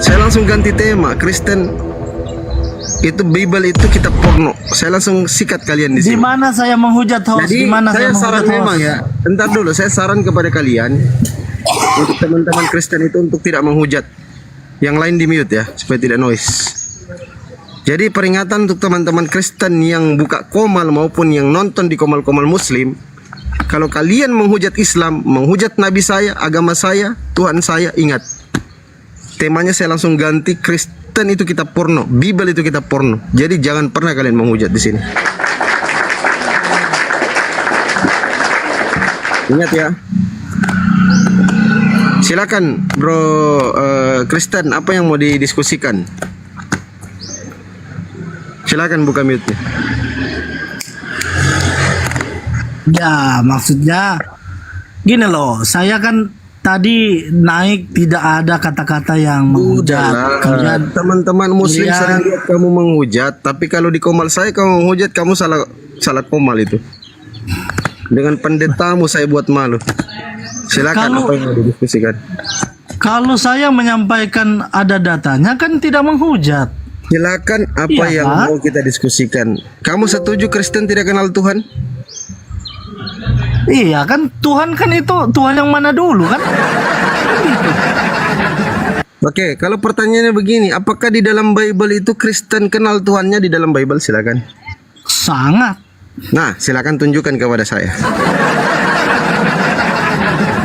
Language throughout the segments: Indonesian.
Saya langsung ganti tema. Kristen itu Bible itu kitab porno. Saya langsung sikat kalian di Di sini. mana saya menghujat host? Jadi Di mana saya saya saran menghujat memang host? ya. Entar dulu, saya saran kepada kalian untuk teman-teman Kristen itu untuk tidak menghujat. Yang lain di mute ya, supaya tidak noise. Jadi peringatan untuk teman-teman Kristen yang buka komal maupun yang nonton di komal-komal Muslim, kalau kalian menghujat Islam, menghujat Nabi saya, agama saya, Tuhan saya, ingat. Temanya saya langsung ganti, Kristen itu kitab porno, Bible itu kitab porno. Jadi jangan pernah kalian menghujat di sini. Ingat ya. Silakan Bro Kristen, apa yang mau didiskusikan? Silakan buka mute-nya. Ya, maksudnya gini loh, saya kan tadi naik tidak ada kata-kata yang menghujat. Kemudian Teman-teman Muslim Iya. sering lihat kamu menghujat, tapi kalau di komal saya kamu menghujat, kamu salah komal itu. Dengan pendetamu saya buat malu. Silakan, Kalau- apa yang mau didiskusikan? kalau saya menyampaikan ada datanya kan tidak menghujat. Silakan, apa Iya, yang Pak. mau kita diskusikan? Kamu setuju Kristen tidak kenal Tuhan? Iya kan, Tuhan kan itu Tuhan yang mana dulu kan? Oke, kalau pertanyaannya begini, apakah di dalam Bible itu Kristen kenal Tuhannya di dalam Bible? Silakan. Sangat. Nah, silakan tunjukkan kepada saya.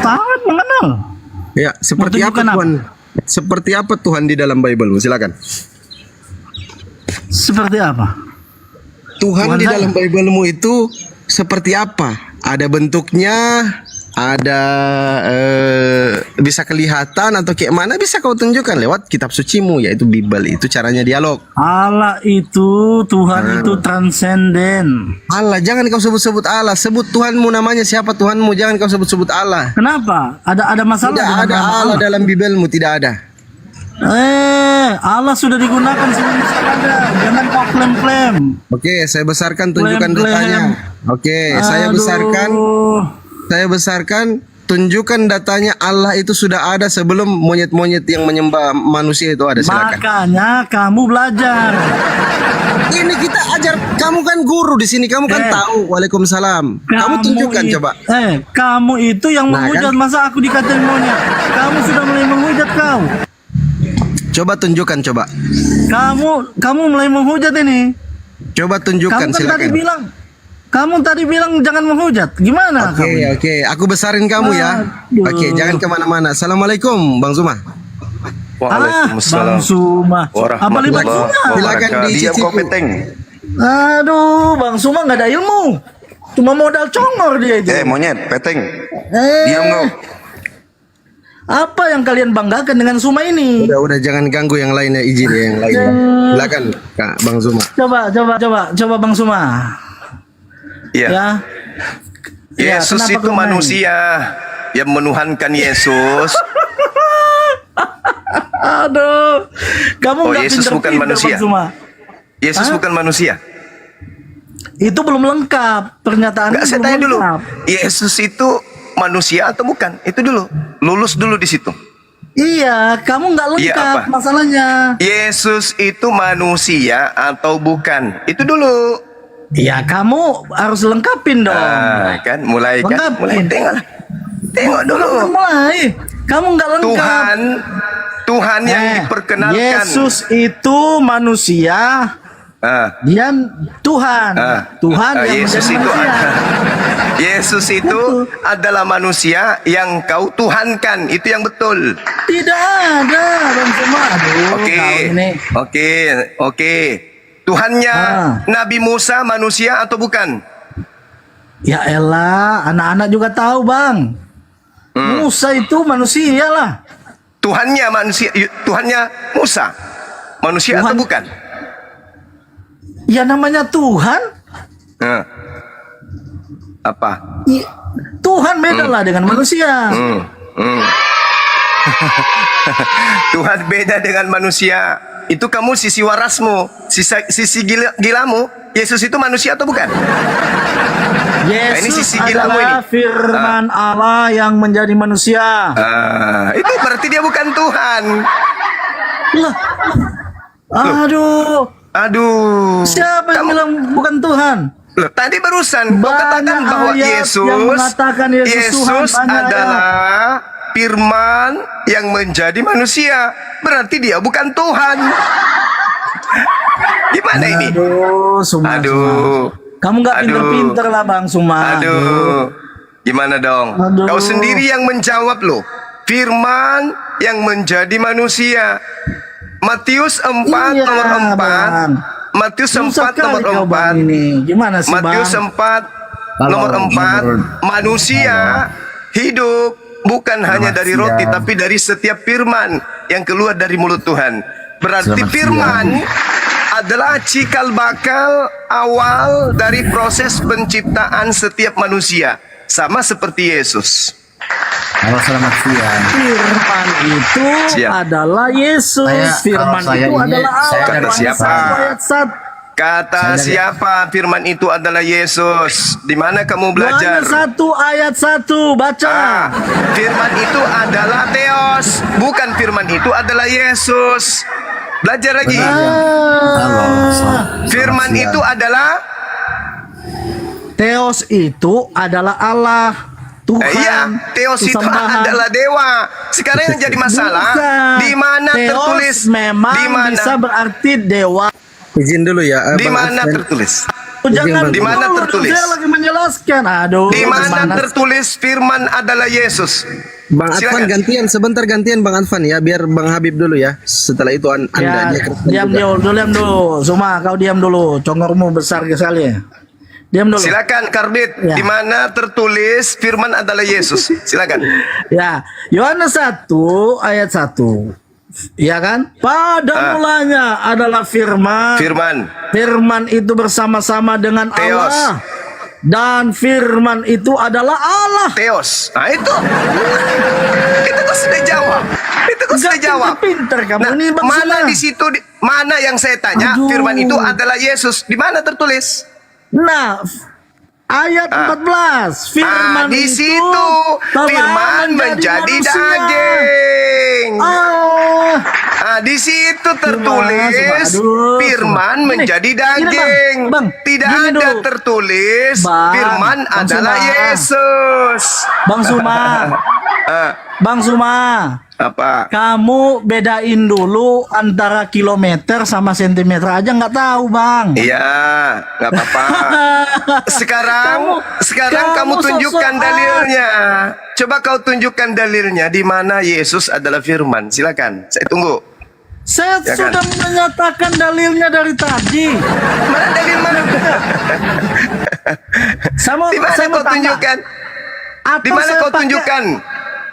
Sangat mengenal. Ya, seperti Mau apa tunjukkan Tuhan? Seperti apa Tuhan di dalam Bible? Silakan. Seperti apa? Tuhan Tuhan di saya. dalam Bible-mu itu seperti apa? Ada bentuknya, ada bisa kelihatan atau kayak mana? Bisa kau tunjukkan lewat kitab sucimu, yaitu Bible. Itu caranya dialog. Allah itu, Tuhan itu transenden. Allah, jangan kau sebut-sebut Allah. Sebut Tuhanmu, namanya siapa Tuhanmu. Jangan kau sebut-sebut Allah. Kenapa? Ada masalah Tidak dengan ada nama Allah dalam Bible-mu, tidak ada. Allah sudah digunakan sebelum ada. Jangan kau klaim-klaim. Oke, saya besarkan, tunjukkan Klaim-klaim. datanya. Oke, saya besarkan, tunjukkan datanya. Allah itu sudah ada sebelum monyet-monyet yang menyembah manusia itu ada. Silakan. Makanya kamu belajar. Ini kita ajar, kamu kan guru di sini, kamu kan tahu. Waalaikumsalam. Kamu tunjukkan itu, coba. kamu itu yang Nah, menghujat, kan? masa aku dikatain monyet? Kamu sudah mulai menghujat kau. Coba tunjukkan coba. Kamu mulai menghujat ini. Coba Kamu tunjukkan kan tadi silakan. bilang, jangan menghujat. Gimana Oke, kamu? oke. Aku besarin kamu ya. Aduh. Oke, jangan kemana-mana. Assalamualaikum, Bang Zuma. Bang Suma. Apa libat Suma? Silakan Diam dicicipi. kau peteng. Aduh, Bang Suma nggak ada ilmu. Cuma modal congor dia itu. Monyet, peteng. Eh, Diam kau. Apa yang kalian banggakan dengan Suma ini? Udah jangan ganggu yang lainnya, izin ya yang lainnya. Silakan Kak Bang Zuma. Coba Bang Suma. Iya. Ya. Ya, Yesus kenapa itu kau main? manusia yang menuhankan Yesus. Aduh, kamu Oh, nggak Yesus bukan pinter-pinter, manusia. Bang Suma. Yesus Hah? bukan manusia. Itu belum lengkap pernyataan. Enggak, saya belum tanya dulu. lengkap. Yesus itu manusia atau bukan? Itu dulu. Lulus dulu di situ. Iya, kamu nggak Iya, lengkap apa? masalahnya. Yesus itu manusia atau bukan? Itu dulu. Iya, kamu harus lengkapin dong. Kan mulai kan? Lengkapin. Mulai tengok lah. Tengok dulu. Mulai, kamu nggak lengkap. Tuhan yang diperkenalkan. Yesus itu manusia, Ah. dia Tuhan. Tuhan yang Yesus menjadi itu manusia. Yesus itu adalah manusia yang kau tuhankan. Itu yang betul. Tidak ada, Bang Suma. Aduh, Oke. kau ini. Oke. Tuhannya Nabi Musa manusia atau bukan? Ya elah, anak-anak juga tahu, Bang. Musa itu manusia lah. Tuhannya manusia, Tuhannya Musa manusia Tuhan. atau bukan? Ya namanya Tuhan. Nah. Apa? Tuhan beda lah dengan manusia. Tuhan beda dengan manusia. Itu kamu sisi warasmu, sisi gilamu. Yesus itu manusia atau bukan? Yesus ini sisi gilamu adalah ini. firman Allah yang menjadi manusia. Itu berarti dia bukan Tuhan. Lah. Aduh. Aduh. Siapa yang bilang bukan Tuhan? Loh, tadi barusan kau katakan Banyak bahwa ayat Yesus yang mengatakan Yesus Tuhan, banyak adalah firman yang menjadi manusia. Berarti dia bukan Tuhan. Gimana ini? Aduh, Suma. Aduh. Kamu nggak Aduh. pinter-pinter lah Bang Suma. Aduh. Gimana dong? Aduh. Kau sendiri yang menjawab loh. Firman yang menjadi manusia. Matius 4 Iya, nomor 4. Bang. Matius Susah 4 nomor kali kau, Bang, 4. ini. Gimana sih Matius Bang? 4 nomor 4. Manusia hidup bukan hanya dari roti tapi dari setiap firman yang keluar dari mulut Tuhan. Berarti firman adalah cikal bakal awal dari proses penciptaan setiap manusia. Sama seperti Yesus. Halo, selamat siang. Firman itu Siap. adalah Yesus. Firman kalau saya itu ini, adalah saya Allah. kata Yohanes siapa? 1 ayat 1. Kata Saya dari- siapa firman itu adalah Yesus? Di mana kamu belajar? Yohanes 1 ayat 1. Baca. Ah, firman itu adalah Theos, bukan firman itu adalah Yesus. Belajar lagi. Halo, Firman itu adalah Theos itu adalah Allah. Tuhan. iya, Theos itu Sesembahan. adalah dewa. Sekarang yang jadi masalah, Bukan. di mana Theos tertulis? memang Di mana? bisa berarti dewa. Izin dulu ya. Di Bang mana Advan. tertulis? Jangan Di mana dulu, tertulis? Saya lagi menjelaskan. Aduh. Di mana gimana- tertulis firman adalah Yesus? Bang Advan Silakan. gantian, sebentar gantian Bang Advan ya, biar Bang Habib dulu ya. Setelah itu Anda Ya, dia Kristen diam juga. diam dulu. Suma, kau diam dulu. Congormu besar sekali. Diam dulu. Silakan Karbit, Ya. di mana tertulis firman adalah Yesus? Silakan. Ya, Yohanes 1 ayat 1. Ya kan? Pada mulanya adalah firman. Firman. Firman itu bersama-sama dengan Theos. Allah. Dan firman itu adalah Allah. Theos. Nah itu. Itu kau sudah jawab. Itu kau sudah Nggak jawab. pinter kamu Nah, ini Bang mana Suma. di situ mana yang saya tanya Aduh. firman itu adalah Yesus? Di mana tertulis? Nah, ayat 14. Firman di itu situ telah firman menjadi manusia. daging. Ah, Di situ tertulis Aduh, firman Suma. menjadi Gini, daging. Bang, Tidak gini ada dulu. tertulis Bang, firman Bang adalah Suma. Yesus. Bang Suma. Ah, Bang Suma. apa? Kamu bedain dulu antara kilometer sama sentimeter aja nggak tahu Bang. Iya, nggak apa-apa. Sekarang kamu kamu tunjukkan sosok- dalilnya. Coba kau tunjukkan dalilnya di mana Yesus adalah firman. Silakan, saya tunggu. Saya Ya kan? sudah menyatakan dalilnya dari tadi. Mana dalil mana? Di mana Saya mau kau tanya. tunjukkan? Atau Di mana saya kau pakai- tunjukkan?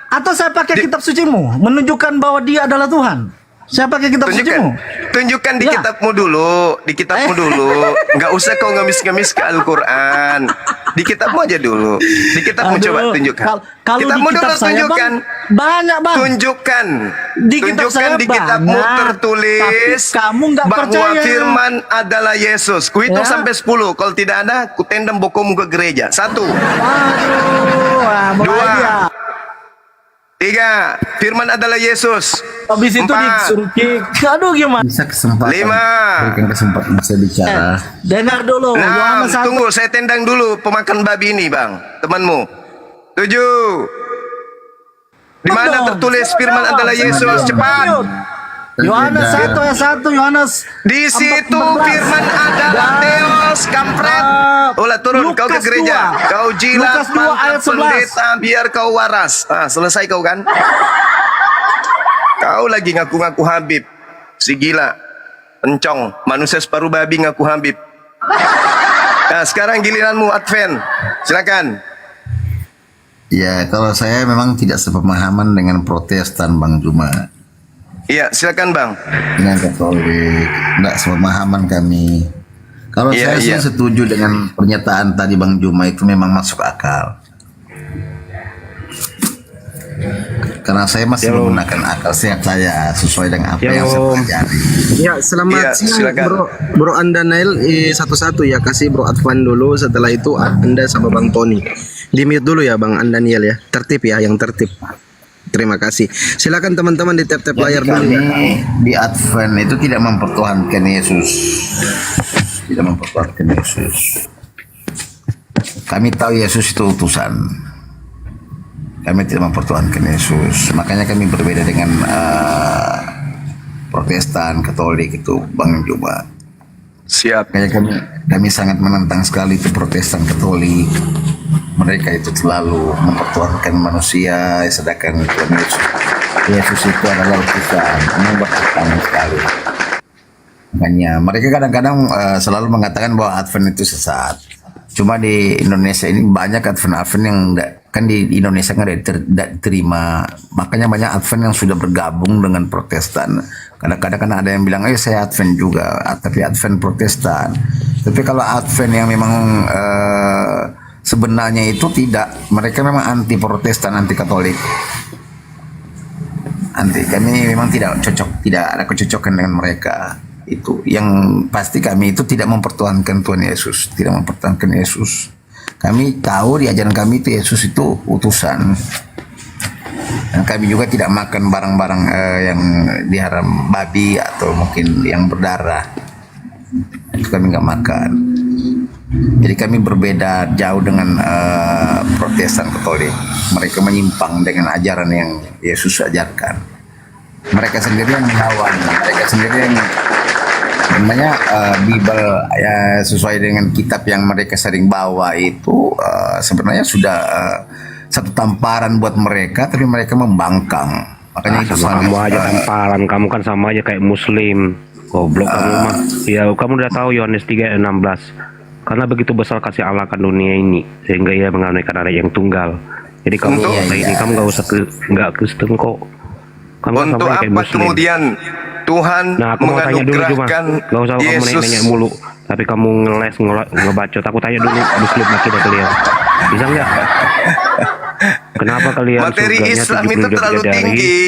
Atau saya pakai kitab sucimu menunjukkan bahwa dia adalah Tuhan. Saya pakai kitab sucimu. Tunjukkan di Ya. kitabmu dulu, di kitabmu dulu. Nggak usah kau ngemis-ngemis ke Al-Quran. Di kitabmu aja dulu. Di kitabmu Aduh, coba tunjukkan. Kalau di Kitabmu kitab dulu saya tunjukkan. Bang, banyak Bang. Tunjukkan. Di kitab Tunjukkan saya di kitabmu banyak, tertulis tapi kamu nggak bahwa percaya. firman adalah Yesus. Kuhitung Ya. sampai 10. Kalau tidak ada, kutendang bokomu ke gereja. 1, Aduh, mulai 2, dia. 3. Firman adalah Yesus. Habis itu 4, disuruh kick. Aduh gimana? Bisa kesempatan. 5. Berikan kesempatan saya bicara. Dengar dulu. Nah, Yohanes 1. tunggu, saya tendang dulu pemakan babi ini, Bang. Temanmu. 7. Di mana Dong, tertulis saya firman jawab, adalah saya Yesus? jawab. Cepat. Yohanes Tidak. 1 ayat 1, Yohanes. Di situ 14. firman adalah Dan, Theos, kampret. Olah turun kau ke Lukas gereja. 2. Kau jilat Lukas 2 ayat mantap 11. pendeta biar kau waras. Selesai kau kan? Kau lagi ngaku-ngaku Habib. Si gila. Pencong. Manusia separuh babi ngaku Habib. Nah, sekarang giliranmu Advent. Silakan. Ya, kalau saya memang tidak sepemahaman dengan Protestan, Bang Juma. Iya, silakan Bang. Dengan Katolik, tidak sepemahaman kami. Kalau Iya, saya sih iya. setuju dengan pernyataan tadi Bang Juma, itu memang masuk akal. Karena saya masih menggunakan akal sehat saya sesuai dengan apa yang saya pelajari. Ya, selamat Iya, siang silakan. Bro Anda Nail satu-satu ya, kasih Bro Advan dulu, setelah itu Anda sama Bang Tony. Di mute dulu ya Bang Anda Niel ya. Tertib ya, yang tertib. Terima kasih. Silakan teman-teman di tap-tap Jadi layar dulu. kami di Advent itu tidak mempertuhankan Yesus. Tidak mempertuhankan Yesus. Kami tahu Yesus itu utusan. Kami tidak mempertuhankan Yesus. Makanya kami berbeda dengan Protestan, Katolik itu, Bang Juma. Siap. Kayak kami sangat menentang sekali itu Protestan, Katolik. Mereka itu selalu mempertuhankan manusia, sedangkan Tuhan Yesus itu adalah utusan. Mempertuhankan sekali. Makanya mereka kadang-kadang selalu mengatakan bahwa Advent itu sesat. Cuma di Indonesia ini banyak Advent yang kan di Indonesia kan tidak diterima. Makanya banyak Advent yang sudah bergabung dengan Protestan. Kadang-kadang kan ada yang bilang, saya Advent juga, tapi Advent Protestan. Tapi kalau Advent yang memang sebenarnya itu tidak, mereka memang anti Protestan, anti Katolik. Kami memang tidak cocok, tidak ada kecocokan dengan mereka. Itu yang pasti kami itu tidak mempertuhankan Tuhan Yesus, tidak mempertuhankan Yesus. Kami tahu di ajaran kami itu Yesus itu utusan. Dan kami juga tidak makan barang-barang yang diharam babi atau mungkin yang berdarah. Itu kami nggak makan. Jadi kami berbeda jauh dengan Protestan Katolik. Mereka menyimpang dengan ajaran yang Yesus ajarkan. Mereka sendiri yang melawan, mereka sendiri yang namanya Bible ya, sesuai dengan kitab yang mereka sering bawa itu sebenarnya sudah satu tamparan buat mereka, tapi mereka membangkang. Makanya itu sama kamu aja tamparan, kamu kan sama aja kayak Muslim, goblok kamu mah. Ya kamu udah tahu Yohanes 3:16. Karena begitu besar kasih Allah akan dunia ini sehingga ia mengaruniakan anak yang tunggal. Jadi kamu ini kamu nggak usah Kristen kok. Kamu Untuk sama kayak apa Muslim. kemudian Tuhan Nah, aku mau tanya dulu cuma, gak usah kamu Yesus? nanya mulu. Tapi kamu ngebacot. Aku tanya dulu Muslim lagi dari kalian. Bisa nggak? Kenapa kalian Materi surganya Islam 70 itu terlalu bidadari, tinggi.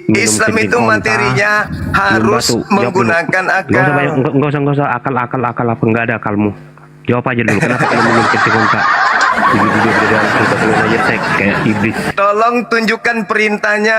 minum Islam kencing itu onta, materinya harus minum batu? Jawab dulu. menggunakan Nggak usah akal. banyak, nggak usah akal apa, nggak ada akalmu. Jawab aja dulu. Kenapa kalian minum kencing onta? 70 bidadari sudah keluar aja seks kayak iblis. Tolong tunjukkan perintahnya.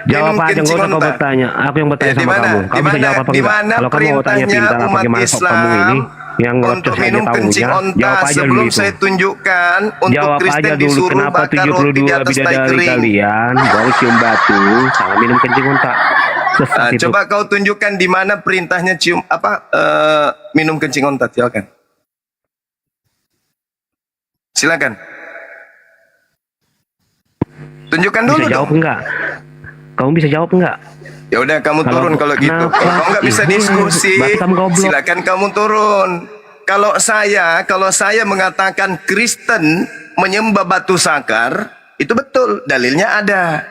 Jawab minum aja, kencing nggak usah kau onta. bertanya. Aku yang bertanya Ya, sama dimana? kamu. Kamu bisa jawab apa Di enggak? mana Kalau kamu mau tanya perintahnya pintar apa umat gimana sok kamu Islam ini yang untuk ngelocos aja minum kencing tahunya. onta Jawab aja dulu sebelum itu. saya tunjukkan untuk Jawab Kristen aja dulu disuruh kenapa bakar roti 72 di atas tai bidadari kering. kalian baru cium batu sama minum kencing onta. Sesat Nah, itu. coba kau tunjukkan di mana perintahnya cium minum kencing onta. Silakan. Tunjukkan dulu Bisa jawab dong. enggak? Kamu bisa jawab enggak? Ya udah kamu Kalau- turun kalau gitu. kenapa? Kalau nggak bisa Ibu, diskusi, berarti kamu goblok. silakan kamu turun. Kalau saya mengatakan Kristen menyembah batu sakar, itu betul, dalilnya ada.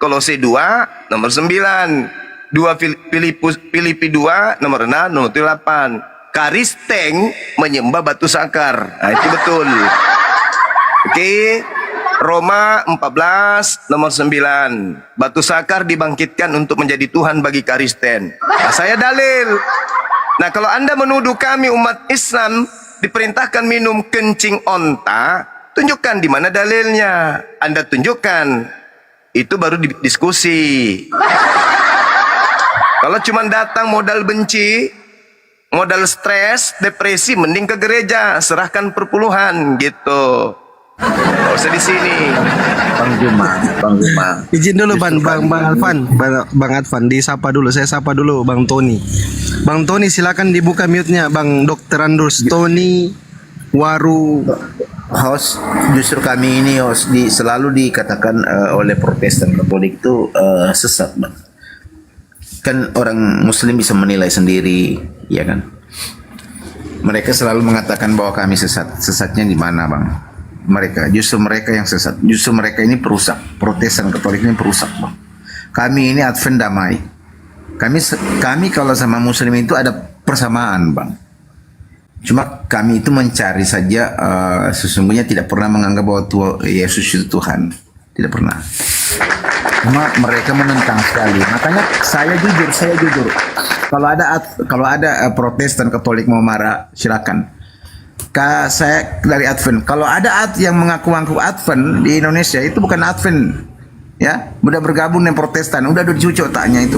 Kolose 2 nomor 9, 2 Filipi 2 nomor 6 nomor 8. Karisteng menyembah batu sakar. Nah, itu betul. Oke. Roma 14 nomor 9. Batu sakar dibangkitkan untuk menjadi Tuhan bagi Kristen. Nah, saya dalil. Nah, kalau Anda menuduh kami umat Islam diperintahkan minum kencing onta, tunjukkan di mana dalilnya. Anda tunjukkan. Itu baru diskusi. Kalau cuma datang modal benci, modal stres, depresi, mending ke gereja, serahkan perpuluhan gitu. Nggak usah di sini. Bang Juma. Izin dulu Bang Advan, disapa dulu. Saya sapa dulu Bang Tony. Bang Tony silakan dibuka mute-nya Bang Dr. Andrus Tony Waru. Host, justru kami ini selalu dikatakan oleh Protestan Katolik itu sesat, Bang. Kan orang Muslim bisa menilai sendiri, ya kan? Mereka selalu mengatakan bahwa kami sesat. Sesatnya di mana, Bang? Justru mereka yang sesat. Justru mereka ini perusak. Protestan Katolik ini perusak, Bang. Kami ini Advent damai. Kami kalau sama Muslim itu ada persamaan, Bang. Cuma kami itu mencari saja, sesungguhnya tidak pernah menganggap bahwa Yesus itu Tuhan. Tidak pernah. Cuma mereka menentang sekali. Makanya saya jujur. Kalau ada Protestan Katolik mau marah, silakan. Saya dari Advent. Kalau ada yang mengaku-ngaku Advent di Indonesia, itu bukan Advent. Ya, udah bergabung dengan Protestan, udah dicuci otaknya itu.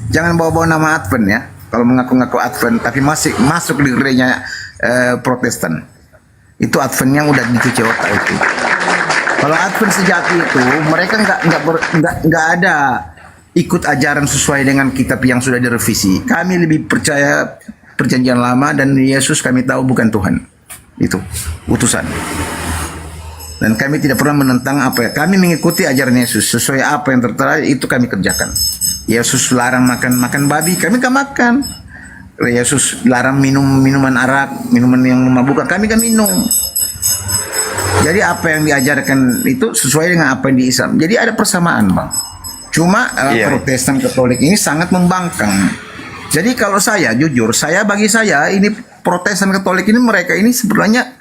Jangan bawa-bawa nama Advent ya. Kalau mengaku-ngaku Advent tapi masih masuk di gerejanya Protestan. Itu Advent yang udah dicuci otak itu. Kalau Advent sejati itu mereka nggak ada ikut ajaran sesuai dengan kitab yang sudah direvisi. Kami lebih percaya perjanjian lama dan Yesus kami tahu bukan Tuhan. Itu utusan. Dan kami tidak pernah menentang apa ya. Kami mengikuti ajaran Yesus sesuai apa yang tertera itu kami kerjakan. Yesus larang makan babi, kami gak makan. Yesus larang minum minuman arak, minuman yang memabukkan, kami gak minum. Jadi apa yang diajarkan itu sesuai dengan apa yang di Islam. Jadi ada persamaan, Bang. Cuma Protestan Katolik ini sangat membangkang. Jadi kalau saya jujur, bagi saya ini Protestan Katolik ini mereka ini sebenarnya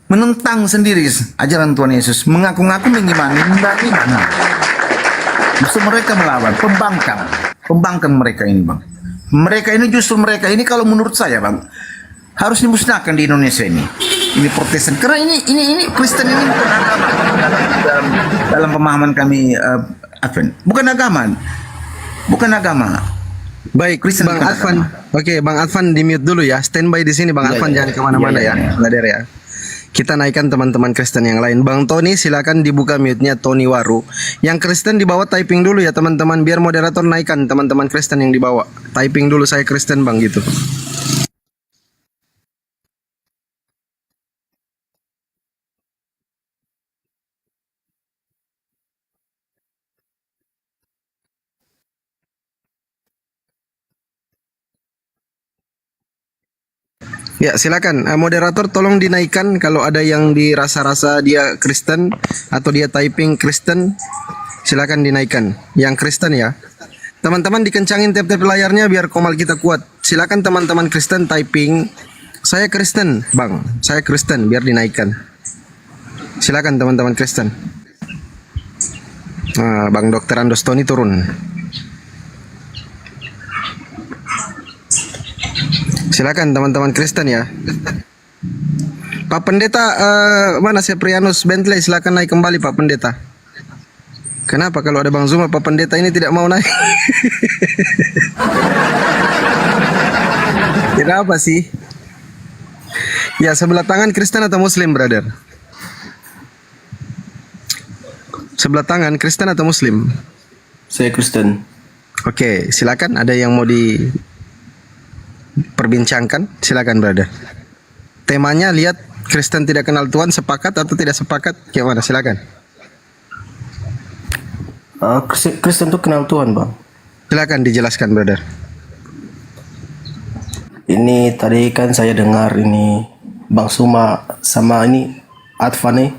menentang sendiri ajaran Tuhan Yesus, mengaku-ngaku mengimani, gimana? Justru mereka melawan, pembangkang mereka ini, Bang. Mereka ini kalau menurut saya, Bang, harus dimusnahkan di Indonesia ini. Ini Protestan, karena ini Kristen ini bukan agama dalam pemahaman kami Advent, bukan agama. Baik, Kristen Bang bukan Advan. agama. Oke, Bang Advan di mute dulu ya. Standby di sini, Bang Iya, Advan, iya, jangan iya. kemana-mana Iya, ya, iya, iya. Lader ya. Kita naikkan teman-teman Kristen yang lain. Bang Tony, silakan dibuka mute-nya Tony Waru. Yang Kristen di bawah typing dulu ya teman-teman, biar moderator naikkan teman-teman Kristen yang di bawah. Typing dulu saya Kristen, Bang, gitu. Ya, silakan. Moderator tolong dinaikkan kalau ada yang dirasa-rasa dia Kristen atau dia typing Kristen, silakan dinaikkan. Yang Kristen ya. Teman-teman dikencangin tap-tap layarnya biar komal kita kuat. Silakan teman-teman Kristen typing saya Kristen, Bang. Saya Kristen biar dinaikkan. Silakan teman-teman Kristen. Nah, Bang Dr. Andostoni turun. Silakan teman-teman Kristen ya. Pak Pendeta mana Seprianus Bentley, silakan naik kembali Pak Pendeta. Kenapa kalau ada Bang Zuma Pak Pendeta ini tidak mau naik? Kenapa sih? Ya, sebelah tangan Kristen atau Muslim, brother? Sebelah tangan Kristen atau Muslim? Saya Kristen. Oke, silakan. Ada yang mau diperbincangkan? Silakan, brother. Temanya lihat Kristen tidak kenal Tuhan, sepakat atau tidak sepakat? Gimana? Silakan. Kristen tuh kenal Tuhan, Bang. Silakan dijelaskan, brother. Ini tadi kan saya dengar ini Bang Suma sama ini Advan nih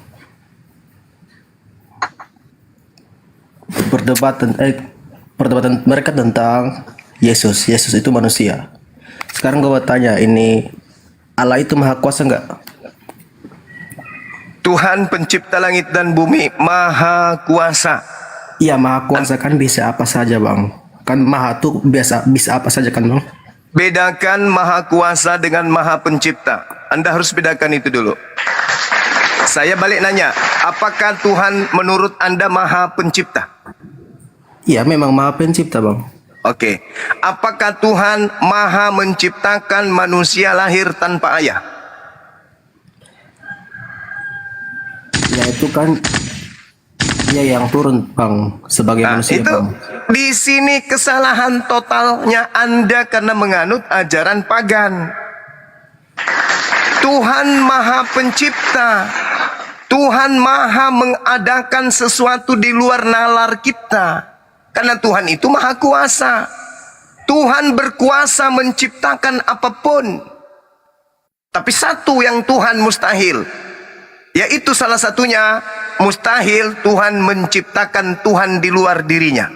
perdebatan mereka tentang Yesus itu manusia. Sekarang gue mau tanya, ini Allah itu maha kuasa nggak? Tuhan pencipta langit dan bumi maha kuasa. Iya maha kuasa kan bisa apa saja, Bang. Kan maha tuh bisa apa saja kan, Bang. Bedakan maha kuasa dengan maha pencipta. Anda harus bedakan itu dulu. Saya balik nanya, apakah Tuhan menurut Anda maha pencipta? Iya memang maha pencipta, Bang. Oke. Apakah Tuhan maha menciptakan manusia lahir tanpa ayah? Ya itu kan ya yang turun, Bang, sebagai manusia, Itu Bang. di sini kesalahan totalnya Anda karena menganut ajaran pagan. Tuhan maha pencipta. Tuhan maha mengadakan sesuatu di luar nalar kita. Karena Tuhan itu maha kuasa. Tuhan berkuasa menciptakan apapun. Tapi satu yang Tuhan mustahil. Yaitu salah satunya mustahil Tuhan menciptakan Tuhan di luar dirinya.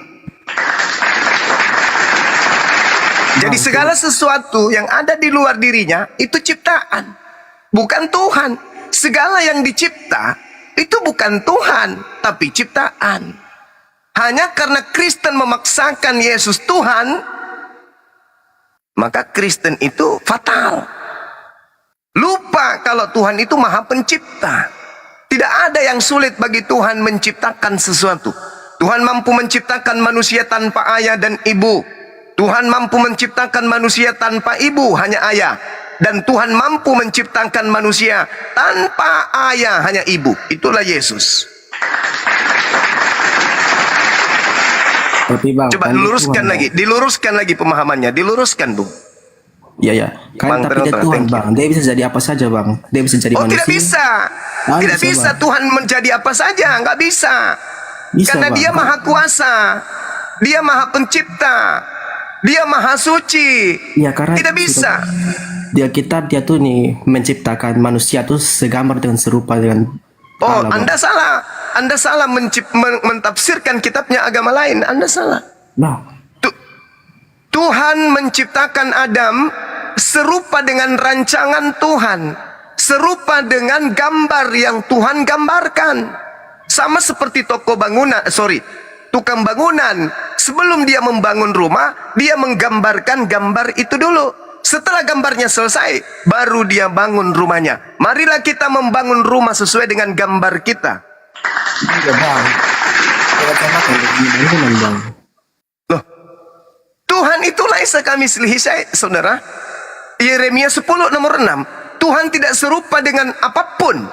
Jadi segala sesuatu yang ada di luar dirinya itu ciptaan, bukan Tuhan. Segala yang dicipta itu bukan Tuhan, tapi ciptaan. Hanya karena Kristen memaksakan Yesus Tuhan, maka Kristen itu fatal. Lupa kalau Tuhan itu maha pencipta. Tidak ada yang sulit bagi Tuhan menciptakan sesuatu. Tuhan mampu menciptakan manusia tanpa ayah dan ibu. Tuhan mampu menciptakan manusia tanpa ibu, hanya ayah. Dan Tuhan mampu menciptakan manusia tanpa ayah, hanya ibu. Itulah Yesus. Tapi bang, Coba kan diluruskan Tuhan, lagi, diluruskan lagi pemahamannya, diluruskan, Bung. ya kan, Bang tapi dia Bernard, Tuhan thank you. bang, dia bisa jadi apa saja bang, dia bisa jadi Oh, manusia. tidak bisa. Ah, Tidak bisa, bisa Bang. Tuhan menjadi apa saja, nggak bisa. Bisa, Karena Bang. Dia maha kuasa, Dia maha pencipta, Dia maha suci. Ya karena Tidak bisa. dia tuh nih menciptakan manusia tuh segambar dengan serupa dengan Oh, Allah, Bang. Anda salah. Anda salah mentafsirkan kitabnya agama lain. Anda salah. Nah, Tuhan menciptakan Adam serupa dengan rancangan Tuhan, serupa dengan gambar yang Tuhan gambarkan. Sama seperti tukang bangunan. Sebelum dia membangun rumah, dia menggambarkan gambar itu dulu. Setelah gambarnya selesai, baru dia bangun rumahnya. Marilah kita membangun rumah sesuai dengan gambar kita. iya bang. Bang. Loh, Tuhan itulah Isa kami selihi saya, saudara. Yeremia 10 nomor 6. Tuhan tidak serupa dengan apapun.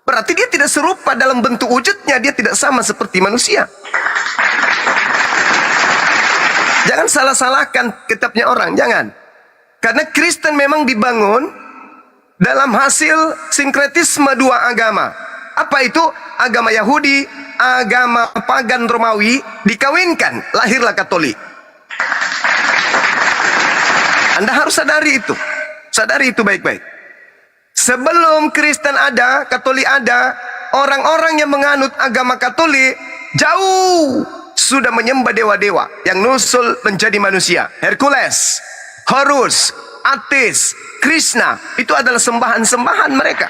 Berarti dia tidak serupa dalam bentuk wujudnya. Dia tidak sama seperti manusia. Jangan salah-salahkan kitabnya orang, jangan. Karena Kristen memang dibangun dalam hasil sinkretisme dua agama. Apa itu? Agama Yahudi, agama pagan Romawi dikawinkan, lahirlah Katolik. Anda harus sadari itu. Sadari itu baik-baik. Sebelum Kristen ada, Katolik ada, orang-orang yang menganut agama Katolik jauh sudah menyembah dewa-dewa yang nusul menjadi manusia. Hercules, Horus, Atis, Krishna, itu adalah sembahan-sembahan mereka.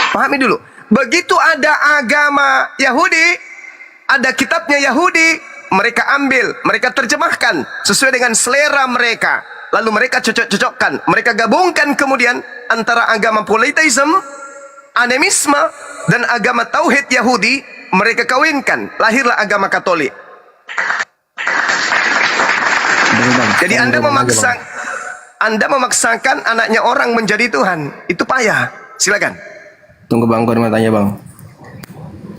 Pahami dulu. Begitu ada agama Yahudi, ada kitabnya Yahudi, mereka ambil, mereka terjemahkan sesuai dengan selera mereka. Lalu mereka cocok-cocokkan, mereka gabungkan kemudian antara agama politeisme, animisme, dan agama tauhid Yahudi, mereka kawinkan, lahirlah agama Katolik. Jadi Anda memaksakan anaknya orang menjadi Tuhan, itu payah. Silakan. Tunggu bang, gue mau tanya bang.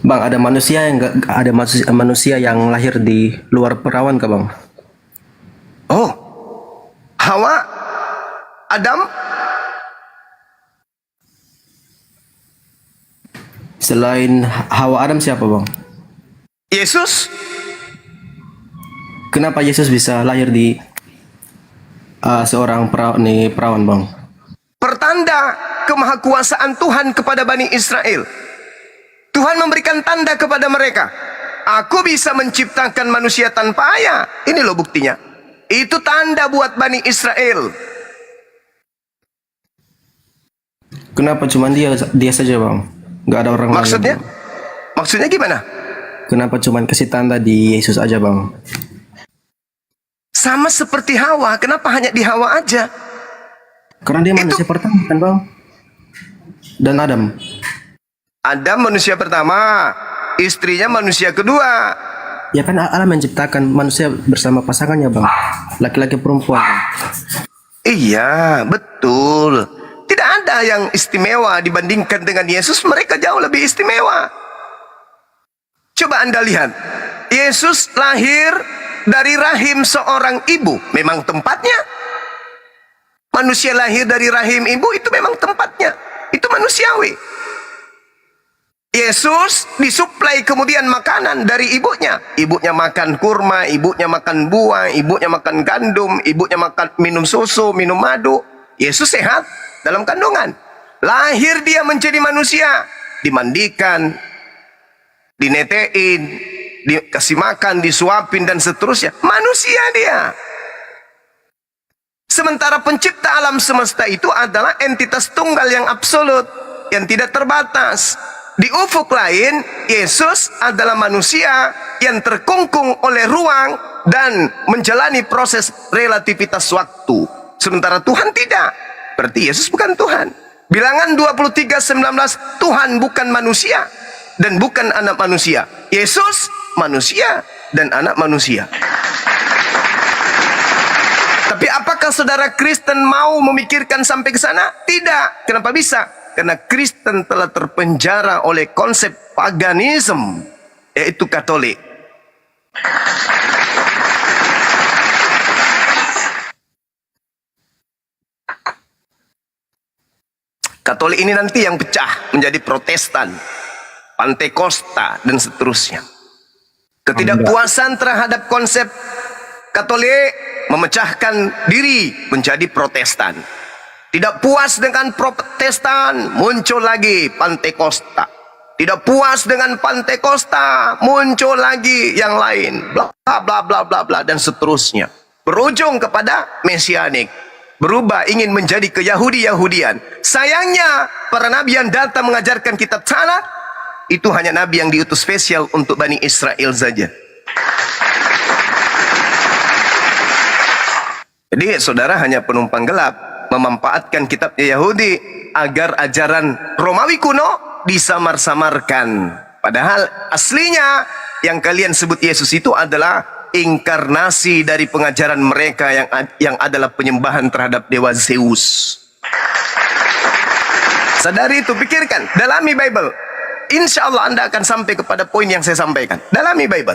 Bang, ada manusia yang manusia yang lahir di luar perawan kah bang? Oh, Hawa, Adam, Selain Hawa Adam siapa bang? Yesus. Kenapa Yesus bisa lahir di seorang perawan bang? Pertanda kemahakuasaan Tuhan kepada Bani Israel. Tuhan memberikan tanda kepada mereka. Aku bisa menciptakan manusia tanpa ayah. Ini loh buktinya. Itu tanda buat Bani Israel. Kenapa cuma dia saja bang? Gak ada orang Maksudnya? lain? Maksudnya gimana? Kenapa cuma kasih tanda di Yesus aja bang? Sama seperti Hawa. Kenapa hanya di Hawa aja? Karena dia manusia pertama kan bang? Dan Adam. Adam manusia pertama, istrinya manusia kedua. Ya kan Allah menciptakan manusia bersama pasangannya bang. Laki-laki perempuan bang. Iya, betul. Tidak ada yang istimewa dibandingkan dengan Yesus. Mereka jauh lebih istimewa. Coba Anda lihat. Yesus lahir dari rahim seorang ibu. Memang tempatnya. Manusia lahir dari rahim ibu itu memang tempatnya. Itu manusiawi. Yesus disuplai kemudian makanan dari ibunya. Ibunya makan kurma, ibunya makan buah, ibunya makan gandum, ibunya makan minum susu, minum madu. Yesus sehat dalam kandungan. Lahir dia menjadi manusia, dimandikan, dinetein, dikasih makan, disuapin dan seterusnya. Manusia dia. Sementara pencipta alam semesta itu adalah entitas tunggal yang absolut, yang tidak terbatas. Di ufuk lain, Yesus adalah manusia yang terkungkung oleh ruang dan menjalani proses relativitas waktu. Sementara Tuhan tidak. Berarti Yesus bukan Tuhan. Bilangan 23:19, Tuhan bukan manusia dan bukan anak manusia. Yesus manusia dan anak manusia. Tapi apakah saudara Kristen mau memikirkan sampai ke sana? Tidak. Kenapa bisa? Karena Kristen telah terpenjara oleh konsep paganisme, yaitu Katolik. Katolik ini nanti yang pecah menjadi Protestan, Pantekosta, dan seterusnya. Ketidakpuasan terhadap konsep Katolik memecahkan diri menjadi Protestan. Tidak puas dengan Protestan, muncul lagi Pantekosta. Tidak puas dengan Pantekosta, muncul lagi yang lain. Bla bla bla bla bla dan seterusnya. Berujung kepada Mesianik. Berubah ingin menjadi ke-Yahudi-Yahudian. Sayangnya para nabi yang datang mengajarkan kitab Tanakh itu hanya nabi yang diutus spesial untuk Bani Israel saja. Jadi saudara hanya penumpang gelap, memanfaatkan kitabnya Yahudi agar ajaran Romawi kuno disamar-samarkan. Padahal aslinya yang kalian sebut Yesus itu adalah inkarnasi dari pengajaran mereka yang adalah penyembahan terhadap dewa Zeus. Sadari itu, pikirkan, dalami Bible. Insya Allah Anda akan sampai kepada poin yang saya sampaikan. Dalami Bible.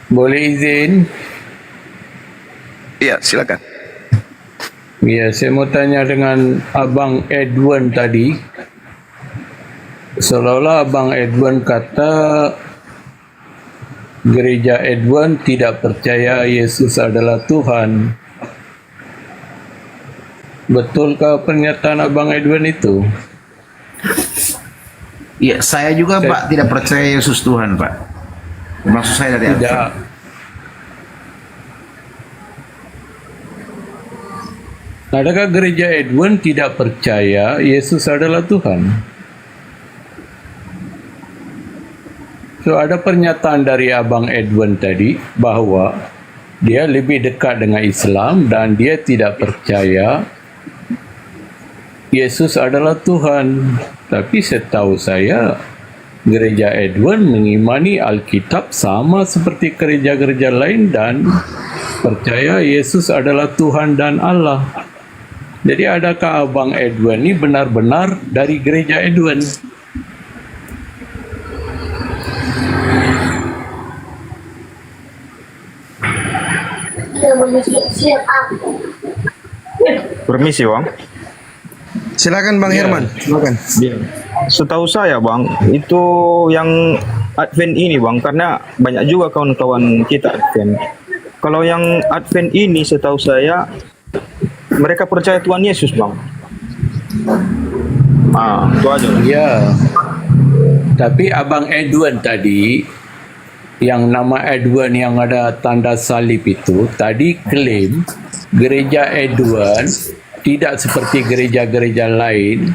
Boleh izin? Iya, silakan. Ya, saya mau tanya dengan Abang Edwin tadi. Seolah-olah Abang Edwin kata gereja Edwin tidak percaya Yesus adalah Tuhan. Betulkah pernyataan Abang Edwin itu? Ya, saya juga Pak tidak percaya Yesus Tuhan Pak. Maksud saya dari Tidak. apa? Adakah gereja Edwin tidak percaya Yesus adalah Tuhan? So, ada pernyataan dari Abang Edwin tadi bahwa dia lebih dekat dengan Islam dan dia tidak percaya Yesus adalah Tuhan. Tapi setahu saya, gereja Edwin mengimani Alkitab sama seperti gereja-gereja lain dan percaya Yesus adalah Tuhan dan Allah. Jadi adakah Abang Edwin ini benar-benar dari gereja Edwin? Permisi bang. Silakan Bang Herman. Silakan. Setahu saya bang, itu yang Advent ini bang, karena banyak juga kawan-kawan kita Advent. Kalau yang Advent ini setahu saya mereka percaya Tuhan Yesus bang. Itu aja. Ya. Tapi Abang Edwin tadi, yang nama Edwin yang ada tanda salib itu, tadi klaim gereja Edwin tidak seperti gereja-gereja lain.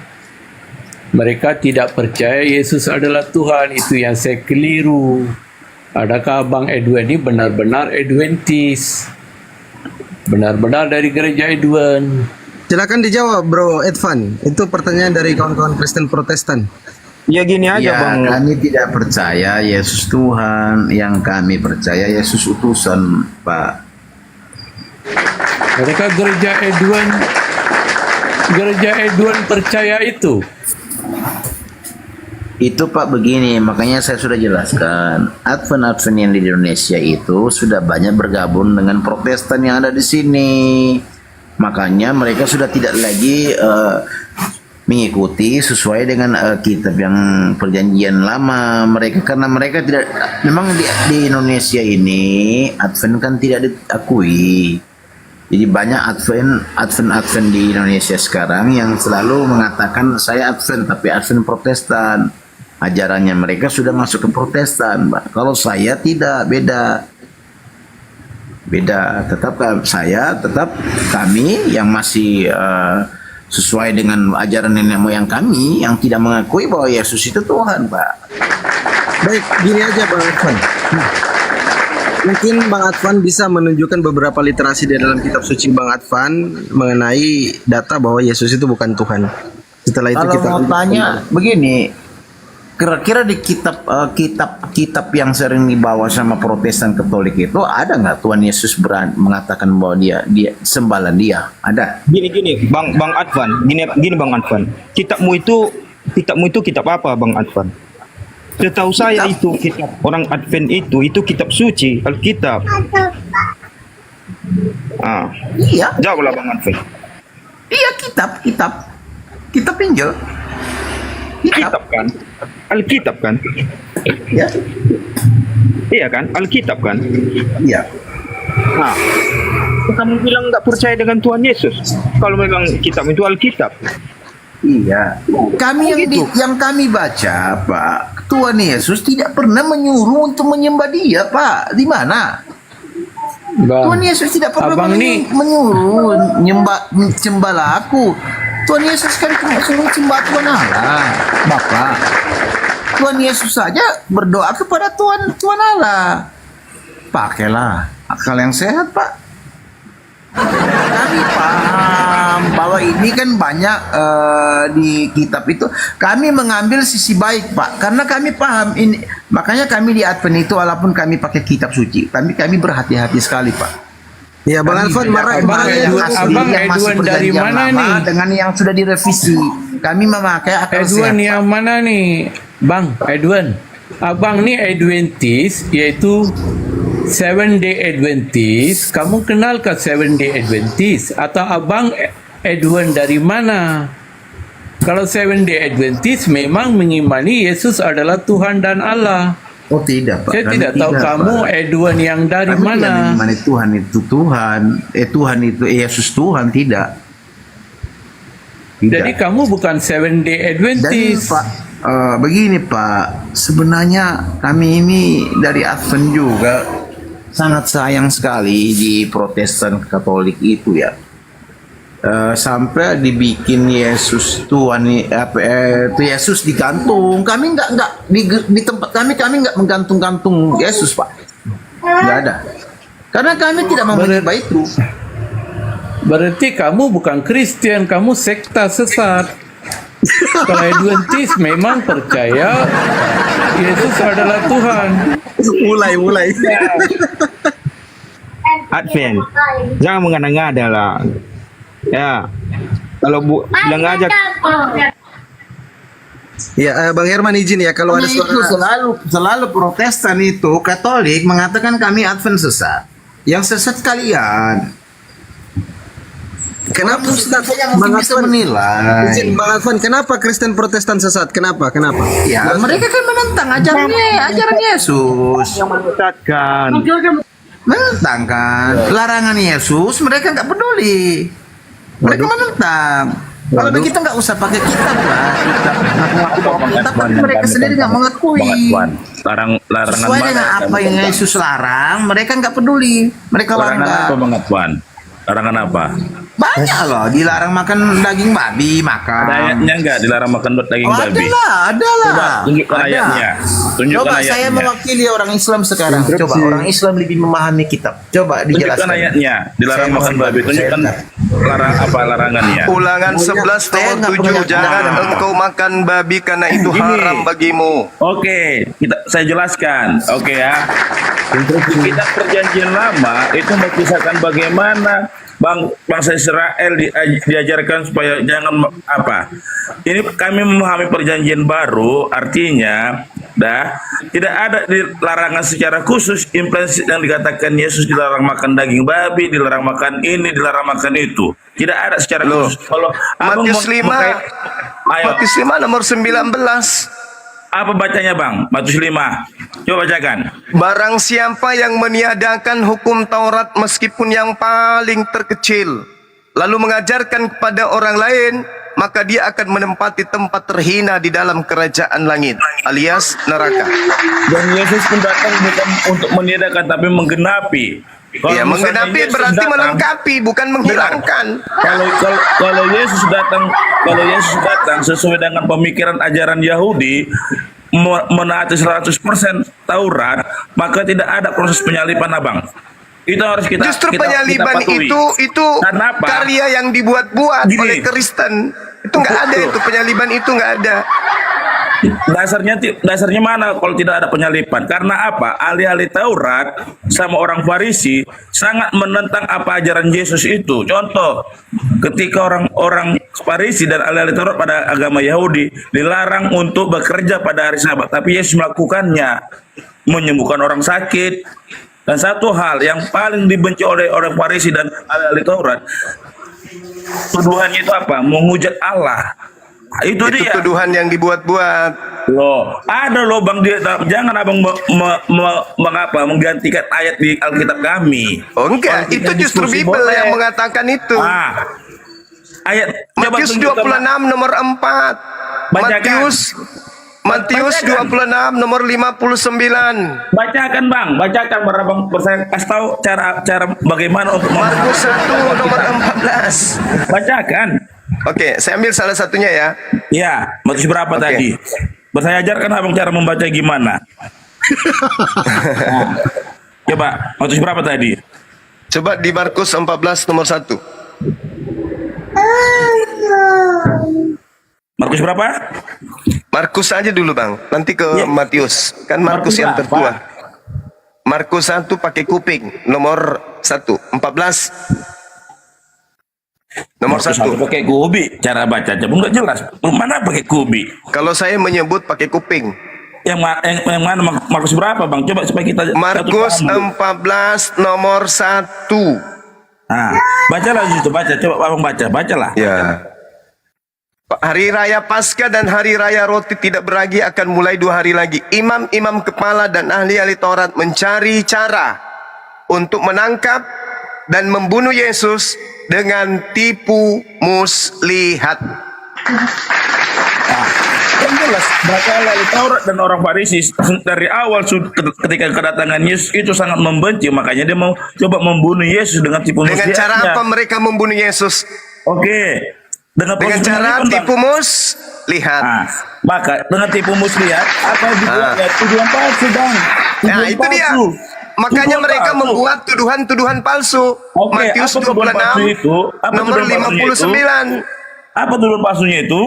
Mereka tidak percaya Yesus adalah Tuhan. Itu yang saya keliru. Adakah Abang Edwin ini benar-benar Adventis? Benar-benar dari gereja Edwin? Silakan dijawab Bro Edvan. Itu pertanyaan dari kawan-kawan Kristen Protestan. Ya gini aja Ya, bang. kami tidak percaya Yesus Tuhan. Yang kami percaya Yesus utusan Pak. Adakah gereja Edwin percaya itu? Itu Pak begini, makanya saya sudah jelaskan. Advent yang di Indonesia itu sudah banyak bergabung dengan Protestan yang ada di sini. Makanya mereka sudah tidak lagi mengikuti sesuai dengan kitab yang perjanjian lama. Karena mereka tidak, memang di Indonesia ini Advent kan tidak diakui. Jadi banyak Advent di Indonesia sekarang yang selalu mengatakan saya Advent, tapi Advent Protestan. Ajarannya mereka sudah masuk ke Protestan, Pak. Kalau saya tidak, beda. Tetap kami yang masih sesuai dengan ajaran nenek moyang kami yang tidak mengakui bahwa Yesus itu Tuhan, Pak. Baik, gini aja Bang Edvan. Mungkin Bang Advan bisa menunjukkan beberapa literasi di dalam kitab suci Bang Advan mengenai data bahwa Yesus itu bukan Tuhan. Setelah itu Kalau kita mau tanya begini, kira-kira di kitab yang sering dibawa sama Protestan Katolik itu ada nggak Tuhan Yesus berani mengatakan bahwa dia sembalan dia? Ada. Gini Bang Advan, gini Bang Advan. Kitabmu itu kitab apa Bang Advan? Setahu saya itu kitab orang Advent itu kitab suci, Alkitab. Iya, Jawablah Bang Advan. iya kitab Injil. Kitab kan? Alkitab kan? Ya, Iya kan? Alkitab kan? iya. Nah, kamu bilang nggak percaya dengan Tuhan Yesus? Kalau memang kitab itu Alkitab. Iya. Kami yang kami baca, Pak, Tuhan Yesus tidak pernah menyuruh untuk menyembah dia, Pak. Di mana? Tuhan Yesus tidak pernah Abang nih. menyuruh sembahlah aku. Tuhan Yesus kan cuma suruh sembah Tuhan Allah, Bapak. Tuhan Yesus saja berdoa kepada Tuhan Allah. Pakailah akal yang sehat, Pak. Kami paham bahwa ini kan banyak di kitab itu kami mengambil sisi baik, Pak, karena kami paham ini. Makanya kami di Advent itu walaupun kami pakai kitab suci, kami berhati-hati sekali, Pak. Ya Bang Advan Abang Edwin dari mana nih? Dengan yang sudah direvisi, kami memakai akal sehat. Edwin yang mana nih? Bang Edwin. Abang nih Adventist, yaitu Seven Day Adventist. Kamu kenal ke Seven Day Adventist? Atau abang Edwin dari mana? Kalau Seven Day Adventist memang mengimani Yesus adalah Tuhan dan Allah. Oh tidak, Pak. Saya Kami tidak tahu kamu Pak. Edwin yang dari Kami tidak mana. mengimani Tuhan itu Tuhan. Tuhan itu Yesus Tuhan, tidak. Jadi kamu bukan Seven Day Dan Adventist. Pak, begini Pak, sebenarnya kami ini dari Advent juga sangat sayang sekali di Protestan Katolik itu ya. Sampai dibikin Yesus Tuhan itu Yesus digantung. Kami nggak di tempat kami nggak menggantung-gantung Yesus, Pak. Nggak ada. Karena kami tidak menyembah itu. Berarti kamu bukan Kristen, kamu sekta sesat. Kalau Adventist memang percaya Yesus adalah Tuhan. mulai. Advent, jangan mengada-ngada lah. Ya, kalau bilang aja. Ya Bang Herman izin ya kalau ada Itu suara. selalu Protestan itu Katolik mengatakan kami Advent sesat. Yang sesat kalian. Kenapa Ustaz Bang bisa menilai. Izin Bang Advan, kenapa Kristen Protestan sesat? Kenapa? Ya, mereka kan menentang ajaran Yesus. Yang menyesatkan. Menentang kan larangan Yesus, mereka nggak peduli. Mereka menentang. Kalau begitu nggak usah pakai kitab lah. Kitab tapi mereka sendiri nggak mengakui. Larangan Sesuai dengan apa yang Yesus larang, mereka nggak peduli. Mereka larang Larangan apa? banyak loh. Dilarang makan daging babi, makan. Ada ayatnya enggak dilarang makan daging babi? Ada lah. Coba tunjukkan Ada. ayatnya. Tunjukkan Coba ayatnya. saya mewakili orang Islam sekarang. Coba orang Islam lebih memahami kitab. Coba Tunjukkan dijelaskan. ayatnya. Dilarang Saya makan mohon babi. bantu, Tunjukkan larangannya. Ulangan 11 Saya nomor nggak 7. pernah- Jangan Nah. engkau makan babi karena itu Gini. haram bagimu. Oke, saya jelaskan. Oke ya. Kitab Perjanjian Lama itu mengisahkan bagaimana bangsa Israel diajarkan supaya jangan apa. Ini kami memahami Perjanjian Baru, artinya tidak ada larangan secara khusus implisit yang dikatakan Yesus dilarang makan daging babi, dilarang makan ini, dilarang makan itu. Tidak ada secara khusus. Kalau abang Matius 5 ayo, Matius 5 nomor 19. apa bacanya Bang? Matius 5. Coba bacakan. Barang siapa yang meniadakan hukum Taurat meskipun yang paling terkecil, lalu mengajarkan kepada orang lain, maka dia akan menempati tempat terhina di dalam kerajaan langit, alias neraka. Dan Yesus pun datang bukan untuk meniadakan tapi menggenapi. Ya, misalnya menggenapi Yesus berarti datang- melengkapi, bukan menghilangkan. Kalau Yesus datang sesuai dengan pemikiran ajaran Yahudi, menaati 100% Taurat, maka tidak ada proses penyaliban, Abang. Itu harus kita Justru kita penyaliban patuhi. itu Karena apa? karya yang dibuat-buat Gini. oleh Kristen. Itu nggak ada, Betul. itu penyaliban itu nggak ada. Dasarnya mana kalau tidak ada penyaliban? Karena apa? Ahli-ahli Taurat sama orang Farisi sangat menentang apa ajaran Yesus itu. Contoh, ketika orang-orang Farisi dan ahli-ahli Taurat pada agama Yahudi dilarang untuk bekerja pada hari Sabat, tapi Yesus melakukannya, menyembuhkan orang sakit. Dan satu hal yang paling dibenci oleh orang Farisi dan ahli Taurat, tuduhannya itu apa? Menghujat Allah. Itu Itu dia. tuduhan yang dibuat-buat. Loh, ada loh Bang, jangan Abang mengapa menggantikan ayat di Alkitab kami. Oh enggak, Kalau kita itu justru diskusi Bible boleh. yang mengatakan itu. Ayat coba Matius tunjukkan, 26 nomor 4. Bacakan. Matius Bacakan. 26 nomor 59. Bacakan Bang, bacakan biar Abang saya kasih tahu cara bagaimana untuk Markus 1 nomor 14. Bacakan. Oke, saya ambil salah satunya ya. Ya, Matius berapa Oke. tadi? Saya ajarkan Abang cara membaca gimana. Nah, coba, Matius berapa tadi? Coba di Markus 14 nomor 1. Markus berapa? Markus aja dulu Bang, nanti ke Ya. Matius. Kan Markus Markus yang berapa? tertua. Markus 1 pakai kuping, nomor 1, 14. Nomor Markus 1. pakai kubi, cara baca aja nggak jelas. Mana pakai kubi? Kalau saya menyebut pakai kuping. Yang mana Markus berapa Bang? Coba supaya kita Markus satu paham. 14 nomor 1. Nah, bacalah di situ, baca. Coba Abang bacalah. Ya. Hari raya Paskah dan hari raya roti tidak beragi akan mulai 2 hari lagi. Imam-imam kepala dan ahli-ahli Taurat mencari cara untuk menangkap dan membunuh Yesus dengan tipu muslihat. Yang jelas, mereka ahli Taurat dan orang Farisi dari awal ketika kedatangan Yesus itu sangat membenci, makanya dia mau coba membunuh Yesus dengan tipu Dengan muslihatnya. cara apa mereka membunuh Yesus? Oke. Dengan Dengan proses cara penyaliban, Bang. tipu muslihat. Nah, maka dengan tipu muslihat apa yang dibuatnya? Tuduhan palsu, Bang. Nah, Tuduhan itu dia. palsu. Makanya Tuduhan mereka palsu. membuat tuduhan-tuduhan palsu. Oke, Matius apa tuduhan palsu 26 itu? Apa nomor tuduhan palsunya itu? 59. Apa tuduhan palsunya itu?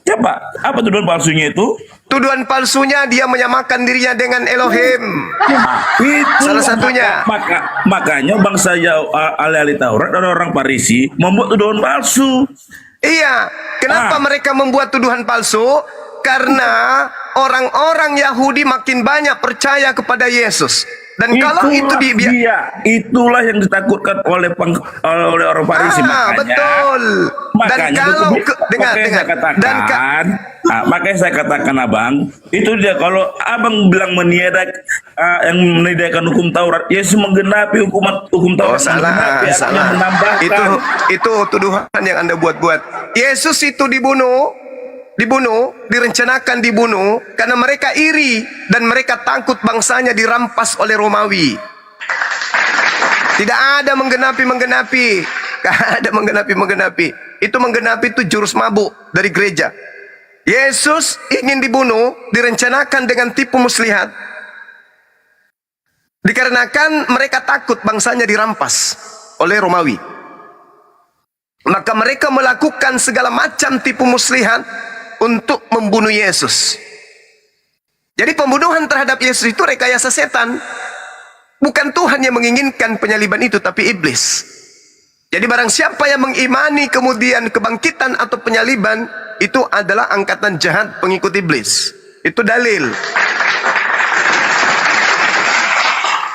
Coba, apa tuduhan palsunya itu? Tuduhan palsunya dia menyamakan dirinya dengan Elohim. Itu Salah satunya. Makanya bangsa ahli Taurat dan orang Farisi membuat tuduhan palsu. Iya, kenapa mereka membuat tuduhan palsu? Karena orang-orang Yahudi makin banyak percaya kepada Yesus. Dan kalau itu itulah yang ditakutkan oleh orang Farisi, makanya. Betul. Dan kalau makanya saya katakan Abang, itu dia kalau Abang bilang yang meniadakan hukum Taurat, Yesus menggenapi hukum Taurat. Salah. Itu tuduhan yang Anda buat-buat. Yesus itu direncanakan dibunuh karena mereka iri dan mereka takut bangsanya dirampas oleh Romawi. Tidak ada menggenapi. Tidak ada menggenapi. Itu menggenapi itu jurus mabuk dari gereja. Yesus ingin dibunuh, direncanakan dengan tipu muslihat. Dikarenakan mereka takut bangsanya dirampas oleh Romawi. Maka mereka melakukan segala macam tipu muslihat untuk membunuh Yesus. Jadi pembunuhan terhadap Yesus itu rekayasa setan. Bukan Tuhan yang menginginkan penyaliban itu, tapi iblis. Jadi barang siapa yang mengimani kemudian kebangkitan atau penyaliban, itu adalah angkatan jahat pengikut iblis. Itu dalil.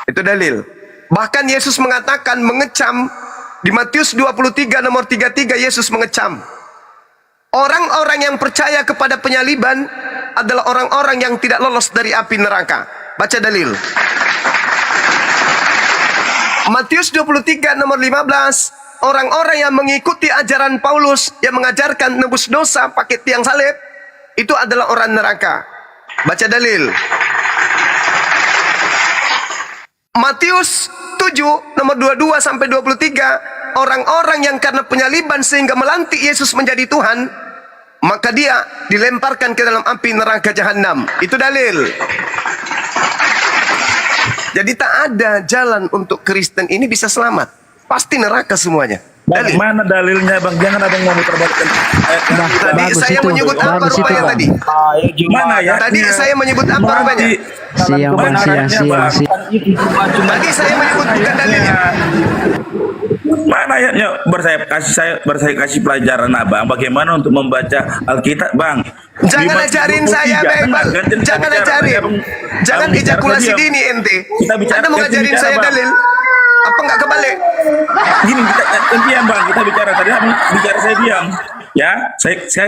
Itu dalil. Bahkan Yesus mengatakan, mengecam. Di Matius 23 nomor 33 Yesus mengecam. Orang-orang yang percaya kepada penyaliban adalah orang-orang yang tidak lolos dari api neraka. Baca dalil. Matius 23 nomor 15. Orang-orang yang mengikuti ajaran Paulus yang mengajarkan nebus dosa pakai tiang salib, itu adalah orang neraka. Baca dalil. Matius 7 nomor 22 sampai 23. Orang-orang yang karena penyaliban sehingga melantik Yesus menjadi Tuhan, maka dia dilemparkan ke dalam api neraka jahanam. Itu dalil. Jadi tak ada jalan untuk Kristen ini bisa selamat. Pasti neraka semuanya. Bang, Dalil. mana dalilnya bang? Jangan ada yang mau muter-balikan. Tadi Bagus saya itu. menyebut apa Bagus itu, rupanya Bang. tadi? Mana ya? Tadi saya menyebut apa rupanya? Siang bang, siang. Tadi saya menyebut bukan dalilnya. Mana ayatnya? Saya kasih pelajaran abang bagaimana untuk membaca Alkitab bang. Jangan ajarin saya, Bang. Jangan ajarin. Jangan ejakulasi dini ente. Anda mau ngajarin saya dalil? Apa nggak kebalik? Gini, kita gantian bang, kita bicara tadi abang bicara saya diam, ya,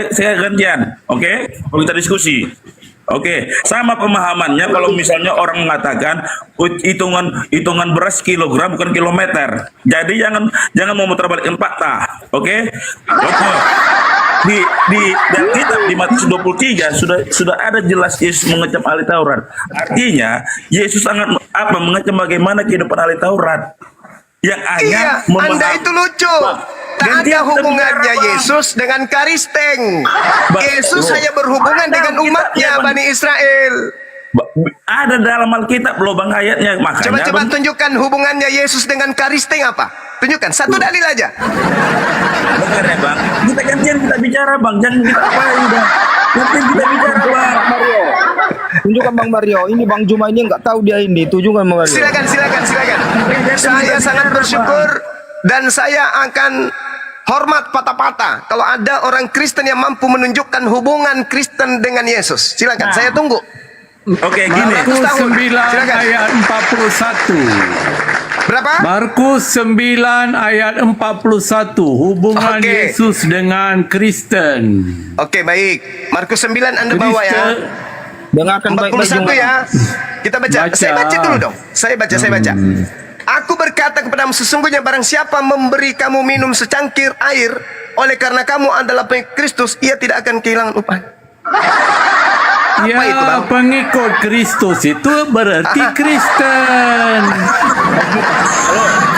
saya gantian, oke? Kalau kita diskusi, oke? Sama pemahamannya kalau misalnya orang mengatakan hitungan beras kilogram bukan kilometer, jadi jangan memutarbalikkan fakta, oke? Oke. Di dalam kitab di Matius 23 sudah ada jelas Yesus mengecam ahli Taurat. Artinya Yesus sangat mengecam bagaimana kehidupan ahli Taurat yang hanya Iya, Anda itu lucu. Tak ada hubungannya Yesus dengan Karisteng. Yesus hanya berhubungan dengan umatnya Bani Israel. Ada dalam Alkitab loh bang ayatnya, makanya Coba tunjukkan hubungannya Yesus dengan Karisteng apa? Tunjukkan satu dalil aja. benar ya bang, kita gantian kita bicara bang, jangan kita apa udah gantian kita bicara bang. Mario. Tunjukkan Bang Mario. Ini Bang Juma ini nggak tahu dia ini. Tunjukkan Bang Mario. Silakan. Saya sangat bersyukur dan saya akan hormat patah-patah kalau ada orang Kristen yang mampu menunjukkan hubungan Kristen dengan Yesus. Silakan, saya tunggu. Oke gini, Markus 9 Silakan. ayat 41. Berapa? Markus 9 ayat 41. Hubungan Oke. Yesus dengan Kristen. Oke, baik. Markus 9 Anda bawa ya. Dengarkan baik-baik 41 Juma. ya. Kita baca. Baca. Saya baca dulu dong. Saya baca. Aku berkata kepadamu, sesungguhnya barang siapa memberi kamu minum secangkir air, oleh karena kamu adalah pengikut Kristus, ia tidak akan kehilangan upah. Ya, itu, Bang? pengikut Kristus itu berarti Kristen.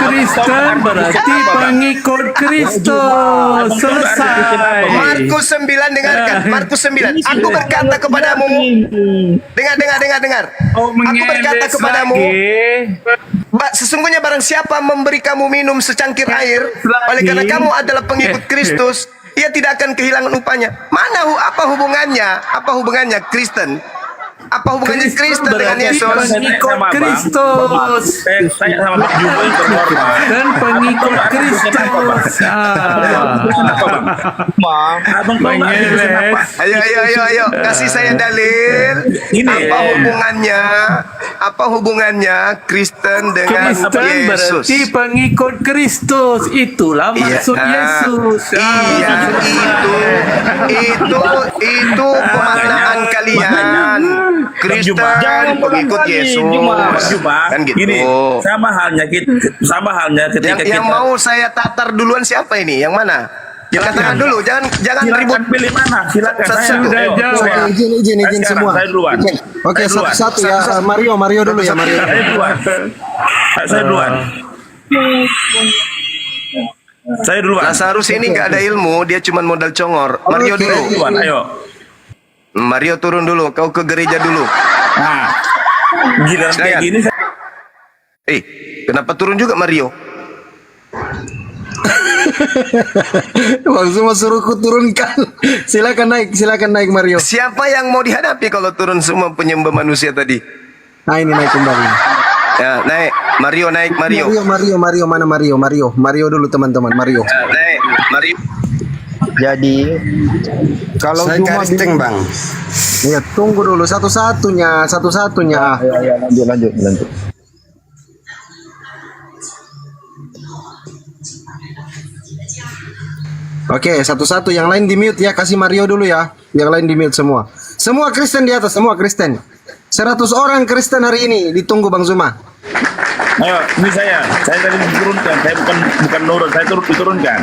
Kristen berarti pengikut Kristus. Selesai. Markus 9 dengarkan. Markus 9. Aku berkata kepadamu. Dengar. Oh, Aku berkata mengeles kepadamu. lagi. Sesungguhnya barang siapa memberi kamu minum secangkir air, oleh karena kamu adalah pengikut Kristus, ia tidak akan kehilangan upahnya. Apa hubungannya Kristen? Apa hubungannya Kristen dengan berarti Yesus? pengikut Kristus. saya sama Bang Juma yang terhormat. Dan pengikut Kristus. Kenapa bang? Abang tahu nggak Kristen apa? Ayo, kasih saya dalil. Ini, Apa hubungannya Kristen dengan Kristen Yesus? berarti pengikut Kristus. Itulah maksud Yesus. Itu pemaknaan kalian. Kristen pengikut Yesus. Bang, Kan gitu. gini, sama halnya ketika Yang kita mau saya tatar duluan siapa ini? Yang mana? Yang katakan dulu, jangan ribut. silakan pilih mana, silakan. Satu-satu. Sudah Ayo, jawab. saya. Izin Sekarang, semua. Saya duluan. Oke, Saya duluan. satu-satu ya. Mario dulu ya, Mario. Saya duluan. Saya duluan. Saya duluan. Lazarus ini nggak ada ilmu, dia cuma modal congor. Mario Saya dulu. duluan. Ayo. Mario turun dulu, kau ke gereja dulu. Nah, giliran kayak Silakan. gini Kenapa turun juga Mario? Bang Zuma suruhku turunkan. Silakan naik Mario. Siapa yang mau dihadapi kalau turun semua penyembah manusia tadi? Nah, ini naik kembali. Ya, naik. Mario. Mario mana Mario? Mario dulu teman-teman, Mario. Naik. Mario. Jadi kalau Saya Juma Karisteng, Bang. Ya, tunggu dulu satu-satunya. Ya, lanjut. Oke, satu-satu. Yang lain di mute ya. Kasih Mario dulu ya. Yang lain di mute semua. Semua Kristen di atas, semua Kristen. 100 orang Kristen hari ini ditunggu Bang Zuma. Ayo, ini saya tadi diturunkan. Saya bukan nurut, saya diturunkan.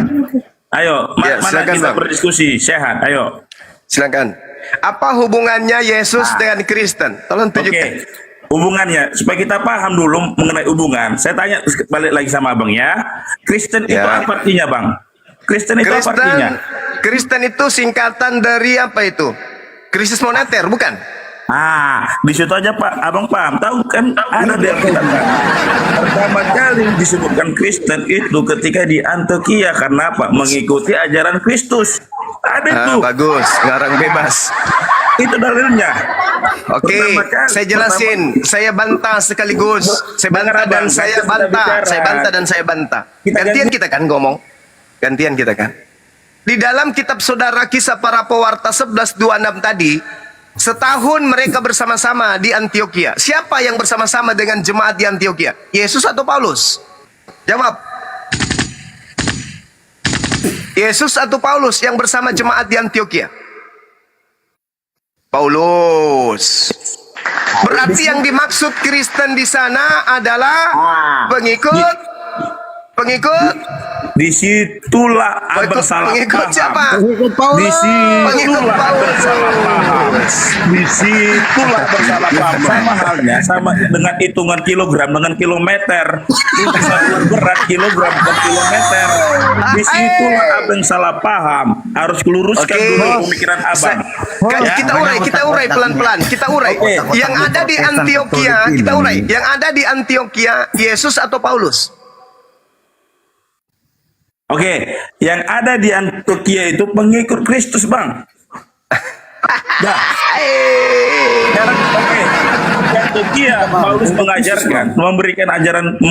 Ayo, Ya, mana silakan, kita Bang. berdiskusi sehat. Ayo. Silakan. Apa hubungannya Yesus dengan Kristen? Tolong tunjukkan. Oke. Hubungannya supaya kita paham dulu mengenai hubungan. Saya tanya balik lagi sama Abang ya. Kristen itu Ya. apa artinya, Bang? Kristen itu apa artinya? Kristen itu singkatan dari apa itu? Krisis moneter, bukan? Di situ aja Pak, Abang paham. Tahu kan ada di Alkitab kan? Pertama kali disebutkan Kristen itu ketika di Antioquia, karena apa? Mengikuti ajaran Kristus. Ada itu. Bagus, ngarang bebas. Itu dalilnya. Oke, saya jelasin. Saya bantah sekaligus. Saya bantah dan saya bantah. Saya bantah dan saya bantah. Gantian kita kan ngomong. Gantian kita kan. Di dalam kitab saudara Kisah Para Pewarta 11:26 tadi, setahun mereka bersama-sama di Antioquia. Siapa yang bersama-sama dengan jemaat di Antioquia? Yesus atau Paulus? Jawab. Yesus atau Paulus yang bersama jemaat di Antioquia? Paulus. Berarti yang dimaksud Kristen di sana adalah pengikut. Disitulah abang salah Pengikut paham. siapa? Disitulah abang salah paham. Disitulah bersalah paham. Sama halnya sama dengan hitungan kilogram dengan kilometer. Itu satuan berat kilogram ke kilometer. Disitulah abang salah paham. Harus keluruskan dulu pemikiran abang. Kita urai pelan-pelan. Kita urai. Yang ada di Antioquia, kita urai. Yang ada di Antioquia, Yesus atau Paulus? Oke, yang ada di Antioquia itu pengikut Kristus, Bang. Dah. Oke. Di Antioquia Paulus mengajarkan, memberikan ajaran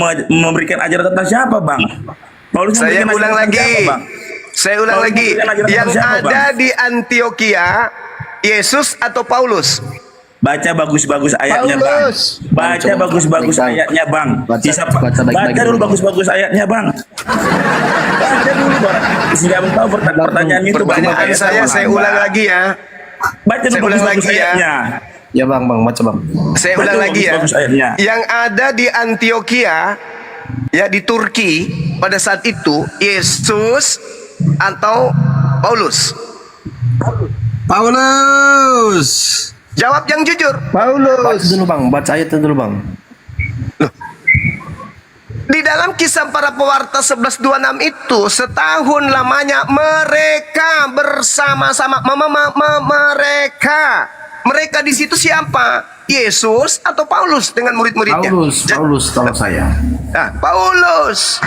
tentang siapa, Bang? Paulus Saya memberikan ulang ajaran lagi. tentang siapa, Bang? Saya ulang Paulus lagi. memberikan ajaran Yang tentang siapa, ada Bang? di Antioquia, Yesus atau Paulus? Baca bagus-bagus ayatnya, Bang. Baca bagus-bagus ayatnya, Bang. Baca dulu bagus-bagus ayatnya, Bang. Baca dulu, Bang. Sehingga Abang tahu pertanyaan itu. Pertanyaan saya ulang lagi ya. Baca dulu Saya ulang bagus-bagus lagi ya. ayatnya. Ya Bang, baca Bang. Saya ulang lagi ya. Bagus ayatnya. Yang ada di Antioquia, ya di Turki pada saat itu, Yesus atau Paulus? Paulus. Jawab yang jujur. Baca dulu Bang, baca ayatnya dulu Bang. Di dalam Kisah Para Pewarta 11:26 itu, setahun lamanya mereka bersama-sama. Mereka di situ siapa? Yesus atau Paulus dengan murid-muridnya? Paulus kalau saya. Paulus.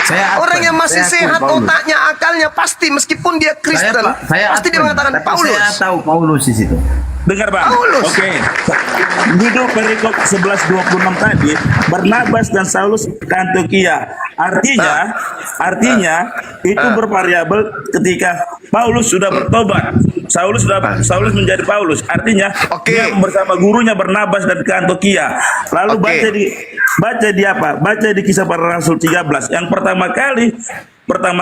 Saya Orang yang masih sehat Paulus. otaknya, akalnya pasti meskipun dia Kristen, pasti dia mengatakan Paulus. Saya tahu Paulus di situ. Dengar, Bang. Paulus. Oke. Duduk perikop 11:26 tadi, Barnabas dan Saulus ke Antioquia. Artinya itu bervariabel ketika Paulus sudah bertobat. Saulus menjadi Paulus. Artinya dia bersama gurunya Barnabas dan ke Antioquia. Lalu baca di apa? Baca di Kisah Para Rasul 13. Yang pertama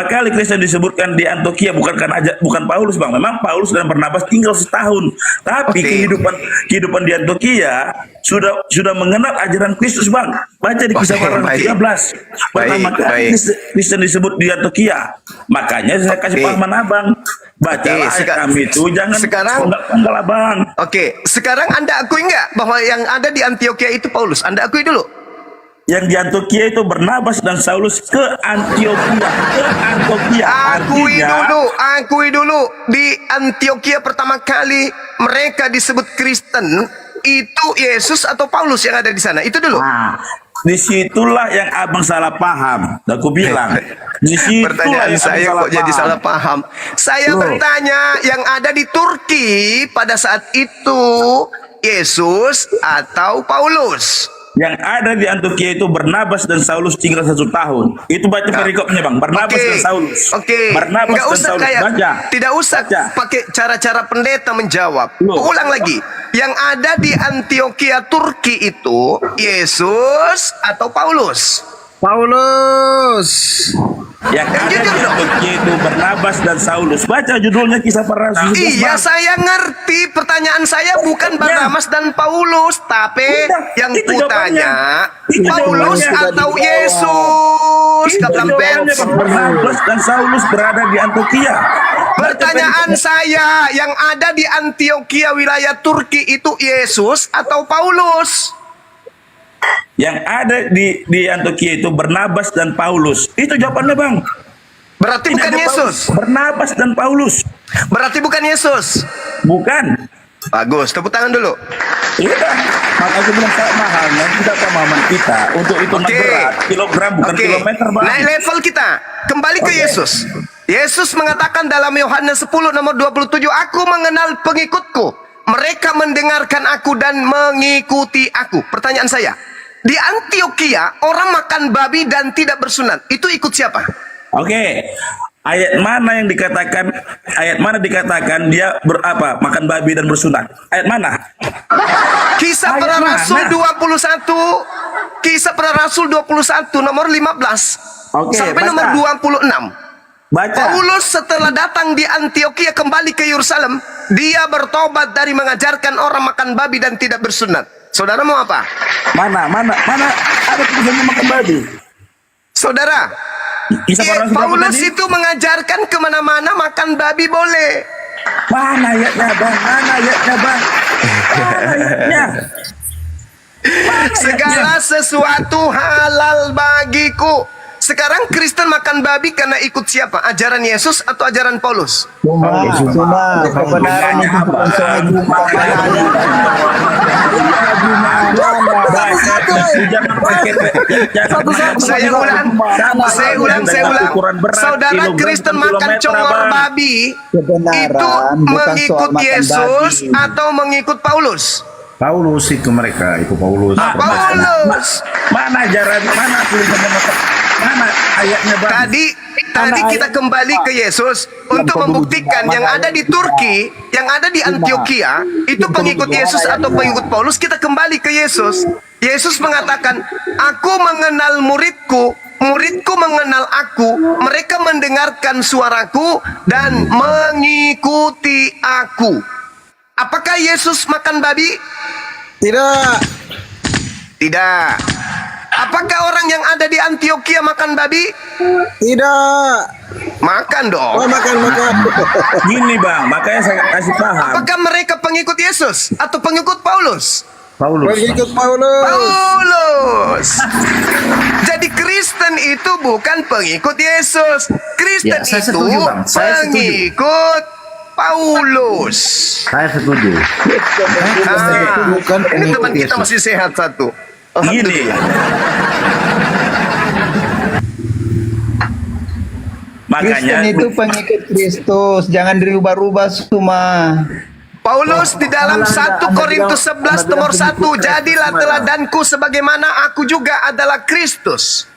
kali Kristen disebutkan di Antioquia bukan Paulus, Bang. Memang Paulus dan Barnabas tinggal setahun. Tapi kehidupan di Antioquia sudah mengenal ajaran Kristus, Bang. Baca di Kisah Para Rasul 13. Pertama kali Kristen disebut di Antioquia. Makanya saya kasih pahaman Abang. Bacalah ayat kami itu, jangan penggal Abang. Sekarang Anda akui enggak bahwa yang ada di Antioquia itu Paulus? Anda akui dulu. Yang di Antioquia itu Barnabas dan Saulus ke Antioquia. Akui dulu. Di Antioquia pertama kali mereka disebut Kristen, itu Yesus atau Paulus yang ada di sana? Itu dulu. Disitulah yang Abang salah paham. Aku bilang. Pertanyaan saya kok jadi salah paham. Saya bertanya, yang ada di Turki pada saat itu Yesus atau Paulus? Yang ada di Antioquia itu Barnabas dan Saulus tinggal 1 tahun. Itu baca perikopnya, Bang. Barnabas dan Saulus. Barnabas Nggak dan usah Saulus. Baca. Tidak usah pakai cara-cara pendeta menjawab. Ulang lagi. Yang ada di Antioquia Turki itu Yesus atau Paulus? Yang ada di Antioquia itu Barnabas dan Saulus. Baca judulnya Kisah Para Rasul. Iya, saya ngerti. Pertanyaan saya bukan Barnabas dan Paulus, tapi yang kutanya Paulus atau Yesus? Barnabas dan Saulus berada di Antioquia. Pertanyaan saya, yang ada di Antioquia wilayah Turki itu Yesus atau Paulus? Yang ada di Antioquia itu Barnabas dan Paulus. Itu jawabannya, Bang. Berarti Tidak bukan ada Yesus. Paulus. Barnabas dan Paulus. Berarti bukan Yesus. Bukan. Bagus, tepuk tangan dulu. Iya kan? Maka aku bilang sangat mahalnya kita pemahaman kita untuk itu Oke. berat kilogram bukan Oke. kilometer bang. Naik level kita. Kembali ke Yesus. Yesus mengatakan dalam Yohanes 10 nomor 27, aku mengenal pengikutku. Mereka mendengarkan aku dan mengikuti aku. Pertanyaan saya, di Antioquia orang makan babi dan tidak bersunat. Itu ikut siapa? Oke. Ayat mana dikatakan dia berapa makan babi dan bersunat? Ayat mana? Kisah Ayat para mana? Rasul 21. Kisah para Rasul 21 nomor 15 Oke, sampai baca. nomor 26. Baca. Paulus setelah datang di Antioquia kembali ke Yerusalem, dia bertobat dari mengajarkan orang makan babi dan tidak bersunat. Saudara mau apa? Mana ada tulisannya makan babi? Saudara, Kisah para Rasul berapa Paulus tadi? itu mengajarkan kemana-mana makan babi boleh. Mana ayatnya bang? Mana ayatnya bang? Mana ayatnya? Segala sesuatu halal bagiku. Sekarang Kristen makan babi karena ikut siapa? Ajaran Yesus atau ajaran Paulus? Cuma kebenaran itu bukan soal Jangan pakai Saya ulang. Saudara Kristen makan congor babi itu mengikut Yesus atau mengikut Paulus? Paulus itu mereka, itu Paulus. Paulus. Mana ajaran mana tulisannya mana ayatnya bang? Tadi kita kembali ke Yesus untuk membuktikan yang ada di Turki, yang ada di Antioquia itu pengikut Yesus atau pengikut Paulus. Kita kembali ke Yesus. Yesus mengatakan, aku mengenal muridku, muridku mengenal aku, mereka mendengarkan suaraku dan mengikuti aku. Apakah Yesus makan babi? Tidak. Tidak. Apakah orang yang ada di Antioquia makan babi? Tidak. Makan dong. Oh, makan. Gini bang, makanya saya kasih paham. Apakah mereka pengikut Yesus atau pengikut Paulus? Pengikut Paulus. Paulus. Jadi Kristen itu bukan pengikut Yesus. Kristen Ya, saya itu setuju, Bang. Saya setuju. pengikut Paulus. Saya setuju. Ah, ini teman kita masih sehat satu. Gini. Makanya pengikut Kristus, jangan dirubah-rubah semua. Paulus di dalam 1 Korintus 11 nomor 1, jadilah teladanku sebagaimana aku juga adalah Kristus.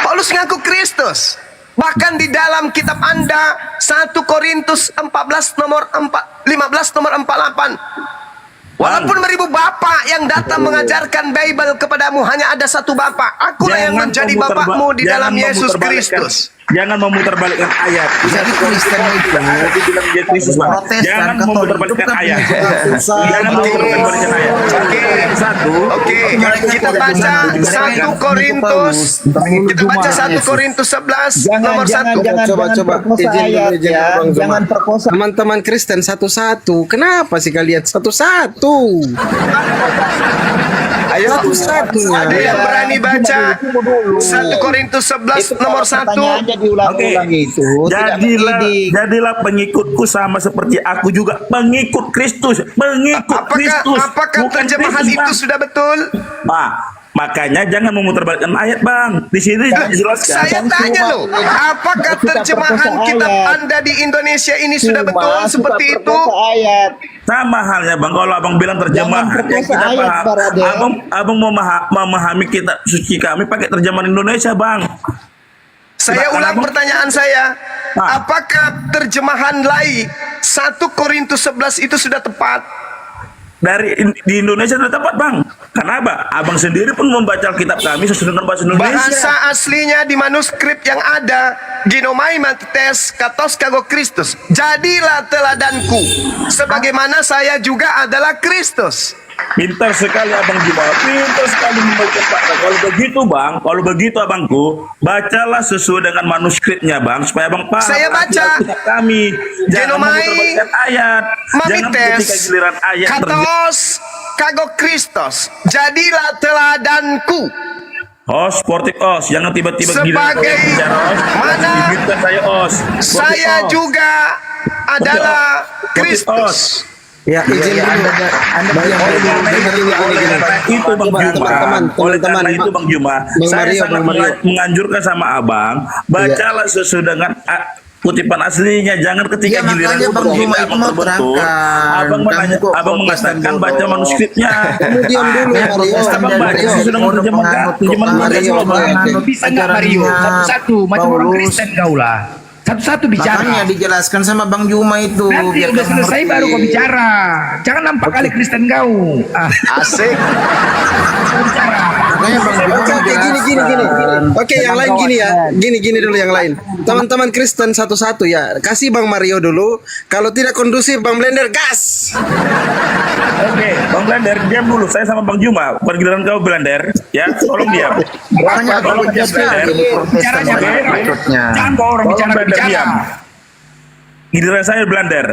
Paulus ngaku Kristus. Bahkan di dalam kitab Anda 1 Korintus 14 nomor 15 nomor 48. Walaupun beribu bapak yang datang mengajarkan Bible kepadamu, hanya ada satu bapak. Akulah yang menjadi bapakmu di dalam Yesus Kristus. Jangan memutarbalikkan ayat. Jadi Kristen itu Dibilang dia Kristus bang. Protestan, Jangan Katolik memutarbalikkan itu kan ayat. punya Jangan memutarbalikkan ayat. Oke. Satu. Oke, kita baca 1 Korintus. Kita baca 1 Korintus 11 nomor 1. Coba jangan perkosa. Teman-teman Kristen satu-satu. Kenapa sih kalian satu-satu? Ayo satu-satu. Ada yang berani baca 1 Korintus 11 nomor 1? Diulang-ulang itu Jadilah pengikutku sama seperti aku juga pengikut Kristus. Pengikut Kristus. Apakah Bukan terjemahan Kristus, itu Bang. sudah betul? Makanya jangan memutarbalikkan ayat bang. Di sini dijelaskan. Saya tanya loh, apakah terjemahan kitab Anda di Indonesia ini sudah betul seperti itu? Sama halnya bang, kalau abang bilang terjemahan yang kita paham, abang memahami kitab suci kami pakai terjemahan Indonesia bang. Saya ulang pertanyaan saya, apakah terjemahan lain 1 Korintus 11 itu sudah tepat? Di Indonesia sudah tepat bang. Kenapa? Abang sendiri pun membaca kitab kami sesuai dengan bahasa Indonesia. Bahasa aslinya di manuskrip yang ada, Ginomai Mates Katos Kago Kristus. Jadilah teladanku, sebagaimana saya juga adalah Kristus. Pintar sekali abang Juma, pintar sekali membaca Pak. Kalau begitu abangku, bacalah sesuai dengan manuskripnya bang, supaya abang paham. Saya baca kitab kami. Jangan Genomai memutarbalikkan ayat. Jangan ketika Mamites giliran ayat Katos Kago Kristus. Jadilah teladanku. Os, sportif os, jangan tiba-tiba Sebagai bicara os. mana Dibuatkan saya os. Sportif saya os. juga adalah Sportif Kristus. os. Ya, izin dulu. Itu Bang Juma. Oleh karena itu Bang Juma, saya sangat menganjurkan sama Abang, bacalah sesuai dengan kutipan aslinya, jangan ketika Ya, giliran makanya Bang Juma itu mau terbentur, terangkan. Abang menanya, Kamu kok Abang protestan mengatakan bodoh. baca manuskripnya. Kamu diam dulu, Mario. Abang baca sesuai dengan terjemahan Mario, Bisa nggak Mario? Satu-satu, macam orang Kristen kau lah. Satu-satu bicara. Makanya dijelaskan sama Bang Juma itu. Nanti biar udah kamu selesai ngerti. baru kau bicara. Jangan nampak kali Kristen kau. Asik. Makanya Bang Juma Oke, gini. Oke, yang lain gini ya. Gini dulu yang lain. Teman-teman Kristen satu-satu ya. Kasih Bang Mario dulu. Kalau tidak kondusif, Bang Blender gas. Oke, Bang Blender, diam dulu. Saya sama Bang Juma. Bukan giliran kau Blender, ya. Tolong diam. Makanya aku Tolong diam Blender. Bicaranya maksudnya. jangan kau orang Tolong Blender bicara. diam. Giliran saya Blender,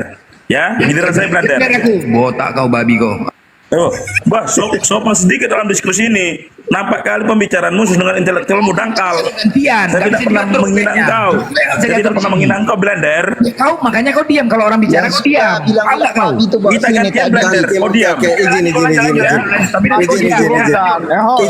ya. Giliran saya Blender. Biar aku. Botak kau babi kau. Oh, bah, sopan sedikit dalam diskusi ini. Nampak kali pembicaraanmu sesuai dengan intelektualmu dangkal. Gantian. Saya tidak pernah menghina engkau. Saya tidak pernah menghina engkau, Blender. Kau makanya kau diam kalau orang bicara kau diam. Kau nggak kau. Kita gantian Blender. Kau diam. Oke, izin.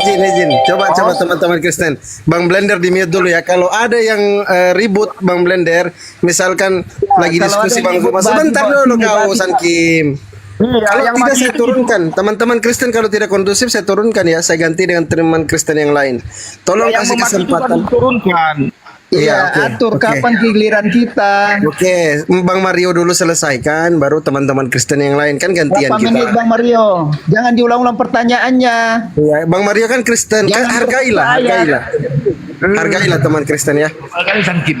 Izin. Coba teman-teman Kristen. Bang Blender di mute dulu ya. Kalau ada yang ribut Bang Blender, misalkan lagi diskusi Bang Juma, sebentar dulu kau San Kim. Kalau tidak saya turunkan, teman-teman Kristen kalau tidak kondusif saya turunkan ya, saya ganti dengan teman Kristen yang lain. Tolong kasih kesempatan. Turunkan. Iya, atur kapan giliran kita. Oke, Bang Mario dulu selesaikan, baru teman-teman Kristen yang lain kan gantian kita. Bang Mario, jangan diulang-ulang pertanyaannya. Iya, Bang Mario kan Kristen, kan hargailah. Hargailah teman Kristen ya. Kali sangkit.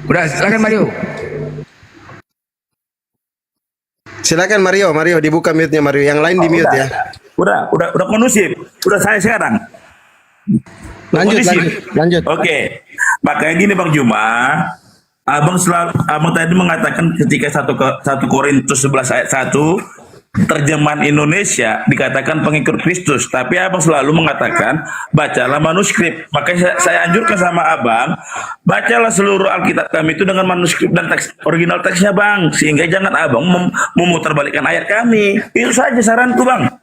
Udah, silakan Mario. Silakan Mario dibuka mute-nya Mario. Yang lain di mute ya. Udah kondusif. Udah saya sekarang. Lanjut. Oke. Makanya gini Bang Juma, Abang tadi mengatakan ketika 1 Korintus 11 ayat 1 terjemahan Indonesia dikatakan pengikut Kristus, tapi Abang selalu mengatakan bacalah manuskrip. Makanya saya anjurkan sama Abang, bacalah seluruh Alkitab kami itu dengan manuskrip dan teks original teksnya Bang, sehingga jangan Abang memutarbalikkan ayat kami. Itu saja saranku Bang.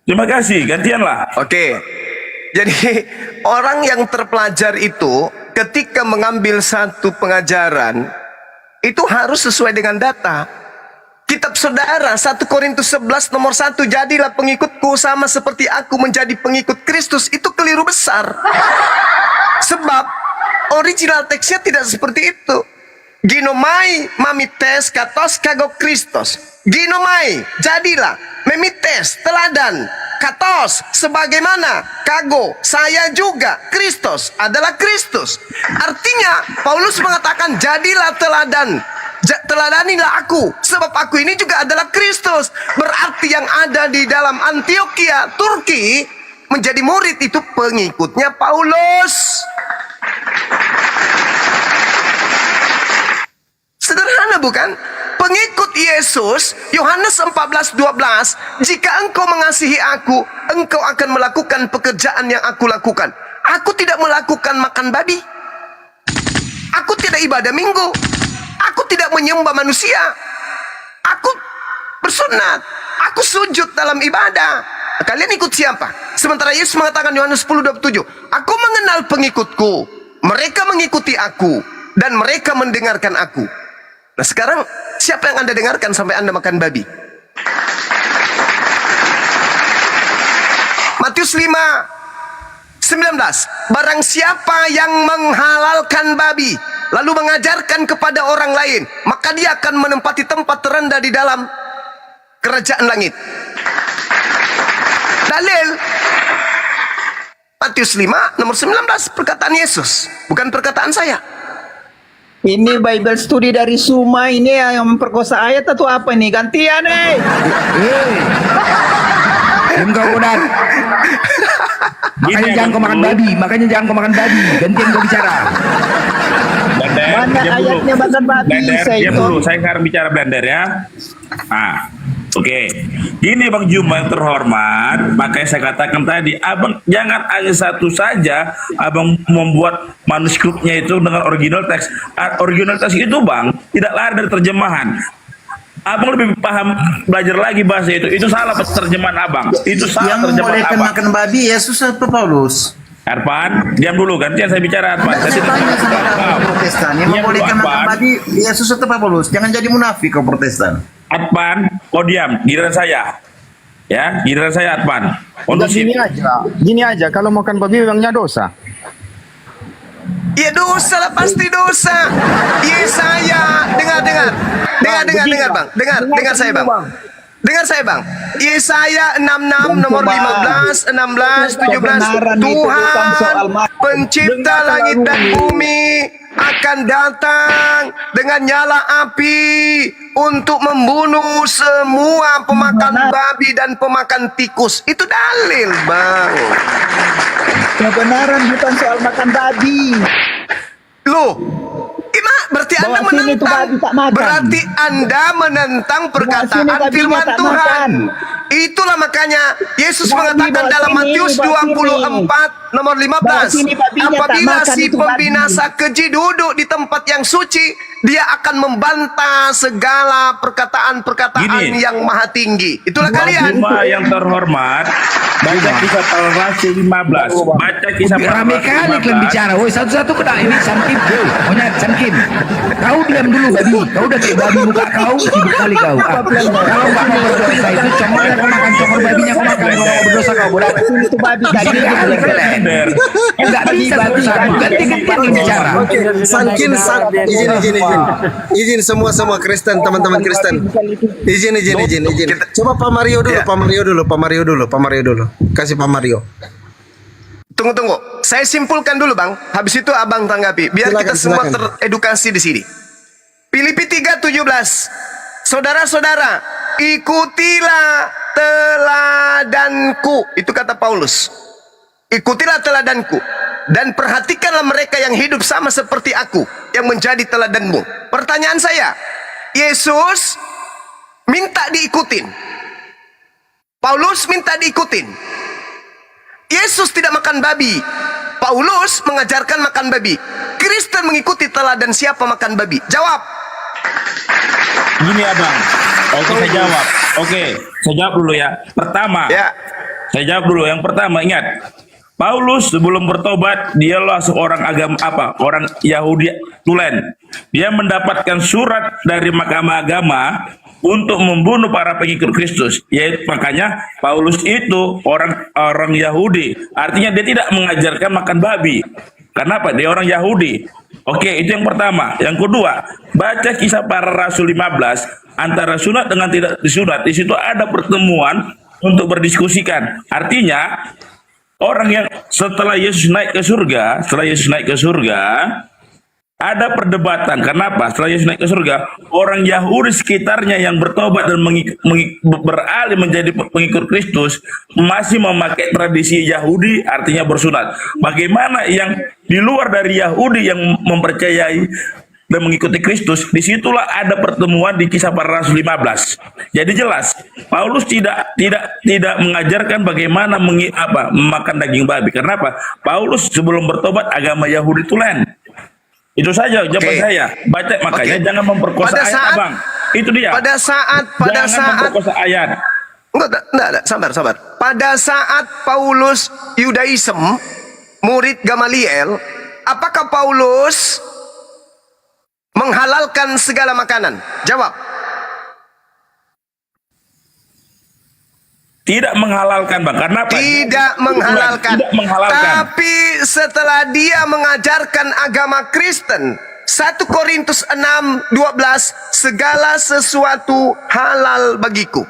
Terima kasih, gantianlah. Oke. Jadi orang yang terpelajar itu ketika mengambil satu pengajaran itu harus sesuai dengan data. Kitab saudara 1 Korintus 11 nomor 1, jadilah pengikutku sama seperti aku menjadi pengikut Kristus, itu keliru besar. Sebab original teksnya tidak seperti itu. Ginomai mamites katos kago Kristus. Ginomai, jadilah, memites, teladan, katos, sebagaimana, kago, saya juga, Kristus adalah Kristus. Artinya, Paulus mengatakan, jadilah teladan, teladanilah aku, sebab aku ini juga adalah Kristus. Berarti yang ada di dalam Antioquia, Turki, menjadi murid itu pengikutnya Paulus. Sederhana bukan? Pengikut Yesus, Yohanes 14:12, jika engkau mengasihi aku, engkau akan melakukan pekerjaan yang aku lakukan. Aku tidak melakukan makan babi. Aku tidak ibadah minggu. Aku tidak menyembah manusia. Aku bersunat. Aku sujud dalam ibadah. Kalian ikut siapa? Sementara Yesus mengatakan Yohanes 10:27, aku mengenal pengikutku. Mereka mengikuti aku. Dan mereka mendengarkan aku. Nah sekarang, siapa yang Anda dengarkan sampai Anda makan babi? Matius 5:19, barang siapa yang menghalalkan babi lalu mengajarkan kepada orang lain, maka dia akan menempati tempat terendah di dalam kerajaan langit. Dalil Matius 5 nomor 19, perkataan Yesus, bukan perkataan saya. Ini Bible study dari Suma ini yang memperkosa ayat atau apa nih? Gantian nih. Kau udah. Makanya jangan kau makan babi. Gantian kau bicara. Blender, Mana diam dulu. ayatnya makan babi? Blender, Saya diam itu. dulu. Saya sekarang bicara Blender ya. Oke. Gini Bang Juma yang terhormat, makanya saya katakan tadi, abang jangan hanya satu saja, abang membuat manuskripnya itu dengan original teks. Original teks itu Bang tidak lari dari terjemahan. Abang lebih paham belajar lagi bahasa itu salah terjemahan abang. Itu salah Yang terjemahan membolehkan abang. makan babi Yesus atau Paulus? Arfan, diam dulu, gantian saya bicara Arfan. Saya tanya sama kau Protestan, yang Diam dulu, membolehkan makan Arfan. babi Yesus atau Paulus? Jangan jadi munafik kau Protestan. Arfan, kau diam, giliran saya. Ya, giliran saya Arfan. Kondusif. Gini aja, kalau makan babi memangnya dosa. Ya dosa lah, pasti dosa. Yesaya, dengar Bang. Dengar saya Bang. Dengar saya Bang. Yesaya 66 nomor 15, 16, 17. Tuhan pencipta langit dan bumi akan datang dengan nyala api untuk membunuh semua pemakan babi dan pemakan tikus. Itu dalil Bang. Kebenaran bukan soal makan babi. Loh, berarti Anda Bawa sini tuh babi tak makan. Berarti Anda menentang perkataan Bawa sini firman babinya tak Tuhan. makan. Itulah makanya Yesus Babi mengatakan bawa dalam sini, Matius bawa 24 nomor Bawa 15, sini babinya tak apabila makan, si itu babi. pembinasa keji duduk di tempat yang suci, dia akan membantah segala perkataan-perkataan Gini. yang maha tinggi. Itulah Bang kalian. Juma yang terhormat, baca kisah para rasul 15, baca kisah para Rame rasul kali kalian 15. bicara. Woi, satu-satu kena ini Samkim. Monyet Samkim. Kau diam dulu babi. Kau udah kayak babi muka kau, sibuk kali kau. Kalau nggak mau berdosa itu congornya kau makan congor babinya kau makan. Kalau mau berdosa kau bodoh. Itu babi tadi. Kali kalian. Enggak bisa berusaha. Ganti-gantian yang bicara. Izin semua Kristen, teman-teman Kristen. Izin. Coba Pak Mario dulu. Kasih Pak Mario. Tunggu. Saya simpulkan dulu Bang. Habis itu Abang tanggapi. Biar kita semua teredukasi di sini. Filipi 3:17. Saudara-saudara, ikutilah teladanku. Itu kata Paulus. Ikutilah teladanku. Dan perhatikanlah mereka yang hidup sama seperti aku, yang menjadi teladanmu. Pertanyaan saya, Yesus minta diikutin. Paulus minta diikutin. Yesus tidak makan babi. Paulus mengajarkan makan babi. Kristen mengikuti teladan siapa makan babi? Jawab. Gini abang, oke saya jawab. Oke, saya jawab dulu ya. Pertama, saya jawab dulu. Yang pertama, ingat, Paulus sebelum bertobat, dialah seorang agama orang Yahudi tulen. Dia mendapatkan surat dari mahkamah agama untuk membunuh para pengikut Kristus. Yaitu makanya Paulus itu orang Yahudi. Artinya dia tidak mengajarkan makan babi. Kenapa? Dia orang Yahudi. Oke, itu yang pertama. Yang kedua, baca kisah para rasul 15 antara sunat dengan tidak disunat. Di situ ada pertemuan untuk berdiskusikan. Artinya orang yang setelah Yesus naik ke surga, ada perdebatan. Kenapa? Setelah Yesus naik ke surga, orang Yahudi sekitarnya yang bertobat dan beralih menjadi pengikut Kristus masih memakai tradisi Yahudi, artinya bersunat. Bagaimana yang di luar dari Yahudi yang mempercayai dan mengikuti Kristus? Disitulah ada pertemuan di kisah para rasul 15. Jadi jelas, Paulus tidak mengajarkan bagaimana memakan daging babi. Kenapa? Paulus sebelum bertobat agama Yahudi tulen. Itu saja jawaban saya. Baca, makanya jangan memperkosa ayat abang. Itu dia. Pada saat memperkosa ayat. Enggak, sabar. Pada saat Paulus Yudaism, murid Gamaliel, apakah Paulus menghalalkan segala makanan? Jawab. Tidak menghalalkan bang, karena apa? Tidak menghalalkan. Tapi setelah dia mengajarkan agama Kristen, 1 Korintus 6:12, segala sesuatu halal bagiku.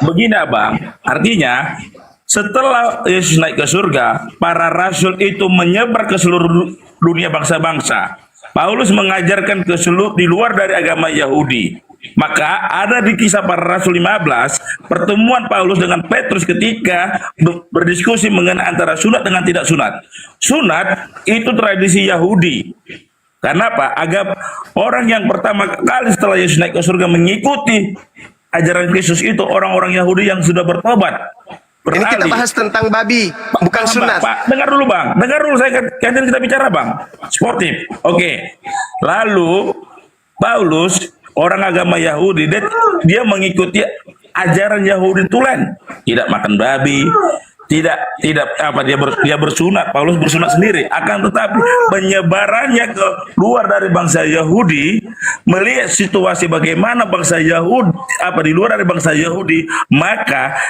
Begini abang, artinya setelah Yesus naik ke surga, para rasul itu menyebar ke seluruh dunia bangsa-bangsa. Paulus mengajarkan ke seluruh di luar dari agama Yahudi. Maka ada di kisah para rasul 15 pertemuan Paulus dengan Petrus ketika berdiskusi mengenai antara sunat dengan tidak sunat. Sunat itu tradisi Yahudi. Karena apa? Agar orang yang pertama kali setelah Yesus naik ke surga mengikuti ajaran Kristus itu orang-orang Yahudi yang sudah bertobat. Ini kita bahas tentang babi, bukan sunat. Pak, dengar dulu Bang. Dengar dulu saya kantin kita bicara Bang. Sportif. Oke. Lalu Paulus orang agama Yahudi dia mengikuti ajaran Yahudi tulen. Tidak makan babi, tidak apa dia bersunat. Paulus bersunat sendiri. Akan tetapi penyebarannya ke luar dari bangsa Yahudi, melihat situasi bagaimana bangsa Yahudi di luar dari bangsa Yahudi, maka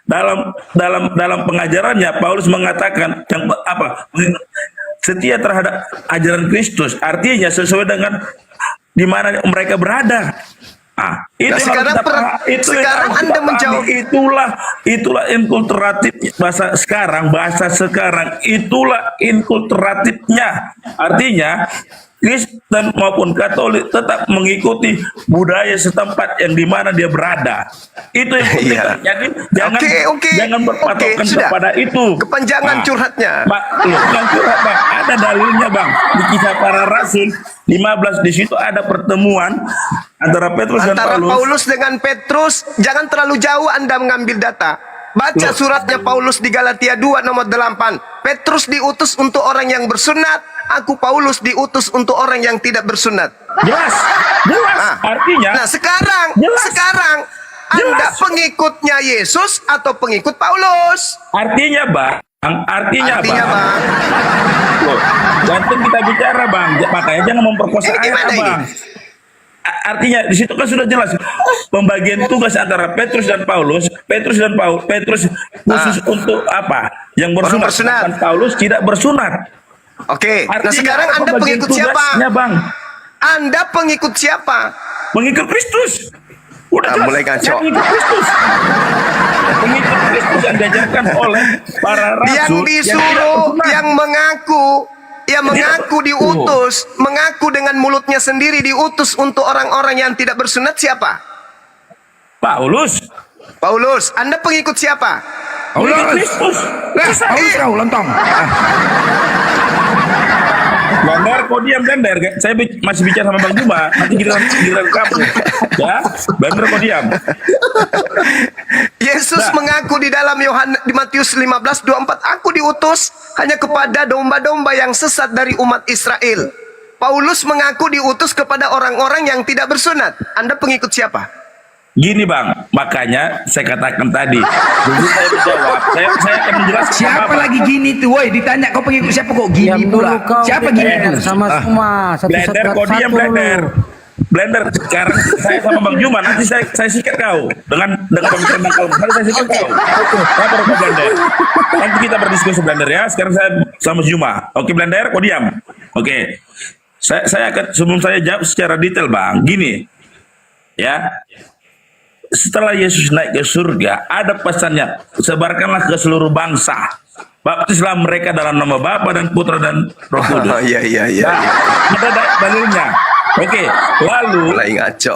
dalam pengajarannya Paulus mengatakan yang setia terhadap ajaran Kristus, artinya sesuai dengan di mana mereka berada. Sekarang Anda menjawab itulah inkulturatif bahasa sekarang itulah inkulturatifnya. Artinya Kristen maupun Katolik tetap mengikuti budaya setempat yang di mana dia berada. Itu yang penting. Jadi jangan berpatokan kepada itu. Kepanjangan curhatnya. Bukan curhat Bang, ada dalilnya Bang. Di Kisah Para Rasul 15 di situ ada pertemuan antara Paulus dengan Petrus. Jangan terlalu jauh Anda mengambil data. Baca suratnya Paulus di Galatia 2 nomor 8. Petrus diutus untuk orang yang bersunat, aku Paulus diutus untuk orang yang tidak bersunat. Jelas. Artinya. Nah, sekarang Anda pengikutnya Yesus atau pengikut Paulus? Artinya Bang. Loh, jangan kita bicara Bang, makanya jangan memperkosa ayat Bang. Artinya di situ kan sudah jelas pembagian tugas antara Petrus dan Paulus. Petrus khusus untuk apa? Yang bersunat. Dan Paulus tidak bersunat. Oke. Artinya, nah sekarang Anda pengikut siapa? Bang. Anda pengikut siapa? Pengikut Kristus. Udah mulai kacau. Pengikut Kristus. Pengikut Kristus yang diajarkan oleh para rasul. Yang disuruh, yang mengaku diutus, mengaku dengan mulutnya sendiri diutus untuk orang-orang yang tidak bersunat siapa? Paulus. Anda pengikut siapa? Pengikut Kristus. Paulus kau lontong. Blender, kau diam Blender. Saya masih bicara sama Bang Juma. Nanti giliran kamu. Ya, Blender kau diam. Yesus mengaku di dalam di Matius 15:24, aku diutus hanya kepada domba-domba yang sesat dari umat Israel. Paulus mengaku diutus kepada orang-orang yang tidak bersunat. Anda pengikut siapa? Gini Bang, makanya saya katakan tadi. Dulu saya menjawab, saya akan menjelaskan. Siapa lagi gini tuh, woi? Ditanya kau pengikut siapa kok gini pula? Siapa gini tuh? Sama semua. Blender, kau diam Blender. Sekarang saya sama Bang Juma, nanti saya sikat kau dengan pemikiran kau. Nanti saya sikat kau. Saya baru ke Blender. Nanti kita berdiskusi Blender ya. Sekarang saya sama Juma. Oke Blender, kau diam. Oke. Saya akan sebelum saya jawab secara detail Bang. Gini, ya. Setelah Yesus naik ke surga, ada pesannya, sebarkanlah ke seluruh bangsa. Baptislah mereka dalam nama Bapa dan Putra dan Roh Kudus. Iya. Ada dalilnya. Oke, lalu mulai ngaco.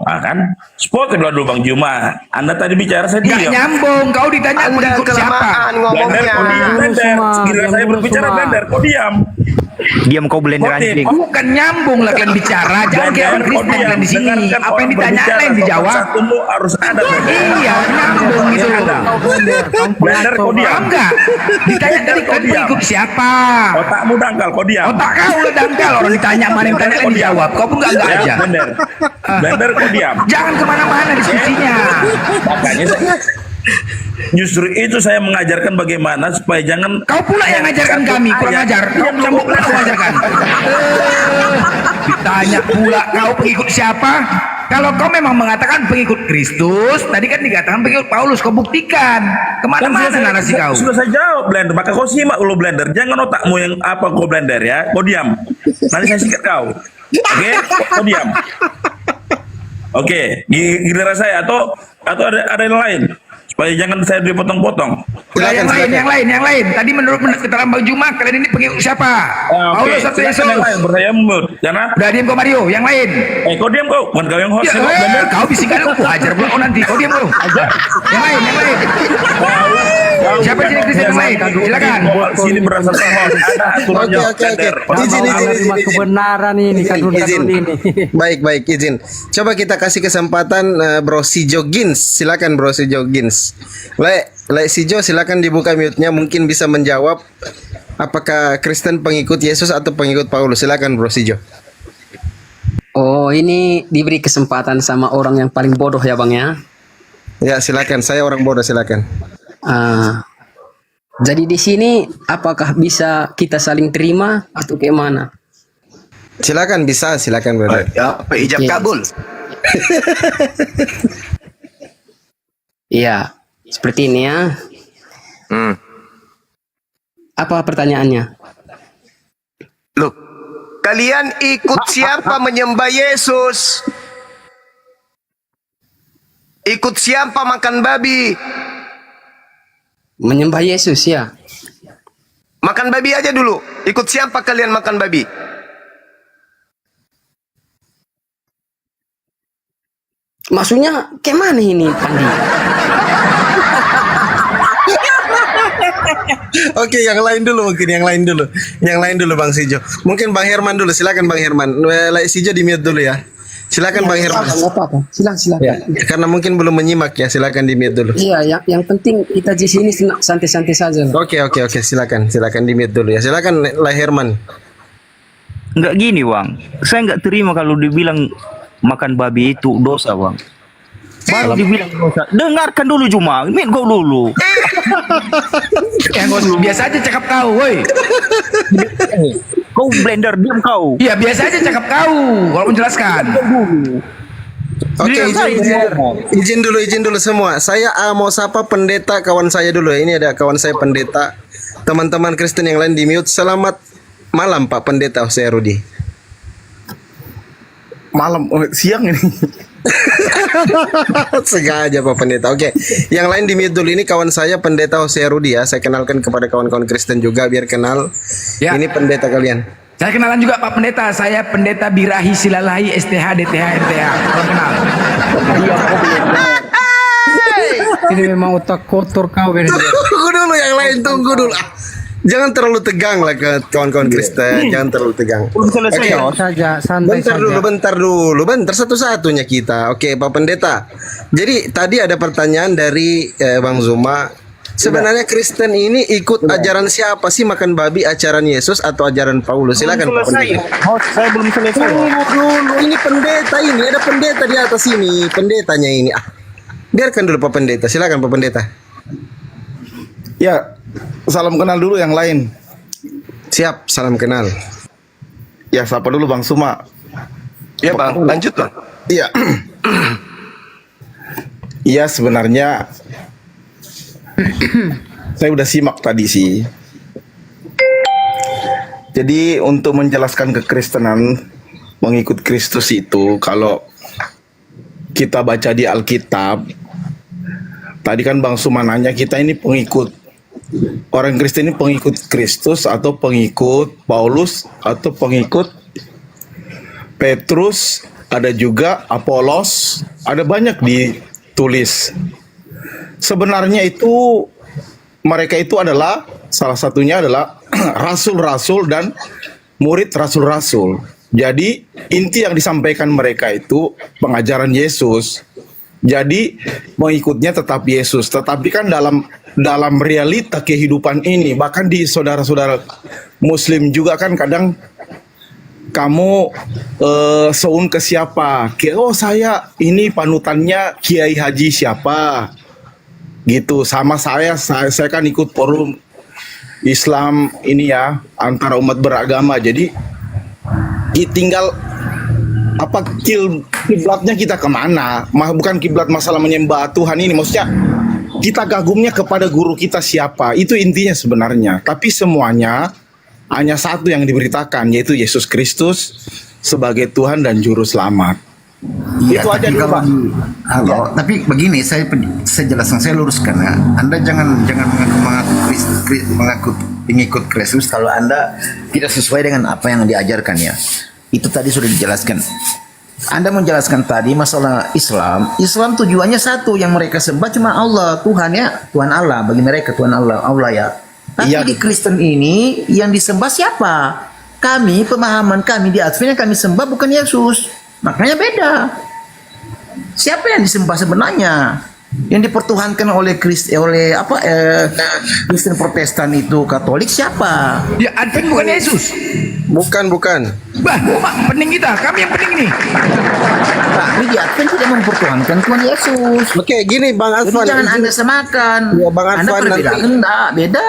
Kan? Sport kedua dulu Bang Juma. Anda tadi bicara saya diam. Nggak nyambung, kau ditanya pengikut siapa? Ngomongnya. Blender. Sekiranya saya berbicara Blender, kau diam. Diam kau Blender anjing. Bukan nyambung lah kalian bicara. Jangan kayak orang Kristen kalian di sini. Apa yang ditanya kalian dijawab. Satumu harus ada. Iya, nyambung gitu loh. Blender kau diam. Enggak. Ditanya tadi kau pengikut siapa? Otakmu dangkal, kau diam. Otak kau udah dangkal. Orang ditanya mana yang ditanya kalian dijawab. Kau pun enggak aja. Blender kau diam. Jangan kemana-mana diskusinya. Makanya justru itu saya mengajarkan bagaimana supaya jangan. Kau pula yang ngajarkan kami, kurang ajar. Kau cambuk pula mengajarkan. Ditanya pula kau pengikut siapa? Kalau kau memang mengatakan pengikut Kristus, tadi kan dikatakan pengikut Paulus, kau buktikan. Kemana-mana narasi kau. Sudah saya jawab Blender, maka kau simak dulu Blender. Jangan otakmu yang apa kau Blender ya. Kau diam. Nanti saya sikat kau. Oke, kau diam. Oke, giliran saya atau ada yang lain supaya jangan saya dipotong-potong. Yang lain. Tadi menurut keterangan Bang Juma, kalian ini pengikut siapa? Paulus atau Yesus? Yang lain, bertanya menurut. Karena udah diam kau Mario. Yang lain. Kau diam kau. Bukan kau yang host. Kau bisikan aku ajar pula nanti. Kau diam kau. Yang lain. Siapa sini Kristen yang lain? Silakan. Sini berdasarkan host. Ada aturannya. Oke. Izin. Kebenaran ini Izin. Baik, izin. Coba kita kasih kesempatan Bro Sijo Gins. Silakan Bro Sijo Gins. Le Sijo, silakan dibuka mute-nya, mungkin bisa menjawab apakah Kristen pengikut Yesus atau pengikut Paulus. Silakan Bro Sijo. Oh, ini diberi kesempatan sama orang yang paling bodoh ya Bang ya. Ya, silakan. Saya orang bodoh, silakan. Jadi di sini apakah bisa kita saling terima atau gimana? Silakan brother. Ya, ijab kabul. Iya, seperti ini ya. Apa pertanyaannya? Loh, kalian ikut siapa menyembah Yesus? Ikut siapa makan babi? Menyembah Yesus ya. Makan babi aja dulu. Ikut siapa kalian makan babi? Maksudnya kemana ini Pandi? Oke, yang lain dulu Bang Sijo. Mungkin Bang Herman dulu, silakan Bang Herman. Le Sijo di mute dulu ya. Silakan Bang Herman. Apa? Silakan. Ya, karena mungkin belum menyimak ya, silakan di mute dulu. Iya, yang penting kita di sini santai-santai saja. Oke, silakan di mute dulu ya. Silakan Le Herman. Enggak gini Bang, saya enggak terima kalau dibilang makan babi itu dosa Bang. Baru dibilang dosa. Dengarkan dulu cuma, mute kau dulu. Biasa aja cakap kau, woi. Kau blender, diam kau. Iya, biasa aja cakap kau. Kalau menjelaskan. Oke, izin dulu semua. Saya mau sapa pendeta kawan saya dulu ya. Ini ada kawan saya pendeta. Teman-teman Kristen yang lain di mute. Selamat malam Pak Pendeta Hosea Rudi. Siang ini. Sengaja Pak Pendeta. Oke, yang lain di mute dulu. Ini kawan saya Pendeta Hosea Rudi ya. Saya kenalkan kepada kawan-kawan Kristen juga biar kenal. Ya. Ini pendeta kalian. Saya kenalan juga Pak Pendeta. Saya Pendeta Birahi Silalahi STH DTH MTH. Salam kenal. Ini memang otak kotor kau ini. Tunggu dulu yang lain, tunggu dulu. Jangan terlalu tegang lah ke kawan-kawan Kristen. Jangan terlalu tegang. Oke, Saja, santai saja. bentar dulu. Bentar satu-satunya kita. Oke, Pak Pendeta. Jadi tadi ada pertanyaan dari Bang Zuma. Sebenarnya Kristen ini ikut ajaran siapa sih, makan babi, ajaran Yesus atau ajaran Paulus? Silakan Pak Pendeta. Saya belum selesai. Tunggu dulu, ini pendeta ini, ada pendeta di atas ini, pendetanya ini. Biarkan dulu Pak Pendeta. Silakan Pak Pendeta. Ya, salam kenal dulu yang lain. Siap, salam kenal. Ya, sapa dulu Bang Suma. Ya Bang, lanjut Bang. Iya. Iya, sebenarnya saya udah simak tadi sih. Jadi untuk menjelaskan kekristenan, mengikut Kristus itu, kalau kita baca di Alkitab, tadi kan Bang Suma nanya kita ini pengikut, orang Kristen ini pengikut Kristus atau pengikut Paulus atau pengikut Petrus, ada juga Apolos, ada banyak ditulis. Sebenarnya itu mereka itu adalah salah satunya adalah rasul-rasul dan murid rasul-rasul. Jadi inti yang disampaikan mereka itu pengajaran Yesus. Jadi mengikutnya tetap Yesus. Tetapi kan dalam realita kehidupan ini, bahkan di saudara-saudara Muslim juga kan kadang kamu seun ke siapa? Oh saya ini panutannya Kiai Haji siapa? Gitu. Sama saya kan ikut forum Islam ini ya, antara umat beragama. Jadi tinggal apa kiblatnya kita kemana? Bukan kiblat masalah menyembah Tuhan ini, maksudnya kita kagumnya kepada guru kita siapa, itu intinya sebenarnya. Tapi semuanya hanya satu yang diberitakan, yaitu Yesus Kristus sebagai Tuhan dan Juru Selamat. Iya, Itu aja tapi dulu, kalau Pak. halo, tapi begini saya jelaskan, saya luruskan ya. Anda jangan mengaku pengikut Kristus kalau Anda tidak sesuai dengan apa yang diajarkan ya. Itu tadi sudah dijelaskan. Anda menjelaskan tadi masalah Islam. Islam tujuannya satu, yang mereka sembah cuma Allah, Tuhan ya, Tuhan Allah bagi mereka, Tuhan Allah, Allah ya. Tapi Iya. di Kristen ini yang disembah siapa? Kami, pemahaman kami di Advent yang kami sembah bukan Yesus. Makanya beda. Siapa yang disembah sebenarnya? Yang dipertuhankan oleh Kristen Protestan itu Katolik siapa? Ya, Advent bukan Yesus. Bukan. Bah, pening kita. Kami yang pening nih. Kami di Advent tidak mempertuhankan Tuhan Yesus. Oke, gini Bang Jadi Advan. jangan Anda samakan. Ya, Bang Anda Advan, perbedaan nanti- enggak, beda.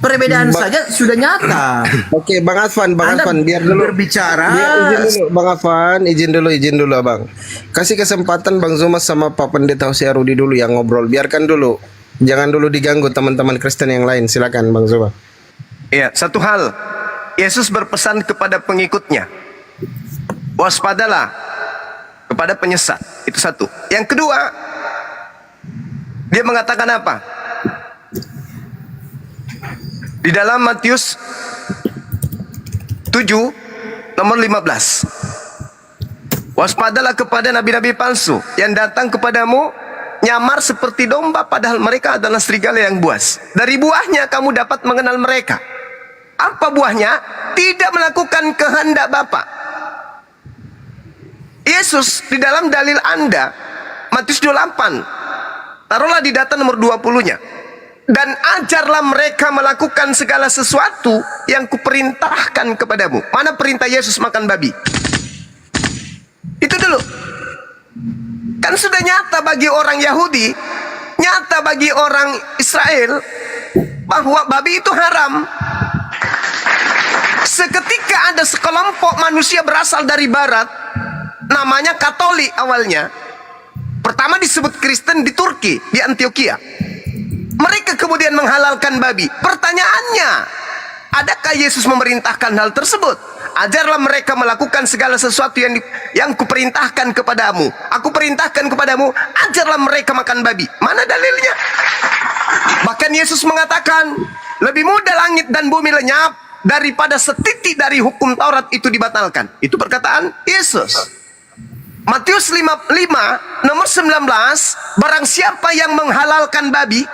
Perbedaan saja sudah nyata. Oke, Bang Advan, Anda biar dulu. berbicara. Izin dulu, Bang Afan, izin dulu Abang. Kasih kesempatan Bang Zumas sama Pak Pendeta Hosea Rudi dulu yang ngobrol. Biarkan dulu. Jangan dulu diganggu teman-teman Kristen yang lain. Silakan Bang Zumas. Ya, satu hal. Yesus berpesan kepada pengikutnya. Waspadalah kepada penyesat. Itu satu. Yang kedua, dia mengatakan apa? Di dalam Matius 7 nomor 15. Waspadalah kepada nabi-nabi palsu yang datang kepadamu nyamar seperti domba padahal mereka adalah serigala yang buas. Dari buahnya kamu dapat mengenal mereka. Apa buahnya? Tidak melakukan kehendak Bapa. Yesus di dalam dalil Anda Matius 28. Taruhlah di data nomor 20-nya. Dan ajarlah mereka melakukan segala sesuatu yang kuperintahkan kepadamu. Mana perintah Yesus makan babi? Itu dulu. Kan sudah nyata bagi orang Yahudi, nyata bagi orang Israel, bahwa babi itu haram. Seketika ada sekelompok manusia berasal dari barat, namanya Katolik awalnya. Pertama disebut Kristen di Turki, di Antioquia. Mereka kemudian menghalalkan babi. Pertanyaannya, adakah Yesus memerintahkan hal tersebut? Ajarlah mereka melakukan segala sesuatu yang kuperintahkan kepadamu. Aku perintahkan kepadamu, ajarlah mereka makan babi. Mana dalilnya? Bahkan Yesus mengatakan, lebih mudah langit dan bumi lenyap daripada setitik dari hukum Taurat itu dibatalkan. Itu perkataan Yesus. Matius 5 nomor 19, barang siapa yang menghalalkan babi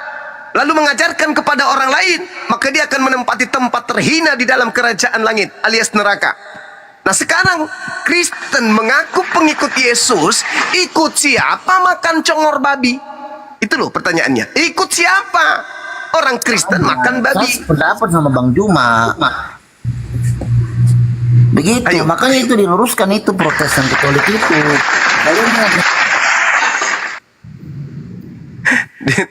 lalu mengajarkan kepada orang lain, maka dia akan menempati tempat terhina di dalam kerajaan langit alias neraka. Nah sekarang Kristen mengaku pengikut Yesus, ikut siapa makan congor babi? Itu loh pertanyaannya. Ikut siapa? Orang Kristen makan babi. Saya pendapat sama Bang Juma. Begitu, makanya itu diluruskan itu Protestan Katolik itu.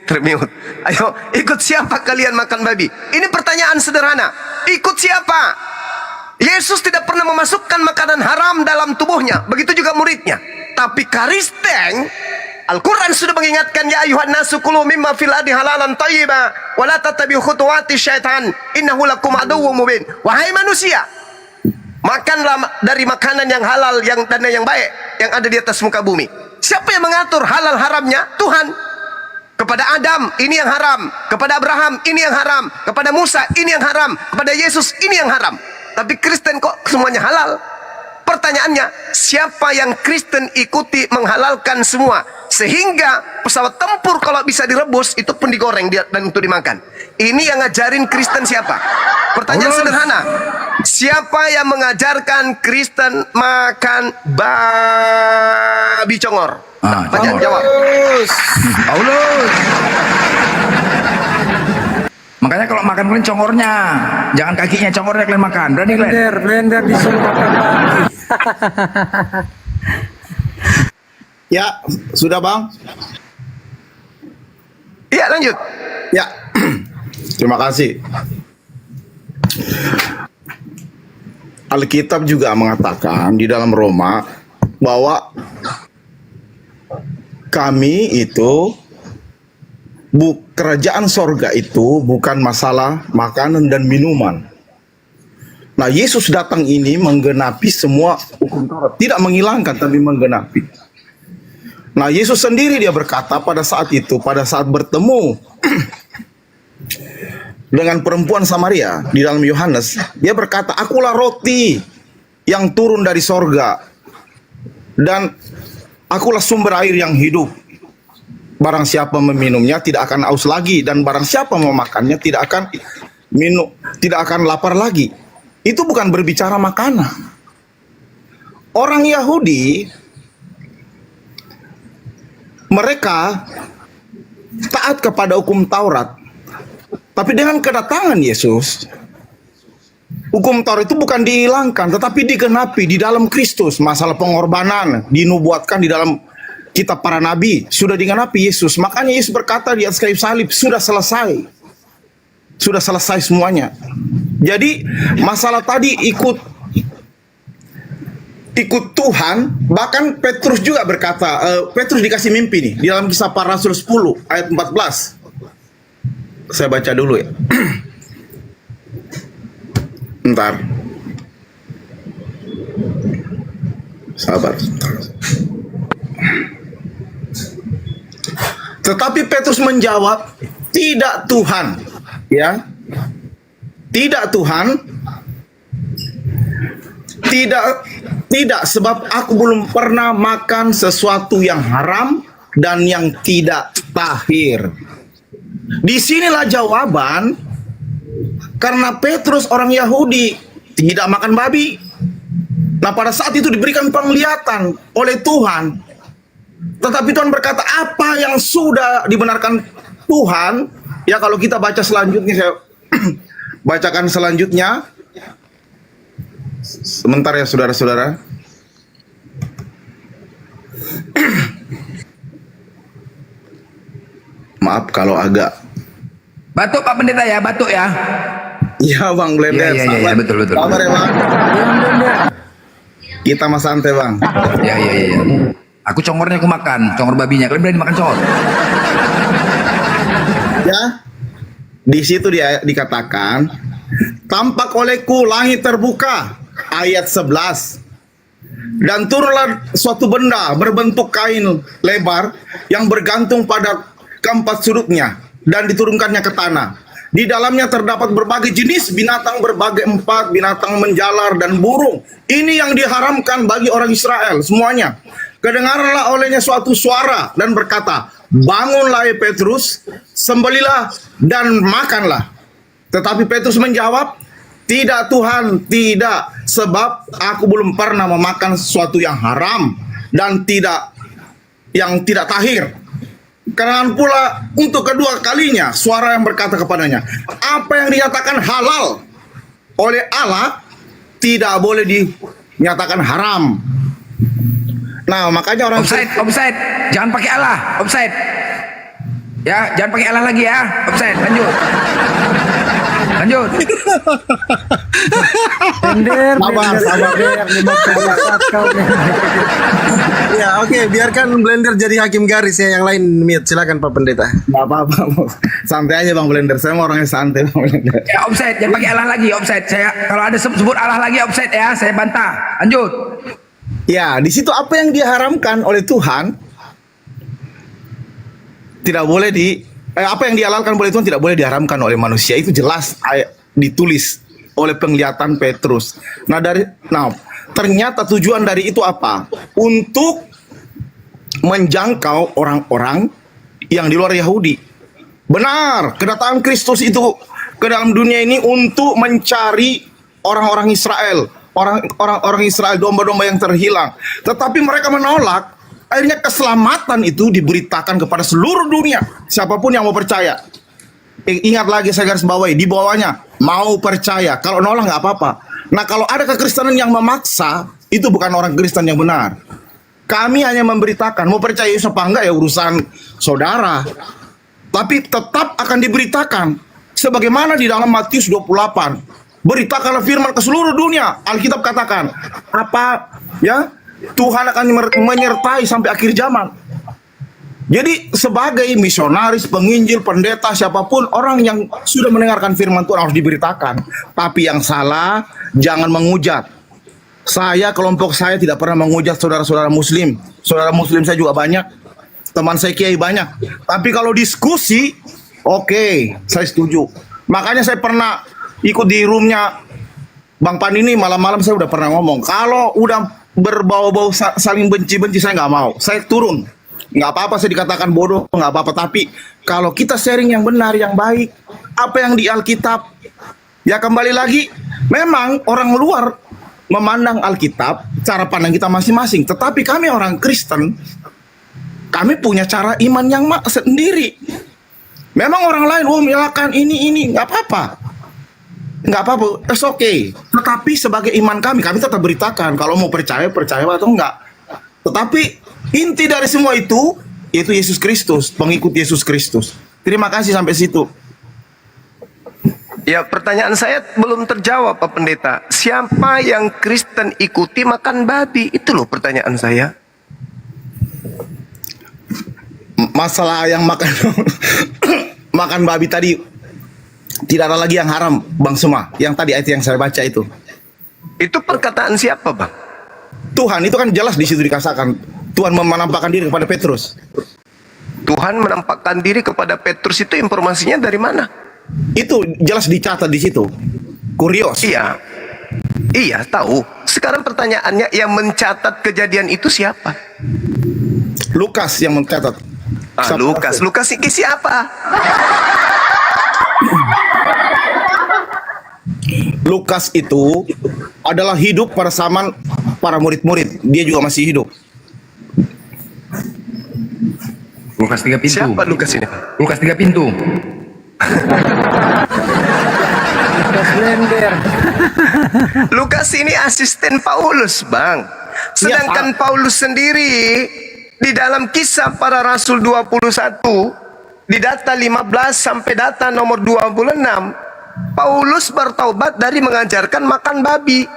Termute. Ayo, ikut siapa kalian makan babi? Ini pertanyaan sederhana. Ikut siapa? Yesus tidak pernah memasukkan makanan haram dalam tubuhnya. Begitu juga muridnya. Tapi Kristen, Al-Quran sudah mengingatkan, ya ayuhan nasu kulu mimma fil ardi halalan thayyiba wa la tattabi'u khutuwati syaitan innahu lakum aduwwum mubin. Wahai manusia, makanlah dari makanan yang halal dan yang baik yang ada di atas muka bumi. Siapa yang mengatur halal haramnya? Tuhan. Kepada Adam ini yang haram, kepada Abraham ini yang haram, kepada Musa ini yang haram, kepada Yesus ini yang haram. Tapi Kristen kok semuanya halal? Pertanyaannya, siapa yang Kristen ikuti menghalalkan semua? Sehingga pesawat tempur kalau bisa direbus itu pun digoreng dan untuk dimakan. Ini yang ngajarin Kristen siapa? Pertanyaan sederhana. Siapa yang mengajarkan Kristen makan babi congor? Tanya, jawab. Paulus. Makanya kalau makan kalian congornya, jangan kakinya, congornya kalian makan. Berani kalian? Blender disuruh makan babi. Ya, sudah Bang. Iya, lanjut. Ya, terima kasih. Alkitab juga mengatakan di dalam Roma bahwa kami itu kerajaan sorga itu bukan masalah makanan dan minuman. Nah, Yesus datang ini menggenapi semua hukum Taurat, tidak menghilangkan tapi menggenapi. Nah, Yesus sendiri dia berkata pada saat itu, pada saat bertemu dengan perempuan Samaria di dalam Yohanes, dia berkata, "Akulah roti yang turun dari sorga." dan akulah sumber air yang hidup. Barang siapa meminumnya tidak akan haus lagi, dan barang siapa memakannya tidak akan lapar lagi. Itu bukan berbicara makanan. Orang Yahudi, mereka taat kepada hukum Taurat. Tapi dengan kedatangan Yesus, hukum Taurat itu bukan dihilangkan, tetapi digenapi di dalam Kristus. Masalah pengorbanan dinubuatkan di dalam kitab para nabi, sudah digenapi Yesus. Makanya Yesus berkata di atas kayu salib, sudah selesai. Sudah selesai semuanya. Jadi masalah tadi ikut Tuhan, bahkan Petrus juga berkata, Petrus dikasih mimpi nih di dalam Kisah Para Rasul 10 ayat 14. Saya baca dulu ya. Bentar. Sabar. Tetapi Petrus menjawab, tidak Tuhan. Ya. Tidak Tuhan. Tidak, sebab aku belum pernah makan sesuatu yang haram dan yang tidak tahir. Disinilah jawaban, karena Petrus orang Yahudi tidak makan babi. Nah, pada saat itu diberikan penglihatan oleh Tuhan. Tetapi Tuhan berkata, apa yang sudah dibenarkan Tuhan, ya kalau kita baca selanjutnya, saya bacakan selanjutnya. Sebentar ya saudara-saudara. Maaf kalau agak Batuk Pak Pendeta ya, batuk ya. Iya Bang Blender. Iya, betul. Sabar ya Bang. Kita mas santai Bang. Iya. Aku congornya aku makan, congor babinya. Kalian berani makan congor? Ya. Di situ dia dikatakan, tampak olehku langit terbuka, ayat 11. Dan turunlah suatu benda berbentuk kain lebar yang bergantung pada keempat sudutnya dan diturunkannya ke tanah. Di dalamnya terdapat berbagai jenis binatang berbagai empat, binatang menjalar dan burung. Ini yang diharamkan bagi orang Israel semuanya. Kedengaranlah olehnya suatu suara dan berkata, bangunlah Petrus, sembelilah dan makanlah. Tetapi Petrus menjawab, tidak Tuhan, tidak, sebab aku belum pernah memakan sesuatu yang haram dan yang tidak tahir. Karena pula untuk kedua kalinya suara yang berkata kepadanya, apa yang dinyatakan halal oleh Allah tidak boleh dinyatakan haram. Nah, makanya orang offside, jangan pakai Allah, offside. Ya, jangan pakai Allah lagi ya, offside. Lanjut. Sabar. Ya, oke, biarkan Blender jadi hakim garis ya, yang lain mute. Silakan Pak Pendeta. Nggak apa-apa, santai aja Bang Blender. Saya mau orangnya santai Bang Blender. Ya, offside, jangan pakai Allah lagi, offside. Saya kalau ada sebut Allah lagi offside ya, saya bantah. Lanjut. Ya, di situ apa yang diharamkan oleh Tuhan tidak boleh apa yang dihalalkan oleh Tuhan tidak boleh diharamkan oleh manusia. Itu jelas ditulis oleh penglihatan Petrus. Nah, ternyata tujuan dari itu apa? Untuk menjangkau orang-orang yang di luar Yahudi. Benar, kedatangan Kristus itu ke dalam dunia ini untuk mencari orang-orang Israel. Orang Israel, domba-domba yang terhilang. Tetapi mereka menolak. Akhirnya keselamatan itu diberitakan kepada seluruh dunia. Siapapun yang mau percaya. Ingat lagi, saya garis bawahi, di bawahnya mau percaya. Kalau nolak nggak apa-apa. Nah, kalau ada kekristenan yang memaksa, itu bukan orang Kristen yang benar. Kami hanya memberitakan, mau percaya Yesus apa enggak ya urusan saudara. Tapi tetap akan diberitakan. Sebagaimana di dalam Matius 28. Beritakanlah firman ke seluruh dunia. Alkitab katakan, Tuhan akan menyertai sampai akhir zaman. Jadi sebagai misionaris, penginjil, pendeta, siapapun orang yang sudah mendengarkan firman Tuhan harus diberitakan. Tapi yang salah, jangan menghujat. Kelompok saya tidak pernah menghujat saudara-saudara muslim. Saudara muslim saya juga banyak. Teman saya kiai banyak. Tapi kalau diskusi, oke, saya setuju. Makanya saya pernah ikut di roomnya Bang Pan ini, malam-malam saya udah pernah ngomong, kalau udah berbau-bau saling benci-benci, saya nggak mau. Saya turun. Nggak apa-apa saya dikatakan bodoh, nggak apa-apa. Tapi kalau kita sharing yang benar, yang baik, apa yang di Alkitab, ya kembali lagi, memang orang luar memandang Alkitab, cara pandang kita masing-masing. Tetapi kami orang Kristen, kami punya cara iman yang sendiri. Memang orang lain, milakan ini, nggak apa-apa. Nggak apa-apa, it's okay. Tetapi sebagai iman kami tetap beritakan. Kalau mau percaya atau enggak. Tetapi inti dari semua itu, yaitu Yesus Kristus, pengikut Yesus Kristus. Terima kasih sampai situ. Ya, pertanyaan saya belum terjawab Pak Pendeta. Siapa yang Kristen ikuti makan babi? Itu loh pertanyaan saya. Masalah yang makan makan babi tadi, tidak ada lagi yang haram, Bang Suma. Yang tadi ayat yang saya baca itu. Itu perkataan siapa, Bang? Tuhan, itu kan jelas di situ dikatakan. Tuhan menampakkan diri kepada Petrus. Tuhan menampakkan diri kepada Petrus, itu informasinya dari mana? Itu jelas dicatat di situ. Kurios. Iya. Iya, tahu. Sekarang pertanyaannya, yang mencatat kejadian itu siapa? Lukas yang mencatat. Lukas. Lukas ini siapa? Lukas itu adalah hidup pada zaman para murid-murid. Dia juga masih hidup. Lukas 3 pintu. Siapa Lukas ini? Lukas 3 pintu. Lukas ini asisten Paulus, Bang. Sedangkan Paulus sendiri di dalam Kisah Para Rasul 21, di data 15 sampai data nomor 26, Paulus bertaubat dari mengajarkan makan babi.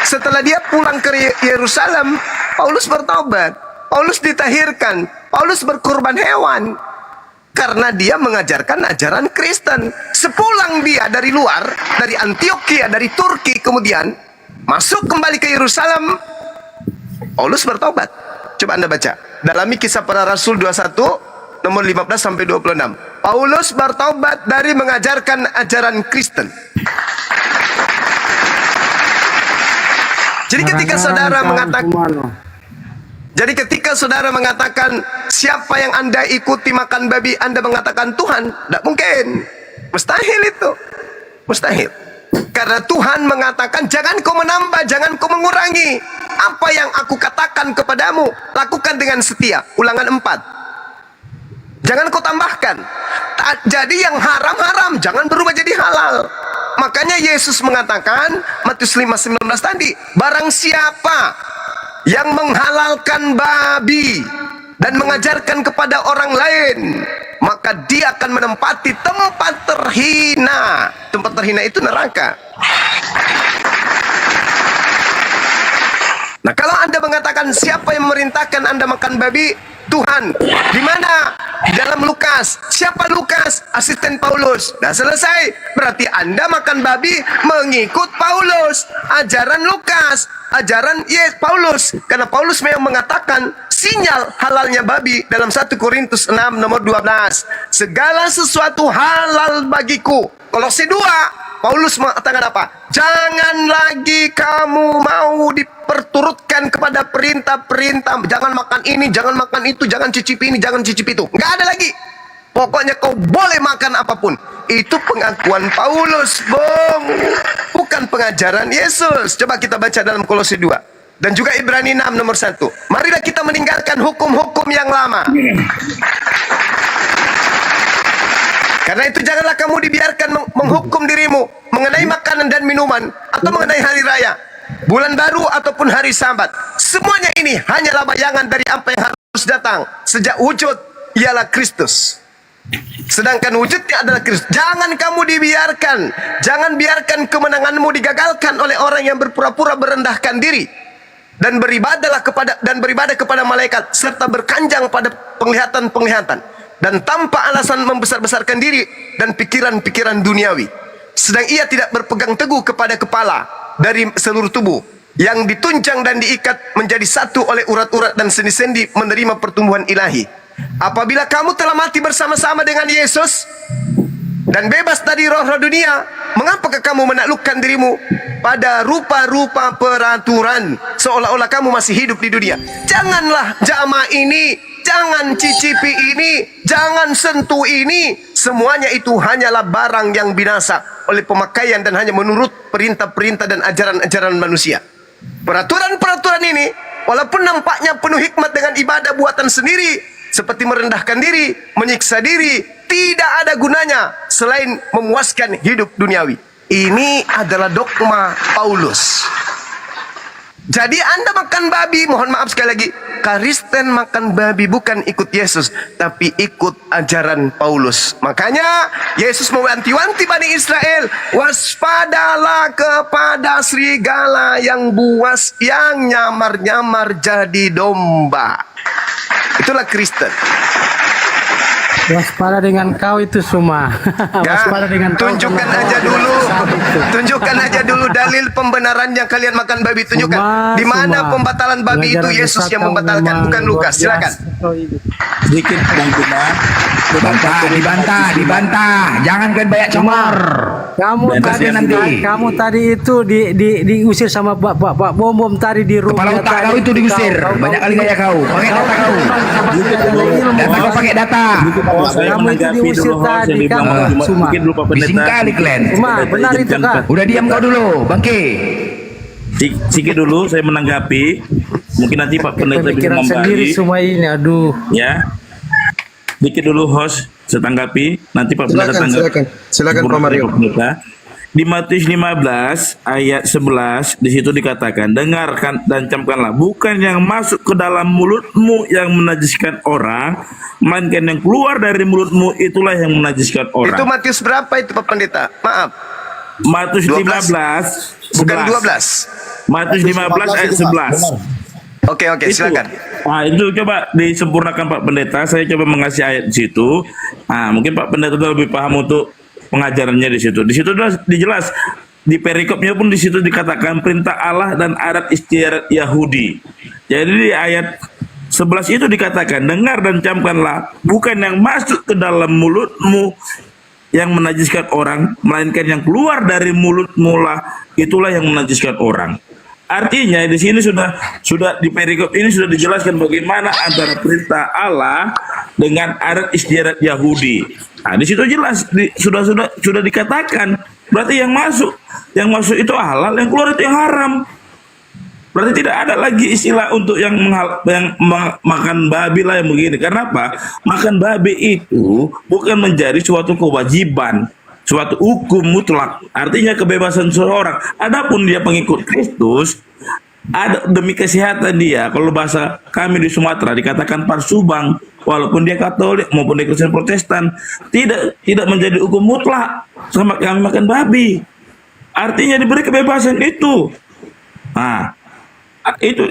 Setelah dia pulang ke Yerusalem, Paulus bertaubat. Paulus ditahirkan. Paulus berkurban hewan karena dia mengajarkan ajaran Kristen. Sepulang dia dari luar, dari Antioquia, dari Turki, kemudian masuk kembali ke Yerusalem, Paulus bertaubat. Coba Anda baca. Dalami Kisah Para Rasul 21 nomor 15 sampai 26. Paulus bertaubat dari mengajarkan ajaran Kristen. Jadi ketika saudara mengatakan siapa yang Anda ikuti makan babi, Anda mengatakan Tuhan, tidak mungkin. Mustahil itu. Mustahil. Karena Tuhan mengatakan jangan kau menambah, jangan kau mengurangi. Apa yang aku katakan kepadamu, lakukan dengan setia. Ulangan 4. Jangan kau tambahkan. Jadi yang haram-haram, jangan berubah jadi halal. Makanya Yesus mengatakan, Matius 5:19 tadi, barang siapa yang menghalalkan babi dan mengajarkan kepada orang lain, maka dia akan menempati tempat terhina. Tempat terhina itu neraka. Nah, kalau Anda mengatakan siapa yang memerintahkan Anda makan babi? Tuhan. Di mana? Di dalam Lukas. Siapa Lukas? Asisten Paulus. Dah selesai. Berarti Anda makan babi mengikut Paulus. Ajaran Lukas. Ajaran Paulus. Karena Paulus memang mengatakan sinyal halalnya babi dalam 1 Korintus 6 nomor 12. Segala sesuatu halal bagiku. Kolose 2. Paulus mengatakan apa? Jangan lagi kamu mau diperturutkan kepada perintah-perintah. Jangan makan ini, jangan makan itu, jangan cicipi ini, jangan cicipi itu. Nggak ada lagi. Pokoknya kau boleh makan apapun. Itu pengakuan Paulus, Bung. Bukan pengajaran Yesus. Coba kita baca dalam Kolose 2. Dan juga Ibrani 6 nomor 1. Marilah kita meninggalkan hukum-hukum yang lama. Karena itu janganlah kamu dibiarkan menghukum dirimu mengenai makanan dan minuman atau mengenai hari raya, bulan baru ataupun hari Sabat. Semuanya ini hanyalah bayangan dari apa yang harus datang. Sejak wujud ialah Kristus. Sedangkan wujudnya adalah Kristus. Jangan kamu dibiarkan. Jangan biarkan kemenanganmu digagalkan oleh orang yang berpura-pura merendahkan diri dan beribadah kepada malaikat serta berkanjang pada penglihatan-penglihatan dan tanpa alasan membesar-besarkan diri dan pikiran-pikiran duniawi. Sedang ia tidak berpegang teguh kepada kepala dari seluruh tubuh yang ditunjang dan diikat menjadi satu oleh urat-urat dan sendi-sendi menerima pertumbuhan ilahi. Apabila kamu telah mati bersama-sama dengan Yesus dan bebas dari roh-roh dunia, mengapakah kamu menaklukkan dirimu pada rupa-rupa peraturan seolah-olah kamu masih hidup di dunia. Janganlah jamah ini, jangan cicipi ini, jangan sentuh ini. Semuanya itu hanyalah barang yang binasa oleh pemakaian dan hanya menurut perintah-perintah dan ajaran-ajaran manusia. Peraturan-peraturan ini walaupun nampaknya penuh hikmat dengan ibadah buatan sendiri, seperti merendahkan diri, menyiksa diri, tidak ada gunanya selain memuaskan hidup duniawi. Ini adalah dogma Paulus. Jadi Anda makan babi, mohon maaf sekali lagi, Kristen makan babi bukan ikut Yesus, tapi ikut ajaran Paulus. Makanya Yesus mewanti-wanti Bani Israel, waspadalah kepada serigala yang buas, yang nyamar-nyamar jadi domba. Itulah Kristen. Waspada dengan kau itu semua. Waspada dengan kau. Tunjukkan aja dulu dalil pembenaran yang kalian makan babi. Tunjukkan di mana pembatalan babi itu. Yesus yang membatalkan, bukan Lukas. Silakan. Sedikit Bang Bima. Dibantah. Jangan kan banyak comor. Kamu tadi itu diusir sama Pak Bom tadi di rumah. Kepala otak kau itu diusir. Banyak kali gaya kau. Pakai data kau. Data kau pakai data. Kamu itu diusir tadi. Bising kali kalian. Benar itu Kak. Udah diam kau dulu, Bangke. Sikit dulu saya menanggapi. Mungkin nanti Pak Pendeta bisa Pikiran sendiri membagi. semua ini, aduh. Ya. Dikit dulu host, saya tanggapi. Nanti Pak Pendeta tanggapi. Silakan Pak Mario. Di Matius 15 ayat 11 di situ dikatakan, dengarkan dan camkanlah, bukan yang masuk ke dalam mulutmu yang menajiskan orang, melainkan yang keluar dari mulutmu itulah yang menajiskan orang. Itu Matius berapa itu Pak Pendeta? Maaf. Matius 12. 15 Bukan 12. Matius 15 ayat 11. Oke, silakan. Nah, itu coba disempurnakan Pak Pendeta. Saya coba mengasih ayat di situ. Nah, mungkin Pak Pendeta lebih paham untuk pengajarannya di situ. Di situ sudah dijelas. Di perikopnya pun di situ dikatakan perintah Allah dan adat istiadat Yahudi. Jadi di ayat 11 itu dikatakan, dengar dan camkanlah, bukan yang masuk ke dalam mulutmu yang menajiskan orang, melainkan yang keluar dari mulutmu lah, itulah yang menajiskan orang. Artinya di sini sudah di perikop ini sudah dijelaskan bagaimana antara perintah Allah dengan adat istiadat Yahudi. Nah, di situ jelas sudah dikatakan, berarti yang masuk itu halal, yang keluar itu yang haram. Berarti tidak ada lagi istilah untuk yang makan babi lah yang begini. Karena apa? Makan babi itu bukan menjadi suatu kewajiban, suatu hukum mutlak. Artinya kebebasan seseorang. Adapun dia pengikut Kristus, ada demi kesehatan dia. Kalau bahasa kami di Sumatera dikatakan parsubang, walaupun dia Katolik maupun dia Kristen Protestan, tidak menjadi hukum mutlak sama kami makan babi. Artinya diberi kebebasan itu. Nah, itu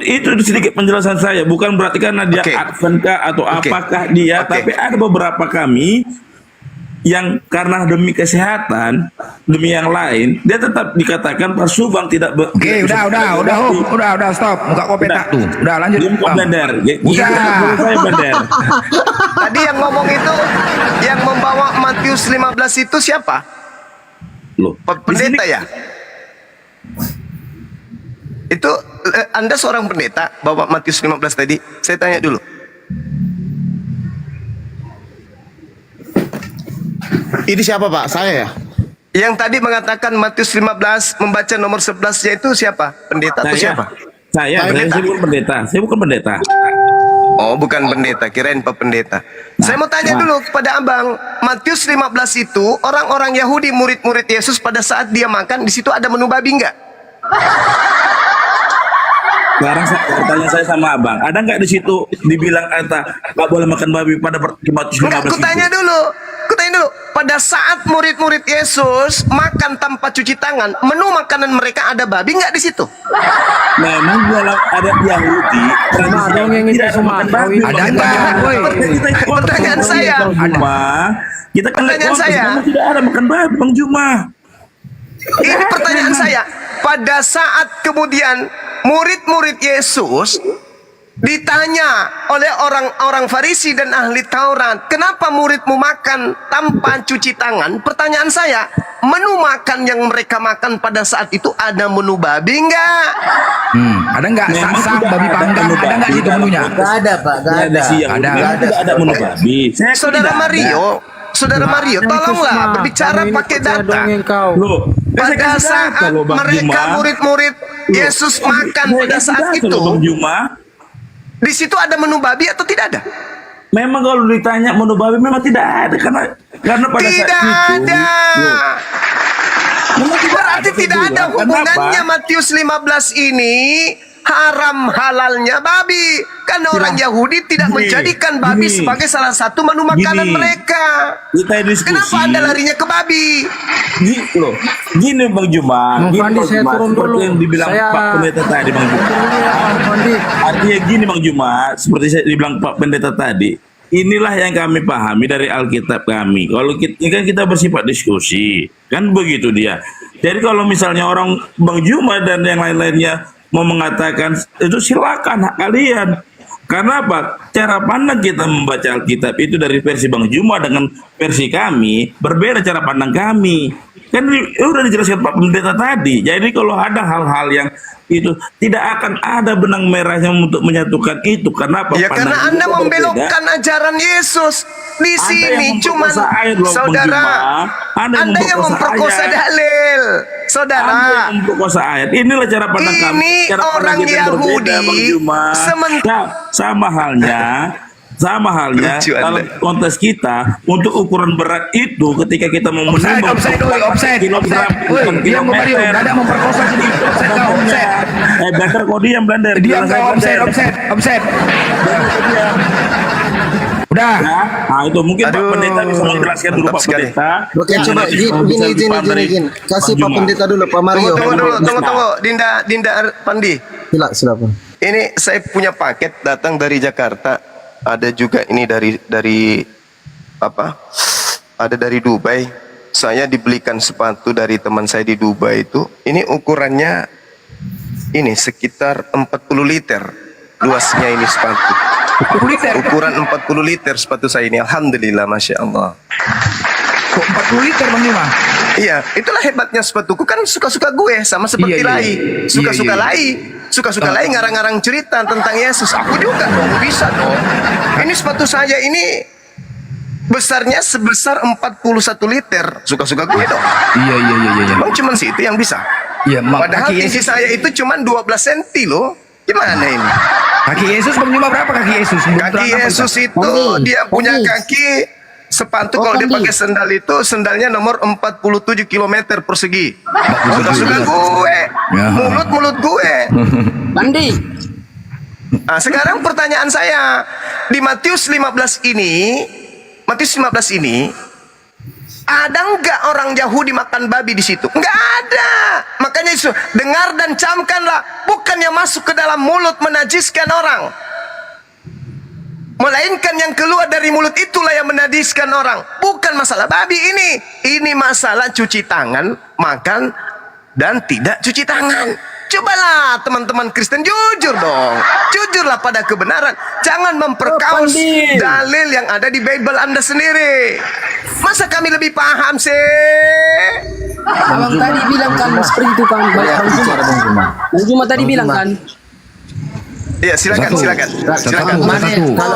sedikit penjelasan saya, bukan berarti karena dia advenkah atau apakah dia, tapi ada beberapa kami yang karena demi kesehatan, demi yang lain, dia tetap dikatakan parsubang tidak. Oke, udah stop. Muka kau petak tuh. Udah lanjut. Bandar. Tadi yang ngomong itu, yang membawa Matius 15 itu siapa? Loh, pendeta ya? Itu Anda seorang pendeta bawa Matius 15 tadi. Saya tanya dulu. Ini siapa Pak? Saya ya? Yang tadi mengatakan Matius 15 membaca nomor 11-nya itu siapa? Pendeta atau siapa? Saya bukan pendeta. Saya bukan pendeta. Oh, bukan pendeta, kirain Pak Pendeta. Saya mau tanya dulu kepada Abang, Matius 15 itu orang-orang Yahudi murid-murid Yesus pada saat dia makan di situ ada menu babi enggak? Sekarang pertanyaan saya sama Abang, ada nggak di situ dibilang nggak boleh makan babi pada Matius 15 itu? Kutanya dulu. Pada saat murid-murid Yesus makan tanpa cuci tangan, menu makanan mereka ada babi nggak di situ? Memang dalam adat Yahudi, tidak makan babi. Ada nggak? Pertanyaan saya. Pertanyaan saya. Tidak ada makan babi, Bang Juma. Ini pertanyaan saya. Pada saat kemudian murid-murid Yesus ditanya oleh orang-orang Farisi dan ahli Taurat, kenapa muridmu makan tanpa cuci tangan? Pertanyaan saya, menu makan yang mereka makan pada saat itu ada menu babi enggak? Ada nggak saksang babi panggang? Ada nggak situ menunya? Gak ada Pak, gak ada. Tidak ada menu babi. Saudara Mario, tolonglah berbicara pakai data. Loh, Pada saat mereka murid-murid Yesus makan pada saat itu, Bang Juma, di situ ada menu babi atau tidak ada? memang kalau ditanya menu babi memang tidak ada karena pada Tidak saat itu ada. Berarti tidak ada hubungannya Kenapa? Matius 15 ini haram halalnya babi. Karena orang Yahudi tidak menjadikan babi sebagai salah satu menu makanan mereka. Kita diskusi. Kenapa Anda larinya ke babi? Gini Bang Juma, Bang Fandi, saya turun seperti dulu. yang dibilang Saya- Pak Pendeta tadi Bang Juma. Artinya gini Bang Juma, seperti saya dibilang Pak Pendeta tadi, inilah yang kami pahami dari Alkitab kami. Kalau kita, ini kan kita bersifat diskusi, kan begitu dia. Jadi kalau misalnya orang Bang Juma dan yang lain-lainnya mau mengatakan itu silakan hak kalian. Karena apa? Cara pandang kita membaca Alkitab itu dari versi Bang Juma dengan versi kami berbeda cara pandang kami. Kan udah dijelaskan Pak Pendeta tadi. Jadi kalau ada hal-hal yang itu tidak akan ada benang merahnya untuk menyatukan itu. Karena apa? Ya karena Pandangan Anda kita membelokkan berbeda. ajaran Yesus. Di Anda sini yang cuman memperkosa ayat loh, Bang saudara, Juma. Anda yang memperkosa ayat. dalil. Saudara, Anda yang memperkosa ayat. Inilah cara pandang kami. ini Cara pandang orang kita yang berbeda, Yahudi Bang Juma. Sama halnya Lucu dalam Anda. konteks kita untuk ukuran berat itu ketika kita mau menimbang Offside. kilogram Woi, bukan diam kau Mario, kilometer. nggak ada memperkosa sini. Offside kau, offside. Blander kau diam Blander. Diam Bilang kau, saya offside. Blander, kau diam. Udah. Nah itu mungkin Pak Pendeta bisa menjelaskan dulu Pak Pendeta. Oke, Yang coba nanti gini, bisa dipaham dari kasih Bang Pak Juma. Pendeta dulu, Pak Mario. Tunggu. Dinda Pandi. Silakan. Ini saya punya paket datang dari Jakarta. Ada juga ini dari apa? Ada dari Dubai. Saya dibelikan sepatu dari teman saya di Dubai itu. Ini ukurannya ini sekitar 40 liter. Luasnya ini sepatu. 40 liter. Ukuran 40 liter sepatu saya ini. Alhamdulillah, Masya Allah. Kok 40 liter Bang Juma? Iya, itulah hebatnya sepatuku kan suka-suka gue sama seperti Iya. Lai. Suka-suka Iya. Lai. Suka-suka Lai ngarang-ngarang cerita tentang Yesus. Aku juga dong, bisa dong. Ini sepatu saya ini besarnya sebesar 41 liter. Suka-suka gue dong. Iya. Emang cuman situ yang bisa. Iya, Padahal kaki tinggi Yesus. saya itu cuman 12 cm loh. Gimana ini? Kaki Yesus Bang Juma berapa kaki Yesus? Belum Kaki terang apa Yesus kita? itu dia punya kaki sepatu kalau dia pakai sendal itu sendalnya nomor 47 km persegi. Suka-suka gue. Ya. Mulut gue. Pandi, Nah, sekarang pertanyaan saya di Matius 15 ini, ada nggak orang Yahudi makan babi di situ? Nggak ada. Makanya Yesus dengar dan camkanlah, bukan yang masuk ke dalam mulut menajiskan orang, melainkan yang keluar dari mulut itulah yang menajiskan orang. Bukan masalah babi ini masalah cuci tangan, makan dan tidak cuci tangan. Cobalah teman-teman Kristen jujur dong. Jujurlah pada kebenaran. Jangan memperkaos dalil yang ada di Bible Anda sendiri. Masa kami lebih paham sih? abang tadi bilang kan seperti itu kan, Bang Juma. Bang Juma tadi bilang kan. Iya, silakan.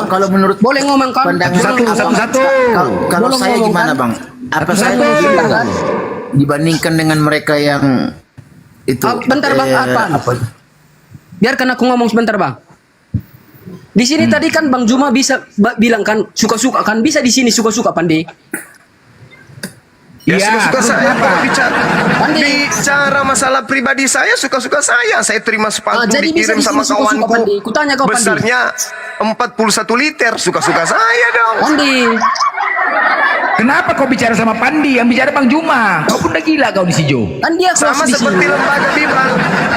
Kalau menurut Boleh ngomong kan? Satu. kalau Boleh saya ngomong, gimana kan? Bang? Apa saya Satu. bilang kan? Dibandingkan dengan mereka yang itu. Bentar Bang, apa? Biarkan aku ngomong sebentar Bang. Di sini tadi kan Bang Juma bisa bilang kan suka-suka kan, bisa di sini suka-suka Pandi. Ya, Iya, suka-suka terus saya kenapa? bicara masalah pribadi saya, suka-suka saya. Saya terima sepatu Jadi bisa dikirim di sama sini suka-suka, kawanku. Pandi. Kutanya kau, Pandi. Besarnya 41 liter, suka-suka saya dong. Pandi, Kenapa kau bicara sama Pandi? Yang bicara Bang Juma. Kau pun udah gila kau di Sijo. kan dia host Sama di seperti sini.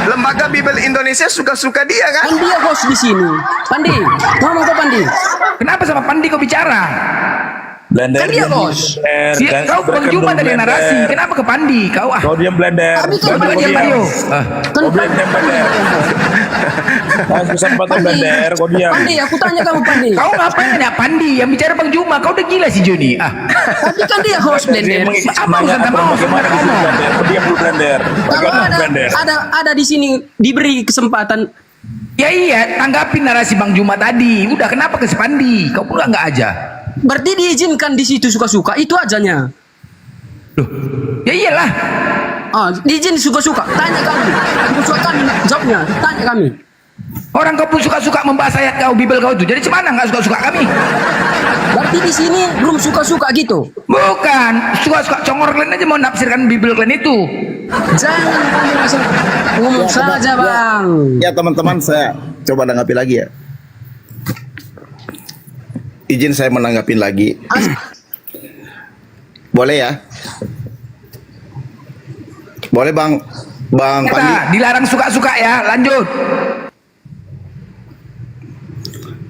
lembaga Bible Indonesia suka-suka dia kan? Kan dia host di sini. Pandi, ngomong kau Pandi. Kenapa sama Pandi kau bicara? Blender. Kan dia bos. Kau Bang Juma dari narasi. Kenapa ke Pandi? Kau Kau diam Blender. Tapi kan Blender, bagian kau Mario. diam. Kan Kau diam Blender. Kasih kesempatan Blender, kau diam. Pandi, aku tanya kamu Pandi. Kau ngapain nanya Pandi? Yang bicara Bang Juma. Kau udah gila si Joni. Tapi kan dia host Blender. Apa urusan sama Bagaimana di sini Blender? Kau diam dulu Blender. Kalau Bagaimana Blender? ada di sini diberi kesempatan. Ya iya, tanggapin narasi Bang Juma tadi. Udah kenapa ke Pandi? Kau pula nggak aja. Berarti diizinkan di situ suka-suka, itu ajanya. Ya iyalah. Diizin suka-suka. Tanya kami. Suka kami jawabnya. Tanya kami. Orang kau pun suka-suka membahas ayat kau, Bibel kau itu. Jadi cemana nggak suka-suka kami? Berarti di sini belum suka-suka gitu. Bukan, suka-suka congor kalian aja mau nafsirkan Bibel kalian itu. Jangan kamu langsung ngomong saja bang. Ya teman-teman, saya coba tanggapi lagi ya. Izin saya menanggapin lagi. Boleh ya? Boleh Bang Pandi? Dilarang suka-suka ya, lanjut.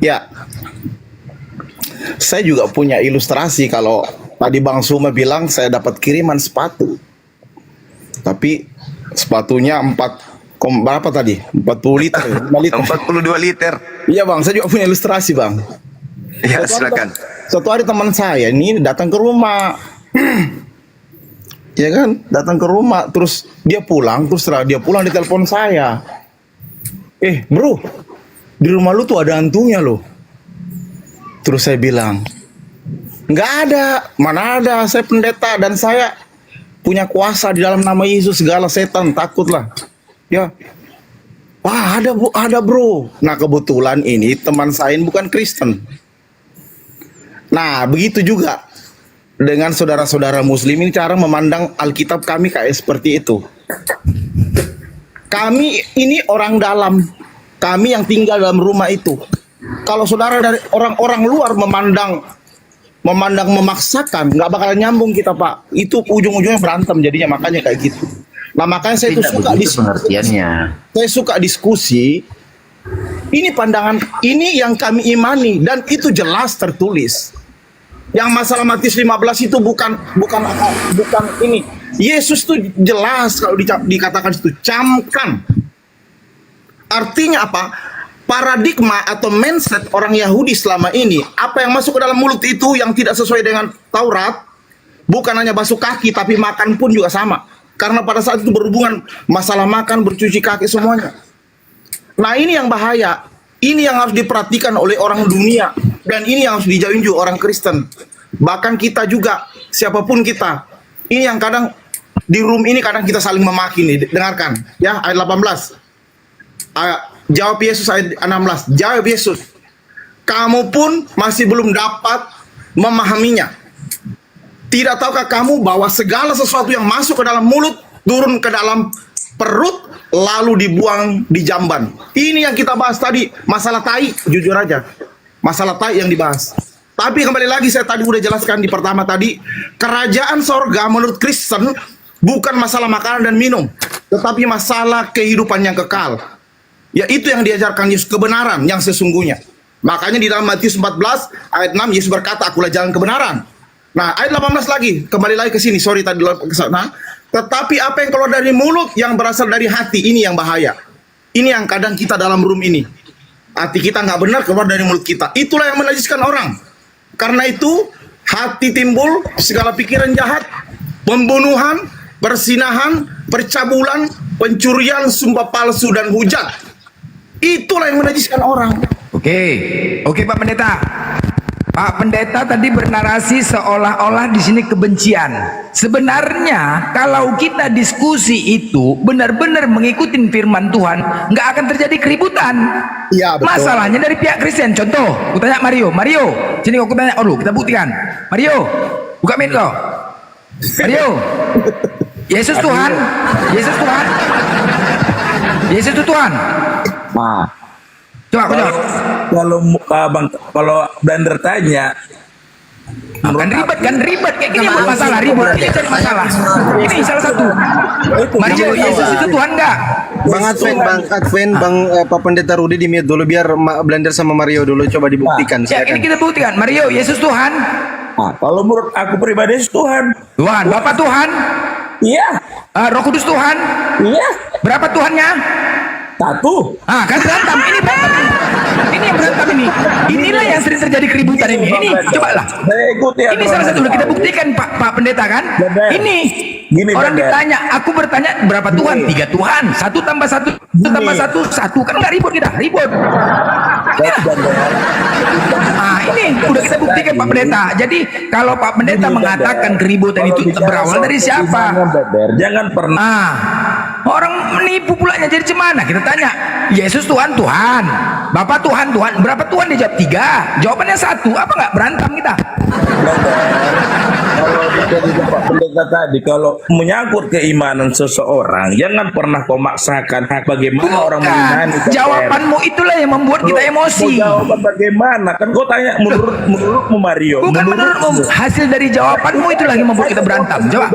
Ya. Saya juga punya ilustrasi kalau tadi Bang Suma bilang saya dapat kiriman sepatu. Tapi sepatunya berapa tadi? 40 liter, 5 liter. 42 liter. Iya Bang, saya juga punya ilustrasi Bang. Ya, silakan. Suatu hari teman saya ini datang ke rumah. Ya kan, datang ke rumah, terus dia pulang, setelah dia pulang ditelepon saya. Bro, di rumah lu tuh ada hantunya loh. Terus saya bilang, nggak ada, mana ada, saya pendeta dan saya punya kuasa di dalam nama Yesus, segala setan takutlah. Ya, wah ada bro. Nah kebetulan ini teman saya bukan Kristen. Nah begitu juga dengan saudara-saudara Muslim ini cara memandang Alkitab kami kayak seperti itu. Kami ini orang dalam, kami yang tinggal dalam rumah itu. Kalau saudara dari orang-orang luar memandang memaksakan, nggak bakal nyambung kita Pak. Itu ujung-ujungnya berantem jadinya, makanya kayak gitu. Nah makanya saya itu suka pengertiannya. Saya suka diskusi. Ini pandangan, ini yang kami imani dan itu jelas tertulis. Yang masalah Matius 15 itu bukan ini. Yesus tuh jelas kalau dikatakan itu camkan. Artinya apa? Paradigma atau mindset orang Yahudi selama ini, apa yang masuk ke dalam mulut itu yang tidak sesuai dengan Taurat, bukan hanya basuh kaki tapi makan pun juga sama. Karena pada saat itu berhubungan masalah makan, bercuci kaki semuanya. Nah ini yang bahaya. Ini yang harus diperhatikan oleh orang dunia. Dan ini yang harus dijauhin juga orang Kristen. Bahkan kita juga, siapapun kita. Ini yang kadang, di room ini kadang kita saling memaki nih. Dengarkan, ya ayat 18. Jawab Yesus ayat 16. Jawab Yesus. Kamu pun masih belum dapat memahaminya. Tidak tahukah kamu bahwa segala sesuatu yang masuk ke dalam mulut, turun ke dalam perut, lalu dibuang di jamban. Ini yang kita bahas tadi, masalah tai, jujur aja. Masalah tai yang dibahas. Tapi kembali lagi saya tadi udah jelaskan di pertama tadi, kerajaan sorga menurut Kristen bukan masalah makanan dan minum, tetapi masalah kehidupan yang kekal. Yaitu yang diajarkan Yesus, kebenaran yang sesungguhnya. Makanya di dalam Matius 14 ayat 6 Yesus berkata, akulah jalan kebenaran. Nah, ayat 18 lagi, kembali lagi ke sini, sorry tadi ke sana. Tetapi apa yang keluar dari mulut yang berasal dari hati, ini yang bahaya. Ini yang kadang kita dalam room ini. Hati kita nggak benar keluar dari mulut kita. Itulah yang menajiskan orang. Karena itu, hati timbul segala pikiran jahat, pembunuhan, persinahan, percabulan, pencurian, sumpah palsu, dan hujat. Itulah yang menajiskan orang. Oke, Pak Pendeta. Pak Pendeta tadi bernarasi seolah-olah di sini kebencian. Sebenarnya kalau kita diskusi itu benar-benar mengikuti firman Tuhan, nggak akan terjadi keributan. Iya, betul. Masalahnya dari pihak Kristen. Contoh, aku tanya Mario, sini aku tanya dulu, kita buktikan. Mario, buka mic kau. Mario, Yesus Tuhan, Yesus Tuhan, Yesus itu Tuhan. Nah, coba aku jawab. Kalau Blender tanya, Kan ribet kayak gini buat masalah, ribet ini cari masalah. Ini salah satu. Mario, Yesus itu Tuhan enggak? Bang Adven, Pak Pendeta Rudi di mute dulu biar Blender sama Mario dulu coba dibuktikan. Ya, ini kita buktikan. Mario, Yesus Tuhan. Ah, kalau menurut aku pribadi Tuhan. Tuhan, Bapak Tuhan? Iya. Roh Kudus Tuhan? Iya. Berapa Tuhannya? Satu. Kan berantem. Ini berantem. Ini yang berantem ini. Inilah yang sering terjadi keributan ini. Ini cobalah. Ini salah satu kita buktikan Pak Pendeta kan. Ini orang ditanya, aku bertanya berapa Tuhan? 3 Tuhan. 1 tambah 1 tambah 1 kan nggak ribut kita, ribut. Ini udah kita buktikan Pak Pendeta. Jadi kalau Pak Pendeta mengatakan keributan itu berawal dari siapa? Jangan pernah. Orang menipu pulanya. Jadi gimana? Kita tanya, Yesus Tuhan, Tuhan. Bapak Tuhan, Tuhan. Berapa Tuhan? Dia jawab 3. Jawabannya 1. Apa nggak berantem kita? Kalau dari Pak Pendeta tadi, kalau menyangkut keimanan seseorang, jangan pernah kau maksakan bagaimana orang mengimani. Jawabanmu itulah yang membuat kita emosi. Jawaban bagaimana? Kan kau tanya menurutmu Mario. Bukan menurutmu. Hasil dari jawabanmu itu lagi membuat kita berantem. Jawab.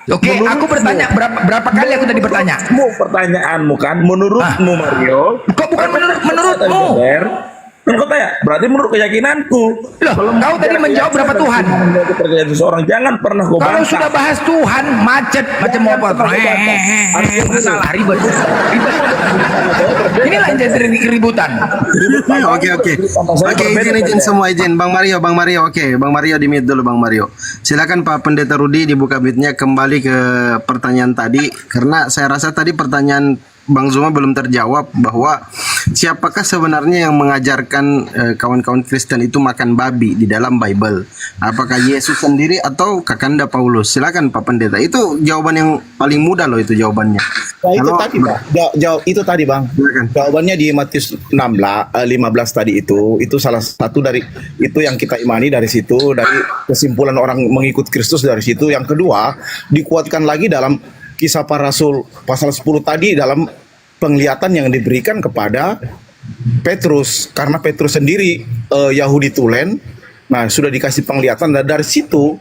Oke, aku bertanya berapa kali aku tadi bertanya? Pertanyaanmu kan menurutmu Mario. Kok bukan menurutmu? Kan kau tanya, berarti menurut keyakinanku. Loh, kau tadi menjawab berapa Tuhan? Percaya seseorang, jangan pernah kau Kalau bantah. sudah bahas Tuhan, macet macam apa? Masalah ribet. Inilah yang jadi keributan. Oke, izin semua izin. Bang Mario, oke. Bang Mario di mute dulu, Bang Mario. Silakan Pak Pendeta Rudi dibuka mute-nya kembali ke pertanyaan tadi, karena saya rasa tadi pertanyaan Bang Zuma belum terjawab bahwa siapakah sebenarnya yang mengajarkan kawan-kawan Kristen itu makan babi di dalam Bible? Apakah Yesus sendiri atau Kakanda Paulus? Silakan Pak Pendeta. Itu jawaban yang paling mudah loh, itu jawabannya. Nah, itu tadi Bang. Itu tadi Bang. Jawabannya di Matius 15 tadi itu salah satu dari itu yang kita imani dari situ, dari kesimpulan orang mengikut Kristus dari situ. Yang kedua, dikuatkan lagi dalam Kisah Para Rasul pasal 10 tadi dalam penglihatan yang diberikan kepada Petrus, karena Petrus sendiri Yahudi tulen. Nah, sudah dikasih penglihatan, dan dari situ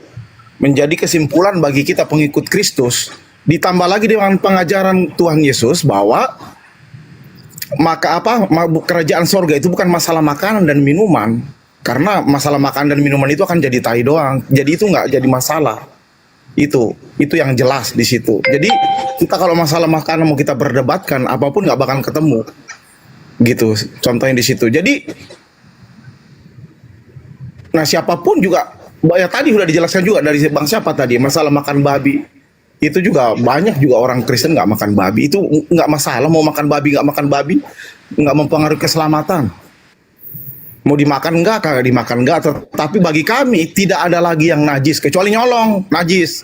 menjadi kesimpulan bagi kita pengikut Kristus, ditambah lagi dengan pengajaran Tuhan Yesus bahwa kerajaan sorga itu bukan masalah makanan dan minuman, karena masalah makanan dan minuman itu akan jadi tai doang, jadi itu nggak jadi masalah. Itu yang jelas di situ. Jadi kita kalau masalah makanan mau kita berdebatkan apapun nggak bakal ketemu, gitu. Contohnya di situ. Jadi, nah siapapun juga, ya tadi sudah dijelaskan juga dari bang siapa tadi masalah makan babi. Itu juga banyak juga orang Kristen nggak makan babi. Itu nggak masalah mau makan babi nggak mempengaruhi keselamatan. Mau dimakan enggak, kagak dimakan enggak, tapi bagi kami tidak ada lagi yang najis kecuali nyolong, najis.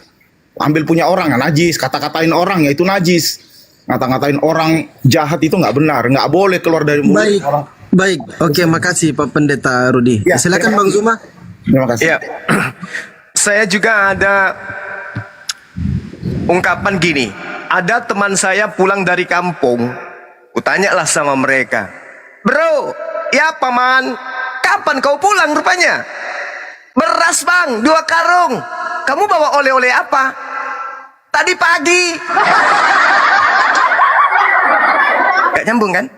Ambil punya orang, najis. Kata-katain orang, yaitu najis. Ngata-ngatain orang jahat itu nggak benar, nggak boleh keluar dari mulut orang. Baik, oke, makasih Pak Pendeta Rudi. Ya, silakan Bang Zuma. Terima kasih. Ya. Saya juga ada ungkapan gini. Ada teman saya pulang dari kampung. Kutanyalah sama mereka, bro, ya paman, kapan kau pulang rupanya? Beras bang, 2 karung. Kamu bawa oleh-oleh apa? Tadi pagi. Gak nyambung kan?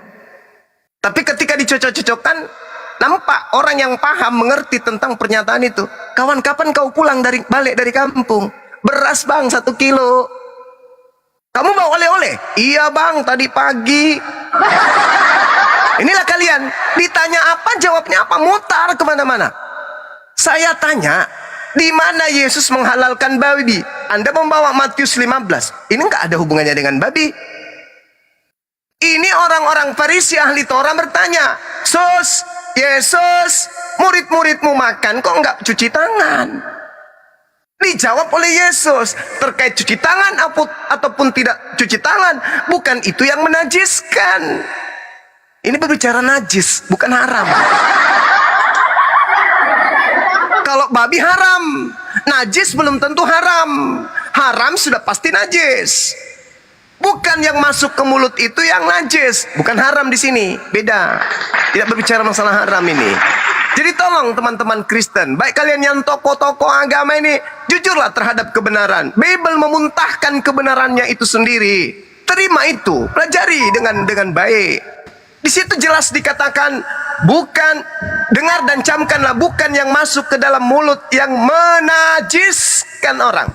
Tapi ketika dicocok-cocokkan, nampak orang yang paham mengerti tentang pernyataan itu. Kawan, kapan kau pulang balik dari kampung? Beras bang, 1 kilo. Kamu bawa oleh-oleh? Iya bang, tadi pagi. Inilah kalian, ditanya apa, jawabnya apa, mutar kemana-mana. Saya tanya, di mana Yesus menghalalkan babi? Anda membawa Matius 15. Ini nggak ada hubungannya dengan babi. Ini orang-orang Farisi ahli Torah bertanya, Sus, Yesus, murid-muridmu makan kok nggak cuci tangan? Dijawab oleh Yesus, terkait cuci tangan ataupun tidak cuci tangan, bukan itu yang menajiskan. Ini berbicara najis, bukan haram. Kalau babi haram, najis belum tentu haram. Haram sudah pasti najis. Bukan yang masuk ke mulut itu yang najis, bukan haram di sini, beda. Tidak berbicara masalah haram ini. Jadi tolong teman-teman Kristen, baik kalian yang tokoh-tokoh agama ini, jujurlah terhadap kebenaran. Bible memuntahkan kebenarannya itu sendiri. Terima itu, pelajari dengan baik. Di situ jelas dikatakan bukan, dengar dan camkanlah, bukan yang masuk ke dalam mulut yang menajiskan orang,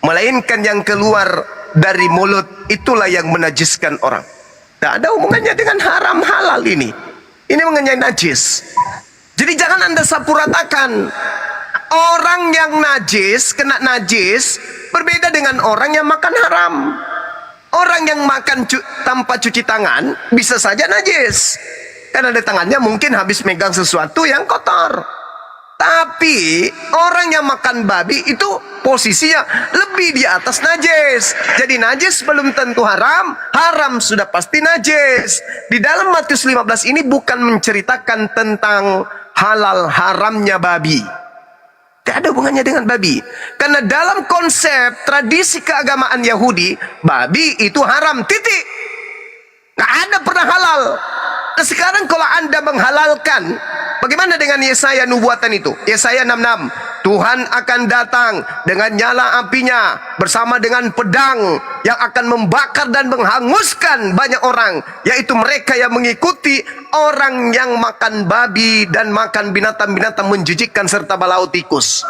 melainkan yang keluar dari mulut itulah yang menajiskan orang. Tak ada hubungannya dengan haram halal ini. Ini mengenai najis. Jadi jangan Anda sapu ratakan. Orang yang najis, kena najis, berbeda dengan orang yang makan haram. Orang yang makan tanpa cuci tangan bisa saja najis, karena di tangannya mungkin habis megang sesuatu yang kotor. Tapi orang yang makan babi itu posisinya lebih di atas najis. Jadi najis belum tentu haram, haram sudah pasti najis. Di dalam Matius 15 ini bukan menceritakan tentang halal haramnya babi. Tidak ada hubungannya dengan babi. Karena dalam konsep tradisi keagamaan Yahudi, babi itu haram, titik. Nggak ada pernah halal. Nah sekarang kalau Anda menghalalkan, bagaimana dengan Yesaya nubuatan itu? Yesaya 66, Tuhan akan datang dengan nyala apinya bersama dengan pedang yang akan membakar dan menghanguskan banyak orang, yaitu mereka yang mengikuti orang yang makan babi dan makan binatang-binatang menjijikkan serta balau tikus.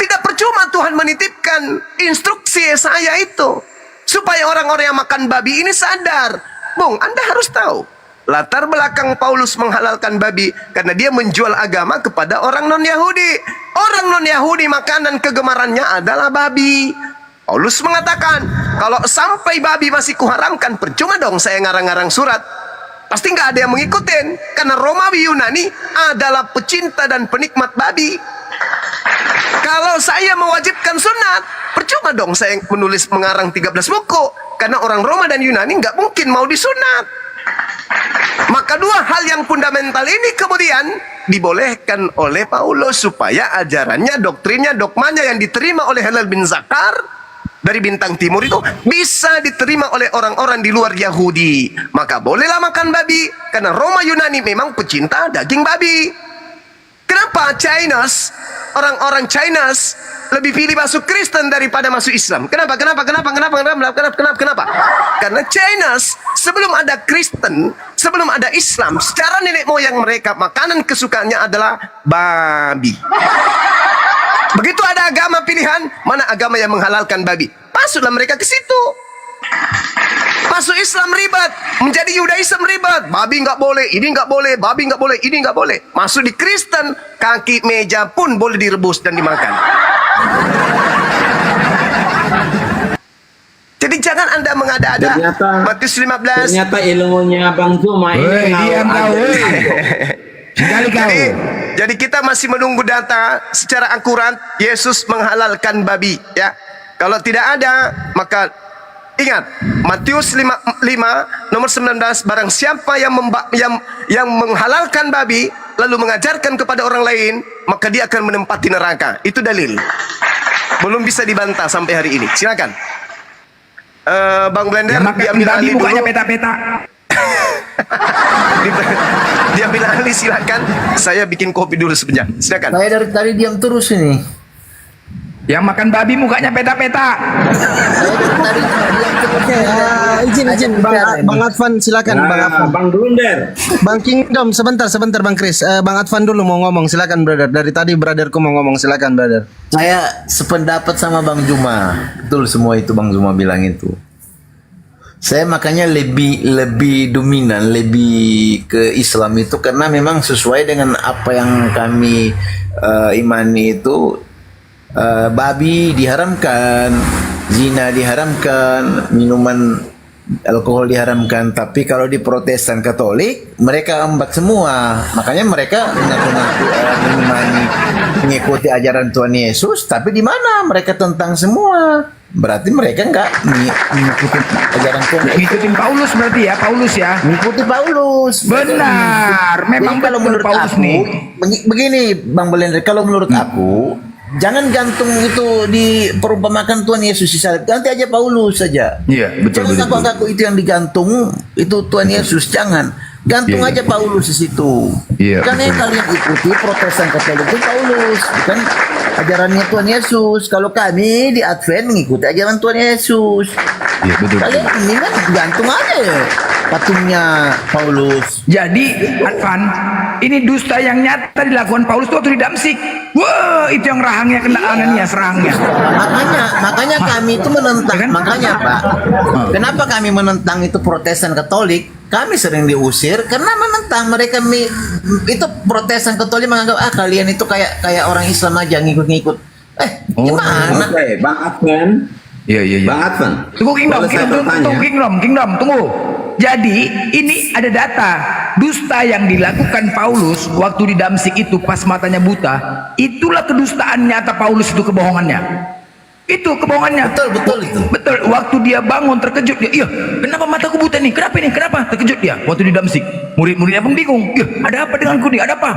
Tidak percuma Tuhan menitipkan instruksi Yesaya itu supaya orang-orang yang makan babi ini sadar. Bung, Anda harus tahu latar belakang Paulus menghalalkan babi karena dia menjual agama kepada orang non-Yahudi. Orang non-Yahudi makanan kegemarannya adalah babi. Paulus mengatakan, kalau sampai babi masih kuharamkan, percuma dong saya ngarang-ngarang surat. Pasti nggak ada yang mengikutin, karena Romawi Yunani adalah pecinta dan penikmat babi. Kalau saya mewajibkan sunat, percuma dong saya menulis mengarang 13 buku, karena orang Roma dan Yunani nggak mungkin mau disunat. Maka dua hal yang fundamental ini kemudian dibolehkan oleh Paulus supaya ajarannya, doktrinnya, dogmanya yang diterima oleh Halal bin Zakar dari bintang timur itu bisa diterima oleh orang-orang di luar Yahudi. Maka bolehlah makan babi karena Roma Yunani memang pecinta daging babi. Kenapa Chinese, orang-orang Chinese lebih pilih masuk Kristen daripada masuk Islam? Kenapa? Karena Chinese sebelum ada Kristen, sebelum ada Islam, secara nenek moyang mereka makanan kesukaannya adalah babi. Begitu ada agama pilihan, mana agama yang menghalalkan babi, masuklah mereka ke situ. Masuk Islam ribet, menjadi Yudaism ribet, babi nggak boleh, ini nggak boleh, babi nggak boleh, ini nggak boleh. Masuk di Kristen, kaki meja pun boleh direbus dan dimakan. Jadi jangan Anda mengada-ada. Matius 15. Ternyata ilmunya Bang Zuma ini Jadi kita masih menunggu data secara akurat Yesus menghalalkan babi, ya. Kalau tidak ada, maka ingat Matius 5 nomor 19, barang siapa yang menghalalkan babi lalu mengajarkan kepada orang lain, maka dia akan menempati neraka. Itu dalil. Belum bisa dibantah sampai hari ini. Silakan. Bang Blender, diambil alih dulu. Mukanya peta-peta. Diambil alih, silakan. Saya bikin kopi dulu sebentar. Silakan. Saya dari tadi diam terus ini. Yang makan babi mukanya peta-peta. Izin Bang Advan, silakan Bang Advan. Bang Blunder. Bang Kingdom, sebentar Bang Chris. Bang Advan dulu mau ngomong, silakan brother. Dari tadi brotherku mau ngomong, silakan brother. Saya sependapat sama Bang Juma. Betul semua itu Bang Juma bilang itu. Saya makanya lebih dominan, lebih ke Islam itu karena memang sesuai dengan apa yang kami imani itu. Babi diharamkan, zina diharamkan, minuman alkohol diharamkan. Tapi kalau di Protestan Katolik mereka ambak semua. Makanya mereka mengaku-ngaku mengikuti ajaran Tuhan Yesus, tapi di mana mereka tentang semua. Berarti mereka enggak mengikuti ajaran Tuhan. Ngikutin Paulus berarti ya, Paulus ya. Mengikuti Paulus. Benar. Memang kalau menurut Paulus aku, nih. Begini Bang Belender, kalau menurut aku jangan gantung itu di perumpamakan Tuhan Yesus di salib. Ganti aja Paulus saja. Iya, betul. Jangan ngaku-ngaku itu yang digantung itu Tuhan Yesus. Jangan. Gantung aja Paulus di situ. Iya, Karena yang kalian ikuti Protestan Katolik itu Paulus, bukan ajarannya Tuhan Yesus. Kalau kami di Advent mengikuti ajaran Tuhan Yesus. Iya, betul. Kalian ini kan gantung aja ya. patungnya Paulus. Jadi Advan, ini dusta yang nyata dilakukan Paulus waktu di Damsik. Wah, itu yang rahangnya kena Ananias rahangnya. Makanya kami itu menentang. Makanya Pak, kenapa kami menentang itu Protestan Katolik? Kami sering diusir karena menentang mereka. Itu Protestan Katolik menganggap kalian itu kayak orang Islam aja ngikut-ngikut. Gimana? Oke, Bang Adven. Iya. Bang Adven. Tunggu Kingdom, tunggu. Jadi ini ada data dusta yang dilakukan Paulus waktu di Damsik itu pas matanya buta. Itulah kedustaan nyata Paulus, itu kebohongannya. Itu kebohongannya. Betul itu. Betul. Waktu dia bangun terkejut dia. Iya, kenapa mataku buta nih? Kenapa ini? Kenapa? Terkejut dia. Waktu di Damsik, murid-muridnya pun bingung. Iya, ada apa denganku nih? Ada apa?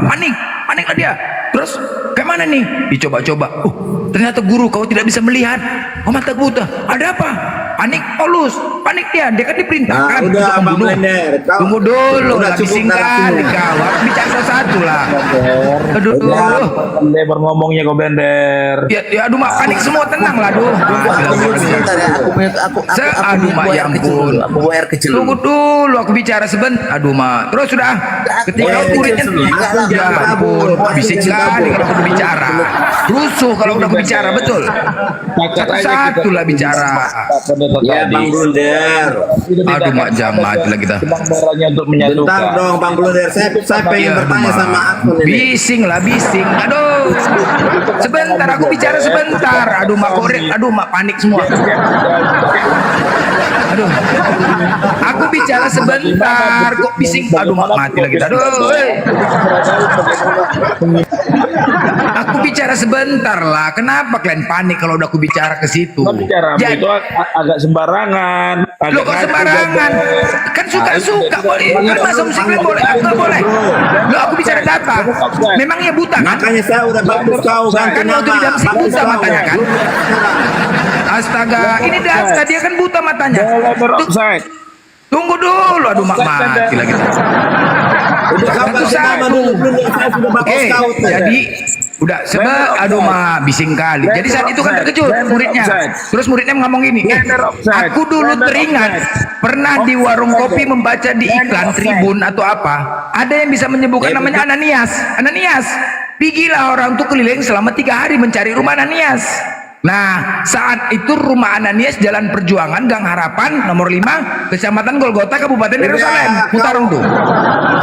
Paniklah dia. Terus kayak mana nih? Dicoba-coba. Ternyata guru, kau tidak bisa melihat. Kau mata buta. Ada apa? Panik Paulus. Panik dia. Dia kan diperintahkan udah, untuk Bang membunuh. Blender. Tunggu dulu Udah lah. cukup Bising kali narasinya. kau. Aku bicara satu-satu lah. Aduh. Bender ngomongnya kok Bender. Ya, aduh mak, panik semua, tenang lah, aduh. Sebentar ya, Aduh mak, ya ampun. Aku bawa air kecil. Tunggu dulu, aku bicara sebentar. Aduh mak, terus sudah. Ketika muridnya, ya ampun, bising kali kalau aku bicara. Rusuh kalau udah aku bicara, betul. Satu-satu lah bicara. Ya Bang Blunder. Aduh mak, jamat lah kita. Untuk menyatukan. Bentar dong Bang Blunder, saya pengen bertanya sama Adven ini. Bising lah, bising. Aduh. Sebentar, aku bicara sebentar. Aduh mak, korek. Aduh mak, panik semua. Aduh. Aku bicara sebentar, kok bising. Aduh mak, mati lagi. Aduh. Aku bicara sebentar lah. Kenapa kalian panik kalau udah aku bicara ke situ? Bicara itu agak sembarangan. Lo kok sembarangan? Kan suka-suka boleh. Kan masa musik kalian boleh? Aku nggak boleh. Lo aku bicara data. Memangnya buta kan? Makanya saya udah bagus kau Kan waktu di Damsik buta matanya kan? Astaga, ini data, dia kan buta matanya. Tunggu dulu, aduh mak, mati lagi. Oke, jadi udah aduh mak, bising kali. Jadi saat itu kan terkejut muridnya. Terus muridnya ngomong gini, aku dulu teringat pernah di warung kopi membaca di iklan Tribun atau apa, ada yang bisa menyebutkan namanya Ananias. Pergilah orang tuh keliling selama 3 hari mencari rumah Ananias. Nah, saat itu rumah Ananias Jalan Perjuangan, Gang Harapan, nomor 5, Kecamatan Golgota, Kabupaten Yerusalem. Mutarong tuh.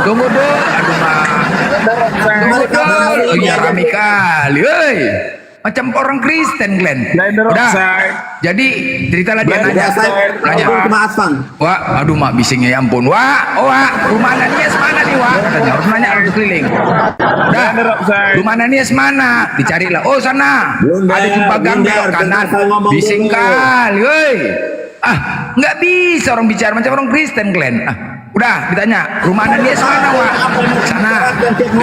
Tunggu dulu, aduh mak. Tunggu dulu. Iya rame kali, woi. Macam orang Kristen, Glenn. Udah. Jadi ceritalah dia nanya. Wah, aduh mak, bisingnya ya ampun. Wah, rumah Ananias mana nih, Wah? Katanya harus nanya, harus keliling. Udah, rumah Ananias mana? Dicarilah. Oh, sana. Ada jumpa gang belok kanan. Bising kali, woi. Nggak bisa orang bicara macam orang Kristen, Glenn. Udah ditanya, rumah Ananias mana, Wak? Sana,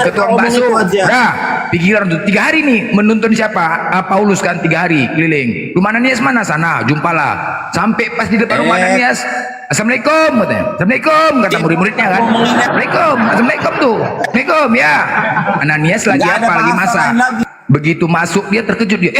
ke tukang bakso. Udah, pikiran tuh 3 hari nih menuntun siapa? Paulus kan 3 hari keliling. Rumah Ananias mana? Sana, jumpalah. Sampai pas di depan rumah Ananias, Assalamualaikum katanya. Assalamualaikum kata murid-muridnya kan. Assalamualaikum tuh. Assalamualaikum ya. Ananias lagi apa? Lagi masak. Begitu masuk dia terkejut dia.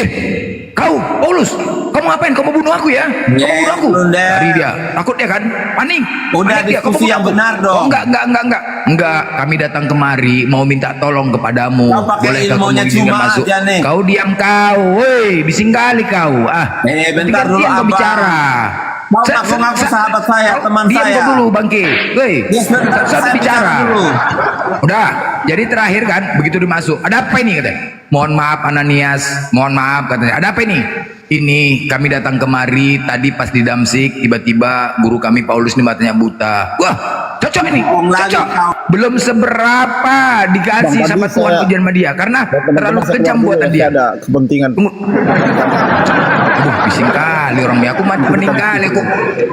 Kau Paulus, kamu ngapain? Kamu bunuh aku ya? Kamu bunuh aku? Dari dia, takut dia kan? Panik. Udah Panik dia. diskusi yang benar dong. Oh, enggak. Kami datang kemari mau minta tolong kepadamu. Bolehkah kamu izinkan masuk? Kau diam kau, woi, bising kali kau. Bentar dulu kau bicara. Mau ngaku sahabat saya, teman saya. Diam dulu bangke. Woi, saya bicara. Udah, jadi terakhir kan begitu dimasuk. Ada apa ini katanya? Mohon maaf Ananias, mohon maaf katanya. Ada apa ini? Ini kami datang kemari tadi pas di Damsik, tiba-tiba guru kami Paulus ini matanya buta. Wah, cocok ini, cocok. Belum seberapa dikasih sama Tuhan ujian sama dia karena terlalu kejam buatan dia. Ada kepentingan. Aduh, bising kali orang ini. Aku mending kali aku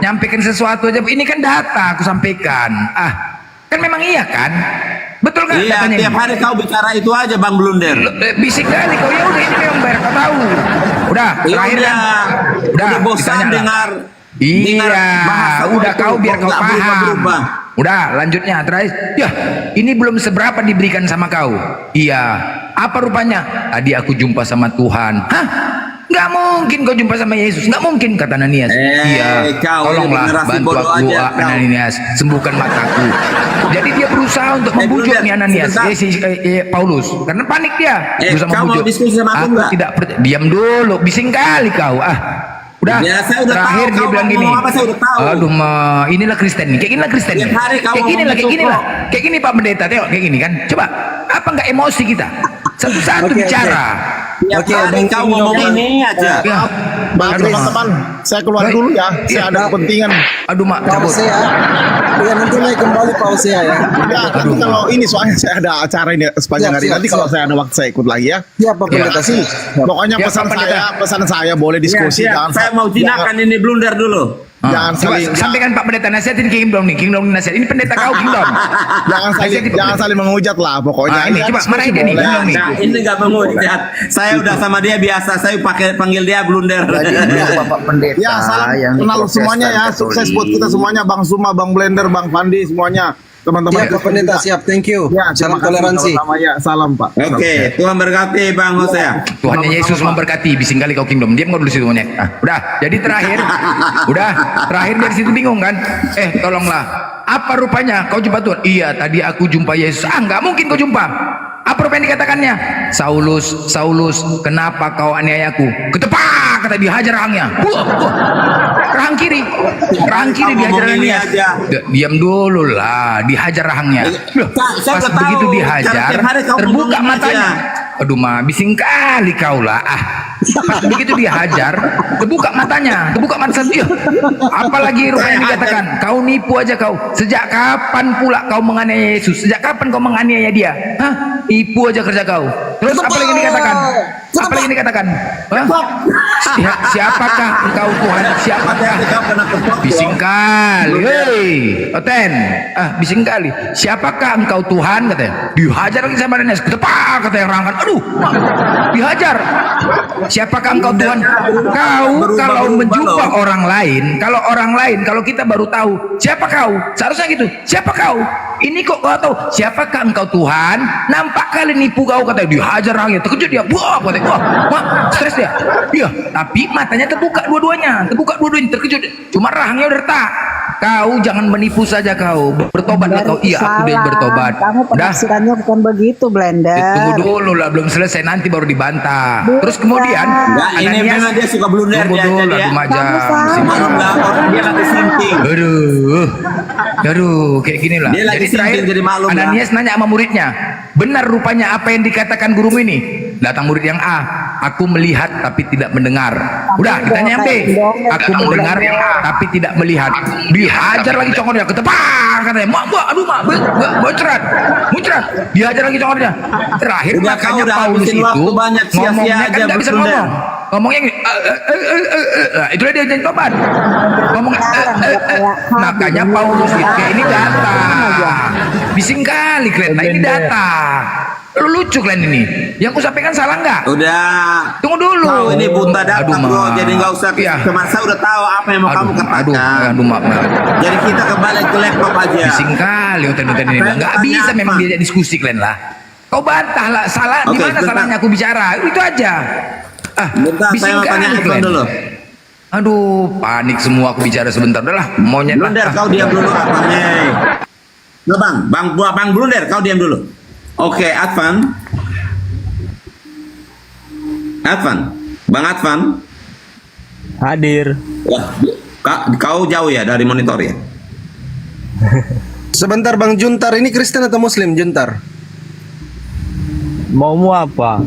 nyampaikan sesuatu aja. Ini kan data aku sampaikan. Kan memang iya kan? Betul kan? Iya, tiap hari kau bicara itu aja Bang Blunder. Bisik kali kau, ya udah ini memang biar kau tahu. Udah, terakhir kan? Udah bosan dengar. Iya, udah kau biar kau paham. Udah, lanjutnya terakhir. Ya, ini belum seberapa diberikan sama kau. Iya. Apa rupanya? Tadi aku jumpa sama Tuhan. Hah? Nggak mungkin kau jumpa sama Yesus. Nggak mungkin, kata Ananias. Iya, kau ini tolonglah generasi bantu bodoh aku, aja, kau. Ananias. Sembuhkan mataku. Jadi dia berusaha untuk membujuk nih Ananias, Paulus. Karena panik dia. Berusaha kau mau membujuk. diskusi sama aku nggak? tidak diam dulu. Bising kali kau. Udah, Ya, saya udah terakhir tahu dia kau bilang mau gini. ngomong apa, saya udah tahu. Aduh, inilah Kristen nih. Kayak inilah Kristen nih. Tiap hari kau Kayak gini lah, kayak ngomong gini gitu lah. kok. Kayak gini Pak Pendeta, tengok kayak gini kan. Coba, apa nggak emosi kita? Satu-satu bicara. Oke, kau ngomong ini aja. Ya. Bang, teman-teman, saya keluar dulu ya. Saya ada kepentingan. Aduh, Mak, cabut. Pause ya. Ya nanti naik kembali pause ya. Ya, nanti kalau ini soalnya saya ada acara ini sepanjang hari. Nanti kalau saya ada waktu saya ikut lagi ya. Siap Pak Pendeta sih. Pokoknya Ya, pesan Pak Pendeta. pesan saya boleh diskusi. Siap, Jangan saya mau jinakan ini blunder dulu. Jangan Coba saling sampaikan Pak Pendeta nasihatin Kingdom nih, Kingdom nasihat. Ini pendeta kau Kingdom. jangan saling menghujat lah pokoknya. Ini coba marahin dia nih, Kingdom nih. Nah, ini nggak menghujat. Saya udah sama dia biasa. Saya panggil dia blunder. Bapak Pendeta Ya, salam yang di kenal Protestan semuanya ya. Katolik. Sukses buat kita semuanya, Bang Suma, Bang Blender, Bang Fandi semuanya. Teman-teman. Siap Pak Pendeta, siap. Thank you. Ya, Salam terima kasih toleransi. sama-sama ya. Salam, Pak. Oke, Tuhan berkati Bang Hosea. Tuhan Yesus memberkati. Bising kali kau Kingdom. Diam kau dulu situ monyet. Udah. Jadi terakhir, terakhir dari situ bingung kan? Tolonglah. Apa rupanya kau jumpa Tuhan? Iya, tadi aku jumpa Yesus. Nggak mungkin kau jumpa. Apa rupanya dikatakannya? Saulus, Saulus, kenapa kau aniayaku? Ketepak, kata dihajar rahangnya. Rahang kiri dihajar Ananias. Diam dulu lah, dihajar rahangnya. Saya Pas udah begitu tahu. dihajar, Tiap hari kau terbuka ngomongin matanya. aja. Aduh, bising kali kau lah. Pas begitu dihajar, terbuka matanya, terbuka mata satu. Apalagi rupanya dikatakan, kau nipu aja kau. Sejak kapan pula kau menganiaya Yesus? Sejak kapan kau menganiaya dia? Nipu aja kerja kau. Terus apa lagi dikatakan? Apa lagi dikatakan? Siapakah engkau Tuhan? Siapakah? Bising kali, hei, Oten, bising kali. Siapakah engkau Tuhan? Katanya. Dihajar lagi sama Ananias. Ketepak, katanya rangkan. Aduh, dihajar. Siapakah engkau Tuhan? Kau kalau menjumpa orang lain, kalau kita baru tahu siapa kau, seharusnya gitu. Siapa kau? Ini kok kau tahu? Siapakah engkau Tuhan? Nampak kali nipu kau, katanya. Dihajar lagi. Terkejut dia. Wah, katanya. Wah, stres dia. Iya, tapi matanya terbuka dua-duanya. Terkejut. Cuma rahangnya udah retak. Kau jangan menipu saja kau. Bertobatlah kau. Iya, aku udah bertobat. Kamu penafsirannya bukan begitu, Blender. Tunggu dulu lah, belum selesai, nanti baru dibantah. Terus kemudian Ini memang dia suka blunder tunggu dia dulu aja lah, dia. Dumaja. Dia lagi sinting. Aduh, kayak gini lah. Dia lagi Jadi terakhir sinting, jadi maklum lah. Ananias nanya sama muridnya, benar rupanya apa yang dikatakan gurumu ini? Datang murid yang A, aku melihat tapi tidak mendengar. Udah, ditanya yang B, aku mendengar tapi tidak melihat. Dihajar lagi congornya, ketepak, katanya. Aduh, muncrat. Dihajar lagi congornya. Terakhir Udah, makanya kau udah Paulus habisin itu waktu banyak, sia-sia ngomongnya kan aja nggak bisa berblunder. ngomong. Ngomongnya gini, itulah dia jadi tobat. Ngomong, makanya Paulus itu kayak ini data. Bising kali kalian, nah ini data. Lu lucu kalian ini. Yang ku sampaikan salah nggak? Udah. Tunggu dulu. Kau ini buta data Aduh, bro, Ma. jadi nggak usah Iya. kemasa udah tahu apa yang mau kamu katakan. Aduh, maaf. Jadi kita kembali ke laptop aja. Bising kali uten ini. Nggak bisa memang diajak diskusi kalian lah. Kau bantah lah, salah. Di Oke, mana bentar. salahnya aku bicara? Itu aja. Bentar, saya mau tanya Advan kalian. dulu. Aduh, panik semua aku bicara sebentar. Udahlah, monyet lah. Blunder, kau diam dulu Advan. Nah, Bang Blunder, kau diam dulu. Oke, Advan. Bang Advan. Hadir. Wah, kau jauh ya dari monitor ya? Sebentar Bang Juntar, ini Kristen atau Muslim Juntar? Maumu apa?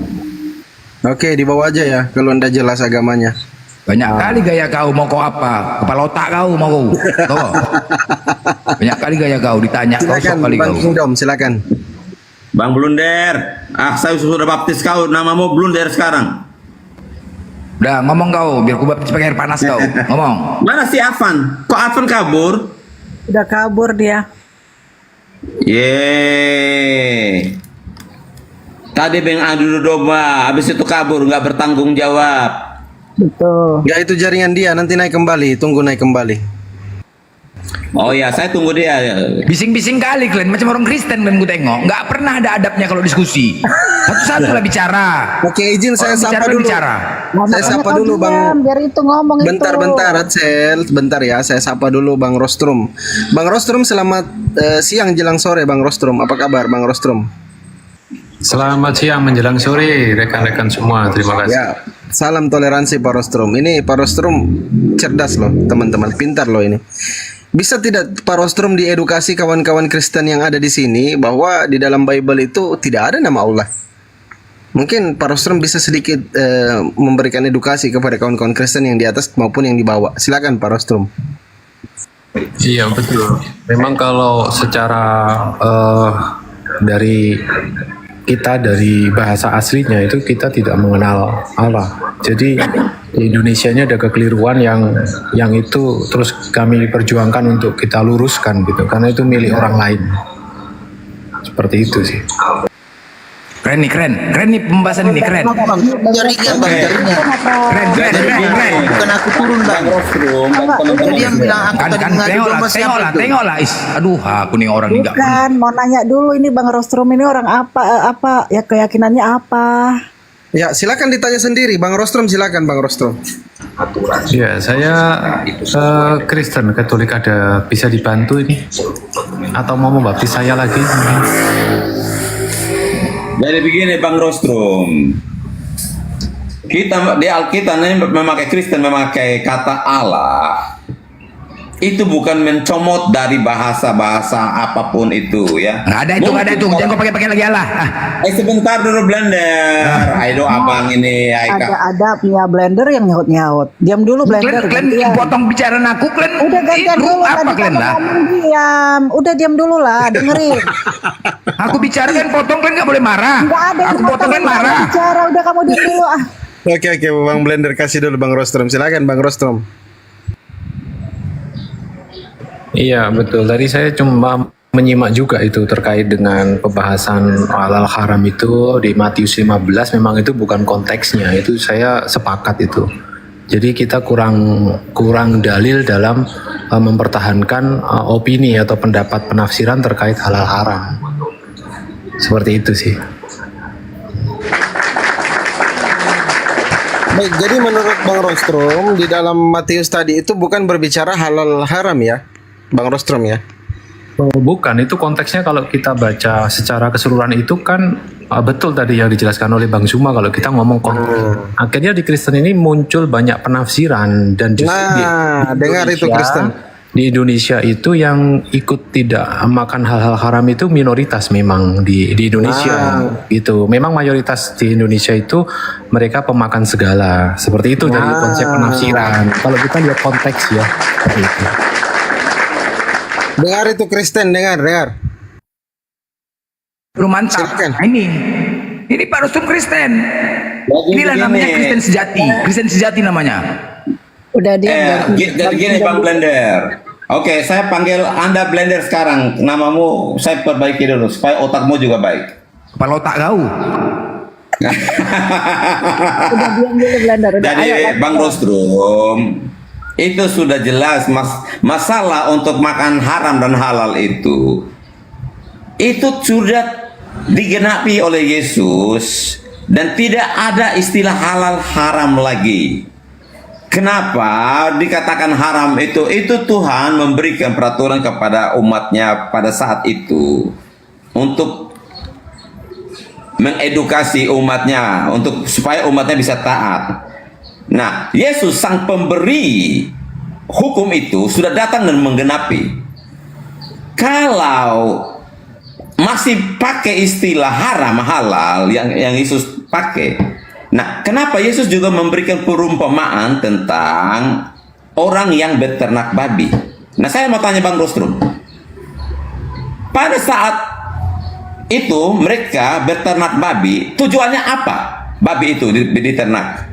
Oke, dibawa aja ya kalau anda jelas agamanya. Banyak kali gaya kau, mau kau apa? Kepala otak kau mau kau. Tahu? Banyak kali gaya kau ditanya, kau sok Silakan kali Bang kau. Kingdom, silakan. Bang Blunder, saya sudah baptis kau, namamu Blunder sekarang. Udah ngomong kau, biar ku baptis pakai air panas kau. Ngomong. Mana si Advan? Kok Advan kabur? Udah kabur dia. Yeay. Tadi Bang adu domba, habis itu kabur, nggak bertanggung jawab. Betul. Enggak, itu jaringan dia, nanti naik kembali, tunggu naik kembali. Oh ya, saya tunggu dia. Bising-bising kali kalian, macam orang Kristen kalian ku tengok. Nggak pernah ada adabnya kalau diskusi. Satu-satu lah bicara. Oke, izin saya Orang sapa dulu. bicara. Saya sapa dulu Bang. Biar itu ngomong Bentar, Acel. Bentar ya, saya sapa dulu Bang Rostrum. Bang Rostrum, selamat siang jelang sore Bang Rostrum. Apa kabar Bang Rostrum? Selamat siang menjelang sore rekan-rekan semua. Terima kasih. Ya, salam toleransi Pak Rostrum. Ini Pak Rostrum cerdas loh, teman-teman. Pintar loh ini. Bisa tidak Pak Rostrum diedukasi kawan-kawan Kristen yang ada di sini bahwa di dalam Bible itu tidak ada nama Allah. Mungkin Pak Rostrum bisa sedikit memberikan edukasi kepada kawan-kawan Kristen yang di atas maupun yang di bawah. Silakan Pak Rostrum. Iya betul. Memang kalau secara dari bahasa aslinya itu kita tidak mengenal Allah. Jadi di Indonesia ini ada kekeliruan yang itu terus kami perjuangkan untuk kita luruskan gitu, karena itu milik orang lain. Seperti itu sih. Keren nih pembahasan ini keren. Keren. Bukan aku turun bang. Jadi yang bilang aku tadi mengadu Tengoklah. Aduh, aku nih orang ini nggak. Bukan, mau nanya dulu ini Bang Rostrum ini orang apa ya, keyakinannya apa? Ya, silakan ditanya sendiri Bang Rostrum, silakan Bang Rostrum. Ya, saya Kristen Katolik, ada bisa dibantu ini atau mau membaptis saya lagi? Jadi begini Bang Rostrum, kita di Alkitab ini memakai Kristen memakai kata Allah itu bukan mencomot dari bahasa-bahasa apapun itu ya. Nggak ada itu, jangan kau pakai lagi Allah. Sebentar dulu Blender. Ayo abang ini. Ada adabnya Blender yang nyaut-nyaut. Diam dulu Blender. Kalian potong bicara aku, kalian. Udah gantian dulu apa kalian lah? Diam. Udah diam dulu lah, dengerin. Aku bicara kan potong, kalian nggak boleh marah. Nggak ada. Aku potong kan marah. Bicara, udah kamu diam dulu ah. Oke, Bang Blender kasih dulu Bang Rostrum. Silakan Bang Rostrum. Iya betul. Tadi saya cuma menyimak juga itu terkait dengan pembahasan halal haram itu di Matius 15. Memang itu bukan konteksnya. Itu saya sepakat itu. Jadi kita kurang dalil dalam mempertahankan opini atau pendapat penafsiran terkait halal haram. Seperti itu sih. Baik, jadi menurut Bang Rostrum di dalam Matius tadi itu bukan berbicara halal haram ya, Bang Rostrum ya? Oh, bukan, itu konteksnya kalau kita baca secara keseluruhan itu kan betul tadi yang dijelaskan oleh Bang Zuma kalau kita ngomong konteks. Akhirnya di Kristen ini muncul banyak penafsiran dan justru dengar itu Kristen. Di Indonesia itu yang ikut tidak makan hal-hal haram itu minoritas memang di Indonesia gitu. Memang mayoritas di Indonesia itu mereka pemakan segala. Seperti itu dari konsep penafsiran. Kalau kita lihat konteks ya seperti itu. Dengar itu Kristen, dengar. Mantap. Ini Pak Rostrum Kristen. Inilah namanya Kristen sejati namanya. Udah dia. Jadi gini Bang Blender. Oke, saya panggil Anda Blender sekarang. Namamu saya perbaiki dulu supaya otakmu juga baik. Kepala otak kau. Udah diam dulu Blender. Jadi Bang Rostrum, itu sudah jelas masalah untuk makan haram dan halal itu sudah digenapi oleh Yesus dan tidak ada istilah halal haram lagi. Kenapa dikatakan haram itu? Itu Tuhan memberikan peraturan kepada umatnya pada saat itu untuk mengedukasi umatnya supaya umatnya bisa taat. Nah, Yesus sang pemberi hukum itu sudah datang dan menggenapi. Kalau masih pakai istilah haram halal yang Yesus pakai. Nah, kenapa Yesus juga memberikan perumpamaan tentang orang yang beternak babi? Nah, saya mau tanya Bang Rostrum. Pada saat itu mereka beternak babi, tujuannya apa? Babi itu diternak.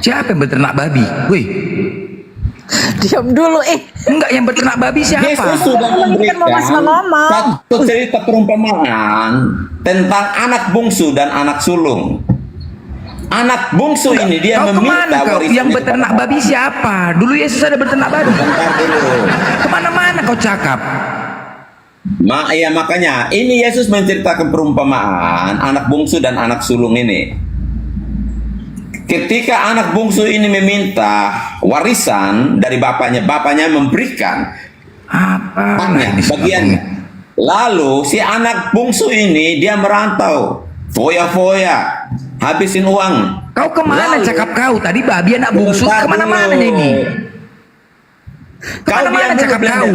Siapa yang beternak babi? Wih. Diam dulu Enggak, yang beternak babi siapa? Yesus sudah memberikan satu cerita perumpamaan tentang anak bungsu dan anak sulung. Anak bungsu ini dia Kau meminta kemana kau? warisan Yang itu beternak kepada- babi siapa? Dulu Yesus ada beternak babi. Bentar dulu. Kemana-mana kau cakap. Ya makanya ini Yesus menceritakan perumpamaan anak bungsu dan anak sulung ini. Ketika anak bungsu ini meminta warisan dari bapaknya, bapaknya memberikan haknya, bagiannya. Lalu si anak bungsu ini dia merantau, foya-foya, habisin uang. Kau kemana Lalu- cakap kau? Tadi babi anak bungsu. Bentar Kemana-mana dulu. ini. Kemana-mana diam cakap dulu, kau.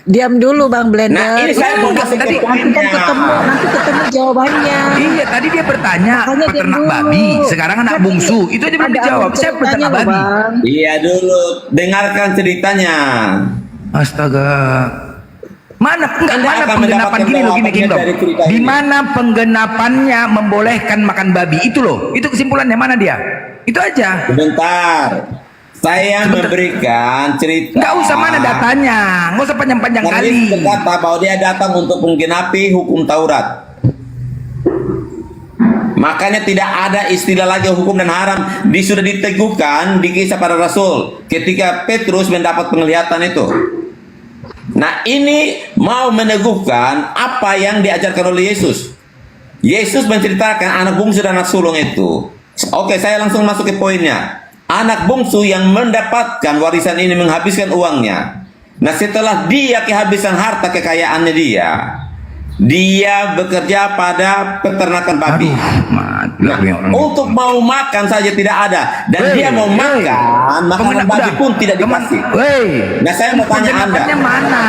Diam dulu Bang Blender. Nah, ini saya mau masuk ke nanti kan poinnya. nanti ketemu jawabannya. Iya, tadi dia bertanya Makanya diam peternak dulu. babi. Sekarang anak bungsu. Itu aja belum Ada dijawab. apa Saya peternak ceritanya loh, babi. Bang? Iya dulu, dengarkan ceritanya. Astaga. Mana enggak Anda mana akan penggenapan mendapatkan gini loh, gini jawabannya Kingdom. dari cerita Di ini. mana penggenapannya membolehkan makan babi? Itu loh. Itu kesimpulannya mana dia? Itu aja. Sebentar. Saya memberikan cerita. Nggak usah mana datanya. Nggak usah panjang-panjang Karena kali. Yesus berkata bahwa dia datang untuk menggenapi hukum Taurat. Makanya tidak ada istilah lagi hukum dan haram. Sudah diteguhkan di Kisah Para Rasul ketika Petrus mendapat penglihatan itu. Nah ini mau meneguhkan apa yang diajarkan oleh Yesus. Yesus menceritakan anak bungsu dan anak sulung itu. Oke, saya langsung masuk ke poinnya. Anak bungsu yang mendapatkan warisan ini menghabiskan uangnya. Nah setelah dia kehabisan harta kekayaannya dia bekerja pada peternakan babi. Nah, untuk mau makan saja tidak ada. Dan dia mau makan makanan babi pun tidak dikasih. Nah saya mau tanya Anda. Mana?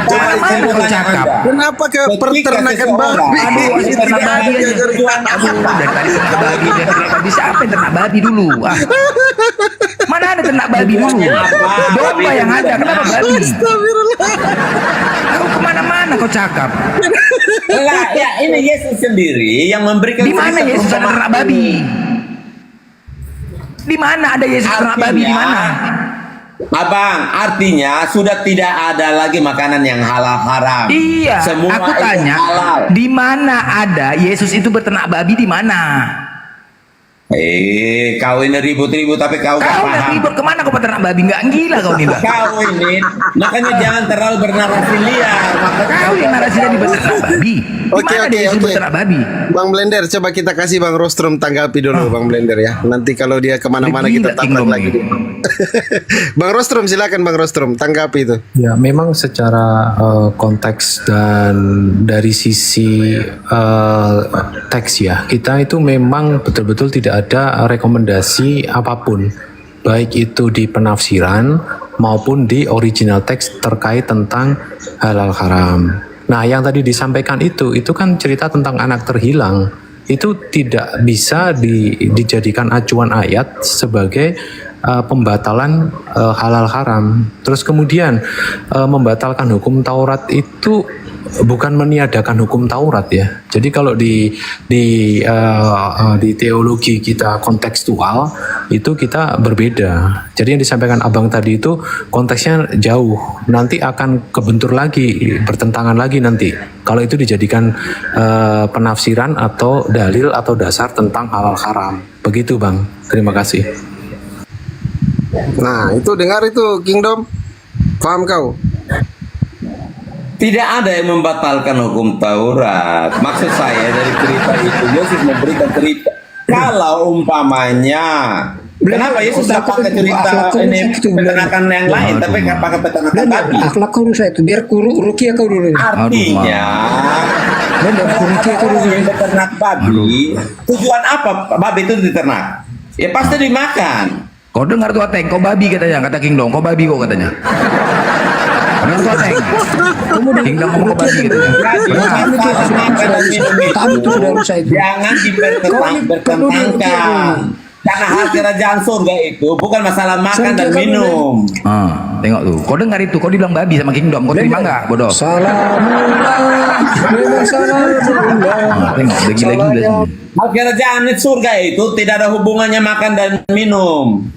Saya mau tanya Anda. Kenapa ke peternakan babi? Aduh, si ternak babi aja. Aduh, dari tadi ternak babi, dari ternak babi. Siapa yang ternak babi dulu? Ah. Mana ada ternak babi dulu? Domba yang ada, kenapa babi? Kau kemana-mana kau cakap. Lah, ya ini Yesus sendiri yang memberikan. Di mana cerita Yesus ada perumpamaan. ternak babi? Di mana ada Yesus ternak babi? Di mana? Abang, artinya sudah tidak ada lagi makanan yang halal haram. Iya, Semua aku itu tanya, halal. di mana ada Yesus itu berternak babi di mana? Kau ini ribut-ribut tapi kau gak Kau paham. ribut kemana kau berternak babi? Nggak gila kau nih, Bang. Kau ini, makanya jangan terlalu bernarasi liar. Kau yang narasi tadi berternak babi. Di mana dia Yesus berternak babi? Bang Blender, coba kita kasih Bang Rostrom tanggapi dulu Bang Blender ya. Nanti kalau dia kemana-mana Gila, kita tabrak Kingdom lagi. Bang Rostrom silakan Bang Rostrom tanggapi itu. Ya, memang secara konteks dan dari sisi teks ya, kita itu memang betul-betul tidak ada rekomendasi apapun, baik itu di penafsiran maupun di original teks terkait tentang halal haram. Nah, yang tadi disampaikan itu kan cerita tentang anak terhilang. Itu tidak bisa dijadikan acuan ayat sebagai pembatalan halal haram. Terus kemudian membatalkan hukum Taurat itu bukan meniadakan hukum Taurat ya. Jadi kalau di teologi kita kontekstual itu kita berbeda. Jadi yang disampaikan Abang tadi itu konteksnya jauh. Nanti akan kebentur lagi, bertentangan lagi nanti. Kalau itu dijadikan penafsiran atau dalil atau dasar tentang halal haram. Begitu Bang. Terima kasih. Nah, itu dengar itu Kingdom. Paham kau? Tidak ada yang membatalkan hukum Taurat. Maksud saya dari cerita itu Yesus memberikan cerita. Kalau umpamanya, kenapa Yesus tidak pakai cerita ini peternakan yang lain, tapi nggak pakai peternakan babi? Akhlak kau rusak itu, biar rukia kau dulu. Artinya, yang beternak babi, tujuan apa babi itu diternak? Ya pasti dimakan. Kau dengar tuh Ateng, kau babi katanya, kata Kingdom, kau babi kok katanya. Dengar tuh Ateng. Kingdom ngomong kau babi katanya. Kami itu sudah rusak itu. Jangan dipertentangkan. Karena hal kerajaan surga itu bukan masalah makan dan minum. Tengok tuh, kau dengar itu, kau dibilang babi sama Kingdom, kau terima nggak, bodoh? Tengok, udah gila-gila semua. Hal kerajaan surga itu tidak ada hubungannya makan dan minum.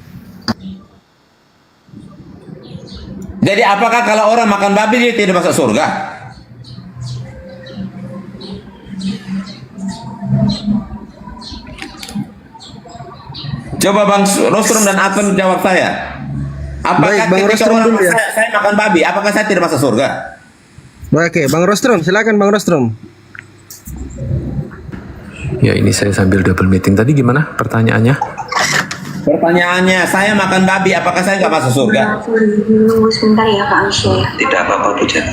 Jadi apakah kalau orang makan babi dia tidak masuk surga? Coba Bang Rostrum dan Advent jawab saya. Apakah Baik, Bang ketika Rostrum orang dulu ya. saya makan babi, apakah saya tidak masuk surga? Oke, Bang Rostrum, silakan Bang Rostrum. Ya ini saya sambil double meeting. Tadi gimana pertanyaannya? Pertanyaannya, saya makan babi, apakah saya nggak masuk surga? Sebentar ya Kak Aisyah. Tidak apa-apa, Bu Jan.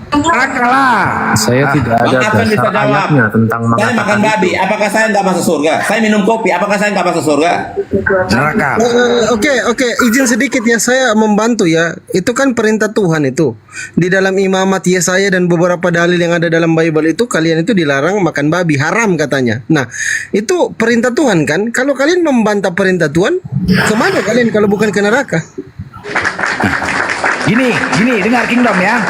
Neraka lah. Saya tidak ada Bang Advent bisa dasar jawab. ayatnya tentang Saya makan mengatakan babi, apakah saya nggak masuk surga? Saya minum kopi, apakah saya nggak masuk surga? Neraka. Oke, izin sedikit ya, saya membantu ya. Itu kan perintah Tuhan itu. Di dalam Imamat Yesaya dan beberapa dalil yang ada dalam Bible itu, kalian itu dilarang makan babi, haram katanya. Nah, itu perintah Tuhan kan? Kalau kalian membantah perintah Tuhan, kemana kalian kalau bukan ke neraka? Gini, dengar Kingdom ya.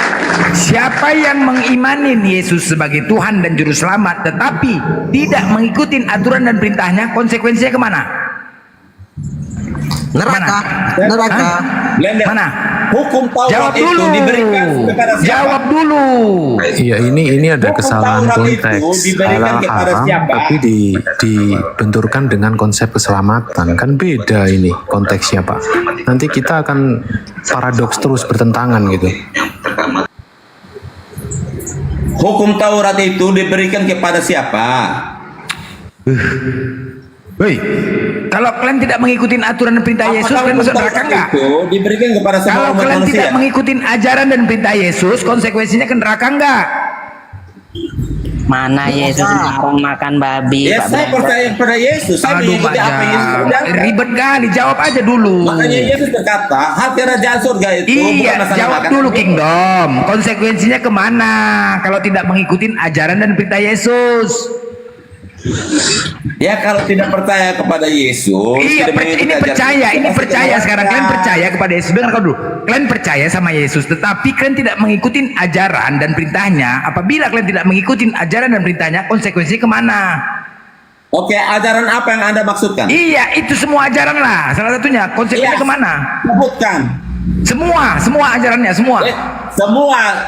Siapa yang mengimanin Yesus sebagai Tuhan dan Juru Selamat tetapi tidak mengikuti aturan dan perintahnya, konsekuensinya kemana? Neraka. Hah? Mana? Hukum Taurat Jawab itu dulu. diberikan kepada siapa? Jawab dulu. Iya ini ada kesalahan Taurat konteks. itu diberikan Halal kepada haram siapa? tapi dibenturkan dengan konsep keselamatan. Kan beda ini konteksnya Pak. Nanti kita akan paradoks terus bertentangan gitu. Hukum Taurat itu diberikan kepada siapa? Woi, kalau kalian tidak mengikuti aturan dan perintah Yesus, kalian masuk neraka enggak? Itu diberikan kepada semua Kalau umat kalian manusia. tidak mengikuti ajaran dan perintah Yesus, konsekuensinya ke neraka enggak? Mana Yesus melarang makan babi? Ya, Pak saya Brother? percaya kepada Yesus. Saya mengikuti apa yang Yesus kerjakan. Ribet kali, jawab aja dulu. Makanya Yesus berkata, hak kerajaan surga itu bukan Iya, masalah jawab makan. dulu Kingdom. Konsekuensinya kemana kalau tidak mengikuti ajaran dan perintah Yesus? Ya kalau tidak percaya kepada Yesus, Iya, tidak mengikuti ini ajaran percaya, Yesus, ini pasti percaya neraka. sekarang kalian percaya kepada Yesus. Dengar kau dulu. Kalian percaya sama Yesus, tetapi kalian tidak mengikuti ajaran dan perintahnya. Apabila kalian tidak mengikuti ajaran dan perintahnya, konsekuensinya kemana? Oke, ajaran apa yang Anda maksudkan? Iya, itu semua ajaran lah. Salah satunya, konsekuensinya Iya. kemana? Sebutkan. Semua ajarannya, semua.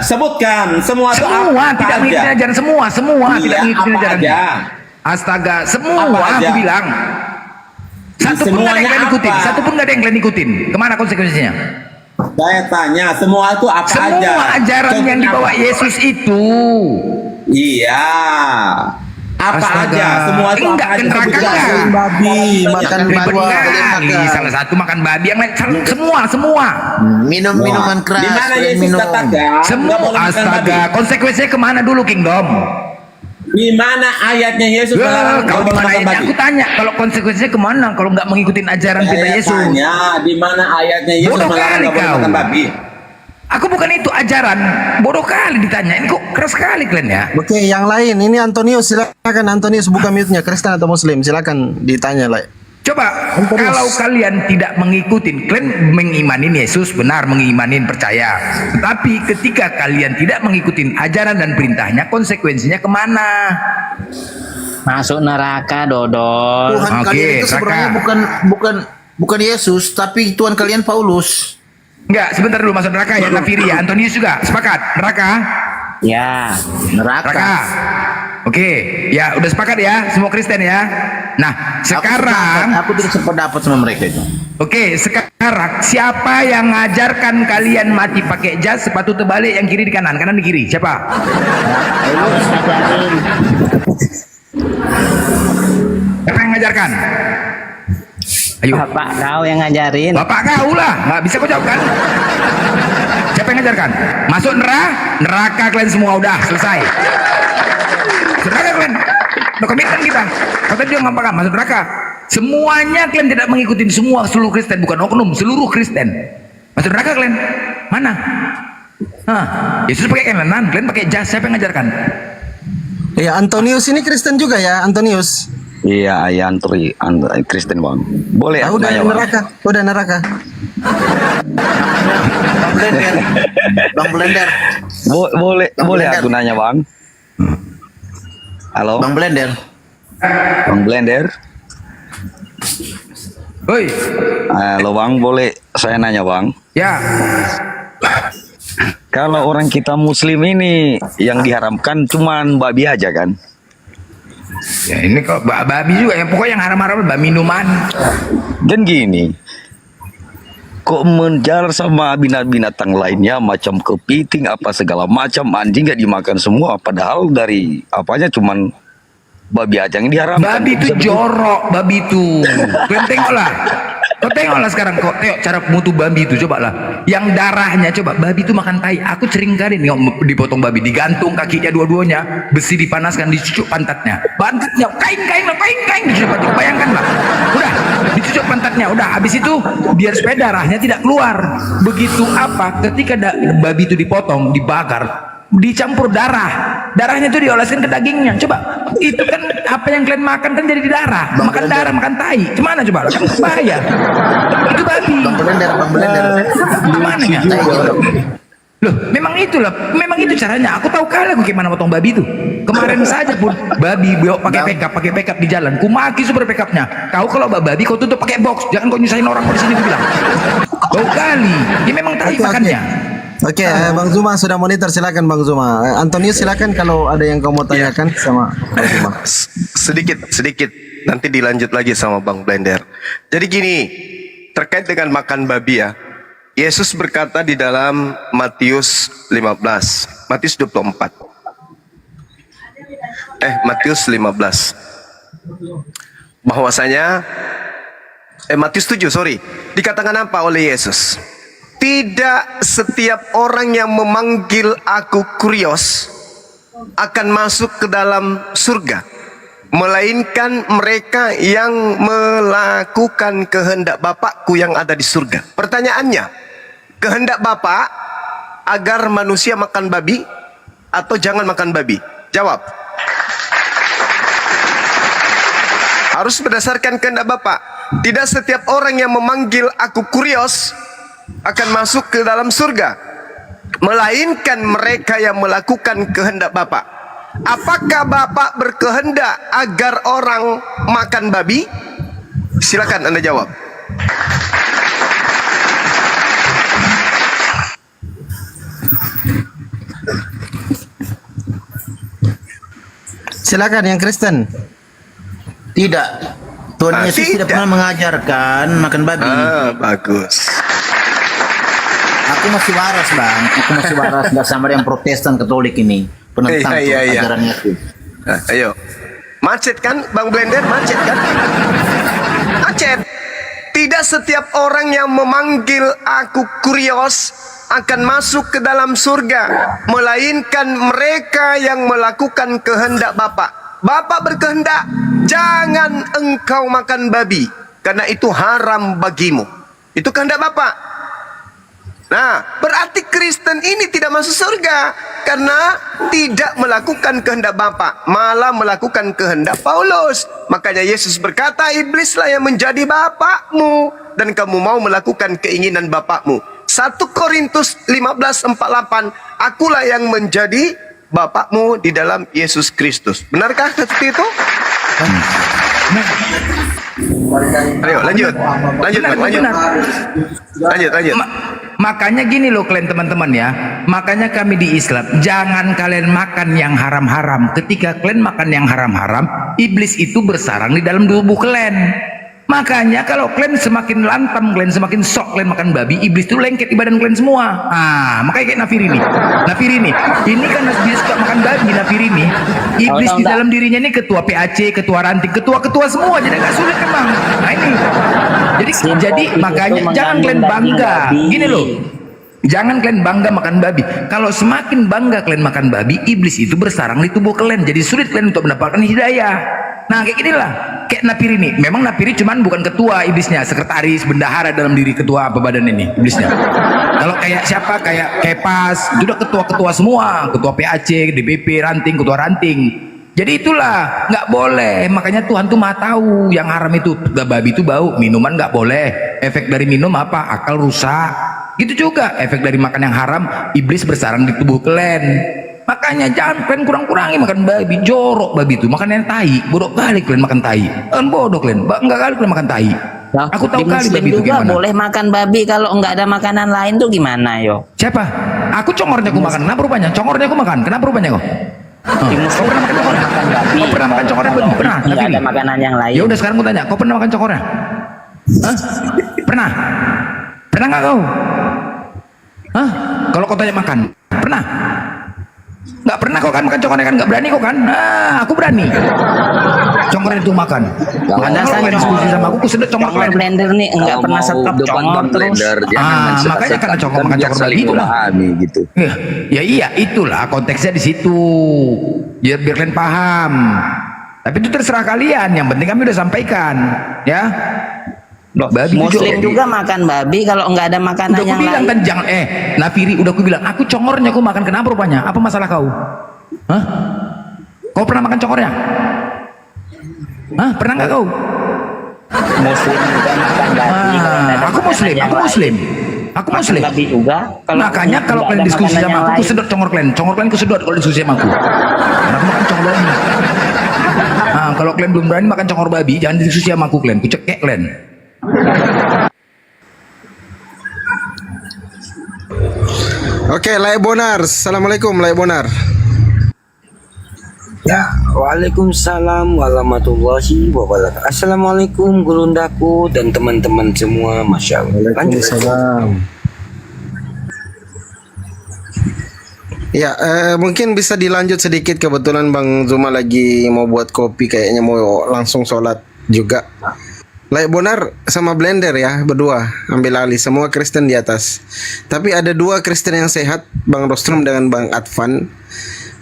Sebutkan. Semua itu Semua apa tidak aja? mengikuti ajaran semua Iya, tidak mengikuti apa ajarannya. aja? Astaga, semua Apa aja? aku bilang. Satu pun nggak ada yang Semuanya kalian ikutin, apa? satu pun nggak ada yang kalian ikutin. Kemana konsekuensinya? Saya tanya, semua itu apa aja? Semua ajaran yang Contohnya dibawa apa? Yesus itu. Iya. Apa Astaga. aja? Semua itu Enggak, apa aja? ke neraka Sebutkan. enggak? Babi, makan Ribet babi, kali. Salah satu makan babi, yang lain semua. Minum minuman keras. Di mana dan Yesus minum. katakan? Semua, nggak boleh makan babi? astaga. Konsekuensinya kemana dulu Kingdom? Di mana ayatnya Yesus melarang Kalau nggak boleh mana makan ini babi? aku tanya, kalau konsekuensinya kemana kalau nggak mengikuti ajaran kita Saya Yesus? tanya, di mana ayatnya Yesus Bodoh melarang kali nggak boleh kau. makan babi? Aku bukan itu ajaran. Bodoh kali ditanya. Ini kok keras sekali kalian ya. Oke, yang lain ini Antonius, silakan Antonius buka mute-nya, Kristen atau Muslim, silakan ditanya lah. Coba kalau kalian tidak mengikuti, kalian mengimanin Yesus, benar mengimanin, percaya. Tetapi ketika kalian tidak mengikuti ajaran dan perintahnya, konsekuensinya kemana? Masuk neraka, Dodol. Tuhan kalian itu sebenarnya bukan Yesus, tapi Tuhan kalian Paulus. Enggak, sebentar dulu masuk neraka ya, Nafiri ya, Antonius juga sepakat neraka. Ya, neraka. Oke, ya udah sepakat ya, semua Kristen ya. Nah, sekarang aku tidak sependapat sama mereka itu. Oke, sekarang siapa yang ngajarkan kalian mati pakai jas, sepatu terbalik yang kiri di kanan di kiri? Siapa? Siapa yang ngajarkan? Ayo. Bapak kau yang ngajarin. Bapak kau lah, nggak bisa kau jawab kan? Siapa yang ngajarkan? Masuk neraka kalian semua udah selesai. Neraka kalian, udah komitmen kita. Kata dia ngapakan masuk neraka. Semuanya kalian tidak mengikuti semua seluruh Kristen, bukan oknum, seluruh Kristen. Masuk neraka kalian. Mana? Hah, Yesus pakai kelenan, kalian pakai jas. Siapa yang ngajarkan? Ya, Antonius ini Kristen juga ya, Antonius. Iya, Kristen bang. Boleh aku udah nanya bang? neraka, udah neraka. Bang Blender. Boleh aku nanya bang? Halo? Bang Blender. Bang Blender? Hoi. Halo bang, boleh saya nanya bang? Ya. Kalau orang kita Muslim ini yang diharamkan cuman babi aja kan? Ya ini kok babi juga ya, pokoknya yang haram-haram minuman. Dan gini, kok menjar sama binatang lainnya macam kepiting apa segala macam, anjing nggak dimakan semua, padahal dari apanya cuman babi aja yang diharamkan. Babi itu jorok, babi itu. Kalian tengoklah. Kau tengoklah sekarang, kau tengok cara mutu babi itu, coba lah. Yang darahnya, coba, babi itu makan tai. Aku sering kali nih dipotong babi, digantung kakinya dua-duanya, besi dipanaskan, dicucuk pantatnya. Pantatnya, kain, dicucuk pantatnya. Bayangkan lah. Udah, dicucuk pantatnya, udah. Habis itu, biar supaya darahnya tidak keluar. Begitu apa, ketika babi itu dipotong, dibakar, dicampur darahnya itu diolesin ke dagingnya. Coba, itu kan apa yang kalian makan kan jadi di darah. Makan darah, makan tai. Gimana coba? Kan bahaya. Itu babi. Bang Blender. Gimana ya? Loh, memang itu caranya. Aku tahu kali aku gimana potong babi itu. Kemarin saja pun babi bawa pakai backup di jalan. Ku maki super backupnya. Kau kalau babi kau tutup pakai box. Jangan kau nyusahin orang di sini, aku bilang. Bau kali. Dia memang tai makannya. Oke, Bang Zuma sudah monitor, silakan Bang Zuma. Antonius silakan kalau ada yang kamu tanyakan sama Bang Zuma. Sedikit nanti dilanjut lagi sama Bang Blender. Jadi gini, terkait dengan makan babi ya. Yesus berkata di dalam Matius 15, Matius 24. Matius 15. Bahwasanya Matius 7, sorry. Dikatakan apa oleh Yesus? Tidak setiap orang yang memanggil aku kurios akan masuk ke dalam surga, melainkan mereka yang melakukan kehendak Bapakku yang ada di surga. Pertanyaannya, kehendak Bapak agar manusia makan babi atau jangan makan babi? Jawab. Harus berdasarkan kehendak Bapak. Tidak setiap orang yang memanggil aku kurios akan masuk ke dalam surga, melainkan mereka yang melakukan kehendak Bapak. Apakah Bapak berkehendak agar orang makan babi? Silakan Anda jawab. Silakan yang Kristen. Tidak. Tuhan Yesus tidak pernah mengajarkan makan babi. Bagus. Aku masih waras, Bang. Aku masih waras, nggak sama yang Protestan Katolik ini. Penentang ajaran Yesus. Ayo. Macet kan, Bang Blender? Macet kan? Macet. Tidak setiap orang yang memanggil aku kurios akan masuk ke dalam surga, melainkan mereka yang melakukan kehendak Bapak. Bapak berkehendak, jangan engkau makan babi, karena itu haram bagimu. Itu kehendak Bapak. Nah, berarti Kristen ini tidak masuk surga karena tidak melakukan kehendak Bapa, malah melakukan kehendak Paulus. Makanya Yesus berkata, iblislah yang menjadi bapakmu dan kamu mau melakukan keinginan bapakmu. 1 Korintus 15:48, akulah yang menjadi bapakmu di dalam Yesus Kristus. Benarkah seperti itu? Ayo lanjut. Makanya gini loh kalian teman-teman ya. Makanya kami di Islam, jangan kalian makan yang haram-haram. Ketika kalian makan yang haram-haram, iblis itu bersarang di dalam tubuh kalian. Makanya kalau kalian semakin lantam, kalian semakin sok kalian makan babi, iblis itu lengket di badan kalian semua. Makanya kayak Nafiri nih. Ini kan dia suka makan babi, Nafiri nih. Iblis di dalam dirinya ini ketua PAC, ketua ranting, ketua-ketua semua, jadi agak sulit memang. Nah ini. Jadi makanya jangan kalian bangga. Gini loh. Jangan kalian bangga makan babi. Kalau semakin bangga kalian makan babi, iblis itu bersarang di tubuh kalian. Jadi sulit kalian untuk mendapatkan hidayah. Nah kayak gini lah. Kayak Napiri nih. Memang Napiri cuman bukan ketua iblisnya, sekretaris, bendahara dalam diri ketua apa badan ini iblisnya. Kalau kayak siapa? Kayak Kepas, itu udah ketua-ketua semua. Ketua PAC, DPP, ranting, ketua ranting. Jadi itulah, nggak boleh. Makanya Tuhan tuh maha tahu yang haram itu. Babi itu bau, minuman nggak boleh. Efek dari minum apa? Akal rusak. Gitu juga efek dari makan yang haram, iblis bersarang di tubuh kalian. Makanya jangan kalian kurang-kurangi makan babi, jorok babi itu. Makan yang tai, bodoh kali kalian makan tai. Kan bodoh kalian, enggak kali kalian makan tai. Aku tahu kali babi itu gimana. Boleh makan babi kalau enggak ada makanan lain tuh gimana yo? Siapa? Aku congornya aku makan. Kenapa rupanya? Congornya aku makan. Kenapa rupanya kok? Kau pernah makan cokornya? Kau pernah makan cokornya? Belum pernah. Nggak ada makanan yang lain. Ya udah sekarang aku tanya, kau pernah makan cokornya? Hah? Pernah? Pernah nggak kau? Hah? Kalau kau tanya makan, pernah? Nggak pernah kau kan makan cokornya kan? Nggak berani kau kan? Nah, aku berani. Congor itu makan. Anda Kalau kalian diskusi sama aku sedot congor kalian. blender nih enggak pernah stop congor terus. Makanya karena congor makan congor babi itulah. gitu. Ya iya itulah konteksnya di situ. Biar kalian paham. Tapi itu terserah kalian. Yang penting kami udah sampaikan, ya. Babi Muslim juga makan babi kalau enggak ada makanan udah yang bilang lain. kan jangan Nafiri udah aku bilang aku congornya aku makan kenapa rupanya? Apa masalah kau? Hah? Kau pernah makan congornya? Hah? Pernah nggak kau? Muslim juga makan babi. Aku muslim. Aku muslim. Babi juga. Makanya kalau kalian diskusi sama aku sedot congor kalian ku sedot kalau diskusi sama aku. Karena aku makan congor babi. Nah, kalau kalian belum berani makan congor babi, jangan diskusi sama aku kalian. Ku cekek kalian. Oke, Lai Bonar. Assalamualaikum, Lai Bonar. Ya, waalaikumsalam warahmatullahi wabarakatuh. Assalamualaikum gurundaku dan teman-teman semua, masya Allah. Waalaikumsalam. Ya, mungkin bisa dilanjut sedikit. Kebetulan Bang Zuma lagi mau buat kopi, kayaknya mau langsung sholat juga. Lai Bonar sama Blender ya, berdua ambil alih, semua Kristen di atas. Tapi ada dua Kristen yang sehat, Bang Rostrum dengan Bang Advan.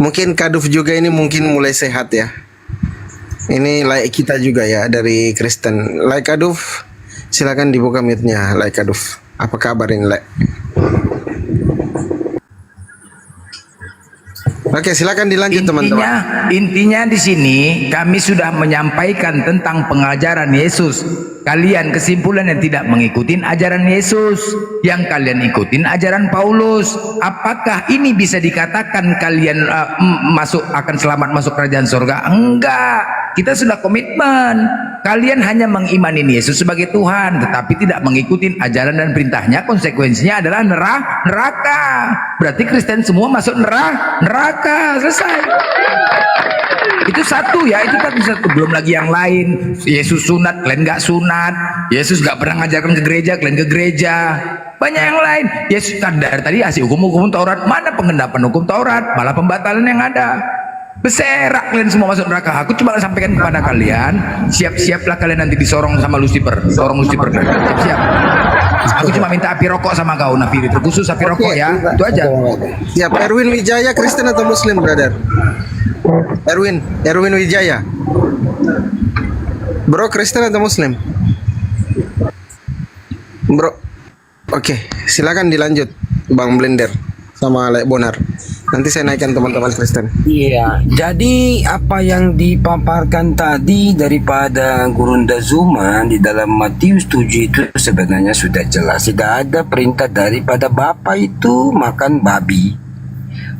Mungkin Kaduf juga ini mungkin mulai sehat ya. Ini like kita juga ya dari Kristen. Like Kaduf, silakan dibuka mute-nya. Like Kaduf, apa kabar ini like? Oke, silakan dilanjut teman-teman. Intinya di sini kami sudah menyampaikan tentang pengajaran Yesus. Kalian kesimpulan yang tidak mengikuti ajaran Yesus, yang kalian ikutin ajaran Paulus. Apakah ini bisa dikatakan kalian akan selamat masuk kerajaan surga? Enggak. Kita sudah komitmen. Kalian hanya mengimani Yesus sebagai Tuhan, tetapi tidak mengikuti ajaran dan perintahnya. Konsekuensinya adalah neraka. Berarti Kristen semua masuk neraka. Selesai. Itu satu ya, itu kan satu. Belum lagi yang lain. Yesus sunat, kalian nggak sunat. Yesus nggak pernah ngajarkan ke gereja, kalian ke gereja. Banyak yang lain. Yesus kan dari tadi asih hukum Taurat. Mana pengendapan hukum Taurat? Malah pembatalan yang ada. Beserak kalian semua masuk neraka. Aku cuma sampaikan kepada kalian, siap-siaplah kalian nanti disorong sama Lucifer. Sorong Lucifer kalian. Siap-siap. Aku cuma minta api rokok sama kau, Nafiri. Terkhusus api rokok ya. Itu aja. Siap. Erwin Wijaya Kristen atau Muslim, brother? Erwin Wijaya. Bro, Kristen atau Muslim? Bro. Oke, silakan dilanjut Bang Blender sama Lai Bonar. Nanti saya naikkan teman-teman Kristen. Iya, jadi apa yang dipaparkan tadi daripada Gurunda Zuma di dalam Matius 7 itu sebenarnya sudah jelas. Tidak ada perintah daripada Bapa itu makan babi.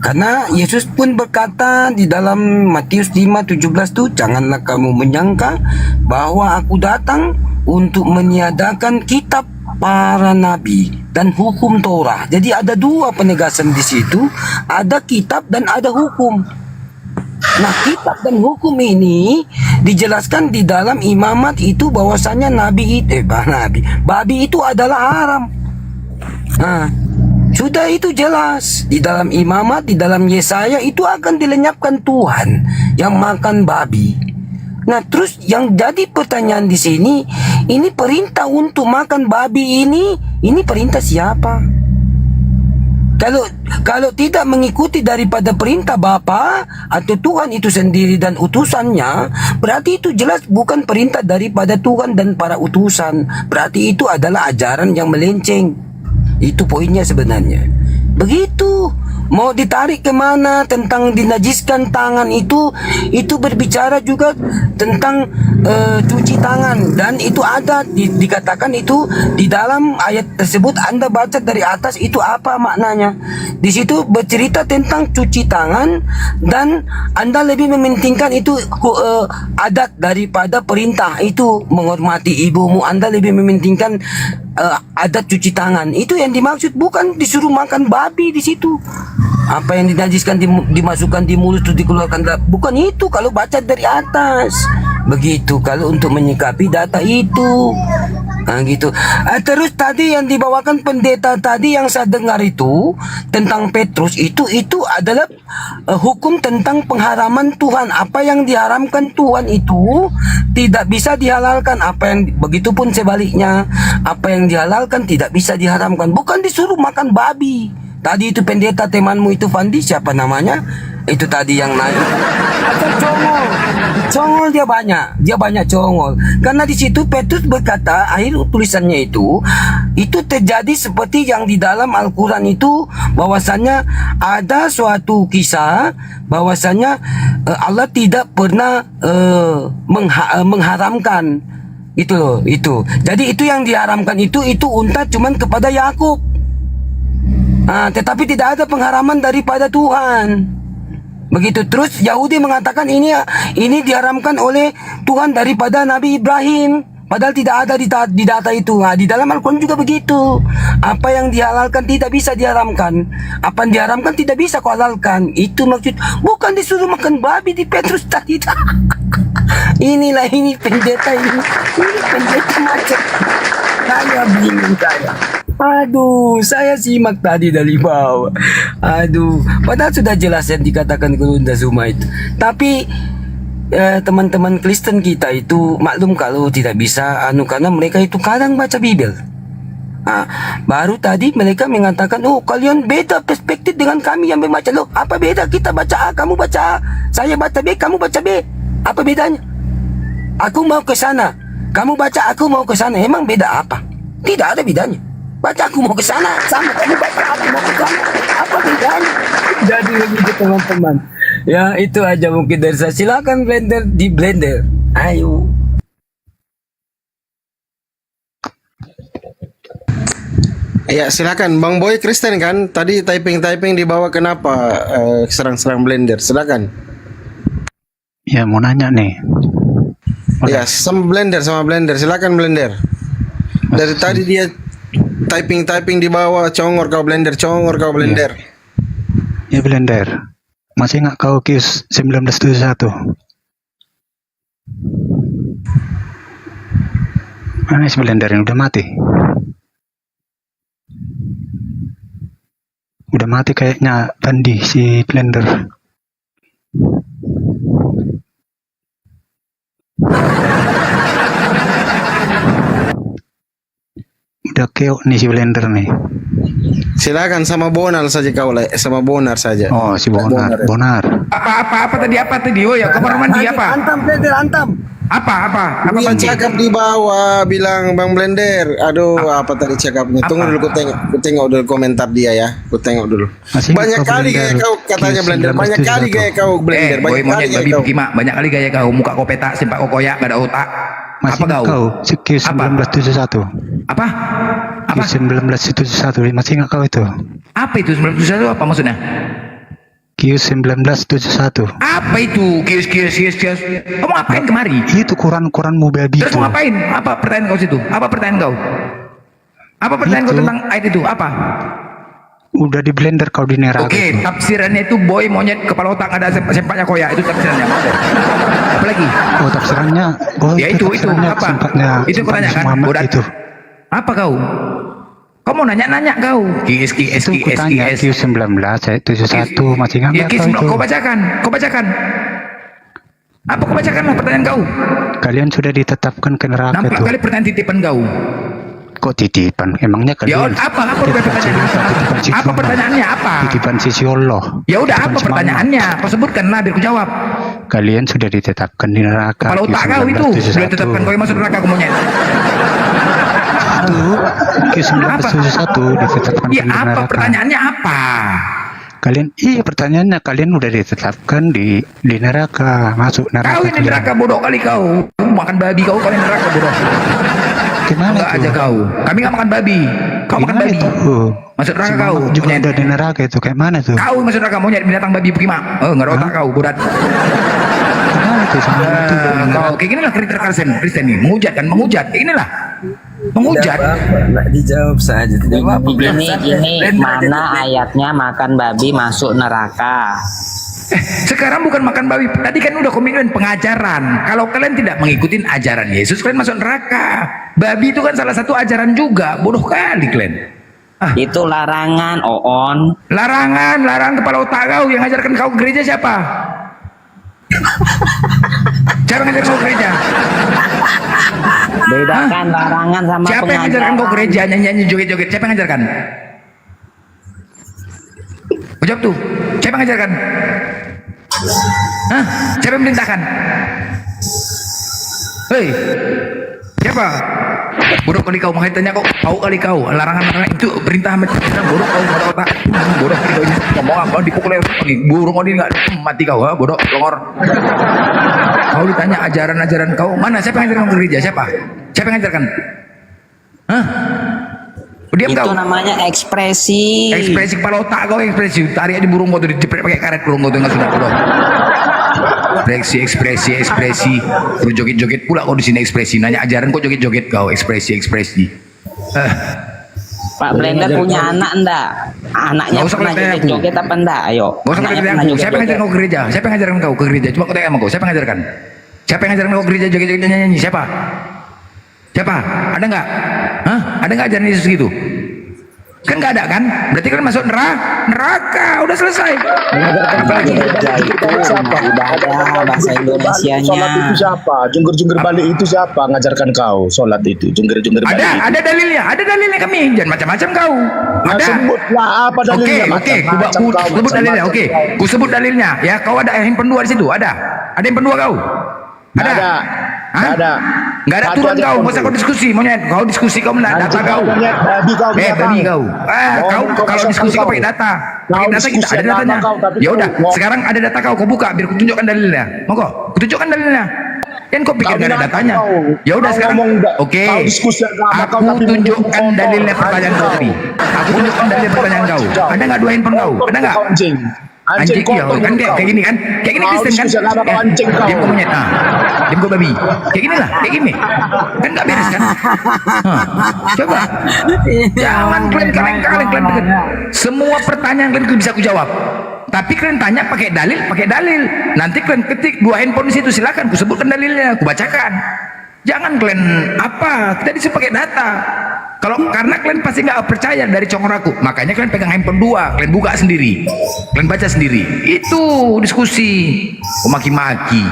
Karena Yesus pun berkata di dalam Matius 5:17 tuh, janganlah kamu menyangka bahwa aku datang untuk meniadakan kitab para nabi dan hukum Torah. Jadi ada dua penegasan di situ, ada kitab dan ada hukum. Nah, kitab dan hukum ini dijelaskan di dalam imamat itu bahwasanya babi itu adalah haram. Nah, sudah itu jelas di dalam imamat, di dalam Yesaya itu akan dilenyapkan Tuhan yang makan babi. Nah, terus yang jadi pertanyaan di sini, ini perintah untuk makan babi ini perintah siapa? Kalau tidak mengikuti daripada perintah Bapa atau Tuhan itu sendiri dan utusannya, berarti itu jelas bukan perintah daripada Tuhan dan para utusan. Berarti itu adalah ajaran yang melenceng. Itu poinnya sebenarnya. Begitu. Mau ditarik kemana tentang dinajiskan tangan itu berbicara juga tentang cuci tangan, dan itu ada dikatakan itu di dalam ayat tersebut. Anda baca dari atas itu apa maknanya? Di situ bercerita tentang cuci tangan, dan Anda lebih mementingkan itu adat daripada perintah itu menghormati ibumu. Anda lebih mementingkan adat cuci tangan. Itu yang dimaksud, bukan disuruh makan babi di situ. Apa yang dinajiskan dimasukkan di mulut terus dikeluarkan. Bukan itu kalau baca dari atas. Begitu kalau untuk menyikapi data itu. Nah, gitu. Terus tadi yang dibawakan pendeta tadi yang saya dengar itu tentang Petrus itu adalah hukum tentang pengharaman Tuhan. Apa yang diharamkan Tuhan itu tidak bisa dihalalkan. Begitupun sebaliknya, apa yang dihalalkan tidak bisa diharamkan. Bukan disuruh makan babi. Tadi itu pendeta temanmu itu Fandi, siapa namanya? Itu tadi yang naik. Atau congol dia banyak congol. Karena di situ Petrus berkata, akhir tulisannya itu terjadi seperti yang di dalam Al-Quran itu, bahwasanya ada suatu kisah bahwasanya Allah tidak pernah mengharamkan itu loh, itu. Jadi itu yang diharamkan itu unta cuman kepada Yakub. Tetapi tidak ada pengharaman daripada Tuhan. Begitu. Terus Yahudi mengatakan ini diharamkan oleh Tuhan daripada Nabi Ibrahim. Padahal tidak ada di data itu. Di dalam Al-Quran juga begitu. Apa yang dihalalkan tidak bisa diharamkan. Apa yang diharamkan tidak bisa kau halalkan. Itu maksud. Bukan disuruh makan babi di Petrus tadi. Ini pendeta ini. Ini pendeta macam. Saya bingung saya. Aduh, saya simak tadi dari bawah. Aduh, padahal sudah jelas yang dikatakan Gurunda Zuma itu. Tapi teman-teman Kristen kita itu maklum kalau tidak bisa karena mereka itu kadang baca Bibel. Baru tadi mereka mengatakan, oh kalian beda perspektif dengan kami yang membaca. Loh, apa beda? Kita baca A, kamu baca A. Saya baca B, kamu baca B. Apa bedanya? Aku mau ke sana, kamu baca aku mau ke sana. Emang beda apa? Tidak ada bedanya. Baca aku mau ke sana, sama kamu baca aku mau ke sana. Apa bedanya? Jadi begitu teman-teman. Ya itu aja mungkin dari saya. Silakan blender di blender. Ayo. Ya silakan Bang Boy Kristen kan. Tadi typing dibawa kenapa serang-serang blender? Silakan. Ya mau nanya nih. Ya sama blender silakan blender. Dari tadi dia typing di bawah, congor kau blender. Ya blender. Masih nggak kau Kius 1971? Mana si blender yang udah mati? Udah mati kayaknya Bandi si blender. Udah keok nih si blender nih. Silakan sama Bonar saja kau lah, sama Bonar saja. Oh si Bonar. Apa tadi? Oh ya kamar mandi apa? Antam blender, antam. Apa yang cakap di bawah bilang Bang Blender. Aduh, apa tadi cakapnya? Tunggu dulu, ku tengok dulu komentar dia ya. Ku tengok dulu. Banyak kali gaya kau katanya Blender. Banyak kali gaya kau Blender. Banyak kali gaya kau. Banyak kali gaya kau. Muka kau petak, sempak kau koyak, gak ada otak. Masih apa kau? Kius 1971. Apa? Kius 1971. Masih nggak kau itu? Apa itu 1971? Apa maksudnya? Kius 1971. Apa itu? Kius. Kamu ngapain kemari? Itu Quran mobil itu. Terus mau ngapain? Apa pertanyaan kau situ? Apa pertanyaan kau? Apa pertanyaan kau tentang ayat itu? Apa? Udah di blender kau di neraka. Oke, tafsirannya itu boy monyet kepala otak ada sempatnya koyak. Itu tafsirannya. Apa lagi? Oh tafsirannya. Oh ya itu apa? Itu kau tanya kan? Itu. Apa kau? Kau mau nanya kau? Kius 19 ayat 71 masih nggak kau itu? Kau bacakan. Apa kau bacakan lah pertanyaan kau? Kalian sudah ditetapkan ke neraka. Nampak kali pertanyaan titipan kau. Kok titipan? Emangnya kalian? Ya apa pertanyaannya? Apa pertanyaannya apa? Titipan sisi Allah. Ya udah apa pertanyaannya? Kau sebutkanlah biar ku jawab. Kalian sudah ditetapkan di neraka. Kalau otak kau itu sudah ditetapkan kau yang masuk neraka kau monyet. Kius 1971 ditetapkan ya, di neraka. Apa pertanyaannya apa? Pertanyaannya kalian udah ditetapkan di neraka, masuk neraka. Kau ini neraka bodoh kali kau. Makan babi kau ini neraka bodoh. Gimana enggak aja kau? Kami nggak makan babi. Kau makan babi. Masuk neraka kau. Juga udah di neraka itu kayak mana tuh? Kau masuk neraka monyet binatang babi bagaimana? Nggak ada otak kau, bodat. Gimana tuh? Kau kayak gini lah kristen nih, menghujat. Kayak gini lah. Menghujat. Nggak dijawab saja. Tidak apa-apa. Gini, mana ayatnya makan babi masuk neraka? Sekarang bukan makan babi. Tadi kan udah komitmen pengajaran. Kalau kalian tidak mengikuti ajaran Yesus, kalian masuk neraka. Babi itu kan salah satu ajaran juga. Bodoh kali kalian. Itu larangan, Oon. Larangan kepala otak kau. Yang ajarkan kau ke gereja siapa? Siapa yang ajarkan kau ke gereja? Bedakan larangan sama siapa yang pengajaran. ajarkan kau gereja nyanyi-nyanyi joget-joget? Siapa yang ajarkan? Jawab tuh. Siapa yang ajarkan? Hah? Siapa yang merintahkan? Hei, siapa? Bodoh kali kau, makanya tanya kau, tahu kali kau larangan-larangan itu perintah macam bodoh kau pada otak. Bodoh kali kau ini ngomong apa dipukul lagi burung kau ini nggak mati kau, ha? Bodoh longor. Kau ditanya ajaran-ajaran kau mana? Siapa yang ajarkan kau ke gereja? Siapa yang ajarkan? Hah? Diam Itu kau. namanya ekspresi. Ekspresi kepala otak kau, ekspresi tarik di burung kau tuh dijepret pakai karet burung kau tuh nggak sudah bodoh. Ekspresi terus joget-joget pula kau di sini ekspresi nanya ajaran kau joget-joget kau ekspresi Pak Blender punya anak enggak? Anaknya Nggak usah pernah kelihatan aku. joget-joget apa enggak? Ayo. Gak usah Anaknya kata pernah aku. Siapa yang ngajarin kau ke gereja? Siapa yang ngajarin kau ke gereja? Coba aku tanya sama kau. Siapa yang ngajarkan? Siapa yang ngajarin kau ke gereja joget-joget nyanyi? Siapa? Ada nggak? Hah? Ada nggak ajaran Yesus gitu? Kan nggak ada kan? Berarti kan masuk neraka. Udah selesai. Gereja itu udah ada bahasa Indonesianya. Sholat itu siapa? Jungkir-jungkir balik itu siapa ngajarkan kau sholat itu? Jungkir-jungkir balik. Ada dalilnya kami. Jangan macam-macam kau. Ada. Sebutlah apa dalilnya? Oke. Ku sebut dalilnya. Oke. Ku sebut dalilnya. Ya, kau ada handphone 2 di situ. Ada handphone 2 kau? Ada. Ada. Nggak ada aturan kau, masa kau diskusi, monyet. Kau diskusi kau menang data kau. Babi kau. Kau kalau diskusi kau pakai data. Pakai data kita ada datanya. Ya udah, sekarang ada data kau buka biar ku tunjukkan dalilnya. Mau kok? Ku tunjukkan dalilnya. Kan kau pikir nggak ada datanya? Ya udah sekarang. Oke. Aku tunjukkan dalilnya pertanyaan kau tadi. Aku tunjukkan dalil pertanyaan kau. Ada nggak 2 handphone kau? Ada nggak? Anjing ya, kan kayak gini kan? Kayak gini Kristen kan? Diam kau monyet. Diam kau babi. Kayak gini lah, kayak gini. Kan nggak beres kan? Coba. Jangan kalian kaleng-kaleng. Semua pertanyaan kalian bisa ku jawab. Tapi kalian tanya pakai dalil. Nanti kalian ketik 2 handphone di situ, silakan ku sebutkan dalilnya, ku bacakan. Jangan kalian kita disuruh pakai data. Karena kalian pasti nggak percaya dari congor aku, makanya kalian pegang handphone 2, kalian buka sendiri, kalian baca sendiri. Itu diskusi, maki-maki.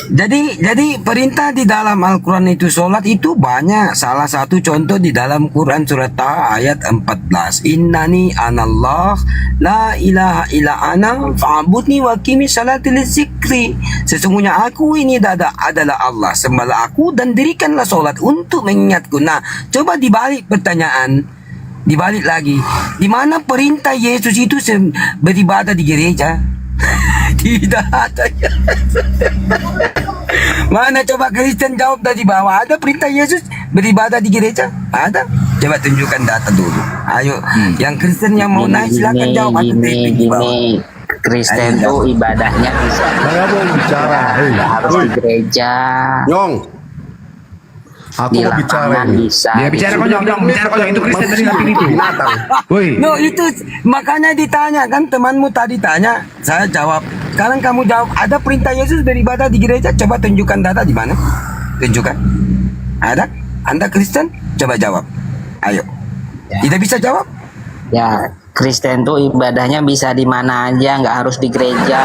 Jadi perintah di dalam Al-Quran itu sholat itu banyak. Salah satu contoh di dalam Quran surat Taha ayat 14. Innani anallah la ilaha illa ana fa'budni wa qimi salati lizikri. Sesungguhnya aku ini adalah Allah, sembahlah aku dan dirikanlah sholat untuk mengingatku. Nah, coba dibalik pertanyaan, dibalik lagi, di mana perintah Yesus itu beribadah di gereja? Tidak ada. Mana coba Kristen jawab dari bawah, ada perintah Yesus beribadah di gereja? Ada? Coba tunjukkan data dulu. Ayo, yang Kristen yang mau naik silakan jawab. Gini. Kristen tuh ibadahnya bisa. Saya mau bicara. Harus di gereja. Nyong. Aku Di mau bicara lapangan ini. bisa. Dia bicara konyol, bicara konyol. Itu Kristen dari nabi itu. Woi. No, itu makanya ditanya kan, temanmu tadi tanya, saya jawab. Sekarang kamu jawab, ada perintah Yesus beribadah di gereja? Coba tunjukkan data di mana? Tunjukkan. Ada? Anda Kristen? Coba jawab. Ayo. Tidak bisa jawab? Ya, Kristen tuh ibadahnya bisa di mana aja, nggak harus di gereja.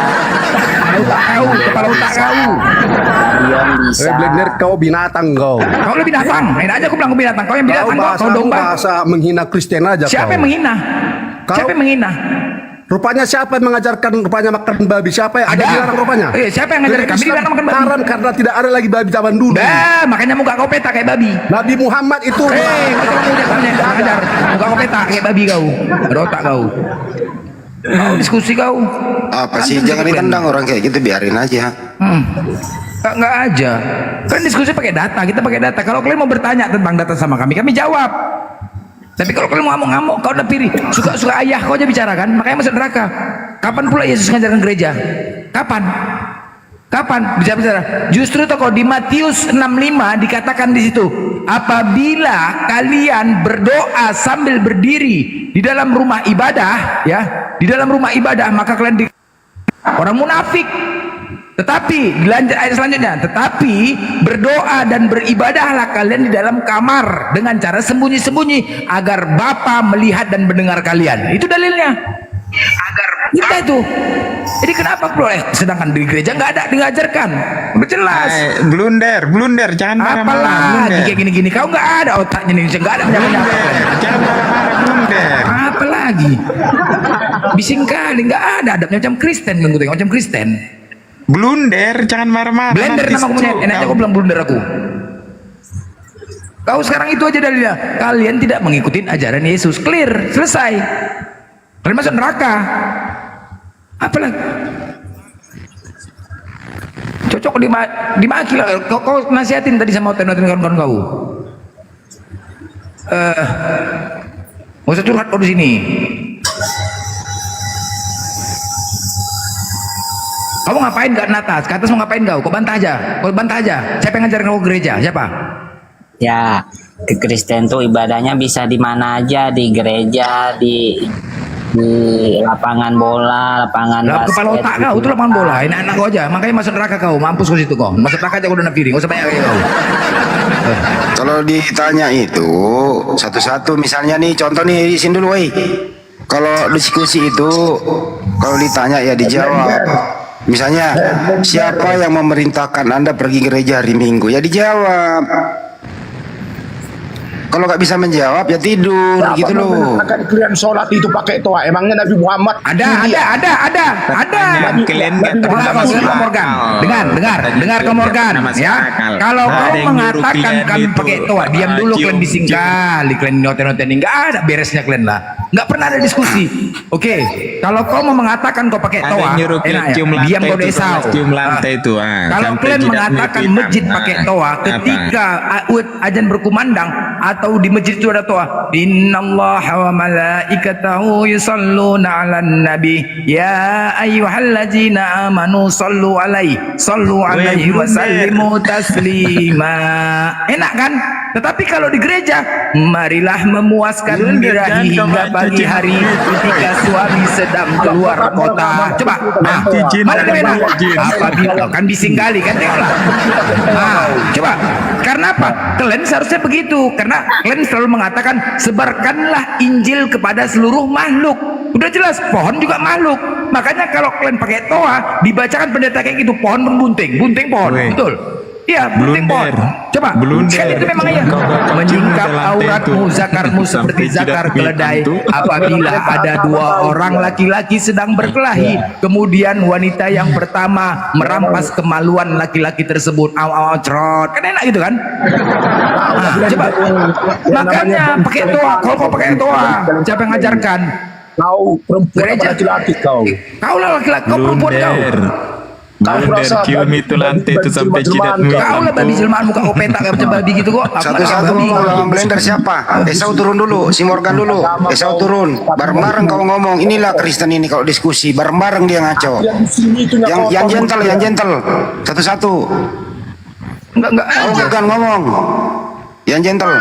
Kepala otak kau. Stadion bisa. Blender kau binatang kau. Kau lebih binatang. Main aja aku bilang kau binatang. Kau yang binatang, kau domba. Bahasa menghina Kristen aja kau. Siapa yang menghina? Siapa yang menghina? Rupanya siapa yang mengajarkan rupanya makan babi? Siapa yang ada dilarang rupanya? Siapa yang ngajarin kami dilarang makan babi? Haram karena tidak ada lagi babi zaman dulu. Makanya muka kau peta kayak babi. Nabi Muhammad itu. Kau ajar. Muka kau peta kayak babi kau. Ada otak kau. Kau diskusi kau. Apa sih? Jangan ditendang orang kayak gitu, biarin aja. Nggak aja. Kan diskusi pakai data, kita pakai data. Kalau kalian mau bertanya tentang data sama kami jawab. Tapi kalau kalian mau ngamuk-ngamuk, kau udah pilih. Suka-suka ayah kau aja bicara kan, makanya masuk neraka. Kapan pula Yesus ngajarkan gereja? Kapan? Kapan bicara? Justru tokoh di Matius 65 dikatakan di situ, apabila kalian berdoa sambil berdiri di dalam rumah ibadah, ya, di dalam rumah ibadah, maka kalian orang munafik. Tetapi dilanjut ayat selanjutnya, tetapi berdoa dan beribadahlah kalian di dalam kamar dengan cara sembunyi-sembunyi agar Bapa melihat dan mendengar kalian. Itu dalilnya. Agar kita itu. Jadi kenapa boleh? Sedangkan di gereja nggak ada diajarkan. Udah jelas. Blunder, jangan marah-marah. Apalagi kayak gini-gini, kau nggak ada otaknya nih, nggak ada penyakit. Jangan marah-marah, blunder. Apalagi bising kali, nggak ada adabnya macam Kristen, macam Kristen. Blunder, jangan marah-marah. Blender nama aku punya, enaknya aku bilang blunder aku. Kau sekarang itu aja dalilnya. Kalian tidak mengikuti ajaran Yesus, clear, selesai. Kalian masuk neraka. Apalagi? Cocok dimaki lah. Kau nasihatin tadi sama kawan-kawan kau. Gak usah curhat kau di sini. Kamu ngapain gak natas? Ke atas mau ngapain kau? Kau bantah aja. Kau bantah aja. Siapa yang ngajarin kau gereja? Siapa? Ya, di Kristen tuh ibadahnya bisa di mana aja, di gereja, di lapangan bola, lapangan basket. Kepala otak kau itu lapangan bola. Enak-enak kau aja. Makanya masuk neraka kau. Mampus kau situ kau. Masuk neraka aja kau udah piring. Gak usah banyak kayak kau. Kalau ditanya itu satu-satu, misalnya nih contoh nih di sini dulu, woi. Kalau diskusi itu kalau ditanya ya dijawab. Misalnya siapa yang memerintahkan Anda pergi gereja hari Minggu? Ya dijawab. Kalau nggak bisa menjawab ya tidur gitu loh. Akan kalian sholat itu pakai toa? Emangnya Nabi Muhammad? Ada. Kalian dengar kau Morgan, ya. Kalau kau mengatakan kami pakai toa, diam dulu kalian bising kali, kalian noten-noten ini nggak ada beresnya kalian lah. Nggak pernah ada diskusi. Oke, kalau kau mau mengatakan kau pakai toa, enak ya. Diam kau desau. Kalau kalian mengatakan masjid pakai toa, ketika azan berkumandang atau di masjid itu ada toa, innallaha wa malaikatahu yusalluna 'alan nabi ya ayyuhallazina amanu sallu alaihi wa sallimu taslima. Enak kan? Tetapi kalau di gereja, marilah memuaskan birahi hingga pagi hari ketika suami sedang keluar kota. Coba, mana yang enak? Apabila kan bising kali kan, tengoklah. Coba, karena apa? Kalian seharusnya begitu, karena kalian selalu mengatakan sebarkanlah Injil kepada seluruh makhluk. Udah jelas, pohon juga makhluk. Makanya kalau kalian pakai toa, dibacakan pendeta kayak gitu, pohon berbunting, bunting pohon, betul? Iya, bunting pohon. Coba, kan itu memang iya. Menyingkap auratmu, zakarmu seperti zakar keledai. Apabila ada dua orang laki-laki sedang berkelahi, kemudian wanita yang pertama merampas kemaluan laki-laki tersebut, cerot, kan enak gitu kan? Coba, makanya pakai toa. Kalau kau pakai toa, siapa yang ngajarkan? Kau perempuan laki-laki kau. Kau lah laki-laki, kau perempuan kau. Kium itu lantai itu sampai jidatmu. Kau lah babi jelmaan muka kau petak kayak macam babi gitu kok. Satu-satu lawan blender siapa? Esau turun dulu, si Morgan dulu. Esau turun. Bareng-bareng kau ngomong. Inilah Kristen ini kalau diskusi. Bareng-bareng dia ngaco. Yang gentle. Satu-satu. Enggak. Kau bukan ngomong. Yang gentle.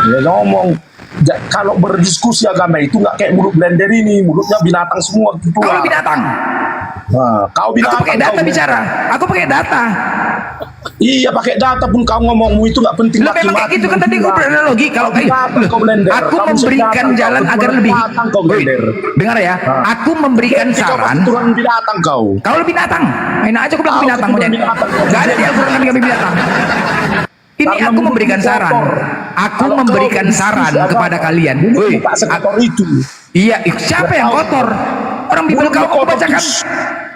Ya ngomong. Kalau berdiskusi agama itu nggak kayak mulut blender ini, mulutnya binatang semua gitu. Kau binatang. Kau binatang. Aku pakai data bicara. Aku pakai data. Iya, pakai data pun kau ngomongmu itu nggak penting. Lu memang kayak gitu kan tadi gue beranalogi. Kalau aku memberikan jalan agar lebih. Dengar ya, aku memberikan saran. Turun binatang kau. Kau lebih binatang. Enak aja aku bilang binatang. Gak ada di Al-Quran kami binatang. Ini aku memberikan saran. Aku memberikan saran kepada kalian. Iya, siapa yang kotor? Orang Bible kau bacakan.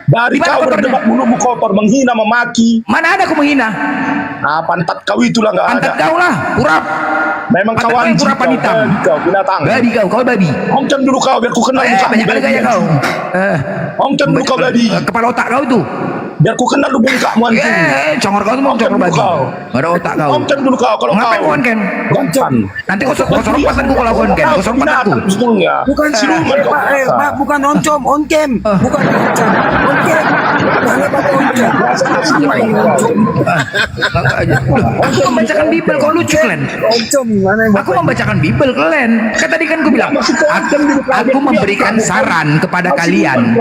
Dari kau berdebat mulutmu kotor, menghina, memaki. Mana ada aku menghina? Pantat kau itulah nggak ada. Pantat kau lah, kurap. Memang kawan kurapan hitam. Kau binatang. Babi kau babi. Ongcam dulu kau biar ku kenal. Banyak kali gaya kau. Ongcam dulu kau babi. Kepala otak kau itu. Biar ku kenal lu bungkakmu anjing. Congor kau tuh mau congor babi. Gak ada otak kau. Onken dulu kau kalau Ngapain kau. kau Onken? Goncan. Nanti kau sorong pasanku kalau kau Onken. Kau sorong pasanku. Bukan siluman kau. Pak, bukan oncom, oncem. Bukan oncom. Oncem. Jangan pakai oncom. Aku membacakan Bible, kau lucu kalian. Oncom gimana? Aku membacakan Bible kalian. Kan tadi kan aku bilang, aku memberikan saran kepada kalian.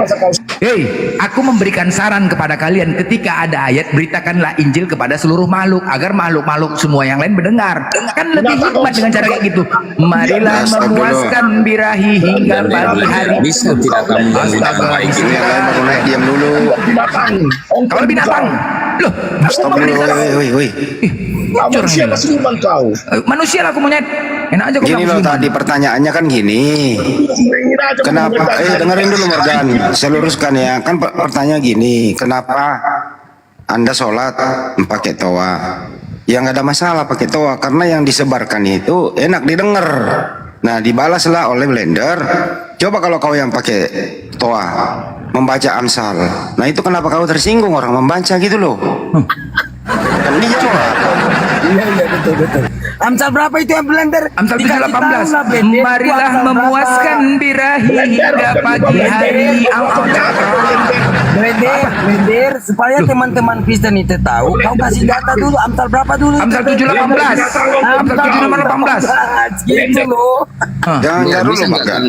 Hei, aku memberikan saran kepada kalian ketika ada ayat beritakanlah Injil kepada seluruh makhluk agar makhluk-makhluk semua yang lain mendengar. Kan lebih hikmat dengan cara kayak gitu. Marilah memuaskan birahi hingga pagi hari. Bisa tidak kamu memperbaiki? Yang lain baru naik, diam dulu. Kalau binatang, loh, Woi. Manusia masih siluman kau. Manusia lah aku monyet. Enak aja kau Gini bilang loh, siluman. tadi pertanyaannya kan gini. Kenapa? Dengerin dulu Morgan. Saya luruskan ya. Kan pertanyaan gini. Kenapa Anda sholat pakai toa? Ya nggak ada masalah pakai toa karena yang disebarkan itu enak didengar. Nah dibalaslah oleh Blender. Coba kalau kau yang pakai toa membaca Amsal. Nah itu kenapa kau tersinggung orang membaca gitu loh? Kan dijawab. Iya betul. Amsal berapa itu yang Blender? Amsal 7:18. Marilah memuaskan birahi hingga pagi hari. Blender, supaya teman-teman Kristen itu tahu, kau kasih data dulu Amsal berapa dulu? Amsal 7:18. Amsal 7:18. Gitu loh. Jangan dulu Morgan.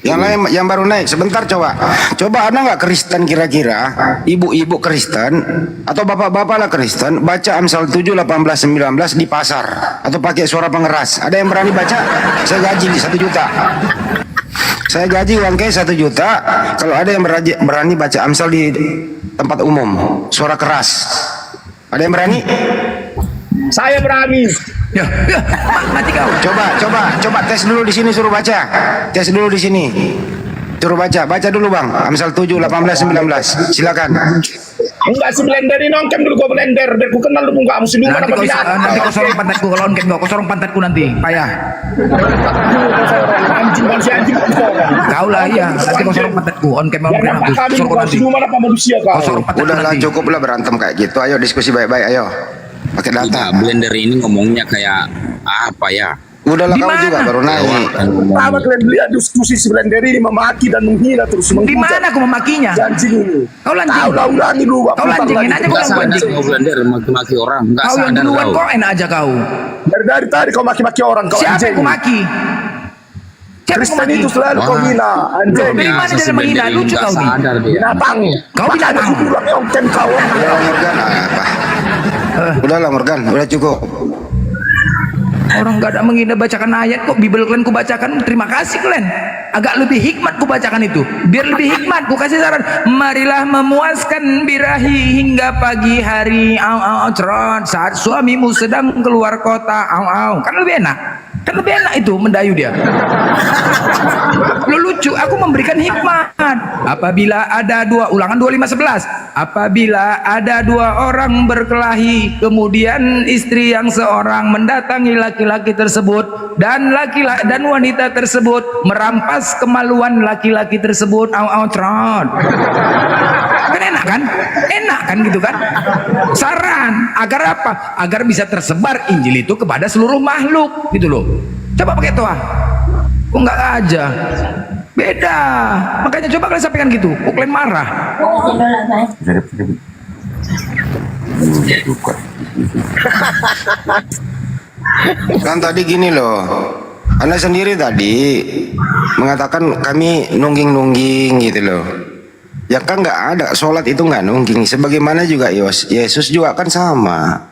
Yang lain yang baru naik sebentar coba. Coba ada nggak Kristen kira-kira ibu-ibu Kristen atau bapak-bapak lah Kristen baca Amsal 7, 18, 19 di pasar atau pakai suara pengeras? Ada yang berani baca? Saya gaji 1 juta. Saya gaji uang cash 1 juta. Kalau ada yang berani baca Amsal di tempat umum suara keras, ada yang berani? Saya berani. Ya, mati kau. Coba tes dulu di sini, suruh baca. Tes dulu di sini. Suruh baca dulu Bang. Amsal 7, 18, 19. Silakan. Enggak si Blender ini nongkem dulu kau Blender. Biar ku kenal lu bungkakmu siluman apa binatang. Nanti kau sorong pantatku kalau Onken kau sorong pantatku nanti. Payah. Anjing manusia anjing Kau lah iya. Nanti kau sorong pantatku. Onken mau aku sorong nanti. Siluman apa manusia kau? Sorong pantatku Udahlah nanti. cukup lah berantem kayak gitu. Ayo diskusi baik-baik ayo. Pakai data. Blender ini ngomongnya kayak apa ya? Udahlah kau juga baru naik. Pertama kalian lihat diskusi si Blender ini memaki dan menghina terus Di mana aku memakinya? Janji ini. Kau lancing. Tahu ulangi dulu. Kau lancingin aja kau Nggak yang sadar lancing. kau Blender maki-maki orang. Nggak Kau yang sadar duluan kau. kau enak aja kau. Dari tadi kau maki-maki orang kau Siapa anjing. yang ku maki? Siapa Kristen yang ku itu maki? selalu kau hina anjing. Dari mana dia menghina? Lucu kau nih. Binatang. Kau binatang. Onken kau. Udahlah Morgan apa? Udahlah Morgan, udah cukup. Orang gak ada menghina bacakan ayat kok Bible kalian ku bacakan. Terima kasih kalian. Agak lebih hikmat ku bacakan itu. Biar lebih hikmat ku kasih saran. Marilah memuaskan birahi hingga pagi hari. Cerot saat suamimu sedang keluar kota. Kan lebih enak. Kan lebih enak itu mendayu dia. Lo lucu, aku memberikan hikmat. Apabila ada dua, Ulangan 25:11. Apabila ada dua orang berkelahi, kemudian istri yang seorang mendatangi laki-laki tersebut dan dan wanita tersebut merampas kemaluan laki-laki tersebut. Trot. Kan enak kan? Enak kan gitu kan? Saran agar apa? Agar bisa tersebar Injil itu kepada seluruh makhluk gitu loh. Coba pakai toa. Kok nggak aja? Beda. Makanya coba kalian sampaikan gitu. Kok kalian marah? Kan tadi gini loh. Anda sendiri tadi mengatakan kami nungging-nungging gitu loh. Ya kan nggak ada, sholat itu nggak nungging. Sebagaimana juga Yesus juga kan sama.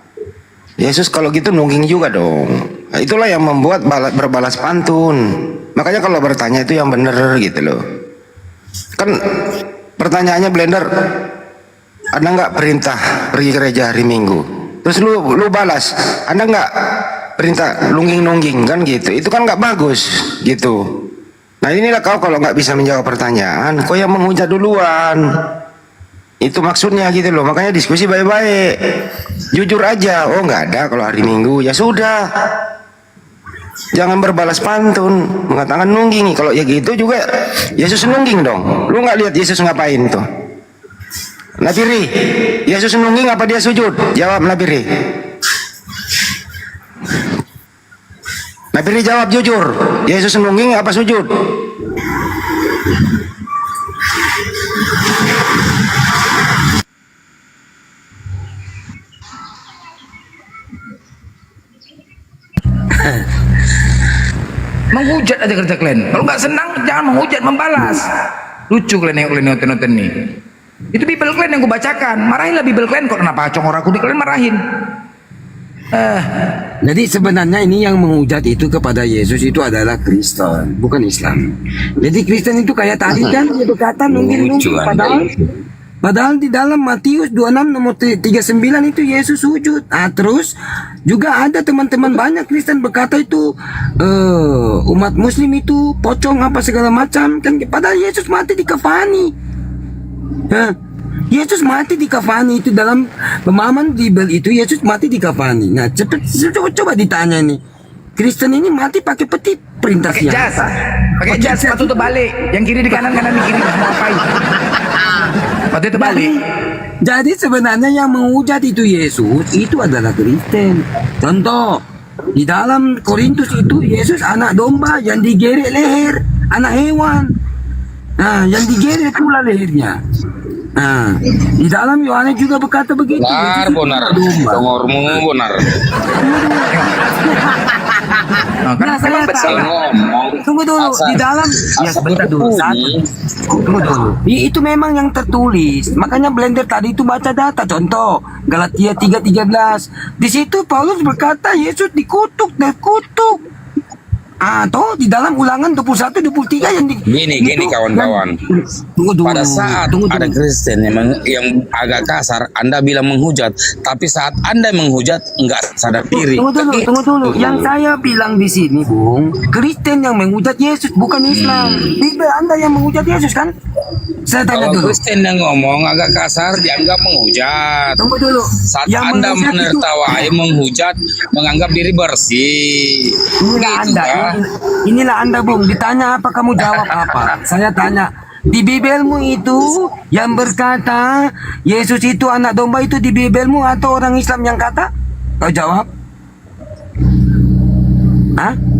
Yesus kalau gitu nungging juga dong. Nah, itulah yang membuat berbalas pantun. Makanya kalau bertanya itu yang bener gitu loh. Kan pertanyaannya Blender, ada nggak perintah pergi gereja hari Minggu? Terus lu balas, ada nggak perintah nungging-nungging kan gitu? Itu kan nggak bagus gitu. Nah inilah kau kalau nggak bisa menjawab pertanyaan, kau yang menghujat duluan. Itu maksudnya gitu loh. Makanya diskusi baik-baik, jujur aja. Oh nggak ada kalau hari Minggu, ya sudah. Jangan berbalas pantun, mengatakan nungging. Kalau ya gitu juga Yesus nungging dong. Lu nggak lihat Yesus ngapain tuh? Nabiri, Yesus nungging apa dia sujud? Jawab Nabiri. Nabiri jawab jujur. Yesus nungging apa sujud? Menghujat aja kerja kalian. Kalau nggak senang jangan menghujat, membalas. Lucu kalian yang kalian nonton nih. Itu Bible kalian yang gue bacakan. Marahinlah Bible kalian kok, kenapa congor aku di kalian marahin. Jadi sebenarnya ini yang menghujat itu kepada Yesus itu adalah Kristen, bukan Islam. Jadi Kristen itu kayak tadi kan dia berkata nungging, padahal di dalam Matius 26 nomor 39 itu Yesus sujud. Terus juga ada teman-teman banyak Kristen berkata itu umat Muslim itu pocong apa segala macam kan, padahal Yesus mati di kafani. Yesus mati di kafani itu dalam pemahaman Bible itu Yesus mati di kafani. Nah, coba ditanya nih. Kristen ini mati pakai peti perintah pakai jas. Pakai jas sepatu terbalik. Yang kiri di kanan, kanan di kiri. Mau ngapain? Sepatu terbalik. Jadi sebenarnya yang menghujat itu Yesus itu adalah Kristen. Contoh, di dalam Korintus itu Yesus anak domba yang digeret leher, anak hewan. Nah, yang digeret pula lehernya. Nah, di dalam Yohanes juga berkata begitu. Benar, Tongormu benar. Nah, saya tunggu dulu di dalam ya sebentar dulu. Tunggu dulu. Itu memang yang tertulis. Makanya Blender tadi itu baca data. Contoh Galatia 3:13. Di situ Paulus berkata Yesus dikutuk. Atau di dalam Ulangan 21-23 yang Gini kawan-kawan. Pada saat ada Kristen yang agak kasar, Anda bilang menghujat, tapi saat Anda menghujat enggak sadar diri. Tunggu dulu. Yang saya bilang di sini, Bung, Kristen yang menghujat Yesus bukan Islam. Bible Anda yang menghujat Yesus kan? Saya tanya Kalau dulu. Kristen yang ngomong agak kasar dianggap menghujat. Tunggu dulu. Saat Yang Anda menghujat menertawai menghujat, menganggap diri bersih. Inilah Anda. Inilah Anda, Bung. Ditanya apa kamu jawab apa? Saya tanya. Di Bibelmu itu yang berkata Yesus itu anak domba itu di Bibelmu atau orang Islam yang kata? Kau jawab.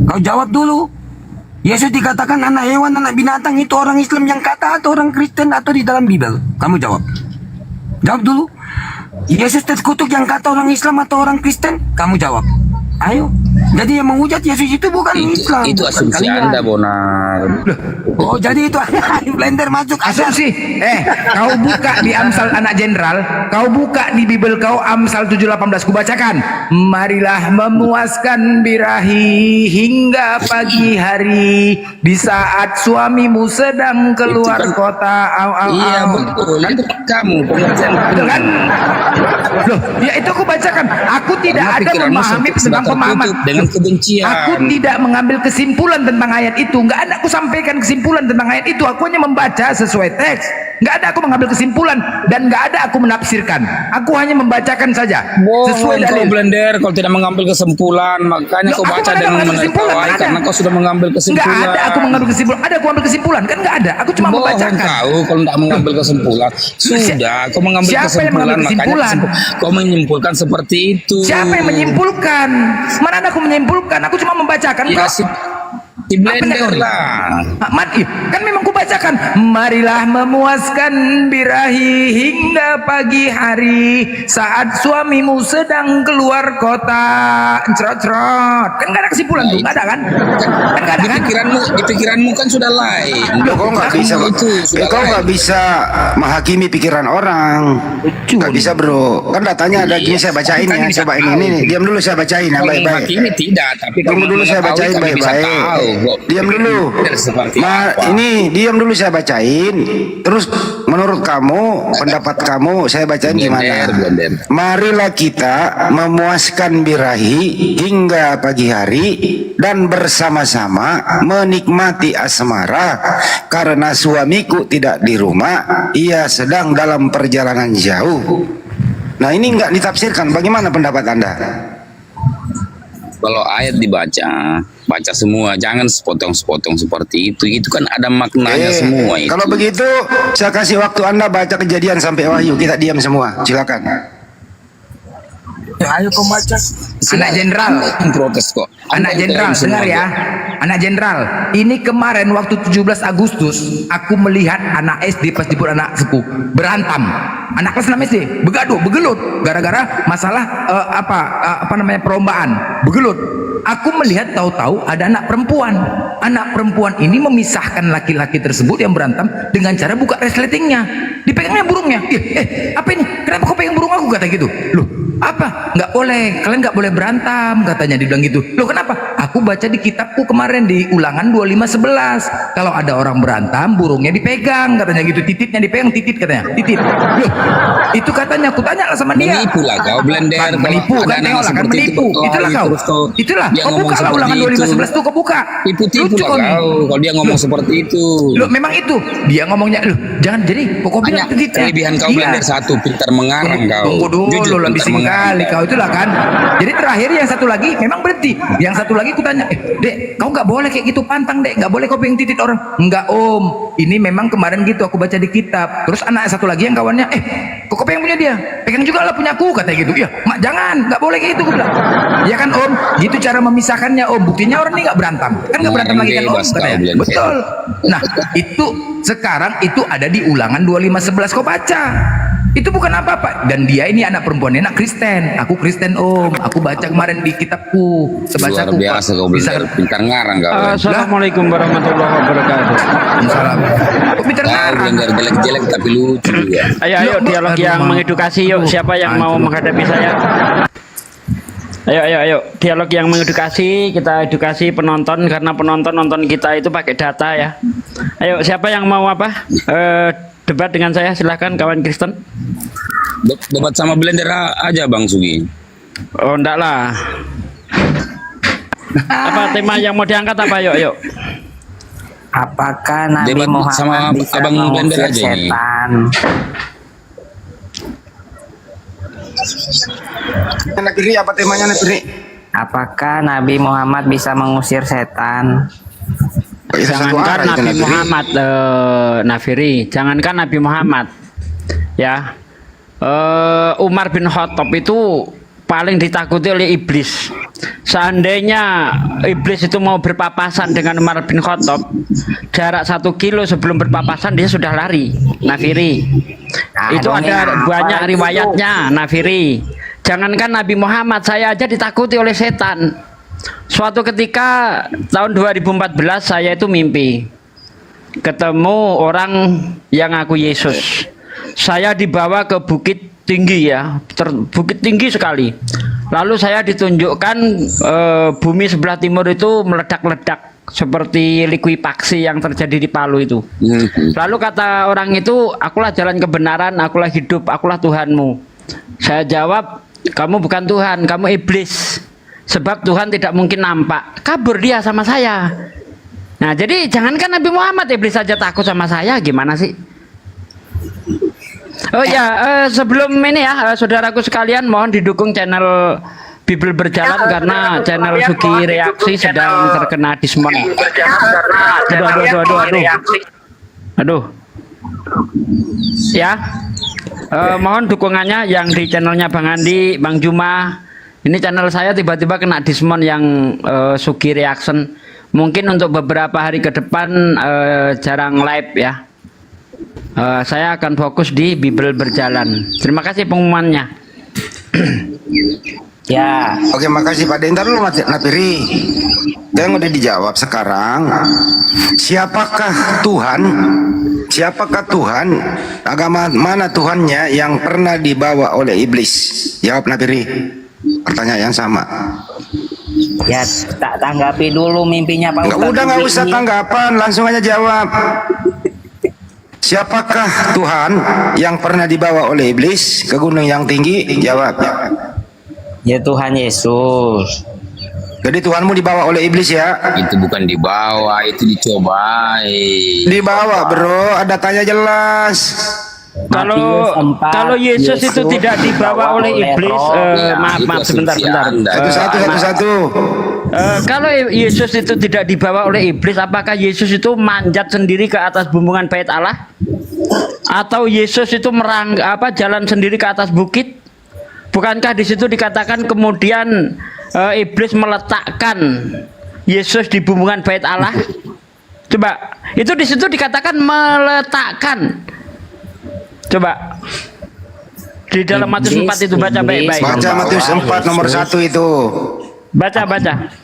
Kau jawab dulu. Yesus dikatakan anak hewan, anak binatang itu orang Islam yang kata atau orang Kristen atau di dalam Bibel? Kamu jawab. Jawab dulu. Yesus terkutuk yang kata orang Islam atau orang Kristen? Kamu jawab. Ayo. Jadi yang menghujat Yesus itu bukan Islam. Itu asumsi Anda, Bonar. Oh, jadi itu Blender masuk asumsi. Kau buka di Amsal anak jenderal, kau buka di Bible kau Amsal 7:18 ku bacakan. Marilah memuaskan birahi hingga pagi hari di saat suamimu sedang keluar kota. Iya, betul. Itu kamu pengertian betul kan? Loh, ya itu aku bacakan. Aku tidak ada memahami tentang pemahaman dengan kebencian. Aku tidak mengambil kesimpulan tentang ayat itu. Nggak ada aku sampaikan kesimpulan tentang ayat itu. Aku hanya membaca sesuai teks. Nggak ada aku mengambil kesimpulan dan nggak ada aku menafsirkan. Aku hanya membacakan saja sesuai dalil. Kau Blender, kalau tidak mengambil kesimpulan, makanya kau baca dengan menertawai karena kau sudah mengambil kesimpulan. Nggak ada aku mengambil kesimpulan. Ada aku ambil kesimpulan kan? Nggak ada. Aku cuma membacakan. Tahu kalau tidak mengambil kesimpulan. Sudah, kau mengambil kesimpulan. Makanya kau menyimpulkan seperti itu. Siapa yang menyimpulkan? Mana ada aku menyimpulkan? Aku cuma membacakan. Ya, di Blender lah. Mati. Kan memang ku bacakan. Marilah memuaskan birahi hingga pagi hari saat suamimu sedang keluar kota. Cerot-cerot. Kan gak ada kesimpulan tuh. Gak ada kan? Kan gak ada kan? Di pikiranmu kan sudah lain. Kau nggak bisa menghakimi pikiran orang. Nggak bisa, bro. Kan datanya ada gini, saya bacain ya. Coba ini. Diam dulu, saya bacain ya baik-baik. Menghakimi tidak, tapi tunggu dulu, saya bacain baik-baik. Diam dulu. Ini diam dulu, saya bacain. Terus menurut kamu, pendapat kamu, saya bacain gimana? Marilah kita memuaskan birahi hingga pagi hari dan bersama-sama menikmati asmara karena suamiku tidak di rumah, ia sedang dalam perjalanan jauh. Nah, ini nggak ditafsirkan. Bagaimana pendapat Anda? Kalau ayat dibaca, baca semua, jangan sepotong-sepotong seperti itu. Itu kan ada maknanya semua itu. Kalau begitu, saya kasih waktu Anda baca Kejadian sampai Wahyu. Kita diam semua. Silakan. Ya, ayo kau baca. Anak jenderal. Protes kok. Anak jenderal, dengar ya. Anak jenderal, ini kemarin waktu 17 Agustus, aku melihat anak SD pas jemput anak sepupu berantem. Anak kelas 6 SD, begaduh, begelut gara-gara masalah apa namanya perlombaan. Begelut. Aku melihat tahu-tahu ada anak perempuan. Anak perempuan ini memisahkan laki-laki tersebut yang berantem dengan cara buka resletingnya. Dipegangnya burungnya. Apa ini? Kenapa kau pegang burung aku, kata gitu. Loh, apa? Nggak boleh, kalian nggak boleh berantem, katanya. Dibilang gitu. Loh, kenapa? Aku baca di kitabku kemarin di Ulangan 25:11. Kalau ada orang berantem, burungnya dipegang, katanya gitu. Tititnya dipegang, titit katanya. Titit. Loh, itu katanya. Aku tanya lah sama dia. Menipu lah kau, Blender. Menipu kan, tengoklah kan menipu. Itulah kau. Itulah. Kau buka lah Ulangan 25:11 tuh, kau buka. Tipu-tipu lah kau. Kalau dia ngomong seperti itu. Loh, memang itu. Dia ngomongnya, loh, jangan jadi. Kok bilang begitu? Kelebihan kau, Blender, satu, pintar mengarang kau. Tunggu dulu, lebih sekali kau itulah kan. Jadi terakhir yang satu lagi memang berhenti. Yang satu lagi ku tanya, Dek, kau nggak boleh kayak gitu, pantang Dek, nggak boleh kau pengen titit orang. Enggak Om, ini memang kemarin gitu aku baca di kitab. Terus anak satu lagi yang kawannya, kok pengen punya dia? Pegang juga lah punya aku, katanya gitu. Ya, mak jangan, nggak boleh kayak gitu, aku bilang. Ya kan Om, gitu cara memisahkannya Om. Buktinya orang ini nggak berantem, kan nggak berantem lagi kan Om, katanya. Betul. Nah, itu sekarang itu ada di Ulangan 25:11, kau baca. Itu bukan apa-apa. Dan dia ini anak perempuan, anak Kristen. Aku Kristen Om. Aku baca kemarin di kitabku. Luar biasa kau, Blender, pintar ngarang kau. Assalamualaikum warahmatullahi wabarakatuh. Kok pintar ngarang? Blender jelek-jelek tapi lucu ya. Ayo dialog yang mengedukasi yuk. Siapa yang mau menghadapi saya? Ayo dialog yang mengedukasi. Kita edukasi penonton karena penonton nonton kita itu pakai data ya. Ayo siapa yang mau apa? Debat dengan saya, silahkan kawan Kristen. Debat sama Blender aja Bang Sugi. Oh enggak lah. Apa tema yang mau diangkat apa? Yuk. Apakah Nabi Debat Muhammad sama bisa Abang Blender mengusir aja ini. setan? Anak kiri apa temanya, anak kiri? Apakah Nabi Muhammad bisa mengusir setan? Jangankan Nabi Muhammad, Nafiri, jangankan Nabi Muhammad, ya, Umar bin Khattab itu paling ditakuti oleh iblis. Seandainya iblis itu mau berpapasan dengan Umar bin Khattab, jarak 1 kilo sebelum berpapasan dia sudah lari, Nafiri. Itu ada banyak riwayatnya, Nafiri. Jangankan Nabi Muhammad, saya aja ditakuti oleh setan. Suatu ketika tahun 2014 saya itu mimpi ketemu orang yang ngaku Yesus. Saya dibawa ke bukit tinggi ya, bukit tinggi sekali. Lalu saya ditunjukkan bumi sebelah timur itu meledak-ledak seperti likuifaksi yang terjadi di Palu itu. Lalu kata orang itu, akulah jalan kebenaran, akulah hidup, akulah Tuhanmu. Saya jawab, kamu bukan Tuhan, kamu iblis. Sebab Tuhan tidak mungkin nampak. Kabur dia sama saya. Nah, jadi jangankan Nabi Muhammad, iblis saja takut sama saya, gimana sih? Oh ya, sebelum ini ya, saudaraku sekalian, mohon didukung channel Bible Berjalan karena channel Sugi Reaksi sedang terkena diskon. Aduh. Ya. Mohon dukungannya yang di channelnya Bang Andi, Bang Juma. Ini channel saya tiba-tiba kena diskon yang Sugi Reaction. Mungkin untuk beberapa hari ke depan jarang live ya. Saya akan fokus di Bible Berjalan. Terima kasih pengumumannya. Ya. Oke, makasih Pak Dentar dulu, Napiri. Yang udah dijawab sekarang. Siapakah Tuhan? Siapakah Tuhan? Agama mana Tuhannya yang pernah dibawa oleh iblis? Jawab Napiri. Pertanyaan yang sama. Ya, tak tanggapi dulu mimpinya Pak Ustadz. Nggak usah tanggapan, langsung aja jawab. Siapakah Tuhan yang pernah dibawa oleh iblis ke gunung yang tinggi? Jawab. Ya Tuhan Yesus. Jadi Tuhanmu dibawa oleh iblis ya? Itu bukan dibawa, itu dicobai. Dibawa bro, ada tanya jelas. Kalau Yesus itu tidak dibawa oleh iblis, maaf sebentar. Satu-satu. Kalau Yesus itu tidak dibawa oleh iblis, apakah Yesus itu manjat sendiri ke atas bumbungan bait Allah? Atau Yesus itu jalan sendiri ke atas bukit? Bukankah di situ dikatakan kemudian iblis meletakkan Yesus di bumbungan bait Allah? Coba, itu di situ dikatakan meletakkan. Coba di dalam Matius 4 itu baca baik-baik. Baca Matius 4 nomor 1 itu. Baca.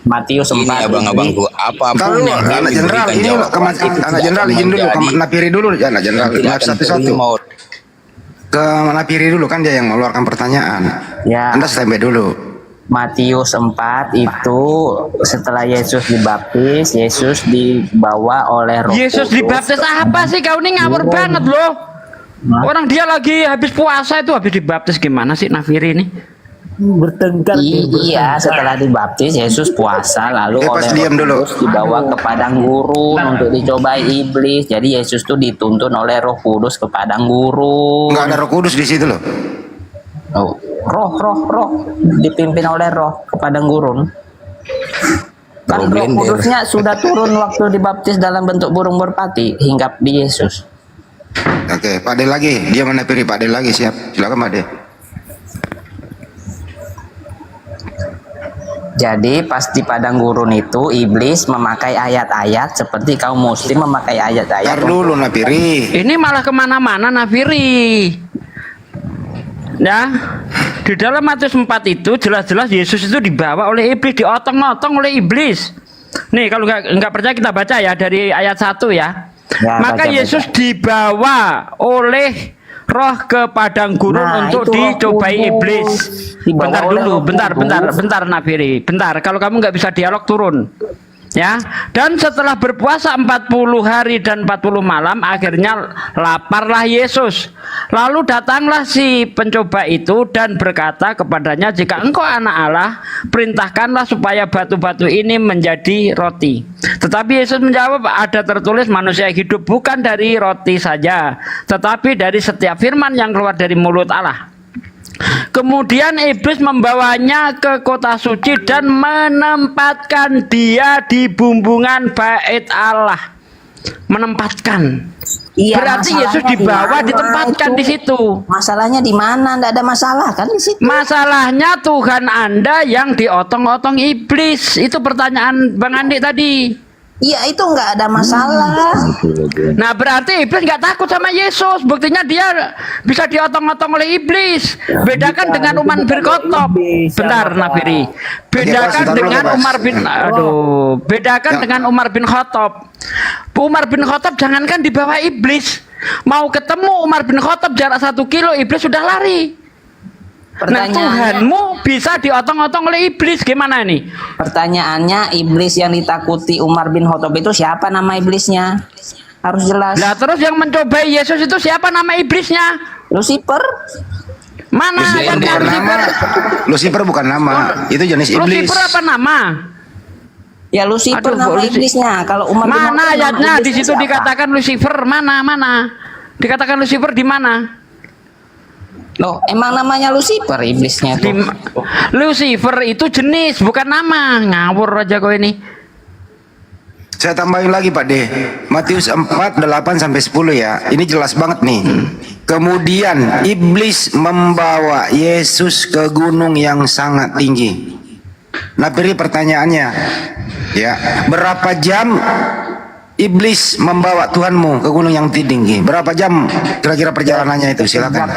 Matius 4. Ini abang-abangku, apapun yang anak jenderal ini anak jenderal izin dulu ke Napiri dulu anak jenderal satu-satu. Ke Napiri dulu kan dia yang mengeluarkan pertanyaan. Ya. Anda standby dulu. Matius 4 itu setelah Yesus dibaptis, Yesus dibawa oleh Roh Yesus Kudus. dibaptis apa sih kau ini ngawur banget loh. Orang dia lagi habis puasa itu habis dibaptis gimana sih Nafiri ini? Bertengkar. Iya, setelah dibaptis Yesus puasa lalu oleh Roh Kudus dibawa ke padang gurun untuk dicobai iblis. Jadi Yesus tuh dituntun oleh Roh Kudus ke padang gurun. Enggak ada Roh Kudus di situ loh. Oh, roh dipimpin oleh Roh ke padang gurun. Kan Roh Kudusnya sudah turun waktu dibaptis dalam bentuk burung merpati hinggap di Yesus. Oke, Pak De lagi. Dia menapiri Pak De lagi, siap. Silakan Pak De. Jadi pas di padang gurun itu iblis memakai ayat-ayat seperti kaum muslim memakai ayat-ayat. Ntar dulu Nafiri. Ini malah kemana-mana Nafiri. Ya, di dalam Matius 4 itu jelas-jelas Yesus itu dibawa oleh iblis, diotong-otong oleh iblis. Nih kalau nggak percaya kita baca ya dari ayat 1 ya. Maka Yesus dibawa oleh Roh ke padang gurun untuk dicobai iblis. Bentar dulu, bentar Nafiri, bentar. Kalau kamu nggak bisa dialog turun. Ya, dan setelah berpuasa 40 hari dan 40 malam akhirnya laparlah Yesus. Lalu datanglah si pencoba itu dan berkata kepadanya, jika engkau anak Allah, perintahkanlah supaya batu-batu ini menjadi roti. Tetapi Yesus menjawab, ada tertulis manusia hidup bukan dari roti saja, tetapi dari setiap firman yang keluar dari mulut Allah. Kemudian iblis membawanya ke kota suci dan menempatkan dia di bumbungan bait Allah. Menempatkan. Iya, berarti Yesus dibawa ditempatkan di situ. Masalahnya di mana? Tidak ada masalah kan di situ. Masalahnya Tuhan Anda yang diotong-otong iblis. Itu pertanyaan Bang Andi tadi. Iya, itu nggak ada masalah. Nah berarti iblis nggak takut sama Yesus. Buktinya dia bisa diotong-otong oleh iblis. Bedakan dengan Umar bin Khattab. Bentar Nafiri. Bedakan dengan Umar bin bedakan dengan Umar bin Khattab. Umar bin Khattab jangankan dibawa iblis, mau ketemu Umar bin Khattab jarak 1 kilo iblis sudah lari. Nah Tuhanmu bisa diotong-otong oleh iblis, gimana nih? Pertanyaannya, iblis yang ditakuti Umar bin Khattab itu siapa nama iblisnya? Harus jelas. Nah terus yang mencobai Yesus itu siapa nama iblisnya? Lucifer. Mana ayatnya Lucifer? Lucifer bukan nama, itu jenis iblis. Lucifer apa nama? Ya Lucifer nama iblisnya. Kalau Umar bin mana Khattab ayatnya di situ dikatakan Lucifer? Mana? Dikatakan Lucifer di mana? Loh, emang namanya Lucifer iblisnya tuh? Lucifer itu jenis, bukan nama. Ngawur aja kau ini. Saya tambahin lagi Pak De. Matius 4, 8 sampai 10 ya. Ini jelas banget nih. Kemudian iblis membawa Yesus ke gunung yang sangat tinggi. Nah, beri pertanyaannya. Ya, berapa jam iblis membawa Tuhanmu ke gunung yang tinggi? Berapa jam kira-kira perjalanannya itu? Silakan.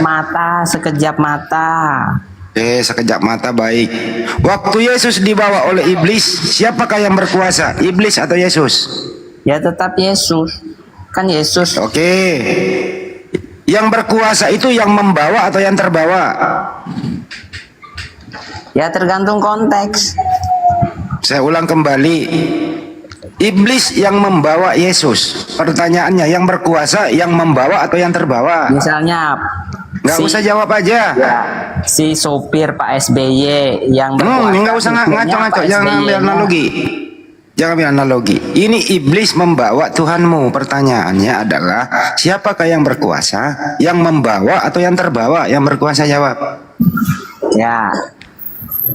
Sekejap mata. Sekejap mata, baik. Waktu Yesus dibawa oleh iblis, siapakah yang berkuasa? Iblis atau Yesus? Ya tetap Yesus. Kan Yesus. Oke. Yang berkuasa itu yang membawa atau yang terbawa? Ya tergantung konteks. Saya ulang kembali. Iblis yang membawa Yesus. Pertanyaannya, yang berkuasa, yang membawa atau yang terbawa? Misalnya nggak usah jawab aja. Ya, si sopir Pak SBY yang nggak usah ngaco-ngaco, jangan ambil analogi. Jangan ambil analogi. Ini iblis membawa Tuhanmu. Pertanyaannya adalah, siapakah yang berkuasa, yang membawa atau yang terbawa? Yang berkuasa jawab. Ya.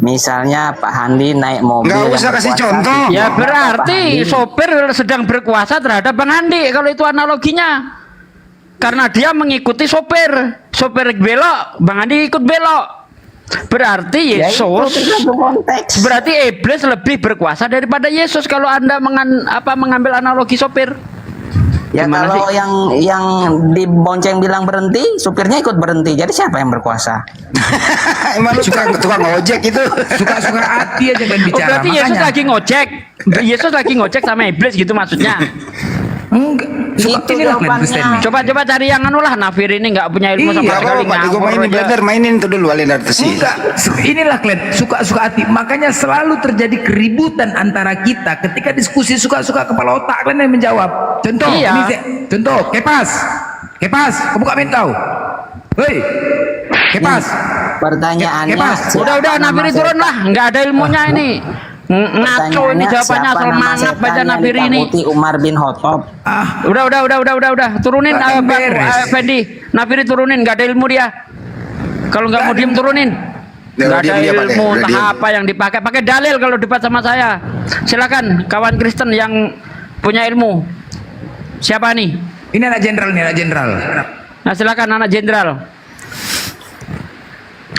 Misalnya Pak Handi naik mobil Nggak usah yang kasih berkuasa, contoh. itu Ya Pak berarti Handi. sopir sedang berkuasa terhadap Bang Andi kalau itu analoginya. Karena dia mengikuti sopir. Sopir belok, Bang Andi ikut belok. Berarti Ya, itu Yesus, tergantung konteks. berarti iblis lebih berkuasa daripada Yesus kalau Anda mengambil analogi sopir. Ya Gimana kalau sih? yang dibonceng bilang berhenti, supirnya ikut berhenti. Jadi siapa yang berkuasa? Emang lu tukang ojek itu. Suka-suka hati aja kan Oh, bicara. berarti Yesus Makanya lagi ngojek. Yesus lagi ngojek sama iblis gitu maksudnya. enggak. Itu Inilah kalian jawabannya. Kristen nih. Coba cari yang anu lah, Nafir ini nggak punya ilmu sama Iya, sekali Gue ngawur mainin aja. blender, mainin tuh dulu alien artis. Enggak, inilah kalian suka-suka hati. Makanya selalu terjadi keributan antara kita ketika diskusi suka-suka kepala otak kalian yang menjawab. Contoh, Iya. contoh, Kepas, kebuka main kau. Hei, Kepas. Pertanyaannya, Kepas. Udah siapa Nafiri nama turun lah, nggak ada ilmunya ini. Ngaco ini Pertanyaannya, jawabannya siapa asal nama mangap setan baca yang Nafiri ini. ditakuti Umar bin Khattab? Udah. Turunin Nggak Bang beres. Fendi. Nafiri turunin, nggak ada ilmu dia. Kalau nggak mau diem turunin. Nggak ada dia pakai, ilmu, udah entah diem. apa yang dipakai. Pakai dalil kalau debat sama saya. Silakan kawan Kristen yang punya ilmu. Siapa nih? Ini anak jenderal. Nah silakan anak jenderal.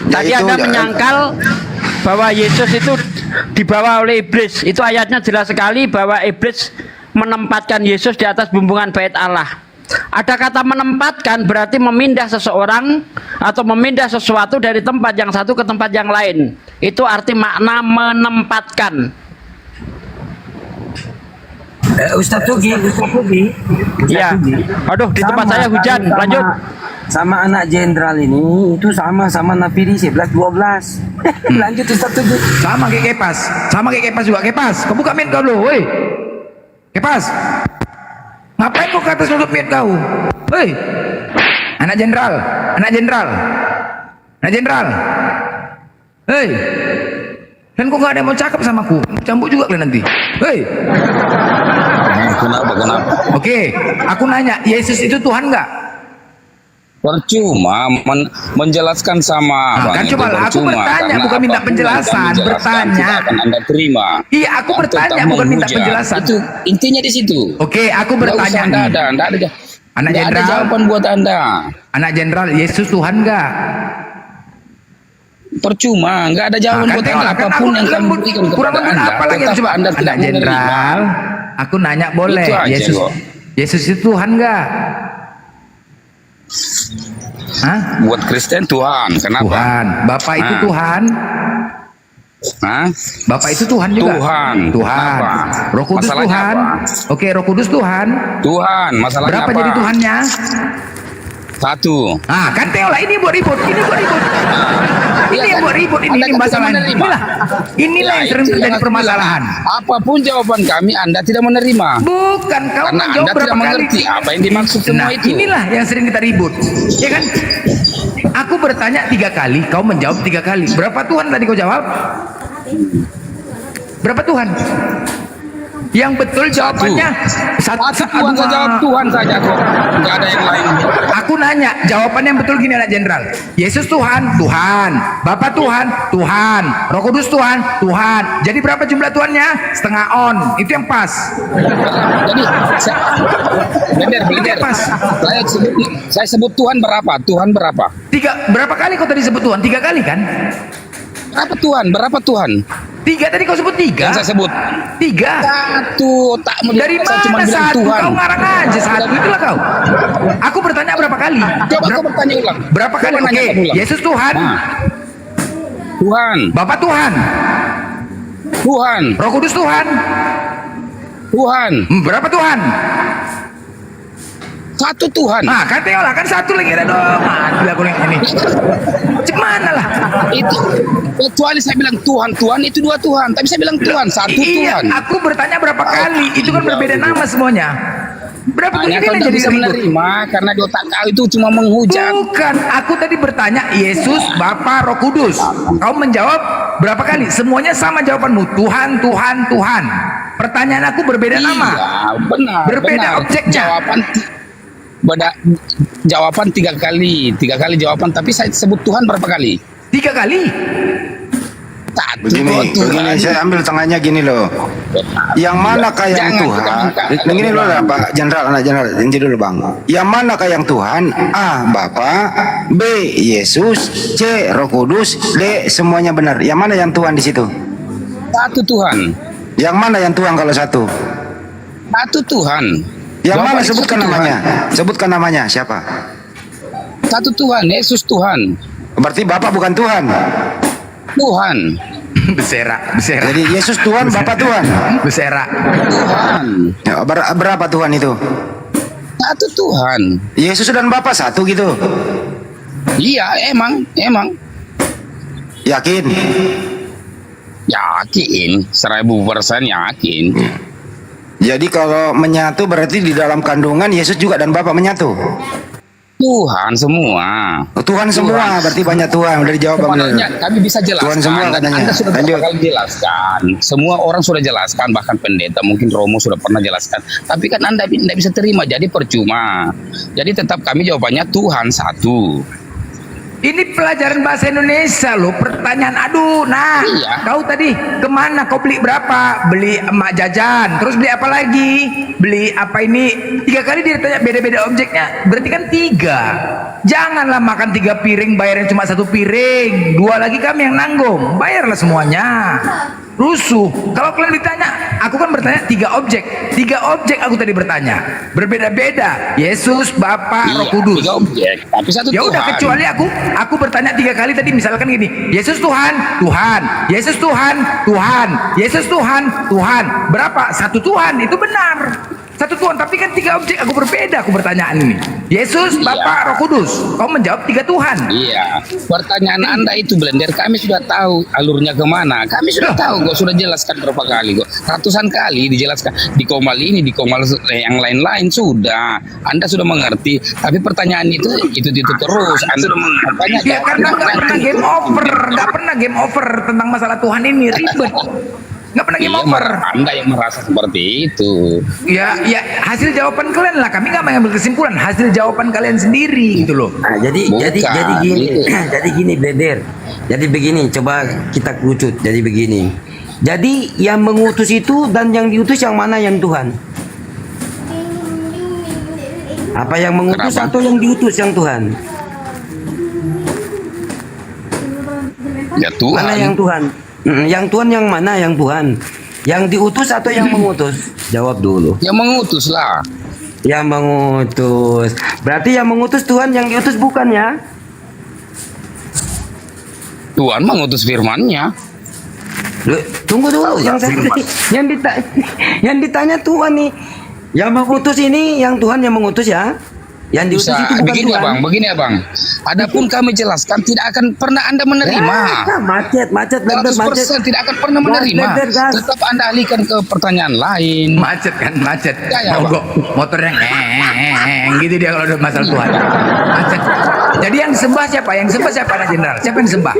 Tadi itu Anda ya. menyangkal bahwa Yesus itu dibawa oleh iblis. Itu ayatnya jelas sekali bahwa iblis menempatkan Yesus di atas bumbungan bait Allah. Ada kata menempatkan berarti memindah seseorang atau memindah sesuatu dari tempat yang satu ke tempat yang lain. Itu arti makna menempatkan. Ustadz Tugi. Iya. Aduh, di tempat saya hujan. Lanjut. Sama anak jenderal ini itu sama Nafiri 11-12. Lanjut Ustadz Tugi. Sama kayak Kepas juga. Kepas, kau buka main kau dulu, woi. Kepas. Ngapain kau ke atas nutup main kau? Woi. Anak jenderal. Hei. Dan kok gak ada yang mau cakap sama aku? Cambuk juga kalian nanti. Hei. Kenapa? Oke, aku nanya, Yesus itu Tuhan nggak? Percuma menjelaskan sama Nah, kan Bang, itu coba aku percuma, bertanya, karena bukan minta apapun penjelasan, yang kami jelaskan, bertanya. tidak akan Anda terima. Iya, aku Tetap bertanya, bukan minta menghujat. penjelasan. Itu intinya di situ. Oke, aku Nggak bertanya usah, nih. nggak ada Anak nggak ada jenderal, jawaban buat Anda. anak jenderal, Yesus Tuhan nggak? Percuma, nggak ada jawaban buat Anda. Apapun yang kami berikan kepada Anda, apa lagi tetap coba? Anda tidak Anak jenderal, aku nanya boleh. Itu aja kok. Yesus itu Tuhan nggak? Hah? Buat Kristen Tuhan, kenapa? Tuhan. Bapak itu Nah. Tuhan. Hah? Bapak itu Tuhan juga. Tuhan. Tuhan. Kenapa? Roh Kudus Masalahnya Tuhan. apa? Oke, Roh Kudus Tuhan. Tuhan, masalahnya Berapa apa? jadi Tuhannya? Satu. Ah, kan teolah ini buat ribut. Ini yang buat ribut. Ini Anda kan masalah tidak menerima. Inilah yang sering itu terjadi yang aku permasalahan. bilang. Apapun jawaban kami, Anda tidak menerima. Bukan, kau Karena menjawab Anda berapa tidak kali. mengerti apa yang dimaksud semua itu. Inilah yang sering kita ribut. Ya kan? Aku bertanya 3 kali, kau menjawab 3 kali. Berapa Tuhan tadi kau jawab? Berapa Tuhan? Yang betul jawabannya Satu Tuhan saja, jawab Tuhan saja kok. Nggak ada yang lain. Aku nanya, jawabannya yang betul gini anak jenderal. Yesus Tuhan, Tuhan. Bapak Tuhan, Tuhan. Roh Kudus Tuhan, Tuhan. Jadi berapa jumlah Tuhannya? Setengah on. Itu yang pas. Jadi, benar. Pas. Saya sebut Tuhan berapa? Tuhan berapa? Berapa kali kau tadi sebut Tuhan? 3 kali kan? Berapa Tuhan? Berapa Tuhan? 3 tadi kau sebut 3. Yang saya sebut 3. Satu. Tak Dari saya cuma mana bilang satu? Tuhan. Kau ngarang aja satu. Itulah kau. Aku bertanya berapa kali? Coba kau bertanya ulang. Berapa kali? Coba nanya Oke, ulang. Yesus Tuhan. Nah. Tuhan. Bapak Tuhan. Tuhan. Roh Kudus Tuhan. Tuhan. Berapa Tuhan? Satu Tuhan. Nah, kan teolah kan satu lagi ada dong. Mati aku yang ini. Gimana lah? Itu kecuali saya bilang Tuhan itu 2 Tuhan, tapi saya bilang Tuhan, satu Iya, Tuhan. aku bertanya berapa kali? Itu kan berbeda nama semuanya. Berapa kali Hanya kau ini tidak jadi bisa ribut? menerima karena di otak kau itu cuma menghujat. Bukan, aku tadi bertanya Yesus, Bapa, Roh Kudus. Kau menjawab berapa kali? Semuanya sama jawabanmu. Tuhan, Tuhan, Tuhan. Pertanyaan aku berbeda nama. Iya, benar. Berbeda benar. objeknya. Jawaban 3 kali jawaban, tapi saya sebut Tuhan berapa kali? 3 kali. Begini, saya ambil tengahnya gini loh. Yang manakah yang Tuhan? Gini loh lah, Pak Jenderal, anak Jenderal, ini dulu Bang. Yang manakah yang Tuhan? A. Bapa, B. Yesus, C. Roh Kudus, D. Semuanya benar. Yang mana yang Tuhan di situ? Satu Tuhan. Yang mana yang Tuhan kalau satu? Satu Tuhan. Yang Bapak mana itu sebutkan Tuhan. namanya? Sebutkan namanya siapa? Satu Tuhan, Yesus Tuhan. Berarti Bapak bukan Tuhan. Tuhan. Beserak. Jadi Yesus Tuhan, Bapak Tuhan. Beserak. Tuhan. Ya, berapa Tuhan itu? Satu Tuhan. Yesus dan Bapak satu gitu. Iya, emang. Yakin? Yakin, 1000% yakin. Jadi kalau menyatu berarti di dalam kandungan Yesus juga dan Bapak menyatu. Tuhan semua. Tuhan semua, berarti banyak Tuhan. Udah dijawab Bang. Sebenarnya kami bisa jelaskan. Tuhan semua katanya. Anda sudah Lanjut. berapa kali jelaskan. Semua orang sudah jelaskan, bahkan pendeta mungkin Romo sudah pernah jelaskan. Tapi kan Anda tidak bisa terima, jadi percuma. Jadi tetap kami jawabannya Tuhan satu. Ini pelajaran bahasa Indonesia loh. Pertanyaan aduh. Nah, kau tadi kemana? Kau beli berapa? Beli emak jajan. Terus beli apa lagi? Beli apa ini? 3 kali dia tanya beda-beda objeknya. Berarti kan 3. Janganlah makan 3 piring bayarnya cuma 1 piring. 2 lagi kami yang nanggung. Bayarlah semuanya. Rusuh. Kalau kalian ditanya, aku kan bertanya 3 objek. 3 objek aku tadi bertanya. Berbeda-beda. Yesus, Bapa, Roh Kudus. 3 objek, tapi satu Ya udah, Tuhan. kecuali aku bertanya 3 kali tadi, misalkan gini, Yesus Tuhan, Tuhan, Yesus Tuhan, Tuhan, Yesus Tuhan, Tuhan. Berapa? 1 Tuhan, itu benar. 1 Tuhan, tapi kan 3 objek aku berbeda, aku bertanyaan ini. Yesus, Bapa, Roh Kudus. Kau menjawab 3 Tuhan. Iya, pertanyaan Anda itu blender, kami sudah tahu alurnya kemana. Kami sudah tahu kok, sudah jelaskan berapa kali kok. Ratusan kali dijelaskan. Di komal ini, di komal yang lain-lain sudah. Anda sudah mengerti. Tapi pertanyaan itu terus. Anda makanya Ya karena nggak pernah game over, nggak pernah game over tentang masalah Tuhan ini, ribet. Nggak pernah game over. Anda yang merasa seperti itu. Ya hasil jawaban kalian lah. Kami nggak mengambil kesimpulan. Hasil jawaban kalian sendiri gitu loh. Nah, jadi gini, jadi gini Blender. Jadi begini, coba kita kerucut. Jadi begini. Jadi yang mengutus itu dan yang diutus yang mana yang Tuhan? Apa yang mengutus atau yang diutus yang Tuhan? Ya Tuhan. Mana yang Tuhan? Yang Tuhan yang mana yang Tuhan? Yang diutus atau yang mengutus? Jawab dulu. Yang mengutus lah. Yang mengutus. Berarti yang mengutus Tuhan, yang diutus bukan ya? Tuhan mengutus firman-Nya. Loh, tunggu dulu, yang ditanya Tuhan nih. Yang mengutus ini yang Tuhan yang mengutus ya. Yang diutus itu bukan begini Tuhan. ya Bang, begini ya Bang. Adapun kami jelaskan tidak akan pernah Anda menerima. Macet, 100% tidak akan pernah menerima. Tetap Anda alihkan ke pertanyaan lain. Macet kan, macet. Ya, Mogok, motornya gitu dia kalau ada masalah Tuhan. Macet. Jadi yang disembah siapa? Yang disembah siapa, Anak Jenderal? Siapa yang disembah?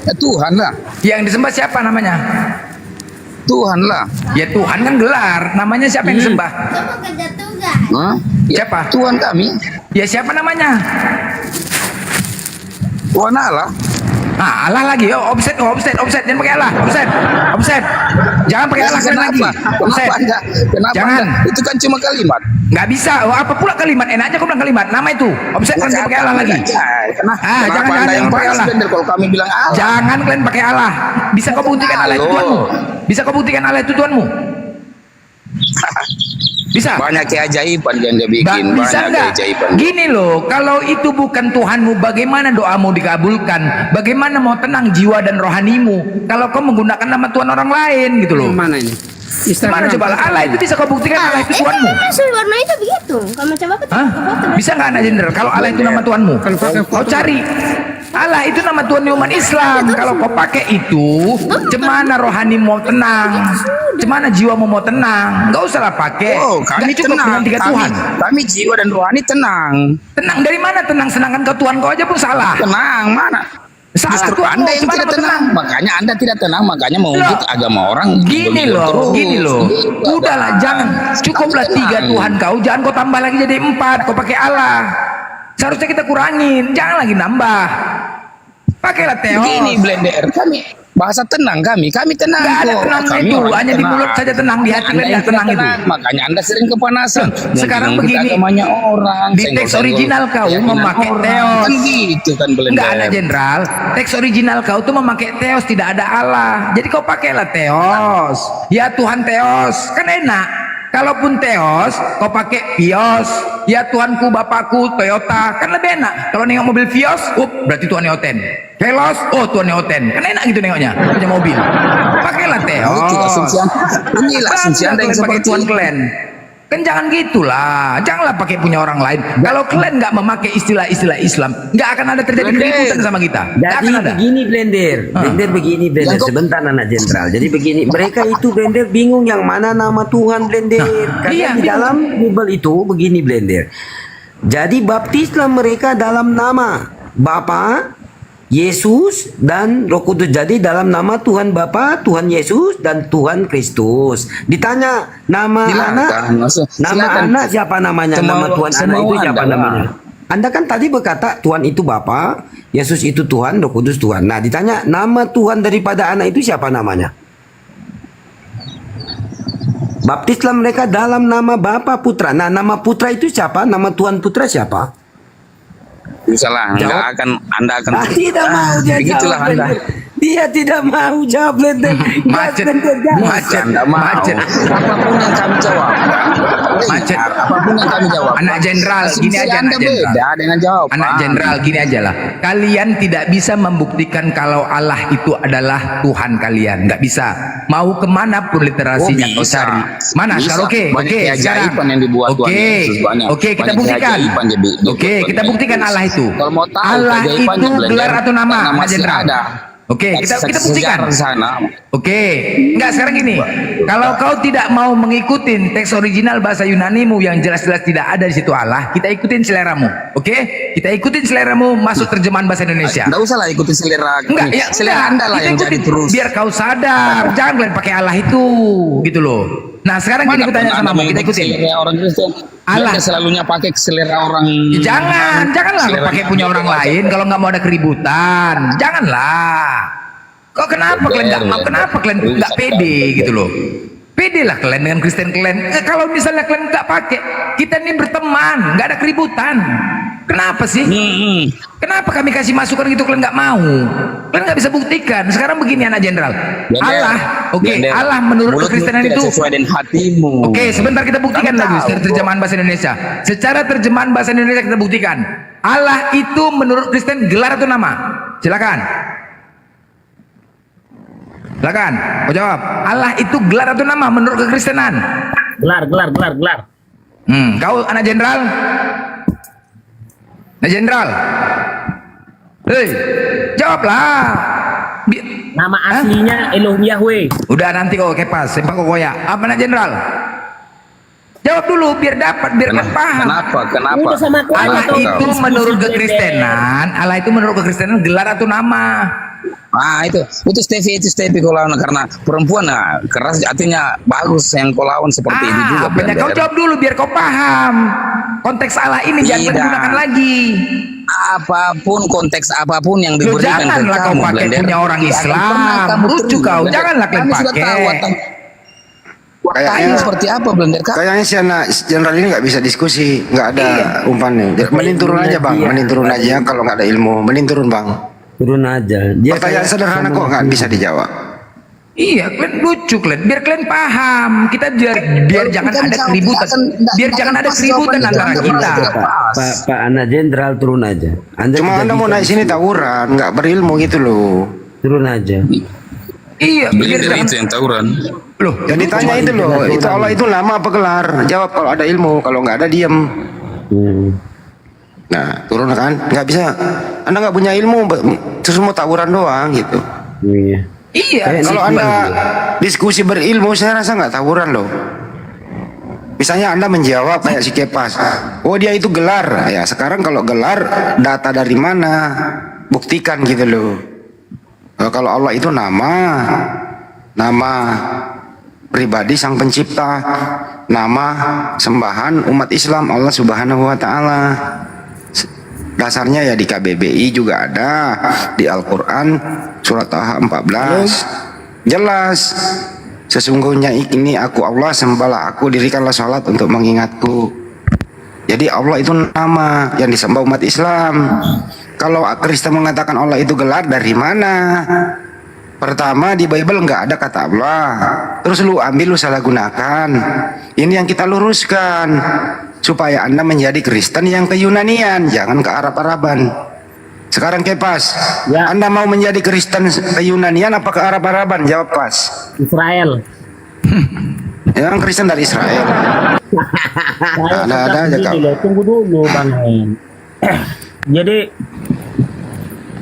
Ya Tuhan lah. Yang disembah siapa namanya? Tuhan lah. Ya Tuhan kan gelar. Namanya siapa yang disembah? Hah? Siapa? Tuhan kami. Ya siapa namanya? Tuhan Allah. Ah, Allah lagi. Oh, offset. Jangan pakai Allah. Offset. Jangan pakai Allah kan lagi. Offset. Kenapa Jangan. Anda? Itu kan cuma kalimat. Nggak bisa. Oh, apa pula kalimat? Enak aja kau bilang kalimat. Nama itu. Offset kan jangan pakai Allah lagi. Jangan pakai Allah. Kalau kami bilang Allah. Jangan kalian pakai Allah. Bisa kau buktikan Allah itu Tuhanmu? Bisa kau buktikan Allah itu Tuhanmu? Bisa. Banyak keajaiban yang dia bikin. Bisa Banyak enggak? keajaiban. Gini loh, kalau itu bukan Tuhanmu, bagaimana doamu dikabulkan? Bagaimana mau tenang jiwa dan rohanimu kalau kau menggunakan nama Tuhan orang lain gitu loh? Mana ini? Mana coba Allah itu bisa kau buktikan Allah itu Tuhanmu? warna itu begitu. Kalau macam apa? Hah? Bisa nggak Anak Jenderal? Kalau Allah itu nama Tuhanmu, kau cari. Allah itu nama Tuhan umat Islam. Kalau kau pakai itu, cemana rohani mau tenang, cemana jiwamu mau tenang, nggak usah lah pakai. Oh, kami Nggak cukup tenang. dengan 3 Tuhan. Kami jiwa dan rohani tenang. Tenang dari mana tenang? Sedangkan kau Tuhan kau aja pun salah. Tenang mana? Salah Justru Tuhan Anda kau, yang gimana tidak mau tenang. Makanya Anda tidak tenang. Makanya mengungkit agama orang. Gini loh. Udahlah, jangan. Cukuplah 3 Tuhan kau. Jangan kau tambah lagi jadi 4. Kau pakai Allah. Seharusnya kita kurangin. Jangan lagi nambah. Pakailah teos. Begini Blender, kami bahasa tenang kami tenang Nggak ada kok. tenang Kami itu, orang hanya di mulut saja tenang, di hati Anda kan yang nggak tenang itu. Makanya Anda sering kepanasan. Sekarang Mungkin begini, agamanya orang. di teks original kau memakai teos. Kan gitu kan Blender. Enggak ada jenderal. Teks original kau tuh memakai teos, tidak ada Allah. Jadi kau pakailah teos. Ya Tuhan teos, kan enak. Kalaupun teos, kau pakai Vios. Ya Tuhanku, Bapakku, Toyota, kan lebih enak. Kalau nengok mobil Vios, berarti Tuhan Neoten. Velos, Tuhan Neoten. Kan enak gitu nengoknya, punya mobil. Pakailah teos. Inilah asumsi Anda yang pakai seperti Tuhan kalian. Kan jangan gitulah, janganlah pakai punya orang lain. Kalau kalian nggak memakai istilah-istilah Islam, nggak akan ada terjadi keributan sama kita. Nggak Jadi akan ada. begini Blender, begini Blender, sebentar anak jenderal. Jadi begini, mereka itu Blender bingung yang mana nama Tuhan Blender. Karena di dalam Bible itu begini Blender. Jadi baptislah mereka dalam nama Bapa, Yesus dan Roh Kudus. Jadi dalam nama Tuhan Bapa, Tuhan Yesus dan Tuhan Kristus. Ditanya nama anak siapa namanya? Nama Tuhan anak itu siapa namanya? Anda kan tadi berkata Tuhan itu Bapa, Yesus itu Tuhan, Roh Kudus Tuhan. Nah, ditanya nama Tuhan daripada anak itu siapa namanya? Baptislah mereka dalam nama Bapa, Putra. Nah, nama Putra itu siapa? Nama Tuhan Putra siapa? Salah, Anda akan tidak mau dia begitulah jawab, Anda. Dia tidak mau jawab Blender. Macet. Apapun yang kami jawab. Macet. Apapun yang kami jawab. Anak jenderal, gini aja Anda anak jenderal. beda dengan jawab. Anak jenderal, gini aja lah. Kalian tidak bisa membuktikan kalau Allah itu adalah Tuhan kalian. Nggak bisa. Mau kemana pun literasinya kau cari. Mana? Sekarang oke. Sekarang. Yang dibuat Tuhan Yesus banyak. Oke, kita Banyak buktikan. keajaiban Oke, kita buktikan Allah itu. Kalau mau tahu Allah itu keajaibannya, Blender, gelar atau nama, karena anak masih jenderal. ada. Oke, kita buktikan. Sejarah di sana. Oke, enggak sekarang gini. Kalau kau tidak mau mengikuti teks original bahasa Yunanimu yang jelas-jelas tidak ada di situ Allah, kita ikutin seleramu. Oke? Kita ikutin seleramu masuk terjemahan bahasa Indonesia. Enggak usah lah ikutin selera. Enggak, ya selera Anda lah kita yang jadi ikutin. terus. Biar kau sadar, jangan kalian pakai Allah itu, gitu loh. Nah, sekarang gini aku tanya sama kamu, kita ikutin. Selera orang Kristen. Allah selalunya pakai selera orang. Janganlah kau pakai punya orang lain kalau nggak mau ada keributan. Janganlah. Kok kenapa kalian nggak mau? Kenapa kalian nggak pede gitu loh? Pede lah kalian dengan Kristen kalian. Kalau misalnya kalian nggak pakai, kita ini berteman, nggak ada keributan. Kenapa sih? Kenapa kami kasih masukan gitu kalian nggak mau? Kalian nggak bisa buktikan. Sekarang begini anak jenderal. Allah, Allah menurut kekristenan itu. Sesuai dengan hatimu. Oke, sebentar kita buktikan lagi secara terjemahan bahasa Indonesia. Secara terjemahan bahasa Indonesia kita buktikan. Allah itu menurut Kristen gelar atau nama? Silakan. Silakan, kau jawab. Allah itu gelar atau nama menurut kekristenan? Gelar. Kau anak jenderal? Anak jenderal? Hei, jawablah. Nama aslinya Elohim Yahweh. Udah nanti kau kepas, sempat kau koyak. Apa anak jenderal? Jawab dulu biar dapat, biar paham. Kenapa? Allah itu menurut kekristenan, Allah itu menurut kekristenan gelar atau nama? itu Stevie kalau karena perempuan keras artinya bagus yang kau lawan seperti ini juga. Kau jawab dulu biar kau paham konteks Allah ini jangan digunakan lagi. Apapun konteks apapun yang diberikan janganlah kau pakai punya orang Islam. Lucu kau, janganlah kalian pakai. Kayaknya seperti apa Blender? Kayaknya si anak jenderal ini nggak bisa diskusi, nggak ada umpannya. Mending turun aja bang, mending turun aja kalau nggak ada ilmu, mending turun bang. Turun aja. Pertanyaan sederhana kok nggak bisa dijawab. Iya, kalian lucu kalian. Biar kalian paham. Kita biar jangan ada keributan. Biar jangan ada keributan antara kita. Pak anak jenderal turun aja. Anda mau naik sini tawuran, nggak berilmu gitu loh. Turun aja. Iya, itu yang tawuran. Loh, yang ditanya itu loh, itu Allah itu nama apa gelar? Jawab kalau ada ilmu, kalau nggak ada diam. Nah, turun kan? Nggak bisa. Anda nggak punya ilmu, terus mau tawuran doang gitu. Iya. Kalau Anda diskusi berilmu, saya rasa nggak tawuran loh. Misalnya Anda menjawab kayak si Kepas, oh dia itu gelar. Ya sekarang kalau gelar, data dari mana? Buktikan gitu loh. Kalau Allah itu nama pribadi sang pencipta, nama sembahan umat Islam Allah Subhanahu wa taala. Dasarnya ya di KBBI juga ada, di Al-Quran surat Taha 14 jelas, sesungguhnya ini aku Allah, sembahlah aku, dirikanlah sholat untuk mengingatku. Jadi Allah itu nama yang disembah umat Islam. Kalau Kristen mengatakan Allah itu gelar, dari mana? Pertama, di Bible nggak ada kata Allah, terus lu ambil, lu salah gunakan. Ini yang kita luruskan supaya Anda menjadi Kristen yang ke-Yunanian, jangan ke Arab-Araban. Sekarang Kepas, Anda mau menjadi Kristen ke-Yunanian apa ke Arab-Araban? Jawab Pas. Israel. Yang Kristen dari Israel. Ada aja kau. Tunggu dulu Bang Hen. Jadi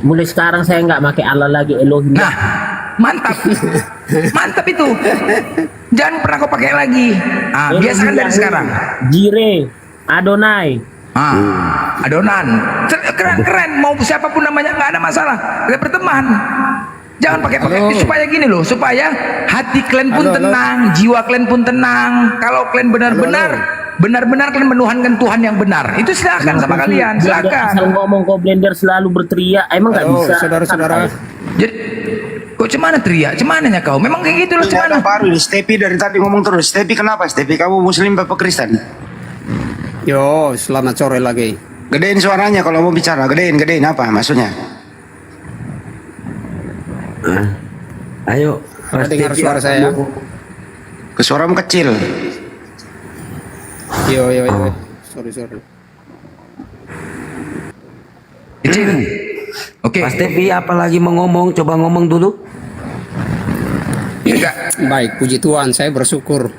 mulai sekarang saya nggak pakai Allah lagi, Elohim. Nah, mantap. Mantap itu. Jangan pernah kau pakai lagi. Biasakan dari sekarang. Jire, Adonai. Adonan. Keren. Mau siapapun namanya nggak ada masalah. Kita berteman. Jangan pakai supaya gini loh, supaya hati kalian pun tenang, jiwa kalian pun tenang. Kalau kalian benar-benar kalian menuhankan Tuhan yang benar, itu silakan sama kalian, silakan. Asal ngomong kok blender selalu berteriak, emang nggak bisa. Saudara-saudara. Jadi, kok cemana teriak? Cemananya kau? Memang kayak gitu loh, cemana? Baru Stepi dari tadi ngomong terus. Stepi kenapa? Stepi kamu Muslim apa Kristen? Yo, selamat sore lagi. Gedein suaranya kalau mau bicara. Gedein apa maksudnya? Ayo, dengar suara saya. Suaramu kecil. Yo. Sorry. Kecil. Oke. Mas Tevi apalagi mau ngomong, coba ngomong dulu. Baik, puji Tuhan, saya bersyukur.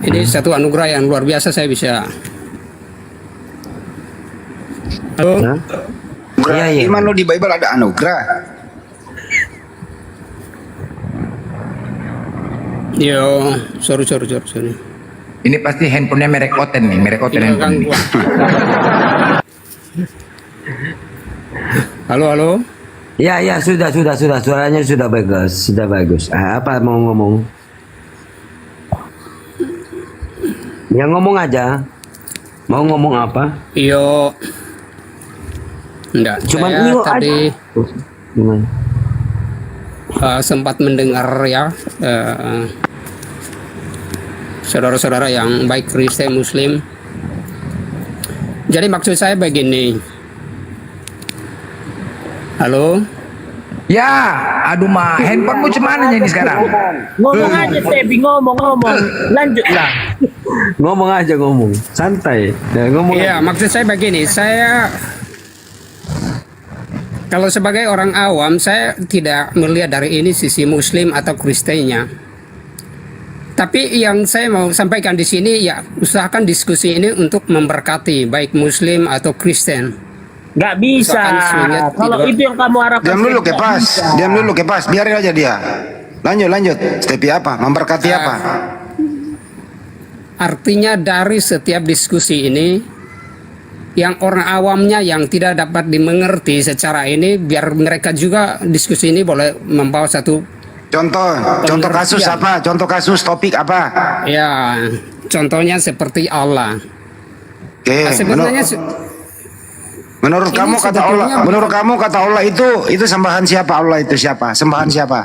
Ini satu anugerah yang luar biasa saya bisa. Halo? Iya. Iman lo di Bible ada anugerah. Yo, sorry. Ini pasti handphonenya merek Oten nih, merek Oten handphone ini. Halo. Ya, sudah. Suaranya sudah bagus. Apa mau ngomong? Ya ngomong aja. Mau ngomong apa? Yo. Enggak. Cuman saya tadi gimana? Sempat mendengar ya saudara-saudara yang baik Kristen Muslim. Jadi maksud saya begini. Halo? Ya, aduh handphonemu cuman ini sekarang. Ngomong aja Tebi, ngomong. Lanjutlah. Ngomong aja, santai. Iya, maksud saya begini. Saya kalau sebagai orang awam, saya tidak melihat dari ini sisi Muslim atau Kristennya. Tapi yang saya mau sampaikan di sini, ya usahakan diskusi ini untuk memberkati baik Muslim atau Kristen. Nggak bisa. Kalau itu yang kamu harapkan. Diam dulu Kepas. Biarin aja dia. Lanjut. Stepi apa? Memberkati apa? Artinya dari setiap diskusi ini, yang orang awamnya yang tidak dapat dimengerti secara ini, biar mereka juga diskusi ini boleh membawa satu contoh kasus apa? Contoh kasus topik apa? Ya, contohnya seperti Allah. Oke. Sebenarnya menurut kamu kata Allah itu sembahan siapa? Allah itu siapa? Sembahan siapa?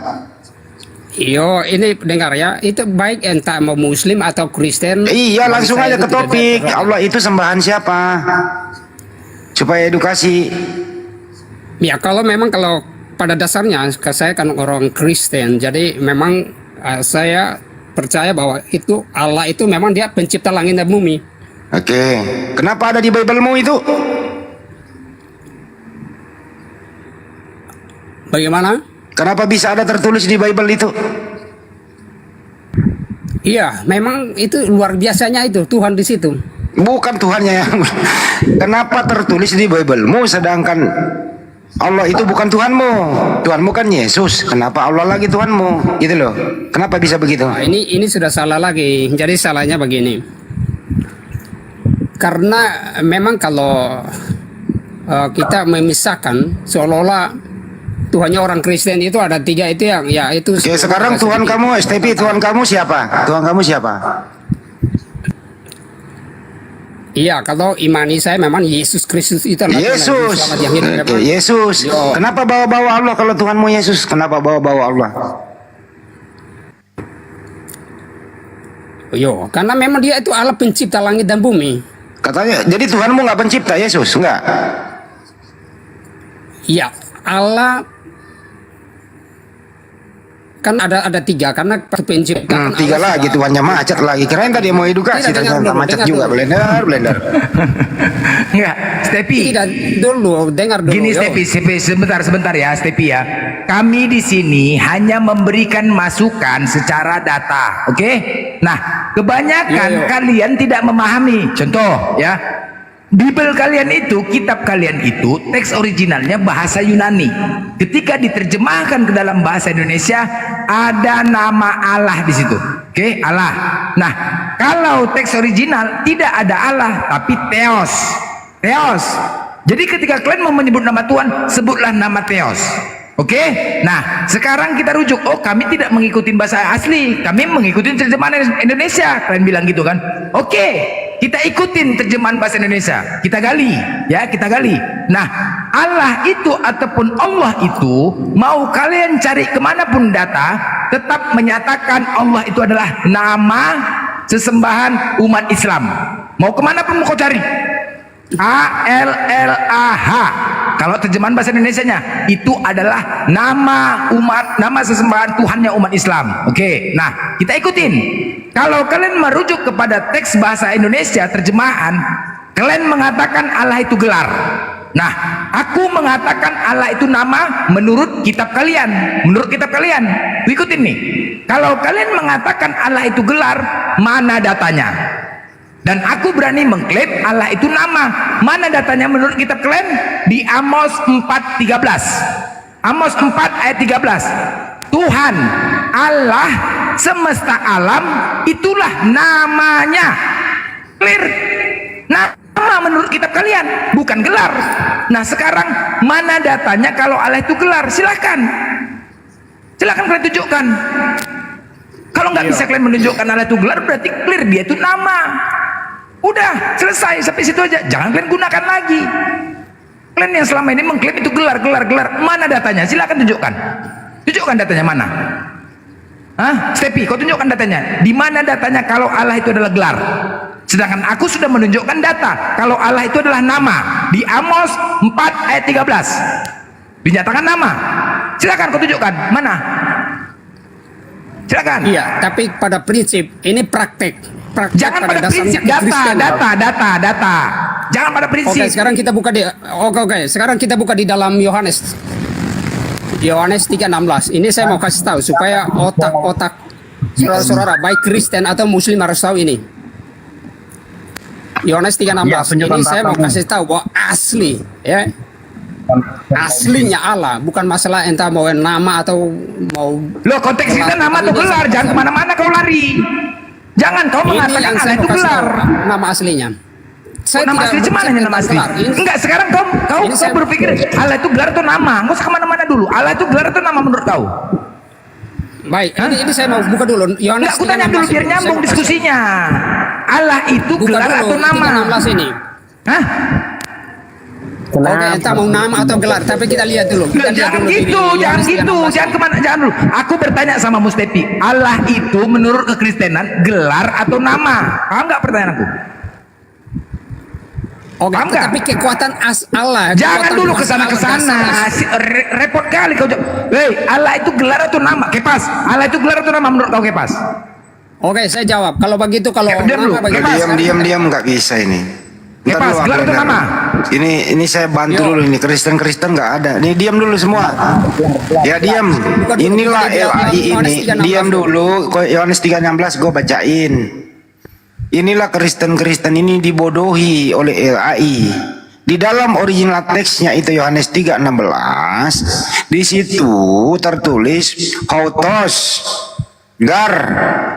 Yo, ini dengar ya, itu baik entah mau Muslim atau Kristen. Iya, langsung aja ke topik. Allah itu sembahan siapa? Supaya edukasi. Ya, kalau pada dasarnya saya kan orang Kristen, jadi memang saya percaya bahwa itu Allah itu memang dia pencipta langit dan bumi. Oke, kenapa ada di Bible-mu itu? Bagaimana? Kenapa bisa ada tertulis di Bible itu? Iya, memang itu luar biasanya itu Tuhan di situ. Bukan Tuhannya yang. Kenapa tertulis di Bible-mu sedangkan Allah itu bukan Tuhanmu? Tuhanmu kan Yesus. Kenapa Allah lagi Tuhanmu? Gitu loh. Kenapa bisa begitu? Nah, ini sudah salah lagi. Jadi salahnya begini. Karena memang kalau kita memisahkan seolah-olah Tuhannya orang Kristen itu ada tiga itu yang ya itu. Oke, sekarang Tuhan kamu STP, Tuhan kamu siapa? Tuhan kamu siapa? Iya, kalau imani saya memang Yesus Kristus itu adalah Tuhan Yesus. Juru Selamat yang hidup. Oke, Yesus. Kenapa bawa-bawa Allah kalau Tuhanmu Yesus? Kenapa bawa-bawa Allah? Yo, karena memang dia itu Allah pencipta langit dan bumi. Katanya, jadi Tuhanmu nggak pencipta Yesus, enggak? Iya, Allah kan ada tiga karena penciptaan Tiga Allah lagi Tuhannya macet lagi. Kirain tadi mau edukasi Tidak, ternyata dengar dulu, macet dengar juga. dulu. Blender. Enggak, Stepi. Tidak, dulu dengar dulu. Gini yo. Stepi, sebentar ya Stepi ya. Kami di sini hanya memberikan masukan secara data, oke? Nah, kebanyakan kalian tidak memahami. Contoh ya, Bible kalian itu, kitab kalian itu, teks originalnya bahasa Yunani. Ketika diterjemahkan ke dalam bahasa Indonesia, ada nama Allah di situ. Oke, Allah. Nah, kalau teks original tidak ada Allah, tapi Theos. Theos. Jadi ketika kalian mau menyebut nama Tuhan, sebutlah nama Theos. Oke, nah sekarang kita rujuk. Oh, kami tidak mengikuti bahasa asli, kami mengikuti terjemahan Indonesia. Kalian bilang gitu kan? Oke, kita ikutin terjemahan bahasa Indonesia. Kita gali, ya kita gali. Nah, Allah itu ataupun Allah itu mau kalian cari kemanapun data, tetap menyatakan Allah itu adalah nama sesembahan umat Islam. Mau kemanapun mau kau cari. ALLAH. Kalau terjemahan bahasa Indonesianya itu adalah nama umat, nama sesembahan Tuhannya umat Islam. Oke, nah kita ikutin. Kalau kalian merujuk kepada teks bahasa Indonesia terjemahan, kalian mengatakan Allah itu gelar. Nah, aku mengatakan Allah itu nama menurut kitab kalian. Menurut kitab kalian, ikutin nih. Kalau kalian mengatakan Allah itu gelar, mana datanya? Dan aku berani mengklaim Allah itu nama. Mana datanya menurut kitab kalian? Di Amos 4:13. Amos 4 ayat 13. Tuhan Allah semesta alam itulah namanya. Clear. Nama menurut kitab kalian, bukan gelar. Nah sekarang mana datanya kalau Allah itu gelar? Silakan. Silakan kalian tunjukkan. Kalau nggak bisa kalian menunjukkan Allah itu gelar, berarti clear dia itu nama. Udah selesai sampai situ aja. Jangan kalian gunakan lagi. Kalian yang selama ini mengklaim itu gelar. Mana datanya? Silakan tunjukkan. Tunjukkan datanya mana? Hah? Stepi, kau tunjukkan datanya. Di mana datanya kalau Allah itu adalah gelar? Sedangkan aku sudah menunjukkan data kalau Allah itu adalah nama. Di Amos 4 ayat 13. Dinyatakan nama. Silakan kau tunjukkan. Mana? Silakan. Iya, tapi pada prinsip ini praktek. Jangan pada prinsip, data. Jangan pada prinsip. Oke, sekarang kita buka di sekarang kita buka di dalam Yohanes 3:16. Ini saya mau kasih tahu supaya otak saudara-saudara baik Kristen atau Muslim harus tahu ini. Yohanes 3:16. Ini saya mau kasih tahu bahwa asli, ya. Aslinya Allah, bukan masalah entah mau nama atau mau. Loh, konteks kita nama atau gelar, jangan kemana-mana kau lari. Jangan kau mengatakan Allah itu gelar. Nama aslinya. Saya nama asli cuman hanya nama asli. Enggak, sekarang kau berpikir Allah itu gelar atau nama. Enggak usah kemana-mana dulu. Allah itu gelar atau nama menurut kau? Baik, ini saya mau buka dulu. Yohanes, aku tanya dulu biar nyambung diskusinya. Allah itu gelar atau nama? 16 ini. Hah? Oke, entah mau nama atau gelar, tapi kita lihat dulu. Jangan kemana, jangan dulu. Aku bertanya sama Mustepi, Allah itu menurut kekristenan gelar atau nama? Paham nggak pertanyaan aku? Oke, tapi kekuatan Allah. Jangan dulu kesana. Repot kali kau jawab. Hei, Allah itu gelar atau nama? Kepas. Allah itu gelar atau nama menurut kau, Kepas? Oke, saya jawab. Kalau begitu, kalau diam nggak bisa ini. Kepas, gelar atau nama? Ini saya bantu dulu ini Kristen nggak ada. Nih diam dulu semua. Ya diam. Inilah LAI ini. Diam dulu. Yohanes 3:16 gue bacain. Inilah Kristen ini dibodohi oleh LAI. Di dalam original teksnya itu Yohanes 3:16 di situ tertulis Hotos gar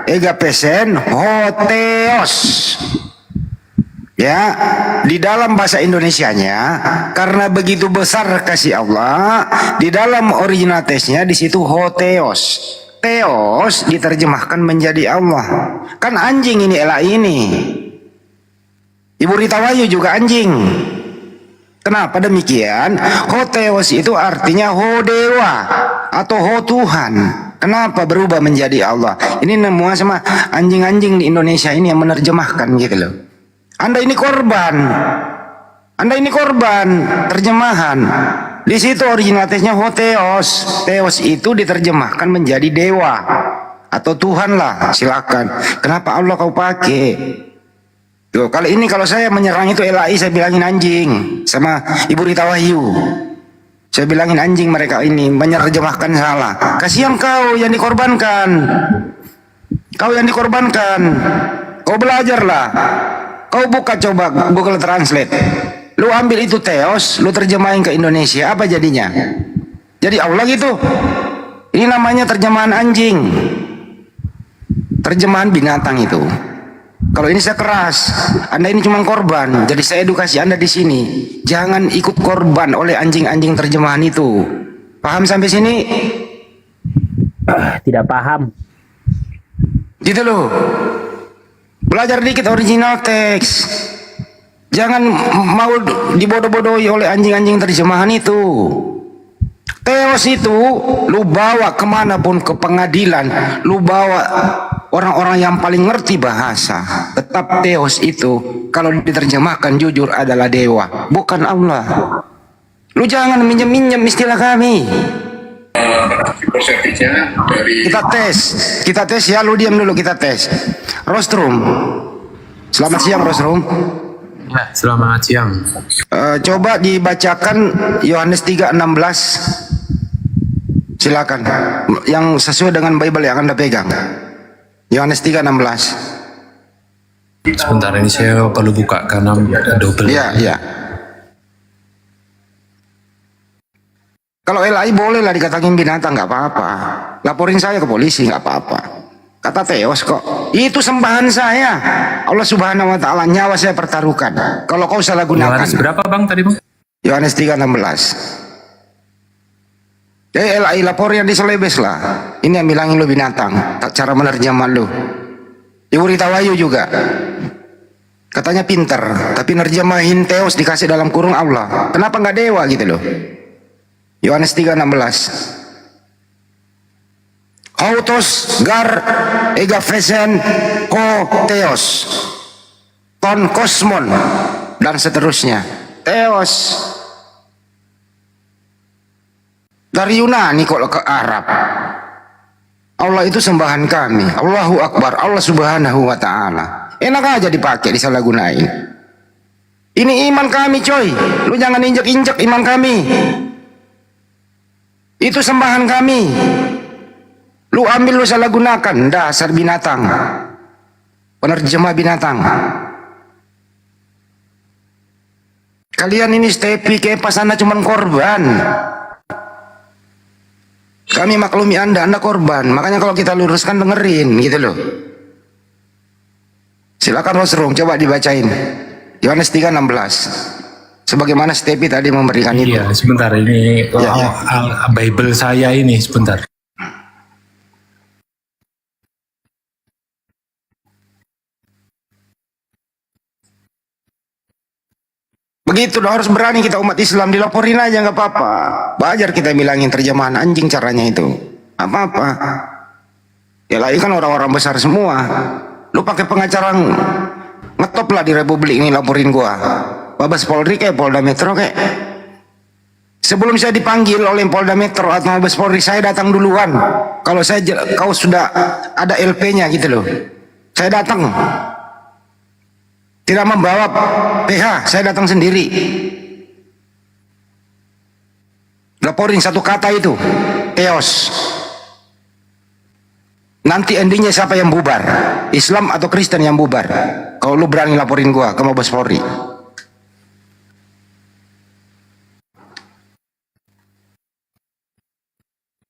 egapesen hoteos. Ya, di dalam bahasa Indonesianya karena begitu besar kasih Allah, di dalam original teksnya di situ hoteos. Theos diterjemahkan menjadi Allah. Kan anjing ini LAI ini. Ibu Rita Wayu juga anjing. Kenapa demikian? Hotheos itu artinya ho dewa atau ho Tuhan. Kenapa berubah menjadi Allah? Ini semua sama anjing-anjing di Indonesia ini yang menerjemahkan gitu loh. Anda ini korban. Anda ini korban terjemahan. Di situ original teksnya hotheos. Theos itu diterjemahkan menjadi dewa atau Tuhan lah. Silakan. Kenapa Allah kau pakai? Tuh, kali ini kalau saya menyerang itu LAI, saya bilangin anjing sama Ibu Rita Wahyu. Saya bilangin anjing mereka ini menerjemahkan salah. Kasihan kau yang dikorbankan. Kau yang dikorbankan. Kau belajarlah. Kau buka coba Google Translate. Lu ambil itu Theos, lu terjemahin ke Indonesia, apa jadinya? Jadi Allah gitu. Ini namanya terjemahan anjing. Terjemahan binatang itu. Kalau ini saya keras, Anda ini cuma korban. Jadi saya edukasi Anda di sini. Jangan ikut korban oleh anjing-anjing terjemahan itu. Paham sampai sini? Tidak paham. Gitu loh. Belajar dikit original teks. Jangan mau dibodoh-bodohi oleh anjing-anjing terjemahan itu. Theos itu lu bawa kemanapun, ke pengadilan, lu bawa orang-orang yang paling ngerti bahasa. Tetap Theos itu kalau diterjemahkan jujur adalah dewa, bukan Allah. Lu jangan minjem-minjem istilah kami. Kita tes ya, lu diam dulu, kita tes. Rostrum. Selamat siang Rostrum. Ya, selamat siang. Coba dibacakan Yohanes 3:16. Silakan. Yang sesuai dengan Bible yang Anda pegang. Yohanes 3:16. Sebentar, ini saya perlu buka karena double. Iya, iya. Kalau LAI boleh lah dikatakan binatang, nggak apa-apa. Laporin saya ke polisi, nggak apa-apa. Kata Theos kok, itu sembahan saya. Allah Subhanahu Wa Taala, nyawa saya pertaruhkan. Kalau kau salah gunakan. Yohanes berapa bang tadi bang? Yohanes 3:16. Jadi LAI laporin di Selebes lah. Ini yang bilangin lu binatang, cara menerjemah lu. Ibu Rita Wayu juga. Katanya pinter, tapi nerjemahin Theos dikasih dalam kurung Allah. Kenapa nggak dewa gitu loh? Yohanes 3:16. Autos gar egafesen ko Theos ton kosmon dan seterusnya. Theos dari Yunani kok ke Arab. Allah itu sembahan kami. Allahu Akbar, Allah Subhanahu Wa Taala. Enak aja dipakai, disalahgunain. Ini iman kami coy. Lu jangan injek-injek iman kami. Itu sembahan kami. Lu ambil, lu salah gunakan. Dasar binatang. Penerjemah binatang. Kalian ini Stepi, Kepas, Anda cuma korban. Kami maklumi Anda korban. Makanya kalau kita luruskan dengerin gitu loh. Silakan Rosrum, coba dibacain. Yohanes 3:16. Sebagaimana Stepi tadi memberikan itu. Iya, sebentar ini Bible saya ini sebentar. Begitu dong, harus berani kita umat Islam, dilaporin aja nggak apa-apa. Wajar kita bilangin terjemahan anjing caranya itu. Apa-apa. Ya lagi kan orang-orang besar semua. Lu pakai pengacara ngetop lah di Republik ini laporin gua. Mabes Polri kayak Polda Metro kayak. Sebelum saya dipanggil oleh Polda Metro atau Mabes Polri, saya datang duluan. Kalau kau sudah ada LP-nya gitu loh. Saya datang. Tidak membawa PH, saya datang sendiri. Laporin satu kata itu, Theos. Nanti endingnya siapa yang bubar? Islam atau Kristen yang bubar? Kalau lu berani laporin gua ke Mabes Polri.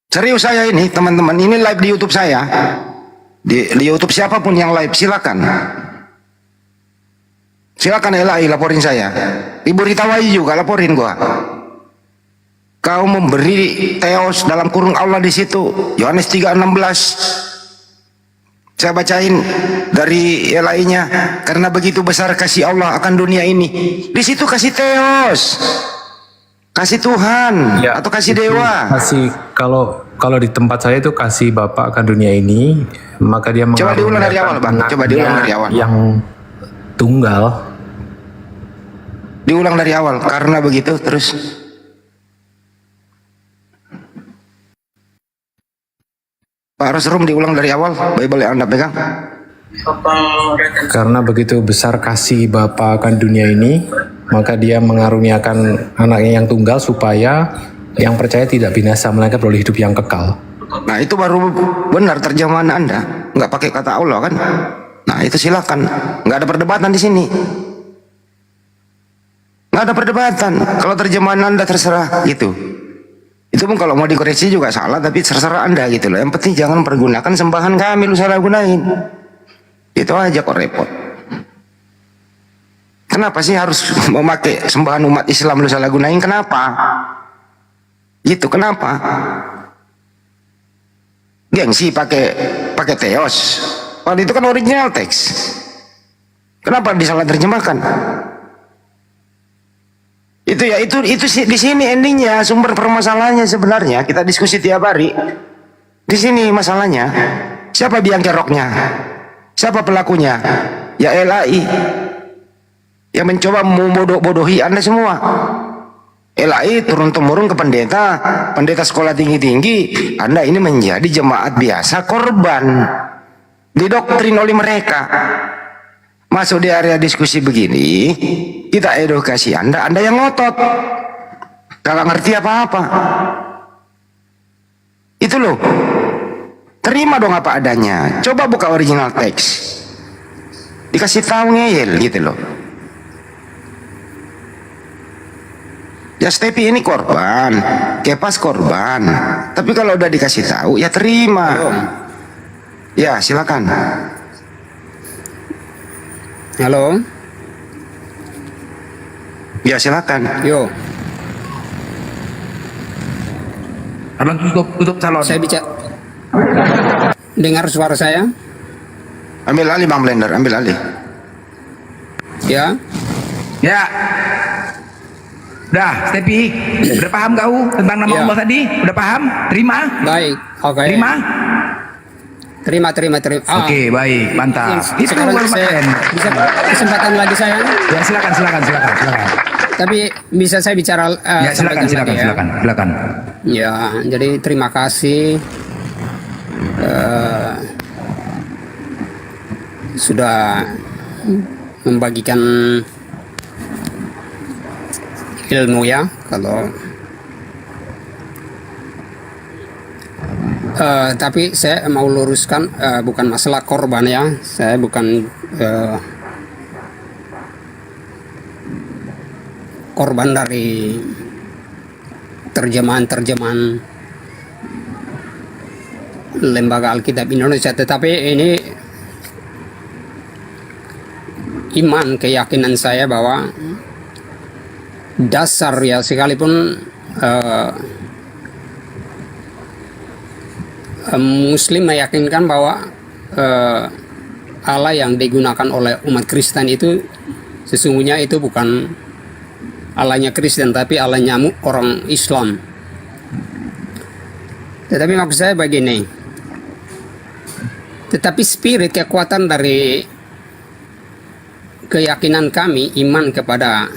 Serius saya ini, teman-teman, ini live di YouTube saya. Di YouTube siapapun yang live, silakan. Silakan LAI laporin saya. Ibu Rita Wayu juga laporin gua. Kau memberi Theos dalam kurung Allah di situ. Yohanes 3:16. Saya bacain dari lainnya. Karena begitu besar kasih Allah akan dunia ini. Di situ kasih Theos, kasih Tuhan atau kasih dewa. Kasih kalau di tempat saya itu kasih Bapa akan dunia ini, maka dia Coba diulang dari awal, Bang. Coba diulang dari awal. Yang tunggal. Diulang dari awal. Karena begitu terus. Pak Rosrum diulang dari awal. Bible yang Anda pegang. Karena begitu besar kasih Bapa akan dunia ini, maka dia mengaruniakan anaknya yang tunggal supaya yang percaya tidak binasa melainkan beroleh hidup yang kekal. Nah itu baru benar terjemahan Anda, nggak pakai kata Allah kan? Nah itu silakan, nggak ada perdebatan di sini, nggak ada perdebatan. Kalau terjemahan Anda terserah gitu. Itu pun kalau mau dikoreksi juga salah, tapi terserah Anda gitu loh. Yang penting jangan pergunakan sembahan kami lu salah gunain. Itu aja kok repot. Kenapa sih harus memakai sembahan umat Islam lu salah gunain? Kenapa? Gitu kenapa? Gengsi pakai Theos. Padahal itu kan original teks. Kenapa disalah terjemahkan? Itu ya itu di sini endingnya, sumber permasalahannya sebenarnya. Kita diskusi tiap hari. Di sini masalahnya. Siapa biang keroknya? Siapa pelakunya? Ya LAI. Yang mencoba membodoh-bodohi Anda semua. LAI turun-temurun ke pendeta sekolah tinggi-tinggi. Anda ini menjadi jemaat biasa korban. Didoktrin oleh mereka. Masuk di area diskusi begini, kita edukasi Anda yang ngotot. Kagak ngerti apa-apa. Itu loh. Terima dong apa adanya. Coba buka original teks. Dikasih tahu ngeyel gitu loh. Ya Stepi ini korban, Kepas korban. Tapi kalau udah dikasih tahu ya terima. Ya silakan. Halo. Ya silakan. Yo. Abang tutup calon. Saya bicara. Dengar suara saya? Ambil alih Bang Blender, ambil alih. Ya. Ya. Udah, Stepi, udah paham kau tentang nama Allah tadi? Udah paham? Terima? Baik, oke. Terima? Terima. Oke, baik, mantap. Itu sekarang saya bisa kesempatan lagi saya? Ya, silakan. Tapi bisa saya bicara? Ya, silakan. Ya, jadi terima kasih sudah membagikan ilmu ya. Kalau tapi saya mau luruskan, bukan masalah korban ya. Saya bukan korban dari terjemahan Lembaga Alkitab Indonesia, tetapi ini iman, keyakinan saya bahwa dasar ya, sekalipun Muslim meyakinkan bahwa Allah yang digunakan oleh umat Kristen itu sesungguhnya itu bukan Allahnya Kristen, tapi Allahnya orang Islam. Tetapi maksud saya begini, tetapi spirit, kekuatan dari keyakinan kami, iman kepada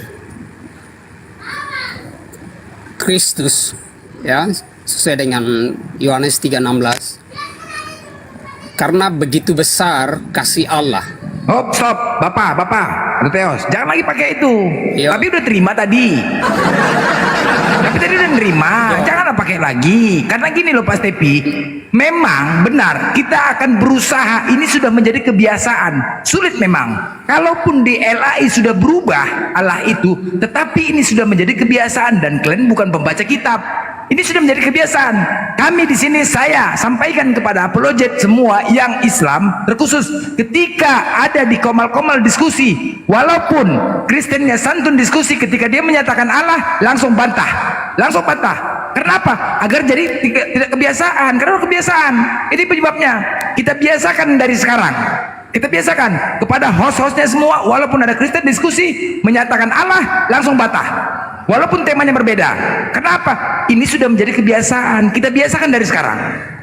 Kristus ya, sesuai dengan Yohanes 3:16, karena begitu besar kasih Allah. Stop, Bapak, Theos, jangan lagi pakai itu. Tapi udah terima tadi. Tapi tadi udah nerima, janganlah pakai lagi. Karena gini loh Pak Stepi, memang benar kita akan berusaha. Ini sudah menjadi kebiasaan. Sulit memang. Kalaupun di LAI sudah berubah Allah itu, tetapi ini sudah menjadi kebiasaan dan kalian bukan pembaca kitab. Ini sudah menjadi kebiasaan. Kami di sini saya sampaikan kepada apologet semua yang Islam, terkhusus ketika ada di komal-komal diskusi, walaupun Kristennya santun diskusi, ketika dia menyatakan Allah, langsung bantah. Kenapa? Agar jadi tidak kebiasaan. Karena kebiasaan. Ini penyebabnya. Kita biasakan dari sekarang. Kita biasakan kepada host-hostnya semua, walaupun ada Kristen diskusi menyatakan Allah langsung bantah, walaupun temanya berbeda. Kenapa? Ini sudah menjadi kebiasaan. Kita biasakan dari sekarang.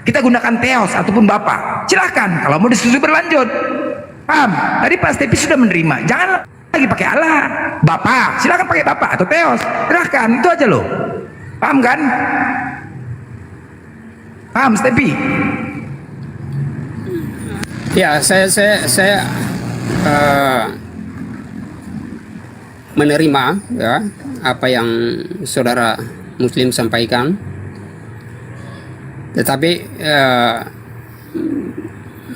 Kita gunakan Theos ataupun Bapa. Silahkan kalau mau diskusi berlanjut. Paham? Tadi Pak Stepi sudah menerima. Jangan lagi pakai Allah, Bapa. Silahkan pakai Bapa atau Theos. Silahkan, itu aja loh. Paham kan? Paham Stepi? Ya, saya menerima ya apa yang saudara Muslim sampaikan. Tetapi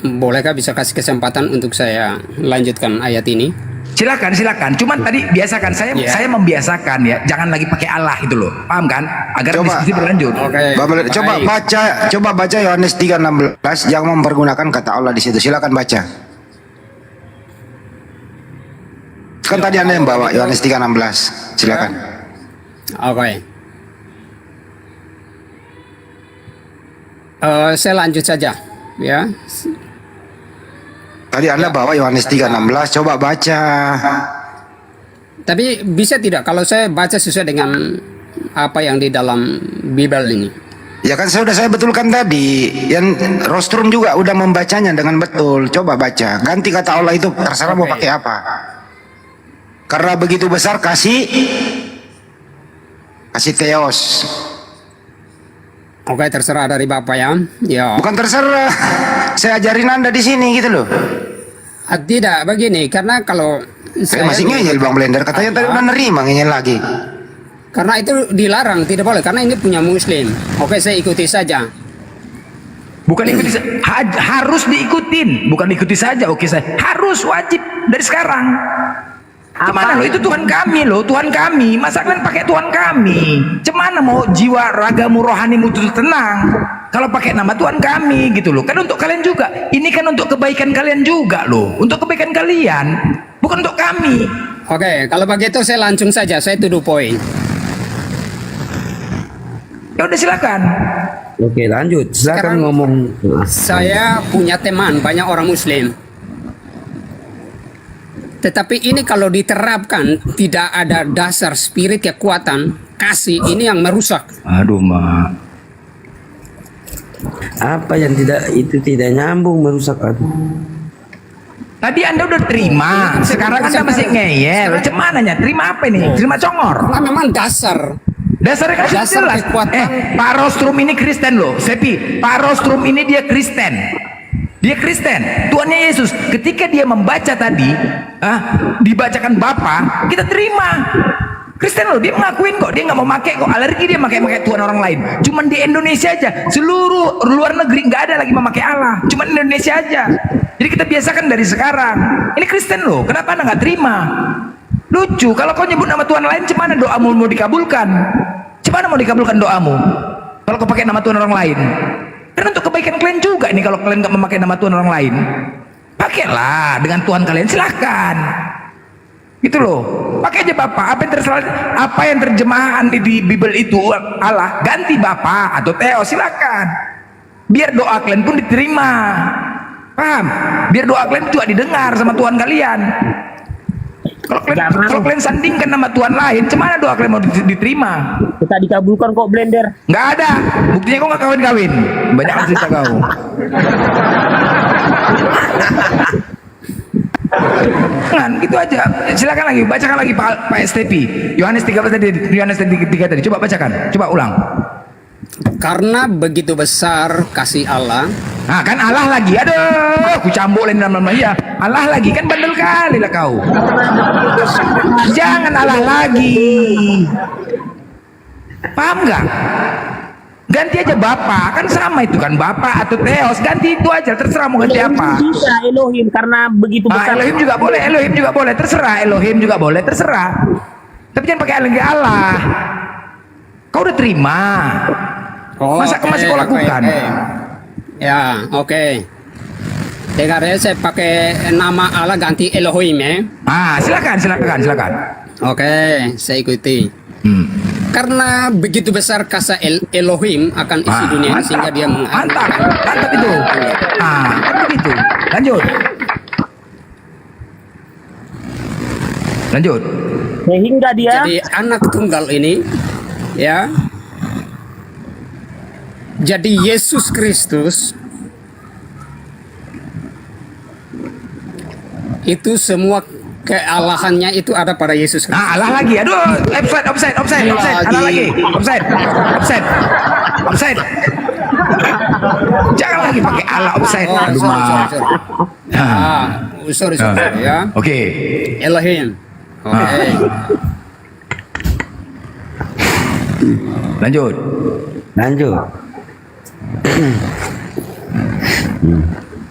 bolehkah bisa kasih kesempatan untuk saya lanjutkan ayat ini? Silakan, silakan. Cuman tadi biasakan, saya membiasakan ya, jangan lagi pakai Allah itu loh. Paham kan? Agar diskusi berlanjut. Coba baca Yohanes 3:16 yang mempergunakan kata Allah di situ. Silakan baca. Kan tadi Anda yang bawa Yohanes 3:16. Silakan. Oke. Saya lanjut saja ya. Tadi Anda bawa Yohanes 3:16, coba baca. Tapi bisa tidak kalau saya baca sesuai dengan apa yang di dalam Bible ini? Ya kan saya betulkan tadi. Yang Rostrum juga udah membacanya dengan betul. Coba baca. Ganti kata Allah itu, terserah mau pakai apa. Karena begitu besar kasih Theos. Oke, terserah dari Bapak ya. Ya. Bukan terserah. Saya ajarin Anda di sini gitu loh. Tidak begini, karena kalau saya masih ngeyel Bang Blender, katanya tadi udah nerima ngeyel lagi. Karena itu dilarang, tidak boleh, karena ini punya Muslim. Oke, saya ikuti saja. Bukan ikuti, harus diikutin, bukan ikuti saja. Oke, saya harus wajib dari sekarang. Gimana loh, itu Tuhan kami loh, Tuhan kami. Masa kalian pakai Tuhan kami? Cemana mau jiwa ragamu rohanimu itu tenang kalau pakai nama Tuhan kami gitu loh. Kan untuk kalian juga. Ini kan untuk kebaikan kalian juga loh. Untuk kebaikan kalian, bukan untuk kami. Oke, kalau begitu saya langsung saja, saya tuduh poin. Ya udah silakan. Oke, lanjut. Silakan Sekarang ngomong. Saya punya teman banyak orang Muslim. Tetapi ini kalau diterapkan tidak ada dasar spirit kekuatan kasih, ini yang merusak. Aduh, Ma. Apa yang tidak nyambung merusak aku. Tadi Anda udah terima, sekarang Anda masih ngeyel. Cemananya? Terima apa ini? Terima congor? Nah, memang dasar. Dasarnya kan jelas. Pak Rostrum ini Kristen loh, Sepi. Pak Rostrum ini dia Kristen. Dia Kristen, Tuhannya Yesus. Ketika dia membaca tadi, dibacakan Bapa, kita terima. Kristen loh, dia mengakuin kok, dia nggak mau pakai kok, alergi dia pakai Tuhan orang lain. Cuman di Indonesia aja, seluruh luar negeri nggak ada lagi memakai Allah, cuman Indonesia aja. Jadi kita biasakan dari sekarang. Ini Kristen loh, kenapa Anda nggak terima? Lucu, kalau kau nyebut nama Tuhan lain, cemana doamu mau dikabulkan? Cemana mau dikabulkan doamu? Kalau kau pakai nama Tuhan orang lain? Karena untuk kebaikan kalian juga nih, kalau kalian nggak memakai nama Tuhan orang lain, pakailah dengan Tuhan kalian, silahkan. Gitu loh, pakai aja Bapak. Apa yang terjemahan di Bible itu Allah, ganti Bapak atau Theo, silakan. Biar doa kalian pun diterima, paham? Biar doa kalian juga didengar sama Tuhan kalian. Kalau kalian sandingkan nama Tuhan lain, cemana doa kalian mau diterima? Kita dikabulkan kok, Blender. Nggak ada, buktinya kok nggak kawin-kawin. Banyak cerita kau. Kan gitu aja. Silakan lagi, bacakan lagi Pak STP. Yohanes 13 tadi, Yohanes 3 tadi. Coba bacakan, coba ulang. Karena begitu besar kasih Allah. Nah kan Allah lagi, aduh, aku cambulin nama ya. Allah lagi, kan bandel kali lah kau. Jangan Allah lagi. Paham nggak? Ganti aja Bapak, kan sama itu kan, Bapak atau Theos, ganti itu aja, terserah mau ganti apa. Bisa Elohim karena begitu besar. Elohim juga boleh, terserah. Elohim juga boleh, terserah. Tapi jangan pakai Allah. Kau udah terima. Masa kau masih kau lakukan? Ya, oke. Dengar ya, saya pakai nama Allah ganti Elohim ya. Silakan. Oke, saya ikuti. Karena begitu besar kasih Elohim akan isi dunia, sehingga dia mantap itu. Kan begitu. Lanjut. Lanjut. Sehingga dia Jadi anak tunggal ini, ya. Jadi Yesus Kristus itu semua kealahannya itu ada pada Yesus Kristus. Nah, Allah lagi. Aduh, offside. Allah lagi. Offside. Jangan lagi pakai Allah offside. Aduh, Sorry, ya. Oke. Elohim. Oke. Lanjut.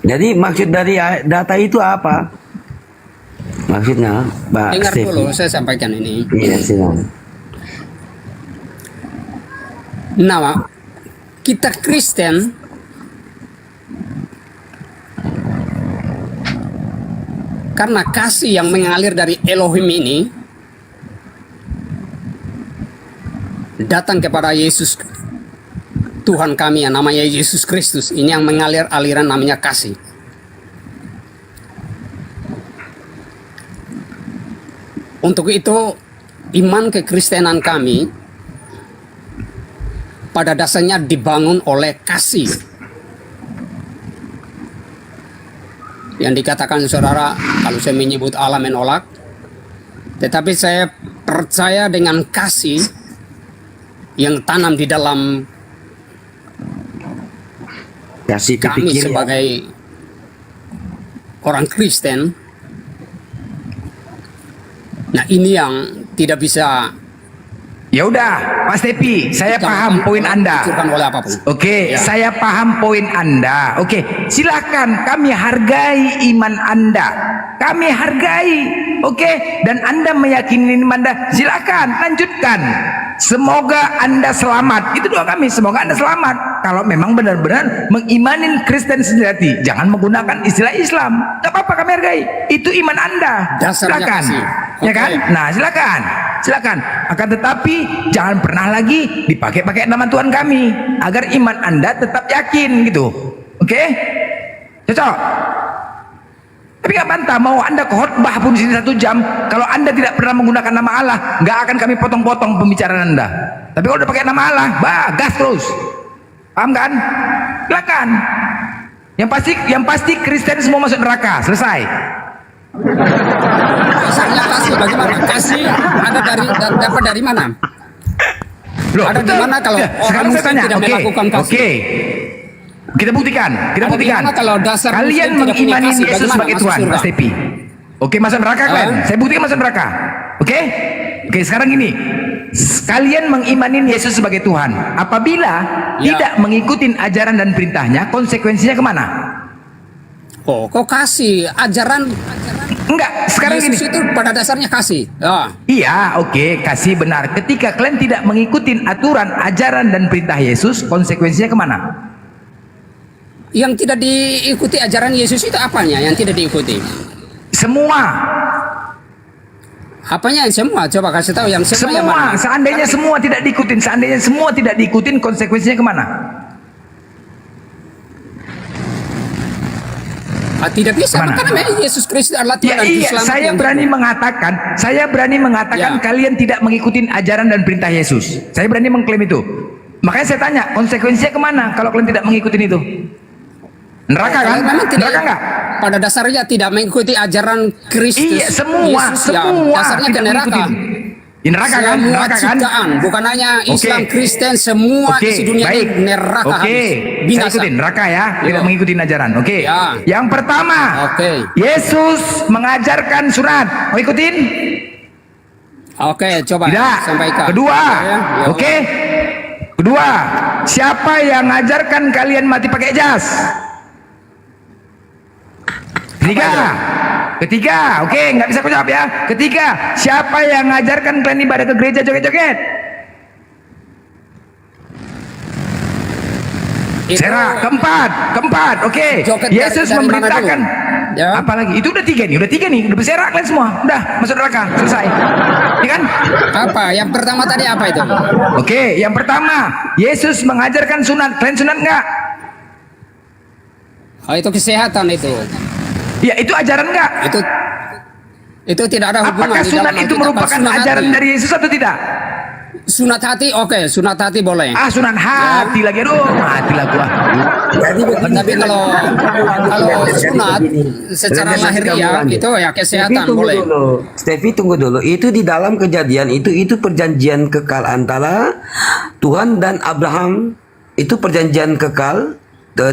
Jadi maksud dari data itu apa? Maksudnya, Pak Dengar Stefi. dulu, saya sampaikan ini. Iya, silakan. Nah, kita Kristen karena kasih yang mengalir dari Elohim ini datang kepada Yesus Tuhan kami yang namanya Yesus Kristus. Ini yang mengalir aliran namanya kasih. Untuk itu iman kekristenan kami pada dasarnya dibangun oleh kasih. Yang dikatakan saudara, kalau saya menyebut Allah menolak, tetapi saya percaya dengan kasih yang tanam di dalam Kasih kami kepikir, sebagai orang Kristen. Nah, ini yang tidak bisa. Ya udah, Mas Tepi, saya paham poin Anda. Oleh apapun. Oke, Ya. saya paham poin Anda. Oke, silakan kami hargai iman Anda. Kami hargai. Oke, dan Anda meyakini iman Anda. Silakan lanjutkan. Semoga Anda selamat. Itu doa kami, semoga Anda selamat. Kalau memang benar-benar mengimanin Kristen sejati, jangan menggunakan istilah Islam. Gak apa-apa, kami hargai. Itu iman Anda. Dasarnya Silakan. kasih. Ya kan? Oke. Nah, silakan. Akan tetapi jangan pernah lagi dipakai-pakai nama Tuhan kami agar iman Anda tetap yakin gitu. Oke? Cocok? Tapi nggak bantah mau Anda khotbah pun di sini 1 jam, kalau Anda tidak pernah menggunakan nama Allah, nggak akan kami potong-potong pembicaraan Anda. Tapi kalau udah pakai nama Allah, gas terus. Paham kan? Silakan. Yang pasti Kristen semua masuk neraka. Selesai. Dasarnya kasih bagaimana? Kasih ada dapat dari mana? Loh, ada di betul. mana kalau Ya, orang sekarang saya Kristen tanya, tidak oke, melakukan kasih? oke. Kita buktikan. Ada di mana kalau dasar Kalian Muslim tidak punya mengimani kasih, Yesus bagaimana sebagai masuk Tuhan, surga? Mas Tepi. Oke, masuk neraka kalian. Saya buktikan masuk neraka. Oke? Oke, sekarang ini. Kalian mengimani Yesus sebagai Tuhan. Apabila tidak mengikuti ajaran dan perintahnya, konsekuensinya kemana? Oh, kok kasih ajaran? Enggak, sekarang Yesus gini. itu pada dasarnya kasih. Ya. Iya, oke, kasih benar. Ketika kalian tidak mengikuti aturan, ajaran, dan perintah Yesus, konsekuensinya kemana? Yang tidak diikuti ajaran Yesus itu apanya yang tidak diikuti? Semua. Apanya yang semua? Coba kasih tahu yang semua. Yang Semua. mana? Seandainya semua tidak diikutin, konsekuensinya kemana? Tidak bisa, Kemana? karena memang Yesus Kristus adalah Tuhan Ya dan iya, Juru Selamat saya yang berani mengatakan Ya. kalian tidak mengikuti ajaran dan perintah Yesus. Saya berani mengklaim itu. Makanya saya tanya, konsekuensinya kemana kalau kalian tidak mengikuti itu? Neraka kan? Kalau memang tidak, Neraka enggak? pada dasarnya tidak mengikuti ajaran Kristus. Iya, semua, Yesus, ya, semua dasarnya ke tidak neraka. mengikuti. Ya, neraka kan? Semua Neraka kan? ciptaan, bukan hanya Oke. Islam, Kristen, semua Oke, isi dunia baik. ini neraka Oke, habis. saya Binasa. ikutin neraka ya, tidak Yo. mengikuti ajaran. Oke. Ya. Yang pertama, Yesus mengajarkan sunat. Mau ikutin? Oke, coba Tidak. sampaikan. Kedua, Ya, ya. oke. Kedua, siapa yang mengajarkan kalian mati pakai jas? Ketiga, oke, nggak bisa kau jawab ya. Ketiga, siapa yang mengajarkan kalian ibadah ke gereja joget-joget? Serak. Keempat, oke. Joget Yesus dari mana memerintahkan. dulu? Ya. Apalagi itu udah tiga nih, udah berserak kalian semua, udah masuk neraka, selesai. Ya kan? Apa? Yang pertama tadi apa itu? Oke, yang pertama, Yesus mengajarkan sunat. Kalian sunat nggak? Oh, itu kesehatan itu. Ya, itu ajaran nggak? Itu Itu tidak ada hubungan. Apakah di sunat dalam itu Alkitab. merupakan Sunat ajaran hati. dari Yesus atau tidak? Sunat hati, oke, sunat hati boleh. Sunat hati lagi, aduh, mati lah gua. Jadi begini, Tapi kalau sunat secara lahiriah itu ya kesehatan boleh. Stevie tunggu dulu. Itu di dalam Kejadian itu perjanjian kekal antara Tuhan dan Abraham. Itu perjanjian kekal,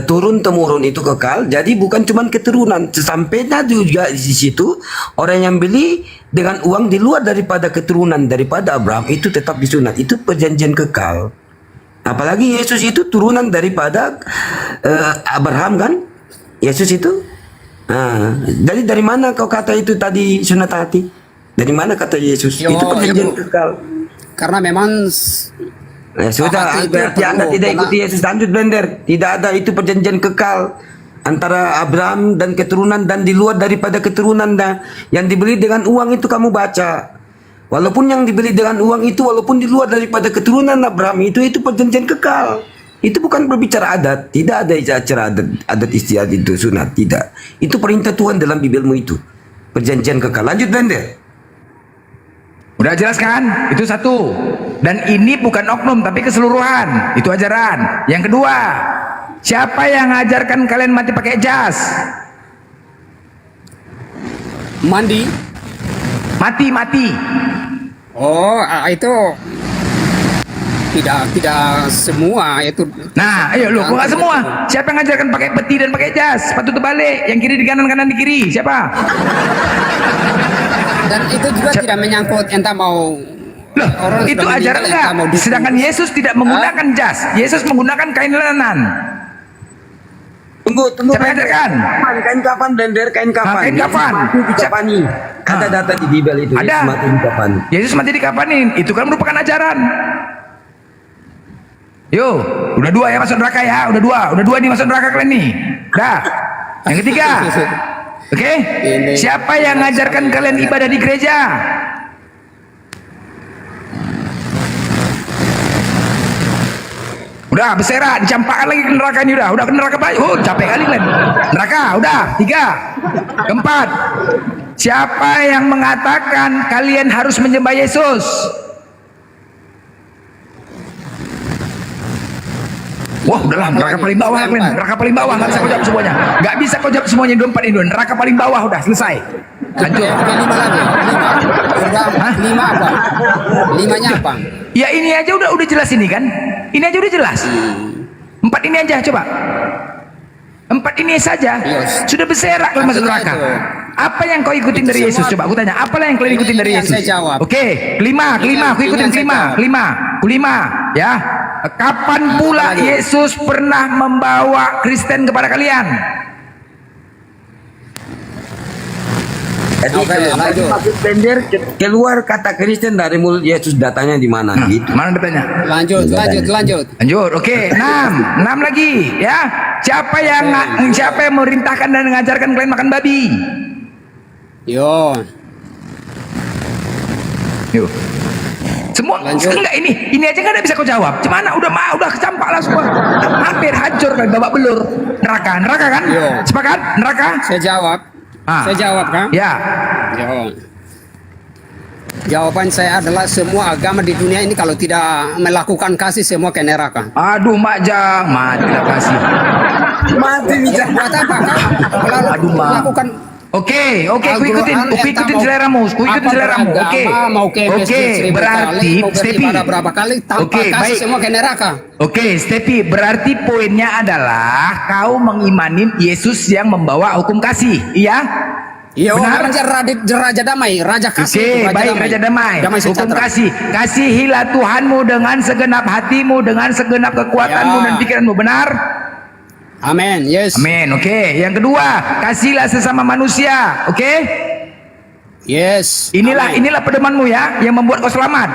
turun temurun itu kekal. Jadi bukan cuma keturunan, sesampainya juga di situ orang yang beli dengan uang di luar daripada keturunan daripada Abraham itu tetap disunat. Itu perjanjian kekal. Apalagi Yesus itu turunan daripada Abraham kan? Yesus itu. Nah, jadi dari mana kau kata itu tadi sunat hati? Dari mana kata Yesus? Itu perjanjian kekal. Karena memang sudah, berarti Anda tidak ikuti Yesus. Lanjut Blender. Tidak ada itu perjanjian kekal antara Abraham dan keturunan dan di luar daripada keturunan dah. Yang dibeli dengan uang itu kamu baca. Walaupun yang dibeli dengan uang itu walaupun di luar daripada keturunan Abraham itu perjanjian kekal. Itu bukan berbicara adat. Tidak ada acara adat istiadat itu sunat. Tidak. Itu perintah Tuhan dalam Bibelmu itu. Perjanjian kekal. Lanjut Blender. Udah jelas kan? Itu satu. Dan ini bukan oknum tapi keseluruhan. Itu ajaran. Yang kedua, siapa yang ngajarkan kalian mati pakai jas? Mandi. Mati. Oh, itu tidak semua itu. Nah, ayo lu, bukan semua. Siapa yang ngajarkan pakai peti dan pakai jas? Sepatu terbalik, yang kiri di kanan, kanan di kiri. Siapa? Dan itu juga tidak menyangkut entah mau orang itu sudah ajaran meninggal, entah mau enggak? Sedangkan Yesus tidak menggunakan jas. Yesus menggunakan kain lenan. Tunggu. Siapa yang ajarkan? Kain kapan Blender? Kain kapan? Kain kapan? Yesus mati dikapani. Ada data di Bibel itu. Ada. Yesus mati dikapani. Yesus mati dikapanin. Itu kan merupakan ajaran. Yo, udah 2 ya masuk neraka ya. Udah 2 nih masuk neraka kalian nih. Dah. Yang ketiga. Oke? Siapa yang ngajarkan kalian ibadah di gereja? Udah berserak, dicampakkan lagi ke neraka ini udah ke neraka banyak. Oh, capek kali kalian. Neraka, udah 3. Keempat. Siapa yang mengatakan kalian harus menyembah Yesus? Wah, udahlah, neraka paling bawah kalian. Neraka paling bawah, nggak bisa kau jawab semuanya. Nggak bisa kau jawab semuanya 24 ini. Neraka paling bawah udah selesai. Lanjut. 5 lagi. 5 apa? 5-nya apa? Ya ini aja udah jelas ini kan? Ini aja udah jelas. 4 ini aja coba. 4 ini saja sudah berserak kalau masuk neraka. Apa yang kau ikutin dari Yesus? Coba aku tanya. Apa yang kalian ikutin dari Yesus? Oke, kelima, aku ikutin kelima, ya. Kapan pula Yesus pernah membawa Kristen kepada kalian? Jadi maksud Blender keluar kata Kristen dari mulut Yesus, datanya di mana? Gitu. Mana datanya? Lanjut. Oke, 6 lagi, ya. Siapa yang memerintahkan dan mengajarkan kalian makan babi? Yo. Semua enggak ini aja nggak ada bisa kau jawab. Cuman udah kecampak lah semua. Hampir hancur kan babak belur. Neraka kan? Sepakat? Neraka? Saya jawab. Saya jawab kan? Ya. Jawaban saya adalah semua agama di dunia ini kalau tidak melakukan kasih semua ke neraka. Aduh, Majang, matilah kasih. Mati bijak buat apa kan? Kalau melakukan Oke, ku ikutin seleramu. Oke, berarti Stepi. Berapa kali tanpa kasih semua ke neraka. Oke, Stepi, berarti poinnya adalah kau mengimanin Yesus yang membawa hukum kasih, iya? Iya, benar. Raja damai, raja kasih. Oke, baik, raja damai. Hukum kasih. Kasihilah Tuhanmu dengan segenap hatimu, dengan segenap kekuatanmu dan pikiranmu, benar? Amin, yes. Amin, oke. Yang kedua, kasihlah sesama manusia, oke? Yes. Inilah pedomanmu ya, yang membuat kau selamat.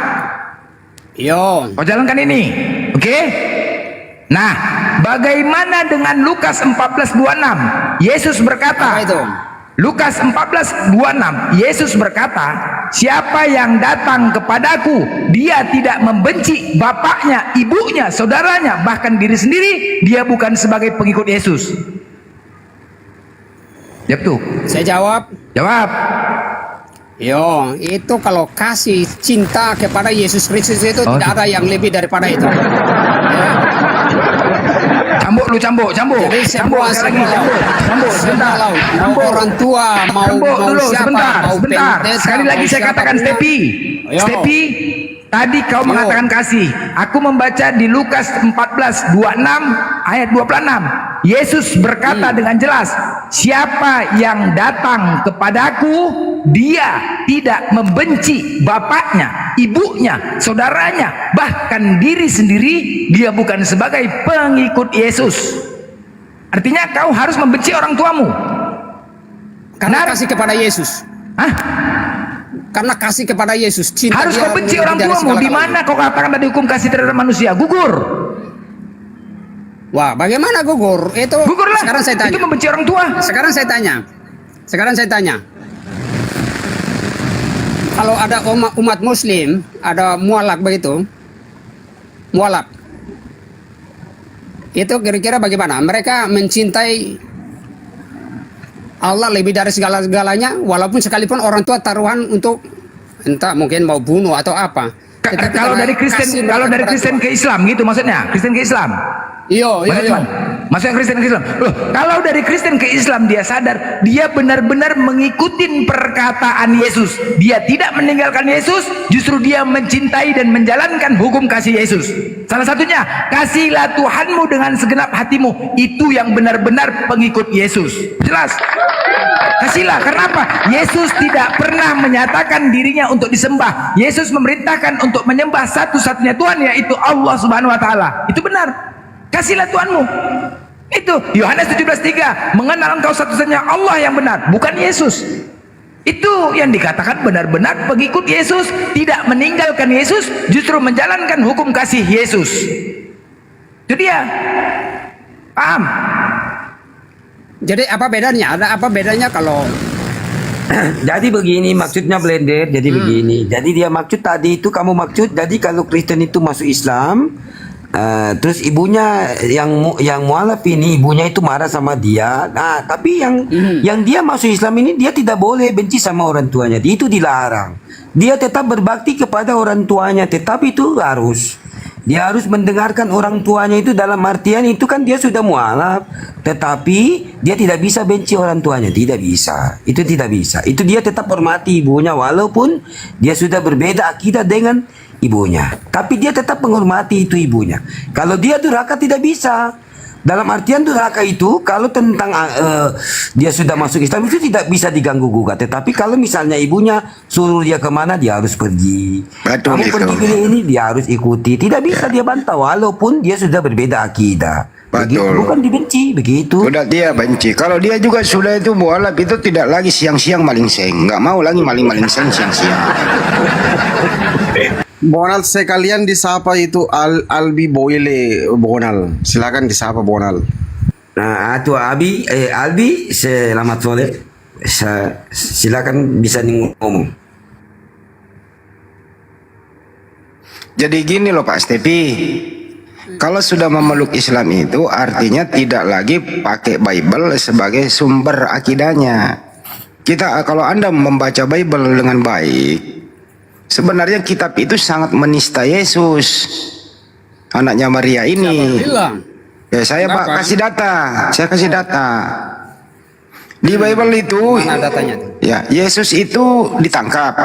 Yo. Kau jalankan ini, oke? Nah, bagaimana dengan Lukas 14:26? Yesus berkata, apa itu? Lukas 14:26, Yesus berkata, siapa yang datang kepadaku, dia tidak membenci bapaknya, ibunya, saudaranya, bahkan diri sendiri, dia bukan sebagai pengikut Yesus. Jawab tuh. Saya jawab. Jawab. Yo, itu kalau kasih cinta kepada Yesus Kristus itu tidak ada yang lebih daripada itu. Cambuk lu, cambuk. Jadi semua Sebentar. mau orang tua, mau dulu, siapa, mau sebentar. pendeta, Sekali lagi mau saya katakan, siapapun. Stepi. Yo. Stepi, tadi kau mengatakan kasih. Aku membaca di Lukas 14:26 ayat 26. Yesus berkata dengan jelas, siapa yang datang kepadaku, dia tidak membenci bapaknya, ibunya, saudaranya, bahkan diri sendiri. Dia bukan sebagai pengikut Yesus. Artinya kau harus membenci orang tuamu. Karena kasih kepada Yesus. Hah? Karena kasih kepada Yesus. Cinta Harus dia kau benci lebih orang dari tuamu. segala Di galanya. mana kau katakan tadi hukum kasih terhadap manusia? Gugur. Wah, bagaimana gugur? Itu Gugurlah. sekarang saya tanya. Itu membenci orang tua. Sekarang saya tanya. Kalau ada umat Muslim, ada mualaf begitu, mualaf. Itu kira-kira bagaimana? Mereka mencintai Allah lebih dari segala-galanya, walaupun sekalipun orang tua taruhan untuk entah mungkin mau bunuh atau apa. Tetapi Kalau karena dari Kristen, kasih kalau mereka dari kepada Kristen Tuhan. ke Islam gitu maksudnya, Kristen ke Islam. Iya. Maksudnya Kristen ke Islam. Loh, kalau dari Kristen ke Islam dia sadar, dia benar-benar mengikuti perkataan Yesus. Dia tidak meninggalkan Yesus, justru dia mencintai dan menjalankan hukum kasih Yesus. Salah satunya, kasihilah Tuhanmu dengan segenap hatimu. Itu yang benar-benar pengikut Yesus. Jelas? Kasihlah. Karena apa? Yesus tidak pernah menyatakan dirinya untuk disembah. Yesus memerintahkan untuk menyembah satu-satunya Tuhan, yaitu Allah Subhanahu wa taala. Itu benar. Kasihlah Tuhanmu. Itu Yohanes 17:3, mengenal engkau satu-satunya Allah yang benar, bukan Yesus. Itu yang dikatakan benar-benar pengikut Yesus, tidak meninggalkan Yesus, justru menjalankan hukum kasih Yesus. Itu dia. Paham? Jadi apa bedanya? Ada apa bedanya kalau Jadi begini maksudnya Blender. Jadi begini. Jadi dia maksud tadi itu kamu maksud. Jadi kalau Kristen itu masuk Islam, terus ibunya yang mualaf ini ibunya itu marah sama dia. Nah, tapi yang dia masuk Islam ini dia tidak boleh benci sama orang tuanya. Itu dilarang. Dia tetap berbakti kepada orang tuanya, tetapi itu dia harus mendengarkan orang tuanya itu dalam artian itu kan dia sudah mualaf, tetapi dia tidak bisa benci orang tuanya, tidak bisa. Itu tidak bisa. Itu dia tetap hormati ibunya walaupun dia sudah berbeda akidah dengan ibunya, tapi dia tetap menghormati itu ibunya. Kalau dia durhaka tidak bisa. Dalam artian durhaka itu kalau tentang dia sudah masuk Islam itu tidak bisa diganggu gugat. Tetapi kalau misalnya ibunya suruh dia kemana dia harus pergi. Betul Kamu itu. pergi pilih ini dia harus ikuti. Tidak bisa dia bantah walaupun dia sudah berbeda akidah. Begitu, Betul. bukan dibenci begitu. Udah dia benci. Kalau dia juga sudah itu mualaf itu tidak lagi siang-siang maling seng. Nggak mau lagi maling-maling seng siang-siang. Bonal sekalian disapa itu Albi Boyle Bonal. Silakan disapa Bonal. Nah, itu Albi, selamat sore. Silakan bisa ngomong. Jadi gini loh Pak Stepi. Kalau sudah memeluk Islam itu artinya tidak lagi pakai Bible sebagai sumber akidahnya. Kalau Anda membaca Bible dengan baik, sebenarnya kitab itu sangat menista Yesus, anaknya Maria ini. Ya saya Pak kasih data, saya kasih data. Di Bible itu, ya Yesus itu ditangkap,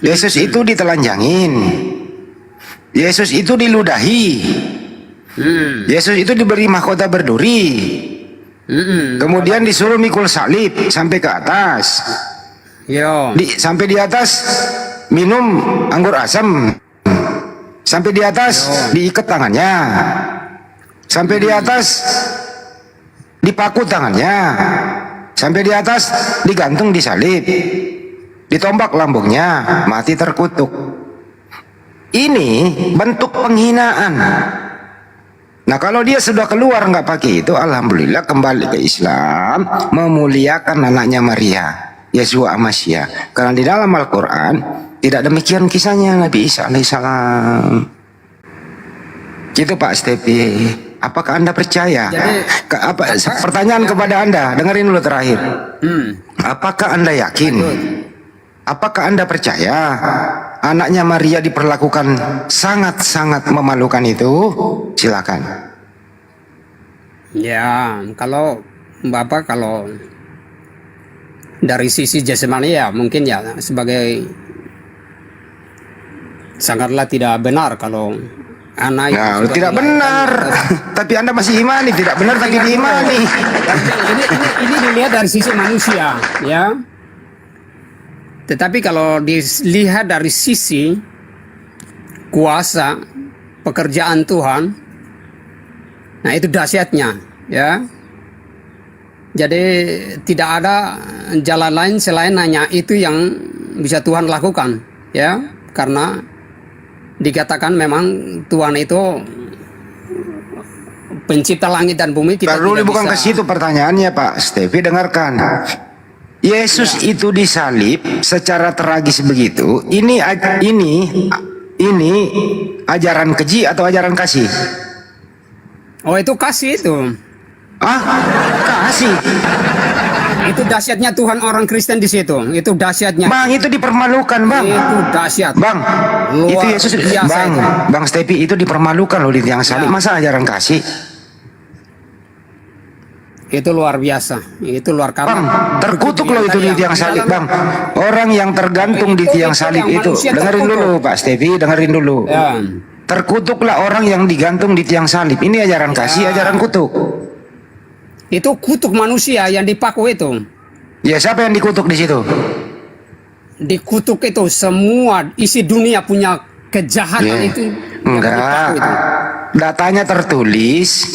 Yesus itu ditelanjangin, Yesus itu diludahi, Yesus itu diberi mahkota berduri, kemudian disuruh mikul salib sampai ke atas. Sampai di atas minum anggur asam, sampai di atas diikat tangannya, sampai di atas dipaku tangannya, sampai di atas digantung di salib, ditombak lambungnya, mati terkutuk. Ini bentuk penghinaan. Nah kalau dia sudah keluar nggak pakai itu, alhamdulillah kembali ke Islam, memuliakan anaknya Maria, Yeshua Amasya. Karena di dalam Al-Quran tidak demikian kisahnya Nabi Isa alaihissalam. Gitu Pak Stepi. Apakah Anda percaya? Pertanyaan kepada Anda, dengerin dulu terakhir. Apakah Anda yakin Apakah Anda percaya anaknya Maria diperlakukan sangat-sangat memalukan itu? Silakan. Ya, kalau Bapak kalau dari sisi jasmani ya mungkin ya sebagai sangatlah tidak benar kalau anak itu Nah, sudah tidak dilahirkan benar. Tapi Anda masih imani, tidak benar tapi diimani. ini dilihat dari sisi manusia ya. Tetapi kalau dilihat dari sisi kuasa pekerjaan Tuhan, nah itu dahsyatnya ya. Jadi tidak ada jalan lain selain hanya itu yang bisa Tuhan lakukan ya, karena dikatakan memang Tuhan itu pencipta langit dan bumi. Kita Dulu tidak bukan bisa. ke situ pertanyaannya Pak Stevi, dengarkan. Yesus itu disalib secara tragis begitu. Ini ajaran keji atau ajaran kasih? Oh itu kasih itu. Kasih. Itu dahsyatnya Tuhan orang Kristen di situ. Itu dahsyatnya. Bang, itu dipermalukan, Bang. Itu dahsyat. Bang, itu Luar Yesus, biasa Bang, itu. Bang Stevi itu dipermalukan loh di tiang salib. Ya. Masa ajaran kasih? Itu luar biasa. Itu luar karena. Bang, terkutuk loh itu di tiang salib, Bang. Orang yang tergantung di tiang salib yang itu. manusia Dengerin terkutuk. dulu, Pak Stevi, dengerin dulu. Ya. Terkutuklah orang yang digantung di tiang salib. Ini ajaran kasih, ajaran kutuk. Itu kutuk manusia yang dipaku itu. Ya, siapa yang dikutuk di situ? Dikutuk itu semua isi dunia punya kejahatan Ya. itu. Enggak. Datanya tertulis.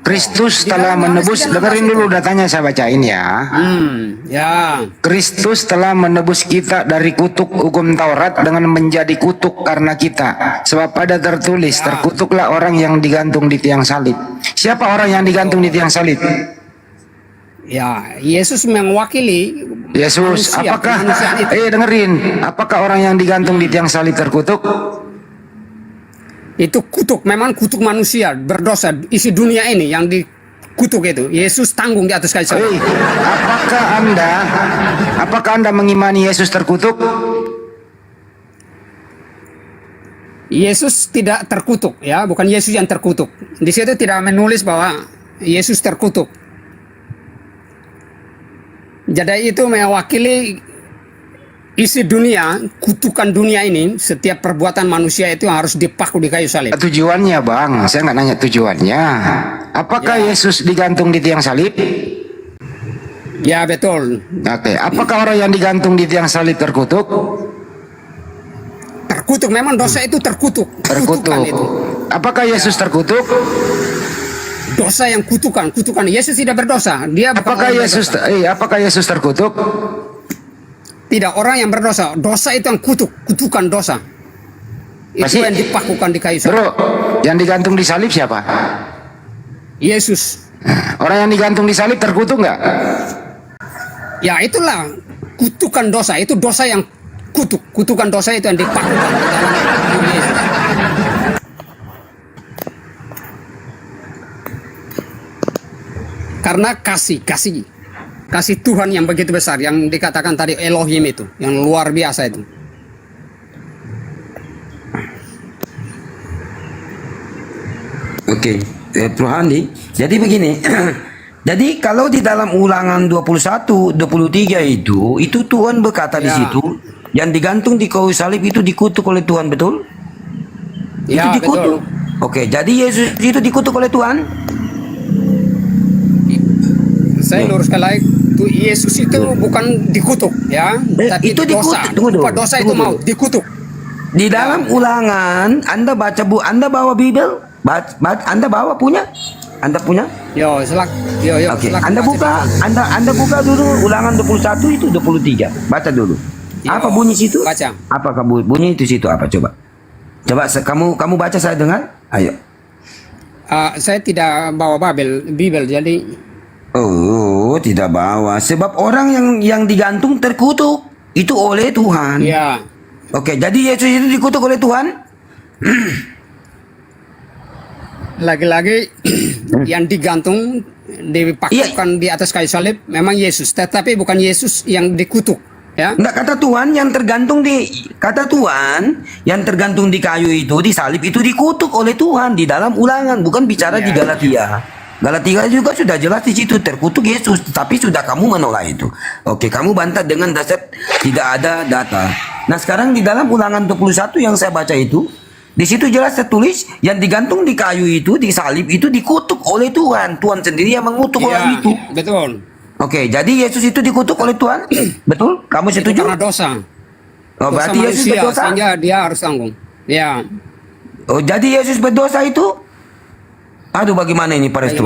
Kristus telah menebus, dengerin dulu datanya saya bacain ya. Ya. Kristus telah menebus kita dari kutuk hukum Taurat dengan menjadi kutuk karena kita. Sebab pada tertulis, terkutuklah orang yang digantung di tiang salib. Siapa orang yang digantung di tiang salib? Ya, Yesus mewakili Yesus. manusia, Apakah kemanusiaan itu. dengerin, apakah orang yang digantung di tiang salib terkutuk? Itu kutuk, memang kutuk manusia berdosa isi dunia ini yang dikutuk itu. Yesus tanggung di atas kayu salib. Apakah Anda mengimani Yesus terkutuk? Yesus tidak terkutuk ya, bukan Yesus yang terkutuk. Di situ tidak menulis bahwa Yesus terkutuk. Jadi itu mewakili isi dunia, kutukan dunia ini, setiap perbuatan manusia itu harus dipaku di kayu salib. Tujuannya, Bang, saya nggak nanya tujuannya. Apakah Yesus digantung di tiang salib? Ya, betul. Oke, apakah orang yang digantung di tiang salib terkutuk? Terkutuk, memang dosa itu terkutuk. Terkutuk. Itu. Apakah Yesus terkutuk? Dosa yang kutukan. Yesus tidak berdosa. Dia bukan apakah orang Yesus berdosa. apakah Yesus terkutuk? Tidak, orang yang berdosa. Dosa itu yang kutukan dosa. Itu yang dipakukan di kayu salib. Bro, yang digantung di salib siapa? Yesus. Orang yang digantung di salib terkutuk nggak? Ya itulah kutukan dosa. Itu dosa yang kutukan dosa itu yang dipakukan di dalam diri Yesus. Karena kasih Tuhan yang begitu besar, yang dikatakan tadi Elohim itu, yang luar biasa itu. Oke, Bro Handi. Jadi begini. Jadi kalau di dalam Ulangan 21, 23 itu Tuhan berkata di situ, yang digantung di kayu salib itu dikutuk oleh Tuhan, betul? Ya, itu dikutuk. betul. Oke, jadi Yesus itu dikutuk oleh Tuhan? Saya luruskan lagi, Yesus itu bukan dikutuk ya, tapi itu dosa. dikutuk. Dosa itu mau dikutuk. Di dalam Ulangan, Anda baca Anda bawa Bible? Anda bawa punya? Anda punya? Yo, Oke, silakan Anda baca buka, Anda buka dulu Ulangan 21 itu 23. Baca dulu. Apa bunyi situ? Baca. Apa bunyi itu situ apa coba? Coba kamu baca saya dengar. Ayo. Saya tidak bawa Bible jadi. Oh, tidak bawa. Sebab orang yang digantung terkutuk itu oleh Tuhan. Ya. Oke, jadi Yesus itu dikutuk oleh Tuhan. Lagi-lagi yang digantung dipakukan di atas kayu salib memang Yesus, tetapi bukan Yesus yang dikutuk Ya. Enggak, kata Tuhan yang tergantung di kayu itu, di salib itu dikutuk oleh Tuhan di dalam Ulangan, bukan bicara di Galatia. Galatia juga sudah jelas di situ terkutuk Yesus, tapi sudah kamu menolak itu. Oke, kamu bantah dengan dasar tidak ada data. Nah, sekarang di dalam Ulangan 21 yang saya baca itu, di situ jelas tertulis yang digantung di kayu itu, di salib itu dikutuk oleh Tuhan. Tuhan sendiri yang mengutuk orang itu. Betul. Oke, jadi Yesus itu dikutuk oleh Tuhan? Betul? Kamu setuju? Karena dosa. Oh, berarti Dosa Yesus manusia, berdosa? sehingga dia harus tanggung. Ya. Oh, jadi Yesus berdosa itu? Aduh, bagaimana ini Pak Restu?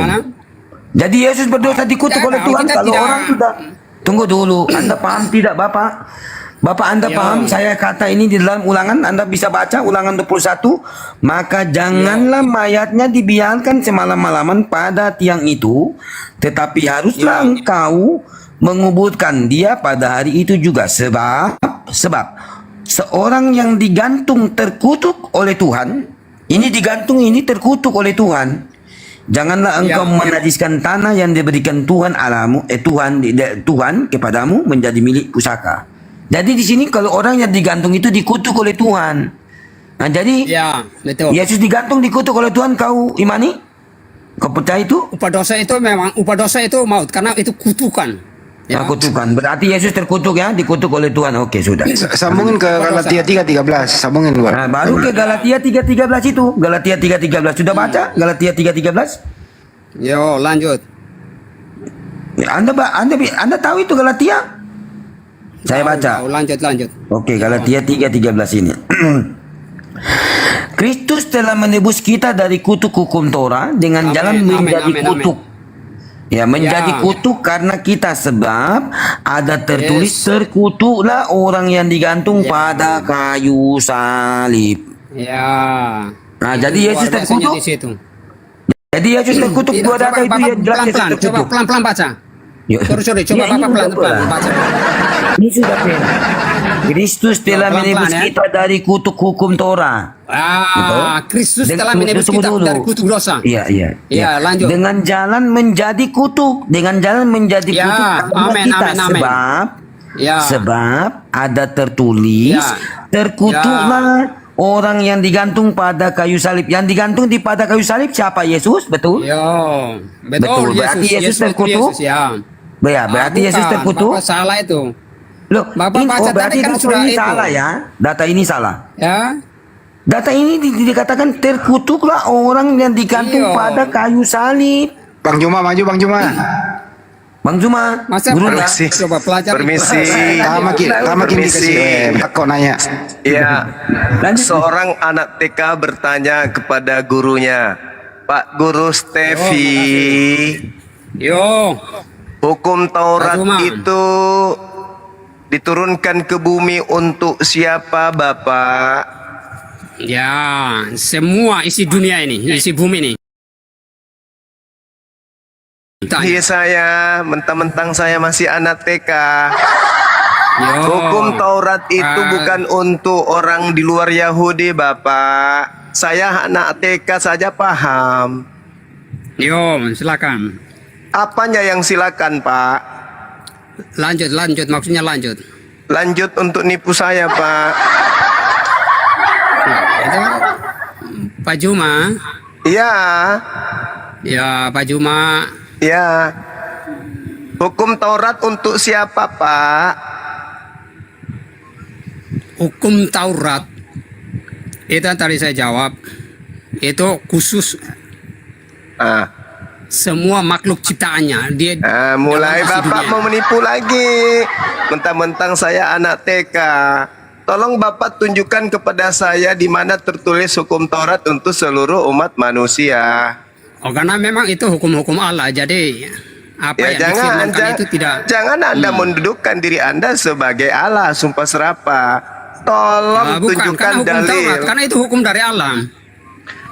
Jadi Yesus berdosa dikutuk oleh Tuhan kalau orang sudah... Tunggu dulu, Anda paham tidak Bapak? Bapak Anda paham saya kata ini di dalam Ulangan, Anda bisa baca Ulangan 21, maka janganlah mayatnya dibiarkan semalam-malaman pada tiang itu, tetapi haruslah engkau menguburkan dia pada hari itu juga, sebab seorang yang digantung terkutuk oleh Tuhan, ini digantung ini terkutuk oleh Tuhan. Janganlah engkau menajiskan tanah yang diberikan Tuhan Allahmu, Tuhan kepadamu menjadi milik pusaka. Jadi di sini kalau orang yang digantung itu dikutuk oleh Tuhan. Nah, jadi Yesus digantung dikutuk oleh Tuhan, kau imani? Kau percaya itu? Upah dosa itu memang maut karena itu kutukan. Ya. Kutukan. Berarti Yesus terkutuk ya, dikutuk oleh Tuhan. Oke, sudah. Sambungin ke Galatia 3:13. Sambungin gua. Nah, baru ke Galatia 3:13 itu. Galatia 3:13 sudah baca? Galatia 3:13? Yo, lanjut. Anda tahu itu Galatia? Saya baca. Lanjut. Oke, Galatia 3:13 ini. Kristus telah menebus kita dari kutuk hukum Torah dengan jalan menjadi kutuk. Ya, menjadi kutuk karena kita, sebab ada tertulis terkutuklah orang yang digantung pada kayu salib. Ya. Nah, jadi Yesus terkutuk. Jadi Yesus terkutuk dua data itu ya jelas Yesus terkutuk. Coba pelan-pelan baca. Sorry, coba Bapak pelan-pelan baca. Ini sudah pelan. Kristus telah menebus kita dari kutuk hukum Torah. Kristus telah menebus kita dari kutuk dosa. Iya. Lanjut. Dengan jalan menjadi kutuk, kutuk kita, sebab ada tertulis terkutuklah orang yang digantung pada kayu salib. Yang digantung di pada kayu salib siapa? Yesus, betul? Betul. Berarti Yesus terkutuk. Berarti Yesus terkutuk. Bapak salah itu. Loh, Bapak baca berarti tadi kan data sudah ini itu. salah ya? Data ini salah. Ya. Data ini dikatakan terkutuklah orang yang digantung pada kayu salib. Bang Juma maju, Bang Juma. Bang Juma, permisi. Coba pelajari. Permisi. Permisi. Kok nanya? Ya. Seorang anak TK bertanya kepada gurunya, Pak Guru Stevi. Hukum Taurat itu diturunkan ke bumi untuk siapa, Bapak? Ya, semua isi dunia ini, isi bumi ini. Iya, saya mentang-mentang saya masih anak TK. Hukum Taurat itu bukan untuk orang di luar Yahudi, Bapak. Saya anak TK saja paham. Silakan. Apanya yang silakan, Pak? Lanjut, maksudnya lanjut. Lanjut untuk nipu saya, Pak. Itu Pak Juma. Iya. Ya, Pak Juma. Ya. Hukum Taurat untuk siapa, Pak? Hukum Taurat itu tadi saya jawab. Itu khusus semua makhluk ciptaannya. Dia mulai Bapak mau menipu lagi. Mentang-mentang saya anak TK. Tolong Bapak tunjukkan kepada saya di mana tertulis hukum Taurat untuk seluruh umat manusia. Karena memang itu hukum-hukum Allah. Jadi jangan Anda mendudukkan diri Anda sebagai Allah, sumpah serapah. Tolong tunjukkan dalil. Karena itu hukum dari Allah.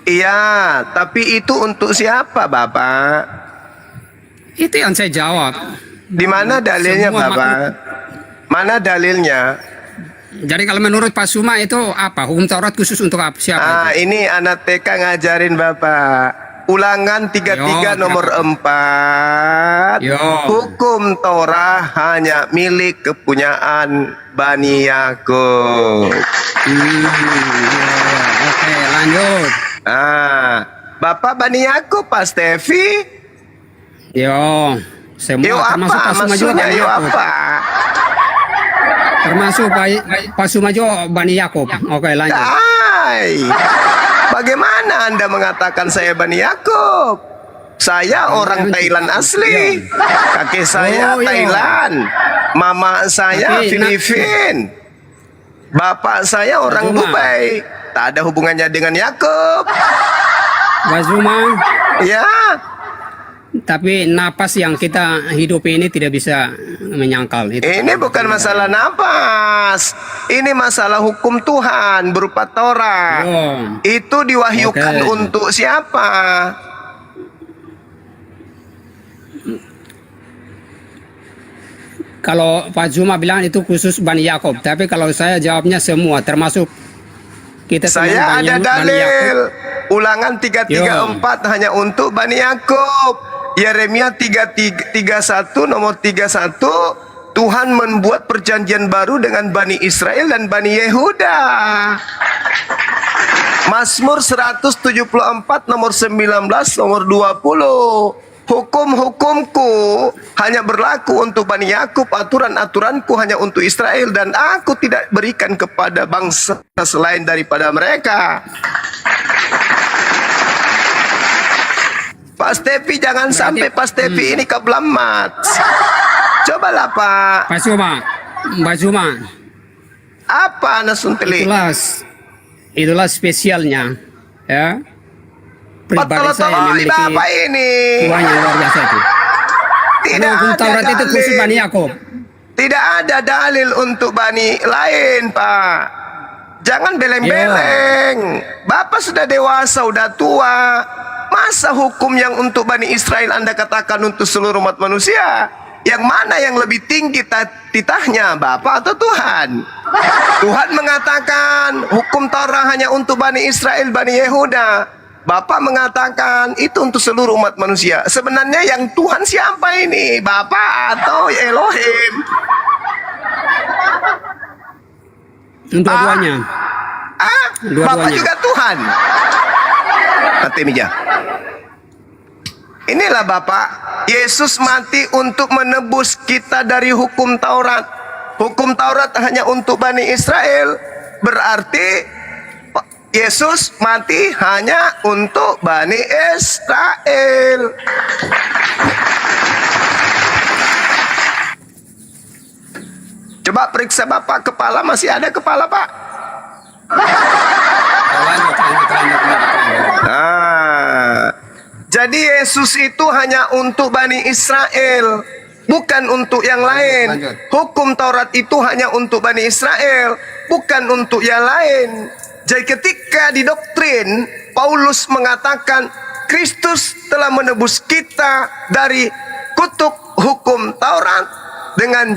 Iya, tapi itu untuk siapa, Bapak? Itu yang saya jawab. Di mana dalilnya, Bapak? Mana dalilnya? Jadi kalau menurut Pak Suma itu apa? Hukum Taurat khusus untuk apa? Siapa? Ini anak TK ngajarin Bapak. Ulangan 33 nomor 4. Hukum Torah hanya milik kepunyaan Bani Yakub. Oke, lanjut. Bapak Bani Yakub, Pak Stevi. Semua termasuk apa Pak Suma juga maksudnya? Bani Yakub. Termasuk Pak Suma juga Bani Yakub. Oke, lanjut. Bagaimana Anda mengatakan saya Bani Yakub? Saya orang Thailand asli. Kakek saya Thailand. Mama saya Filipin. Bapak saya orang Dubai. Tak ada hubungannya dengan Yakub. Bazuma. Ya. Tapi napas yang kita hidupi ini tidak bisa menyangkal itu. Ini bukan masalah napas. Ini masalah hukum Tuhan berupa Torah. Itu diwahyukan untuk siapa? Kalau Pak Zuma bilang itu khusus Bani Yakub, tapi kalau saya jawabnya semua termasuk kita Saya ada dalil. Ulangan 334 hanya untuk Bani Yakub. Yeremia 31 nomor 31, Tuhan membuat perjanjian baru dengan Bani Israel dan Bani Yehuda. Mazmur 174 nomor 19 nomor 20, hukum-hukumku hanya berlaku untuk Bani Yakub, aturan-aturanku hanya untuk Israel, dan aku tidak berikan kepada bangsa selain daripada mereka. Pak Stevi, jangan sampai Pak Stevi ini keblamat. Cobalah Pak. Pak Zuma. Apa Anda sunteli? Itulah spesialnya, ya. Pribadi saya memiliki Bapak ini. Tuhan yang luar biasa itu. Tidak ada Taurat itu khusus Bani Yakub. Tidak ada dalil untuk Bani lain, Pak. Jangan beleng-beleng. Bapak sudah dewasa, sudah tua. Masa hukum yang untuk Bani Israel Anda katakan untuk seluruh umat manusia? Yang mana yang lebih tinggi titahnya, Bapak atau Tuhan? Tuhan mengatakan hukum Torah hanya untuk Bani Israel, Bani Yehuda. Bapak mengatakan itu untuk seluruh umat manusia. Sebenarnya yang Tuhan siapa ini? Bapak atau Elohim? Dua-duanya. Bapak juga Tuhan. Mati meja. Inilah Bapak, Yesus mati untuk menebus kita dari hukum Taurat. Hukum Taurat hanya untuk Bani Israel. Berarti Yesus mati hanya untuk Bani Israel. Coba periksa Bapak, kepala masih ada kepala Pak? Jadi Yesus itu hanya untuk Bani Israel, bukan untuk yang lain. Hukum Taurat itu hanya untuk Bani Israel, bukan untuk yang lain. Jadi ketika didoktrin, Paulus mengatakan Kristus telah menebus kita dari kutuk hukum Taurat dengan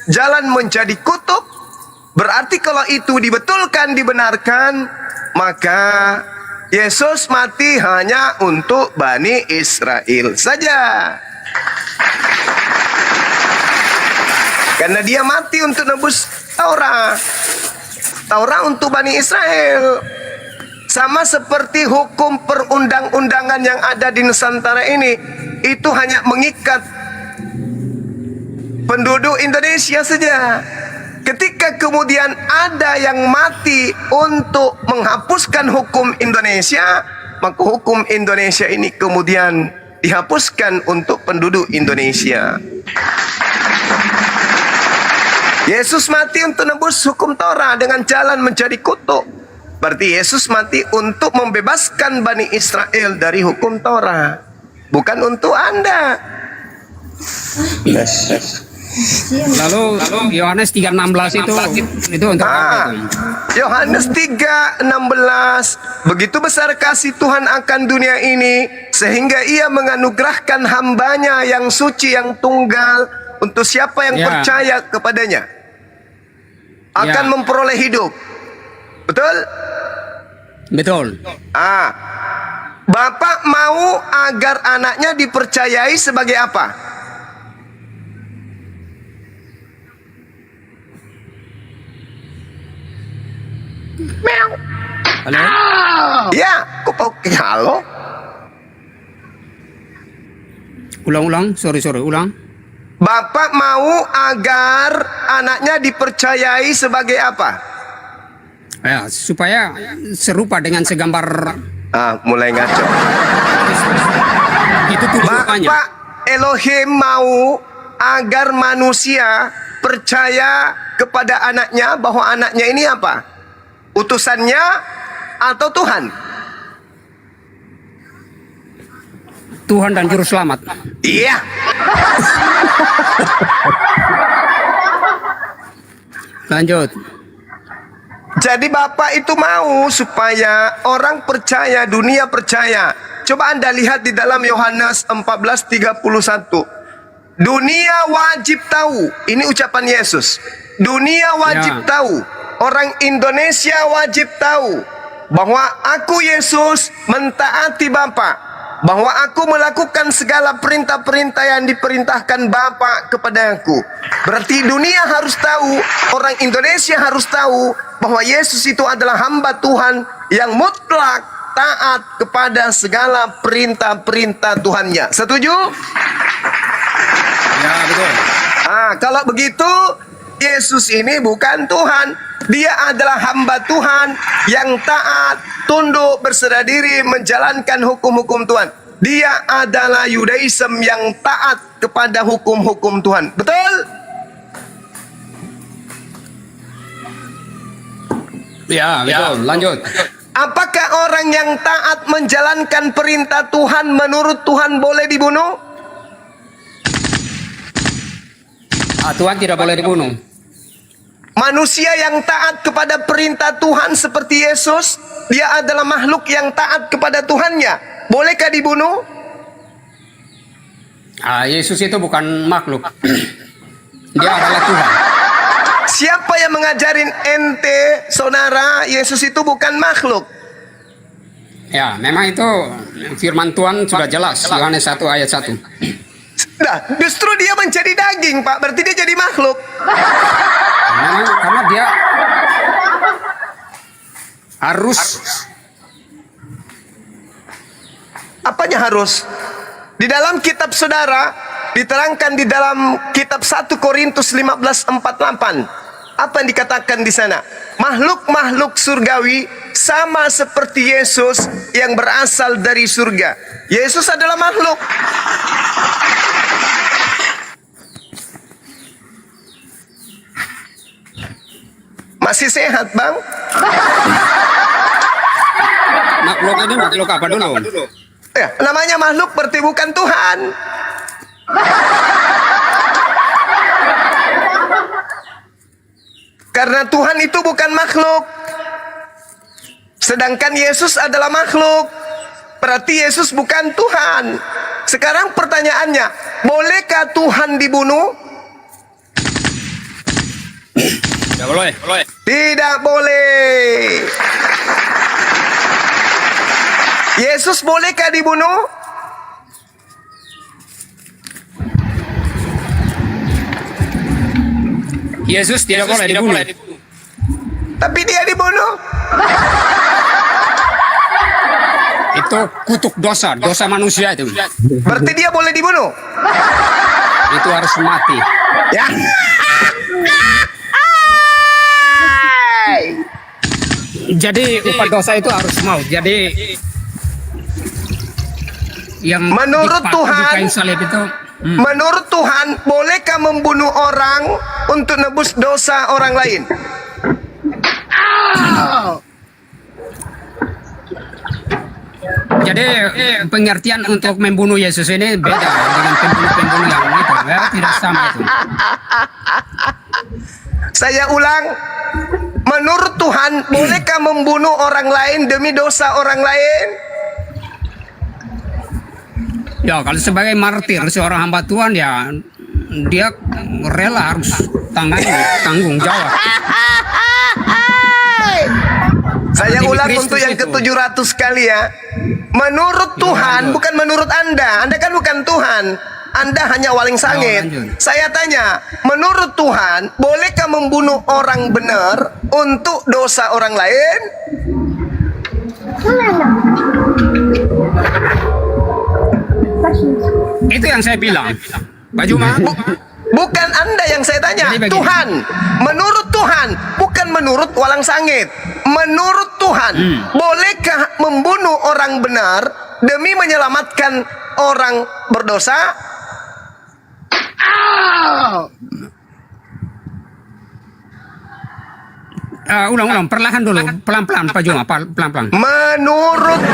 jalan menjadi kutuk. Berarti kalau itu dibetulkan, dibenarkan, maka Yesus mati hanya untuk Bani Israel saja. Karena dia mati untuk nebus Taurat. Taurat untuk Bani Israel. Sama seperti hukum perundang-undangan yang ada di Nusantara ini, itu hanya mengikat penduduk Indonesia saja. Ketika kemudian ada yang mati untuk menghapuskan hukum Indonesia, maka hukum Indonesia ini kemudian dihapuskan untuk penduduk Indonesia. Yesus mati untuk nebus hukum Torah dengan jalan menjadi kutuk. Berarti Yesus mati untuk membebaskan Bani Israel dari hukum Torah, bukan untuk Anda. Lalu Yohanes 3:16 itu untuk apa itu? Yohanes 3:16, begitu besar kasih Tuhan akan dunia ini sehingga ia menganugerahkan hambanya yang suci, yang tunggal, untuk siapa yang percaya kepadanya akan memperoleh hidup. Betul? Betul. Bapak mau agar anaknya dipercayai sebagai apa? Meow. Halo? Ya, kok pakai halo? Ulang, sorry, ulang. Bapak mau agar anaknya dipercayai sebagai apa? Ya, supaya serupa dengan segambar. Mulai ngaco. Itu tujuannya. Bapak Elohim mau agar manusia percaya kepada anaknya bahwa anaknya ini apa? Utusannya atau Tuhan? Tuhan dan Juru Selamat. Iya. Lanjut. Jadi Bapak itu mau supaya orang percaya, dunia percaya. Coba Anda lihat di dalam Yohanes 14:31. Dunia wajib tahu. Ini ucapan Yesus. Dunia wajib tahu. Orang Indonesia wajib tahu bahwa aku Yesus mentaati Bapa. Bahwa aku melakukan segala perintah-perintah yang diperintahkan Bapa kepada aku. Berarti dunia harus tahu, orang Indonesia harus tahu bahwa Yesus itu adalah hamba Tuhan yang mutlak taat kepada segala perintah-perintah Tuhannya. Setuju? Ya, betul. Kalau begitu, Yesus ini bukan Tuhan. Dia adalah hamba Tuhan yang taat, tunduk, berserah diri, menjalankan hukum-hukum Tuhan. Dia adalah Yudaism yang taat kepada hukum-hukum Tuhan. Betul? Ya, betul. Lanjut. Apakah orang yang taat menjalankan perintah Tuhan menurut Tuhan boleh dibunuh? Tuhan tidak boleh dibunuh. Manusia yang taat kepada perintah Tuhan seperti Yesus, dia adalah makhluk yang taat kepada Tuhannya. Bolehkah dibunuh? Yesus itu bukan makhluk. Dia adalah Tuhan. Siapa yang mengajarin ente, saudara, Yesus itu bukan makhluk? Ya, memang itu firman Tuhan sudah jelas. Yohanes 1 ayat 1. Nah, justru dia menjadi daging, Pak. Berarti dia jadi makhluk. Karena dia harus. Apanya harus? Di dalam kitab saudara diterangkan di dalam kitab 1 Korintus 15:48. Apa yang dikatakan di sana? Makhluk-makhluk surgawi sama seperti Yesus yang berasal dari surga. Yesus adalah makhluk. Masih sehat, Bang? Makhluk ini makhluk apa dulu? Ya, namanya makhluk berarti bukan Tuhan. Karena Tuhan itu bukan makhluk. Sedangkan Yesus adalah makhluk. Berarti Yesus bukan Tuhan. Sekarang pertanyaannya, bolehkah Tuhan dibunuh? Tidak boleh. Tidak boleh. Yesus bolehkah dibunuh? Yesus tidak boleh dibunuh. Tapi dia dibunuh. Itu kutuk dosa manusia itu. Berarti dia boleh dibunuh? Itu harus mati. Ya. Jadi upah dosa itu harus maut. Jadi yang menurut dipaku di Tuhan, kain salib itu, menurut Tuhan, bolehkah membunuh orang untuk nebus dosa orang lain? Jadi pengertian untuk membunuh Yesus ini beda dengan pembunuh yang itu, ya, tidak sama itu. Saya ulang, menurut Tuhan, bolehkah membunuh orang lain demi dosa orang lain? Ya, kalau sebagai martir seorang hamba Tuhan, ya dia rela harus tanggung jawab. Saya Demi ulang Kristus untuk yang itu. ke-700 kali ya. Menurut Tuhan, bukan menurut Anda. Anda kan bukan Tuhan. Anda hanya waling sangit. Saya tanya, menurut Tuhan, bolehkah membunuh orang benar untuk dosa orang lain? Itu yang saya bilang, Pak Juma. Bukan Anda yang saya tanya, Tuhan. Menurut Tuhan, bukan menurut walang sangit. Menurut Tuhan, bolehkah membunuh orang benar demi menyelamatkan orang berdosa? Ulang-ulang, perlahan dulu, pelan-pelan Pak Juma, pelan-pelan. Menurut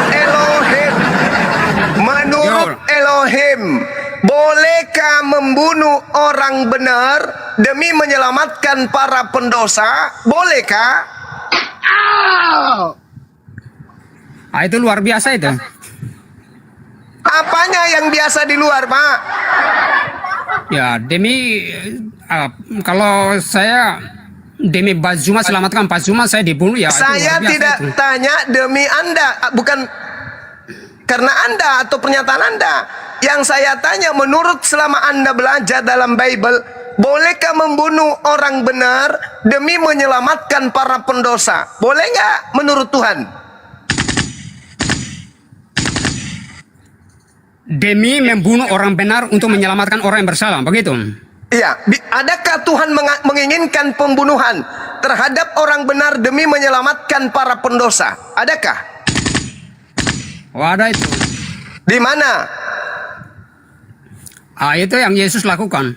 Elohim, bolehkah membunuh orang benar demi menyelamatkan para pendosa? Bolehkah? Itu luar biasa itu. Apanya yang biasa di luar, Pak? Ya, demi kalau saya demi Pak Juma selamatkan Pak Juma, saya dibunuh ya. Saya tidak tanya demi Anda, bukan karena Anda atau pernyataan Anda. Yang saya tanya, menurut selama Anda belajar dalam Bible, bolehkah membunuh orang benar demi menyelamatkan para pendosa? Boleh nggak menurut Tuhan? Demi membunuh orang benar untuk menyelamatkan orang yang bersalah, begitu? Iya, adakah Tuhan menginginkan pembunuhan terhadap orang benar demi menyelamatkan para pendosa? Adakah? Ada itu. Di mana? Itu yang Yesus lakukan.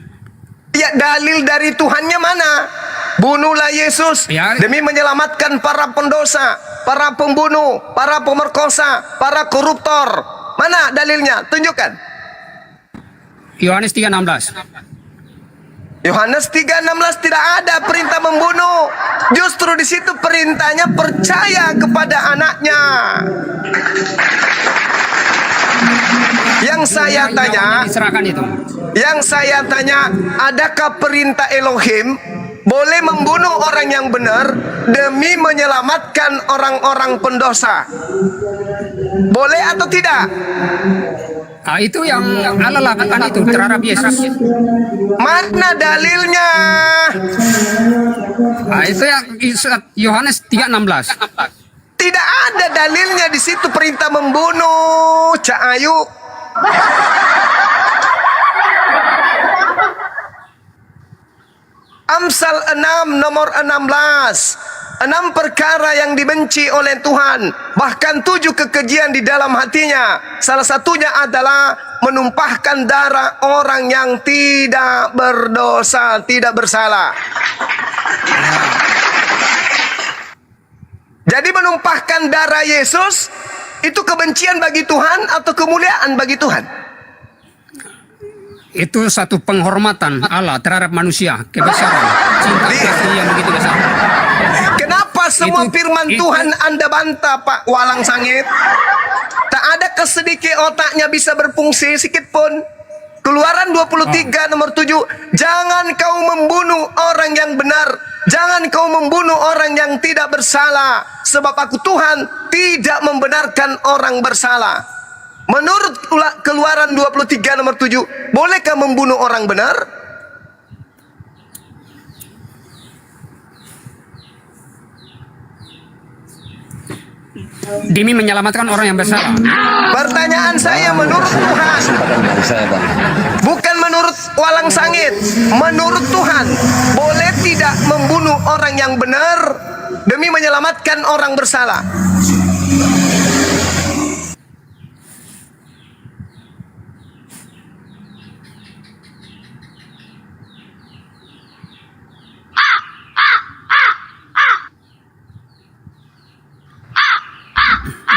Ya, dalil dari Tuhannya mana? Bunuhlah Yesus demi menyelamatkan para pendosa, para pembunuh, para pemerkosa, para koruptor. Mana dalilnya? Tunjukkan. Yohanes 3:16. Yohanes 3:16 tidak ada perintah membunuh. Justru di situ perintahnya percaya kepada anaknya. Yang saya tanya, adakah perintah Elohim boleh membunuh orang yang benar demi menyelamatkan orang-orang pendosa? Boleh atau tidak? Itu yang Allah lakukan itu terhadap Yesus. Mana dalilnya? Itu yang Yohanes 3:16. Tidak ada dalilnya di situ perintah membunuh, Cak Ayu. Amsal 6 nomor 16. 6 perkara yang dibenci oleh Tuhan, bahkan 7 kekejian di dalam hatinya. Salah satunya adalah menumpahkan darah orang yang tidak berdosa, tidak bersalah. Jadi menumpahkan darah Yesus itu kebencian bagi Tuhan atau kemuliaan bagi Tuhan? Itu satu penghormatan Allah terhadap manusia, kebesaran, cinta kasih yang begitu besar. Kenapa semua firman Tuhan Anda bantah, Pak Walang Sangit? Tak ada kesedikit otaknya bisa berfungsi sedikit pun. Keluaran 23 nomor 7. Jangan kau membunuh orang yang benar. Jangan kau membunuh orang yang tidak bersalah. Sebab aku Tuhan tidak membenarkan orang bersalah. Menurut Keluaran 23 nomor 7. Bolehkah membunuh orang benar? Demi menyelamatkan orang yang bersalah. Pertanyaan saya menurut Tuhan, bukan menurut Walang Sangit. Menurut Tuhan, boleh tidak membunuh orang yang benar demi menyelamatkan orang bersalah?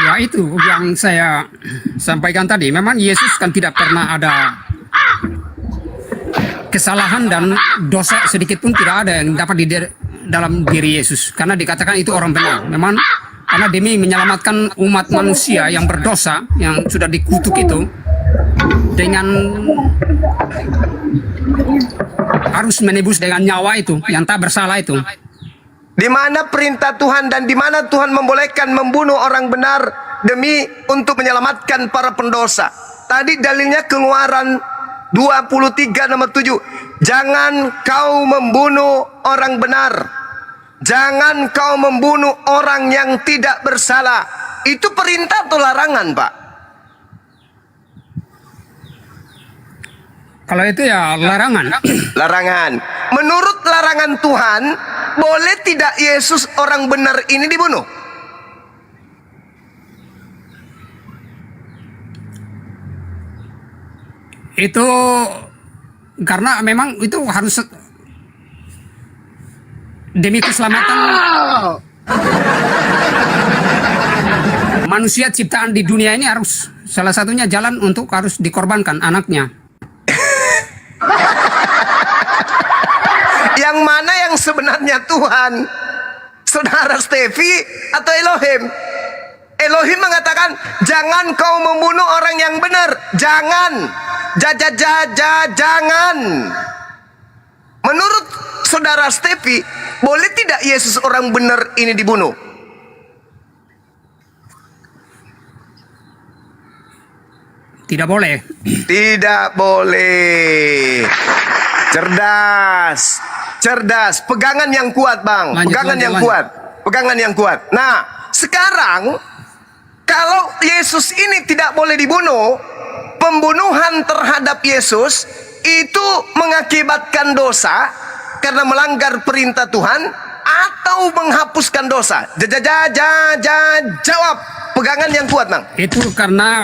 Ya itu yang saya sampaikan tadi. Memang Yesus kan tidak pernah ada kesalahan dan dosa sedikit pun tidak ada yang dapat di dalam diri Yesus. Karena dikatakan itu orang benar. Memang karena demi menyelamatkan umat manusia yang berdosa, yang sudah dikutuk itu, dengan harus menebus dengan nyawa itu, yang tak bersalah itu. Di mana perintah Tuhan dan di mana Tuhan membolehkan membunuh orang benar demi untuk menyelamatkan para pendosa. Tadi dalilnya Keluaran 23 nomor 7. Jangan kau membunuh orang benar. Jangan kau membunuh orang yang tidak bersalah. Itu perintah atau larangan, Pak? Kalau itu ya larangan. Larangan. Menurut larangan Tuhan, boleh tidak Yesus orang benar ini dibunuh? Itu karena memang itu harus demi keselamatan manusia ciptaan di dunia ini, harus salah satunya jalan untuk harus dikorbankan anaknya. Yang mana yang sebenarnya Tuhan? Saudara Stevi atau Elohim? Elohim mengatakan, jangan kau membunuh orang yang benar. Jangan. Jangan. Menurut saudara Stevi, boleh tidak Yesus orang benar ini dibunuh? Tidak boleh. Tidak boleh. Cerdas. Pegangan yang kuat, Bang. Pegangan yang kuat. Nah, sekarang kalau Yesus ini tidak boleh dibunuh, pembunuhan terhadap Yesus itu mengakibatkan dosa karena melanggar perintah Tuhan atau menghapuskan dosa? Jawab. Pegangan yang kuat, Bang. Itu karena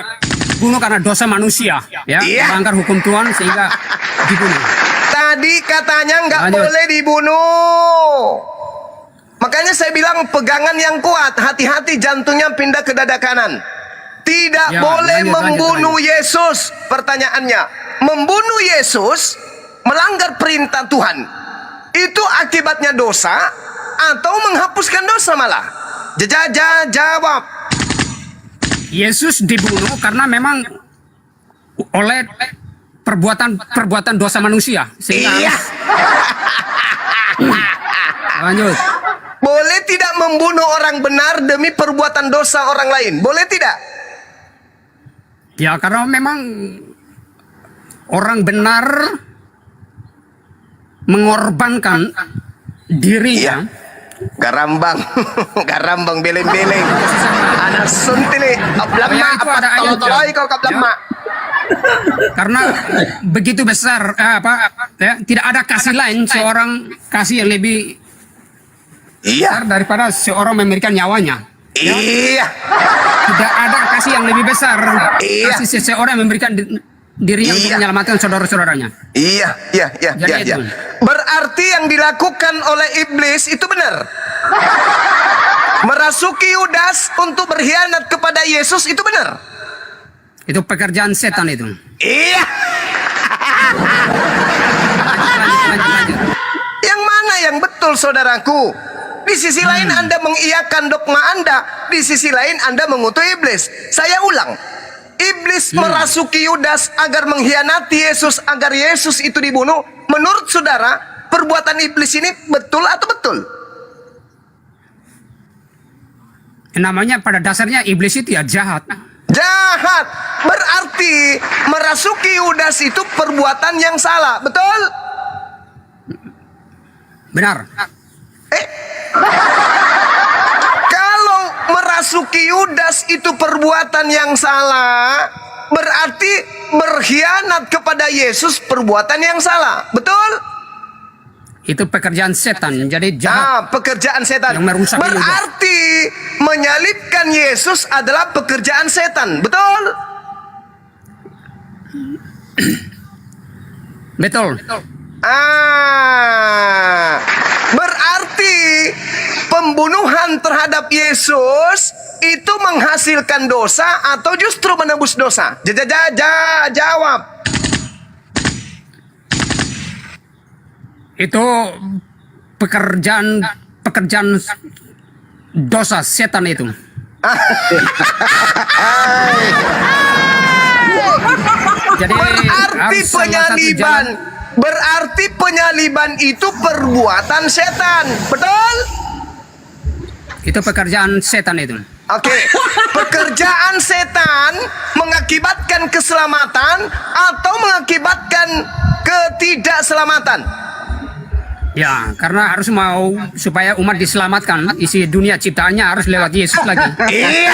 bunuh karena dosa manusia, ya, melanggar hukum Tuhan sehingga dibunuh. Tadi katanya nggak boleh dibunuh. Makanya saya bilang pegangan yang kuat, hati-hati jantungnya pindah ke dada kanan. Tidak boleh membunuh Yesus. Pertanyaannya, membunuh Yesus melanggar perintah Tuhan. Itu akibatnya dosa atau menghapuskan dosa malah? Jawab. Yesus dibunuh karena memang oleh perbuatan dosa manusia. Sehingga lanjut. Boleh tidak membunuh orang benar demi perbuatan dosa orang lain? Boleh tidak? Ya, karena memang orang benar mengorbankan dirinya. Garambang beleng-beleng. Anak suntili, ablama apa tolong kau kablama. Karena begitu besar tidak ada kasih lain, seorang kasih yang lebih besar daripada seorang memberikan nyawanya. Tidak ada kasih yang lebih besar. Kasih seseorang yang memberikan dirinya untuk menyelamatkan saudara-saudaranya. Iya. Berarti yang dilakukan oleh iblis itu benar. Merasuki Yudas untuk berkhianat kepada Yesus itu benar. Itu pekerjaan setan itu. Iya. Lanjut. Yang mana yang betul, saudaraku? Di sisi lain Anda mengiyakan dogma Anda, di sisi lain Anda mengutuk iblis. Saya ulang. Iblis merasuki Yudas agar mengkhianati Yesus, agar Yesus itu dibunuh. Menurut saudara, perbuatan iblis ini betul atau betul? Namanya pada dasarnya iblis itu ya jahat. Jahat. Berarti merasuki Yudas itu perbuatan yang salah. Betul? Benar. Kalau merasuki Yudas itu perbuatan yang salah, berarti berkhianat kepada Yesus perbuatan yang salah. Betul? Itu pekerjaan setan, jadi jahat. Pekerjaan setan. Yang merusak berarti menyalibkan Yesus adalah pekerjaan setan. Betul? Betul. Berarti pembunuhan terhadap Yesus itu menghasilkan dosa atau justru menebus dosa? Jawab. Itu pekerjaan dosa setan itu. Jadi berarti penyaliban itu perbuatan setan. Betul? Itu pekerjaan setan itu. Oke, pekerjaan setan mengakibatkan keselamatan atau mengakibatkan ketidakselamatan? Ya, karena harus mau supaya umat diselamatkan, isi dunia ciptaannya harus lewat Yesus lagi. Iya.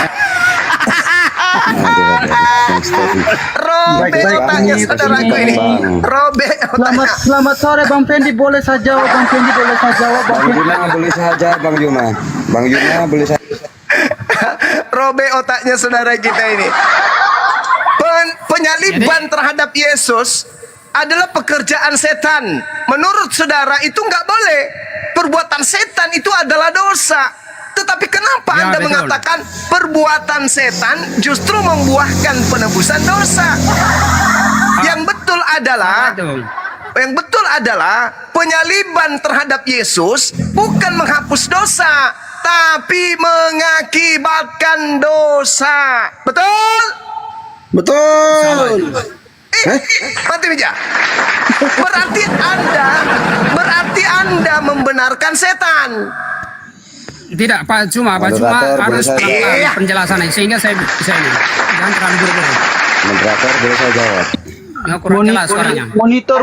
Robe otaknya saudaraku ini. Robe otaknya. Selamat sore Bang Fendi, boleh saya jawab? Bang Fendi boleh saya jawab? Bang Juma boleh saja, Bang Juma. Bang Juma boleh saja. Robe otaknya saudara kita ini. Penyaliban terhadap Yesus adalah pekerjaan setan. Menurut saudara itu nggak boleh. Perbuatan setan itu adalah dosa. Tetapi kenapa Anda betul. mengatakan perbuatan setan justru membuahkan penebusan dosa? Yang betul adalah penyaliban terhadap Yesus bukan menghapus dosa, tapi mengakibatkan dosa. Betul? Betul. Mati meja. Berarti Anda membenarkan setan. Tidak, Pak Cuma harus pelan-pelan penjelasannya sehingga saya bisa ini. Jangan terlalu buru-buru. Moderator boleh saya jawab. Ya, kurang jelas suaranya.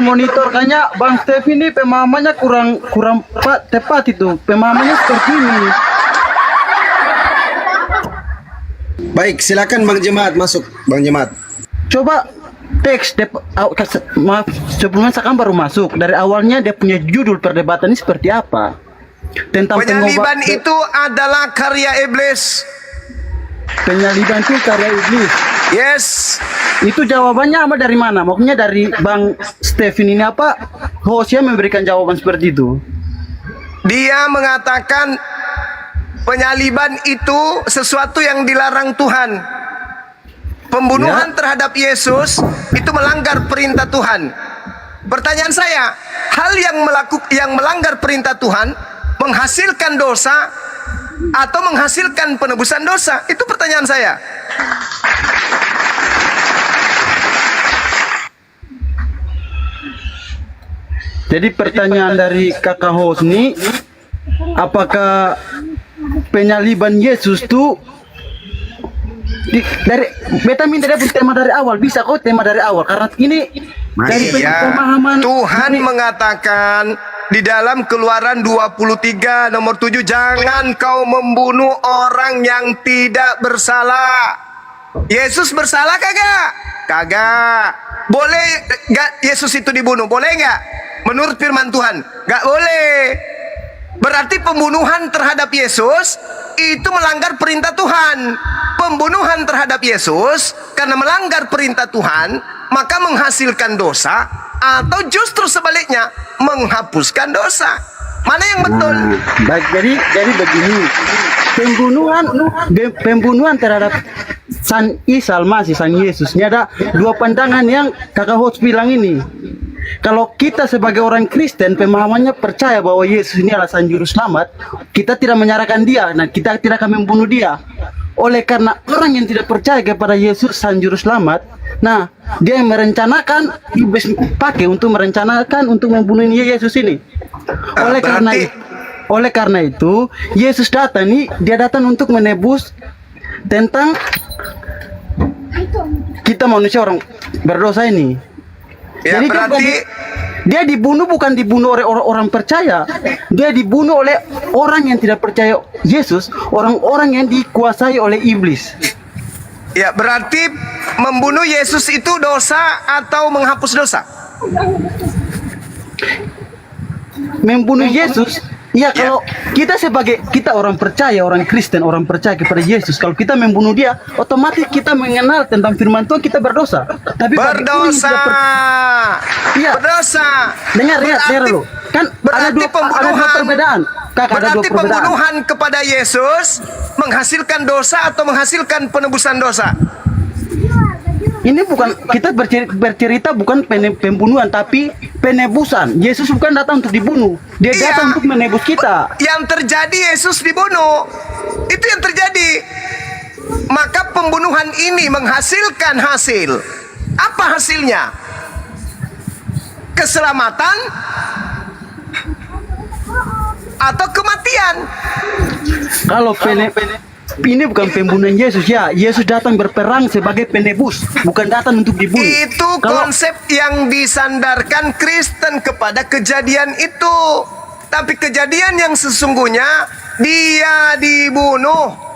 Monitor kayaknya Bang Stef ini pemahamannya kurang tepat itu. Pemahamannya seperti ini. Baik, silakan Bang Jemaat masuk, Bang Jemaat. Coba teks maaf, sebelumnya saya kan baru masuk. Dari awalnya dia punya judul perdebatan ini seperti apa? Tentang penyaliban itu adalah karya iblis. Penyaliban itu karya iblis. Yes. Itu jawabannya apa dari mana? Maksudnya dari Bang Stephen ini apa? Hostnya memberikan jawaban seperti itu. Dia mengatakan penyaliban itu sesuatu yang dilarang Tuhan. Pembunuhan terhadap Yesus itu melanggar perintah Tuhan. Pertanyaan saya, hal yang melanggar perintah Tuhan menghasilkan dosa atau menghasilkan penebusan dosa? Itu pertanyaan saya. Jadi pertanyaan dari kakak host ini, apakah penyaliban Yesus itu dari beta minta dia pun tema dari awal, bisa kok tema dari awal karena ini dari pemahaman Tuhan mengatakan di dalam Keluaran 23 nomor 7, jangan kau membunuh orang yang tidak bersalah. Yesus bersalah kagak? Kagak. Boleh gak Yesus itu dibunuh? Boleh gak? Menurut firman Tuhan gak boleh. Berarti pembunuhan terhadap Yesus itu melanggar perintah Tuhan. Pembunuhan terhadap Yesus karena melanggar perintah Tuhan maka menghasilkan dosa, atau justru sebaliknya menghapuskan dosa. Mana yang betul? Baik, jadi begini, pembunuhan terhadap San Isa Al-Masih, San Yesus, ini ada dua pandangan yang kakak host bilang ini. Kalau kita sebagai orang Kristen pemahamannya percaya bahwa Yesus ini adalah Sang Juru Selamat, kita tidak menyerahkan dia, nah kita tidak akan membunuh dia. Oleh karena orang yang tidak percaya kepada Yesus Sang Juru Selamat, nah dia yang merencanakan, iblis pakai untuk merencanakan untuk membunuh Yesus ini. Oleh karena itu Yesus datang nih, dia datang untuk menebus tentang kita manusia orang berdosa ini. Ya, jadi berarti dia dibunuh bukan dibunuh oleh orang percaya, dia dibunuh oleh orang yang tidak percaya Yesus, orang-orang yang dikuasai oleh iblis. Ya, berarti membunuh Yesus itu dosa atau menghapus dosa? Membunuh Yesus, ya kalau kita orang percaya, orang Kristen, orang percaya kepada Yesus, kalau kita membunuh dia, otomatis kita mengenal tentang firman Tuhan, kita berdosa. Tapi berdosa. Berdosa. Dengar lo. Kan ada dua perbedaan. Berarti pembunuhan kepada Yesus menghasilkan dosa atau menghasilkan penebusan dosa? Ini bukan, kita bercerita bukan pembunuhan tapi penebusan. Yesus bukan datang untuk dibunuh, dia datang untuk menebus kita. Yang terjadi Yesus dibunuh, itu yang terjadi. Maka pembunuhan ini menghasilkan hasil. Apa hasilnya? Keselamatan atau kematian? Kalau ini bukan pembunuhan Yesus ya. Yesus datang berperang sebagai penebus, bukan datang untuk dibunuh. Itu konsep yang disandarkan Kristen kepada kejadian itu. Tapi kejadian yang sesungguhnya dia dibunuh.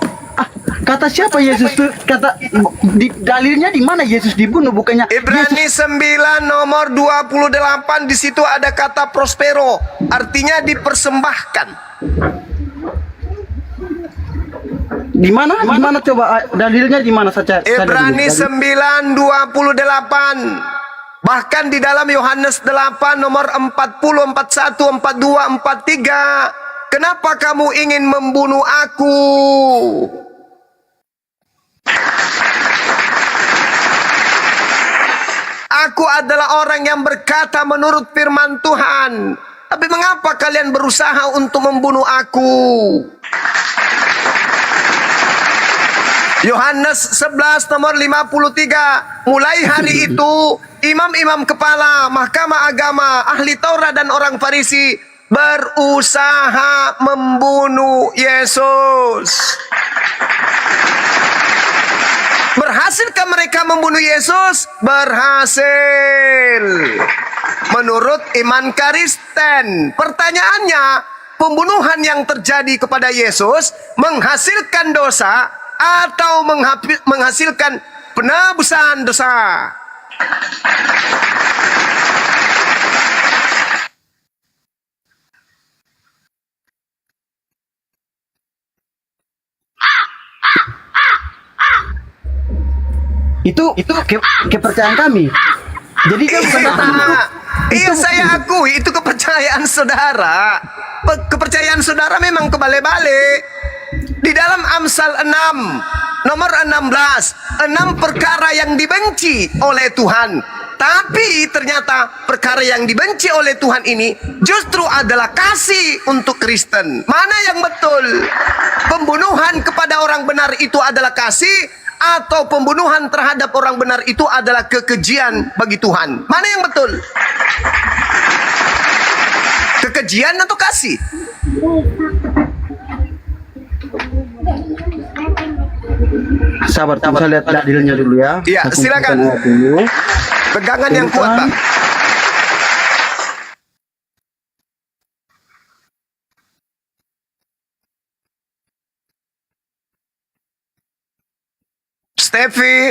Kata siapa Yesus itu? Kata dalilnya di mana Yesus dibunuh? Bukannya Ibrani 9 nomor 28, di situ ada kata prospero, artinya dipersembahkan. Di mana? Di mana coba dalilnya di mana saja? Ibrani 9:28. Bahkan di dalam Yohanes 8 nomor 40, 41, 42, 43. Kenapa kamu ingin membunuh aku? Aku adalah orang yang berkata menurut firman Tuhan. Tapi mengapa kalian berusaha untuk membunuh aku? Yohanes 11 nomor 53. Mulai hari itu imam-imam kepala, mahkamah agama, ahli Taurat dan orang Farisi berusaha membunuh Yesus. Berhasilkah mereka membunuh Yesus? Berhasil. Menurut iman Kristen. Pertanyaannya, pembunuhan yang terjadi kepada Yesus menghasilkan dosa atau menghasilkan penebusan dosa? Itu kepercayaan kami. Jadi dia bukan datang. Iya, saya akui itu kepercayaan saudara. Kepercayaan saudara memang kebalik-balik. Di dalam Amsal 6 nomor 16, 6 perkara yang dibenci oleh Tuhan. Tapi ternyata perkara yang dibenci oleh Tuhan ini justru adalah kasih untuk Kristen. Mana yang betul? Pembunuhan kepada orang benar itu adalah kasih, atau pembunuhan terhadap orang benar itu adalah kekejian bagi Tuhan? Mana yang betul? Kekejian atau kasih? Sabar, saya lihat dalilnya dulu ya. Iya, silakan. Pegangan yang kuat, Pak. Steffi,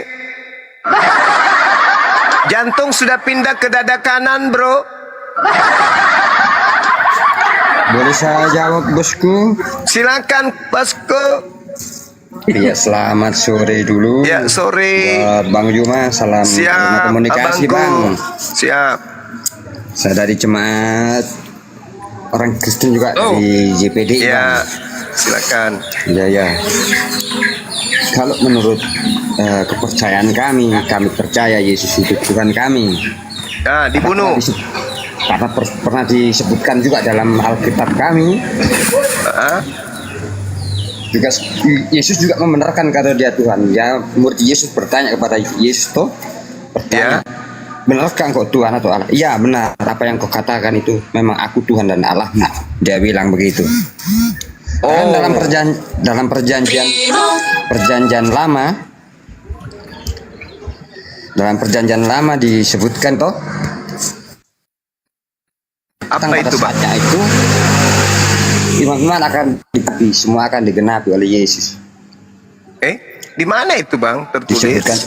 jantung sudah pindah ke dada kanan, bro. Boleh saya jawab, bosku? Silakan, bosku. Iya, selamat sore dulu. Ya, sore. Bang Juma, salam Siap, komunikasi, abangku. Bang. Siap. Saya dari jemaat orang Kristen juga, dari JPD. Ya, silakan. Ya. Kalau menurut kepercayaan kami percaya Yesus itu Tuhan kami. Ya, dibunuh. Karena pernah disebutkan juga dalam Alkitab kami. Juga Yesus juga membenarkan kata dia Tuhan. Ya, murid Yesus bertanya kepada Yesus toh, bertanya, benarkah engkau Tuhan atau Allah? Iya, benar. Apa yang kau katakan itu memang aku Tuhan dan Allah. Nah, dia bilang begitu. Dan dalam perjanjian lama disebutkan toh, apa itu, Pak? Itu iman akan digenapi, semua akan digenapi oleh Yesus. Di mana itu, Bang? Tertulis? Disebutkan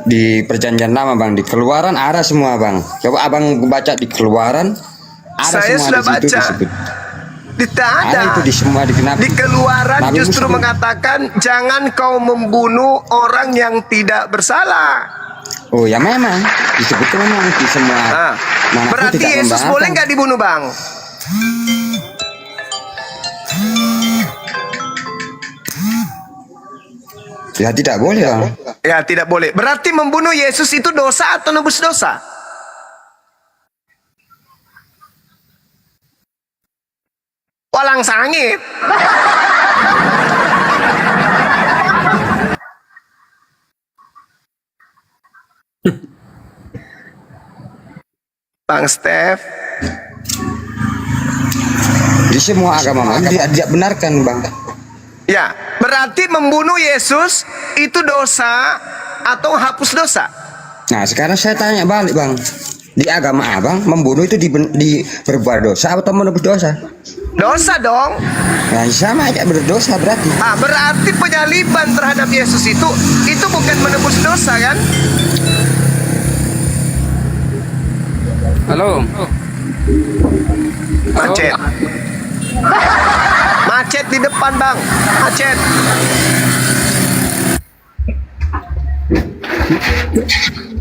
di perjanjian lama, Bang. Di Keluaran ada semua, Bang. Coba abang baca di Keluaran, ada saya semua sudah di situ baca. disebut. Tidak ada. Itu di semua digenapi. Di Keluaran Nabi justru Musa mengatakan jangan kau membunuh orang yang tidak bersalah. Oh ya, memang disebutkan memang di semua. Berarti Yesus boleh nggak dibunuh, Bang? Ya tidak boleh, Bang. Ya tidak boleh. Berarti membunuh Yesus itu dosa atau nebus dosa? Walang sangit. Bang Steph. semua agama tidak benarkan, Bang. Ya, berarti membunuh Yesus itu dosa atau hapus dosa? Nah, sekarang saya tanya balik, Bang. Di agama Abang, membunuh itu berbuat dosa atau menebus dosa? Dosa dong. Nah, sama aja berdosa berarti. Ah, berarti penyaliban terhadap Yesus itu bukan menebus dosa kan? Halo. Macet. Macet di depan, Bang. Macet.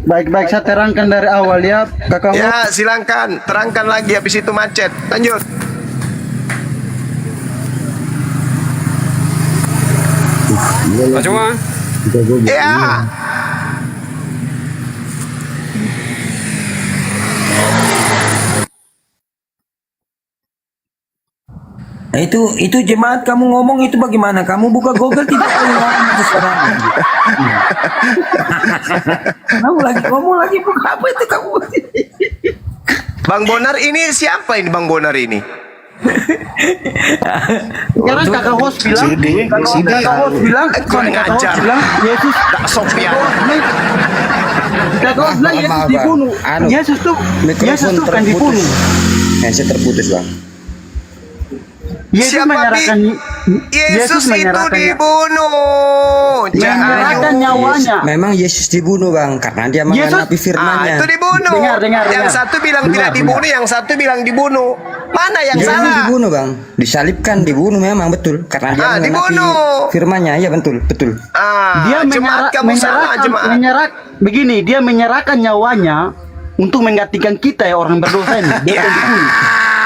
Baik-baik, saya terangkan dari awal ya, Kakak. Ya, silakan terangkan lagi, habis itu macet. Lanjut. Pak Cuma. Ya. Nah, itu jemaat kamu ngomong itu bagaimana? Kamu buka Google tidak tahu ngomong itu sekarang. Kamu lagi buka apa itu kamu? Bang Bonar ini siapa ini Bang Bonar ini? Sekarang kakak host bilang, kakak host bilang, Yesus tak sopian. Kakak host bilang Yesus dibunuh. Yesus tuh kan dibunuh. Saya terputus, Bang. Yesus menyerahkan Yesus itu dibunuh. Menyerahkan nyawanya. Memang Yesus dibunuh, Bang, karena dia menggenapi firman-Nya. Itu dibunuh. Yang satu bilang tidak dibunuh, yang satu bilang dibunuh. Mana yang salah? Dibunuh, Bang. Disalibkan, dibunuh memang betul karena dia menggenapi firman-Nya. Ya betul. Dia begini, dia menyerahkan nyawanya untuk menggantikan kita ya orang berdosa ini. Dia dibunuh.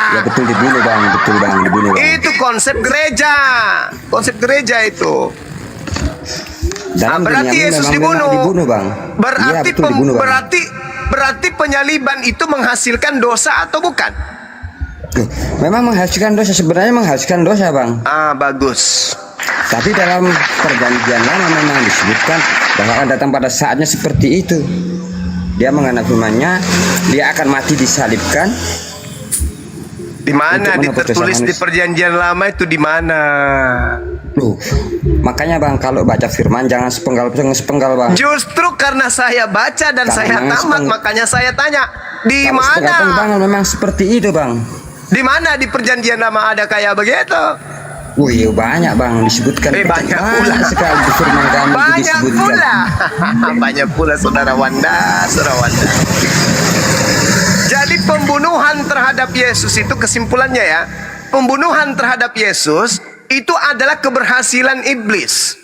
Ya betul dibunuh, Bang, dibunuh, Bang. Itu konsep gereja itu. Berarti Yesus dibunuh, Bang. Berarti ya, betul, dibunuh, Bang. berarti penyaliban itu menghasilkan dosa atau bukan? Memang menghasilkan dosa, sebenarnya menghasilkan dosa, Bang. Bagus. Tapi dalam perjanjian lama memang disebutkan bahwa akan datang pada saatnya seperti itu. Dia mengenapi firman-Nya, dia akan mati disalibkan. Di mana tertulis di perjanjian lama itu di mana? Loh, makanya Bang kalau baca firman jangan sepenggal, Bang. Justru karena saya baca dan saya tamat, makanya saya tanya, di mana? Bang, memang seperti itu, Bang. Di mana di perjanjian lama ada kayak begitu? Wih, banyak, Bang, disebutkan. Banyak pula sekali di firman kami disebutkan. Banyak pula saudara Wanda. Jadi pembunuhan terhadap Yesus itu kesimpulannya ya, pembunuhan terhadap Yesus itu adalah keberhasilan iblis.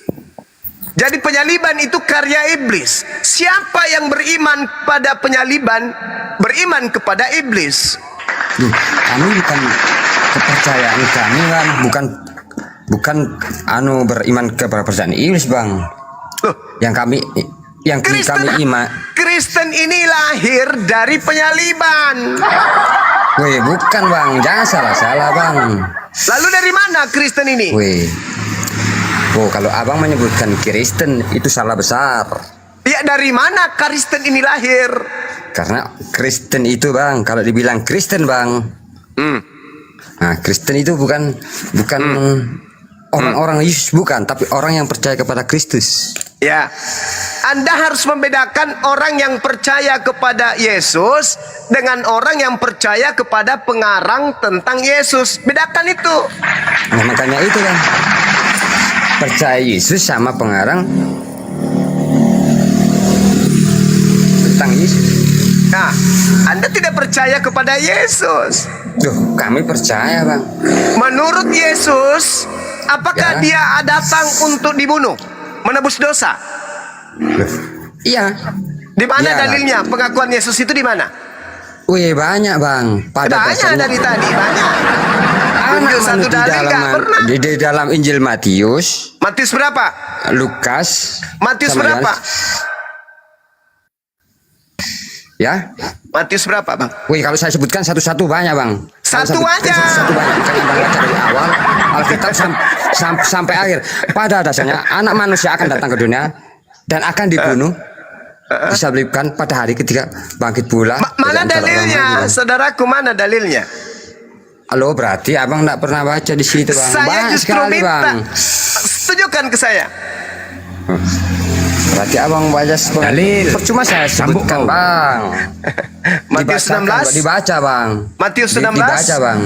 Jadi penyaliban itu karya iblis. Siapa yang beriman pada penyaliban, beriman kepada iblis. Kami bukan kepercayaan kami, Bang, bukan beriman kepada percayaan iblis, Bang. Yang kami iman. Kristen ini lahir dari penyaliban. Wih, bukan, Bang, jangan salah-salah, Bang. Lalu dari mana Kristen ini? Wih, kalau Abang menyebutkan Kristen itu salah besar. Ya, dari mana Kristen ini lahir? Karena Kristen itu, Bang, kalau dibilang Kristen, Bang, nah Kristen itu bukan orang-orang Yesus, bukan, tapi orang yang percaya kepada Kristus. Ya, Anda harus membedakan orang yang percaya kepada Yesus dengan orang yang percaya kepada pengarang tentang Yesus. Bedakan itu. Nah, makanya itu, kan, percaya Yesus sama pengarang tentang Yesus. Nah, Anda tidak percaya kepada Yesus. Duh, kami percaya, Bang. Menurut Yesus, apakah dia datang untuk dibunuh, menebus dosa? Iya. Di mana dalilnya? Pengakuan Yesus itu di mana? Wih, banyak, Bang. Banyak dari tadi, banyak. Tunjuk satu dalil nggak pernah. Di dalam Injil Matius. Matius berapa? Lukas. Matius berapa? Ya. Matius berapa, Bang? Wih, kalau saya sebutkan satu-satu banyak, Bang. Satu aja. Satu banyak. Karena Bang baca dari awal Alkitab sampai akhir. Pada dasarnya anak manusia akan datang ke dunia dan akan dibunuh, disalibkan pada hari ketiga bangkit pula. Mana dalilnya? Saudaraku, mana dalilnya? Halo, berarti abang enggak pernah baca di situ, Bang. Saya Banyak justru sekali, minta. Bang. Tunjukkan ke saya. Berarti abang baca Dalil. percuma saya sebutkan, Bang. Matius 16. Dibaca, Bang. Matius 16. Dibaca, Bang.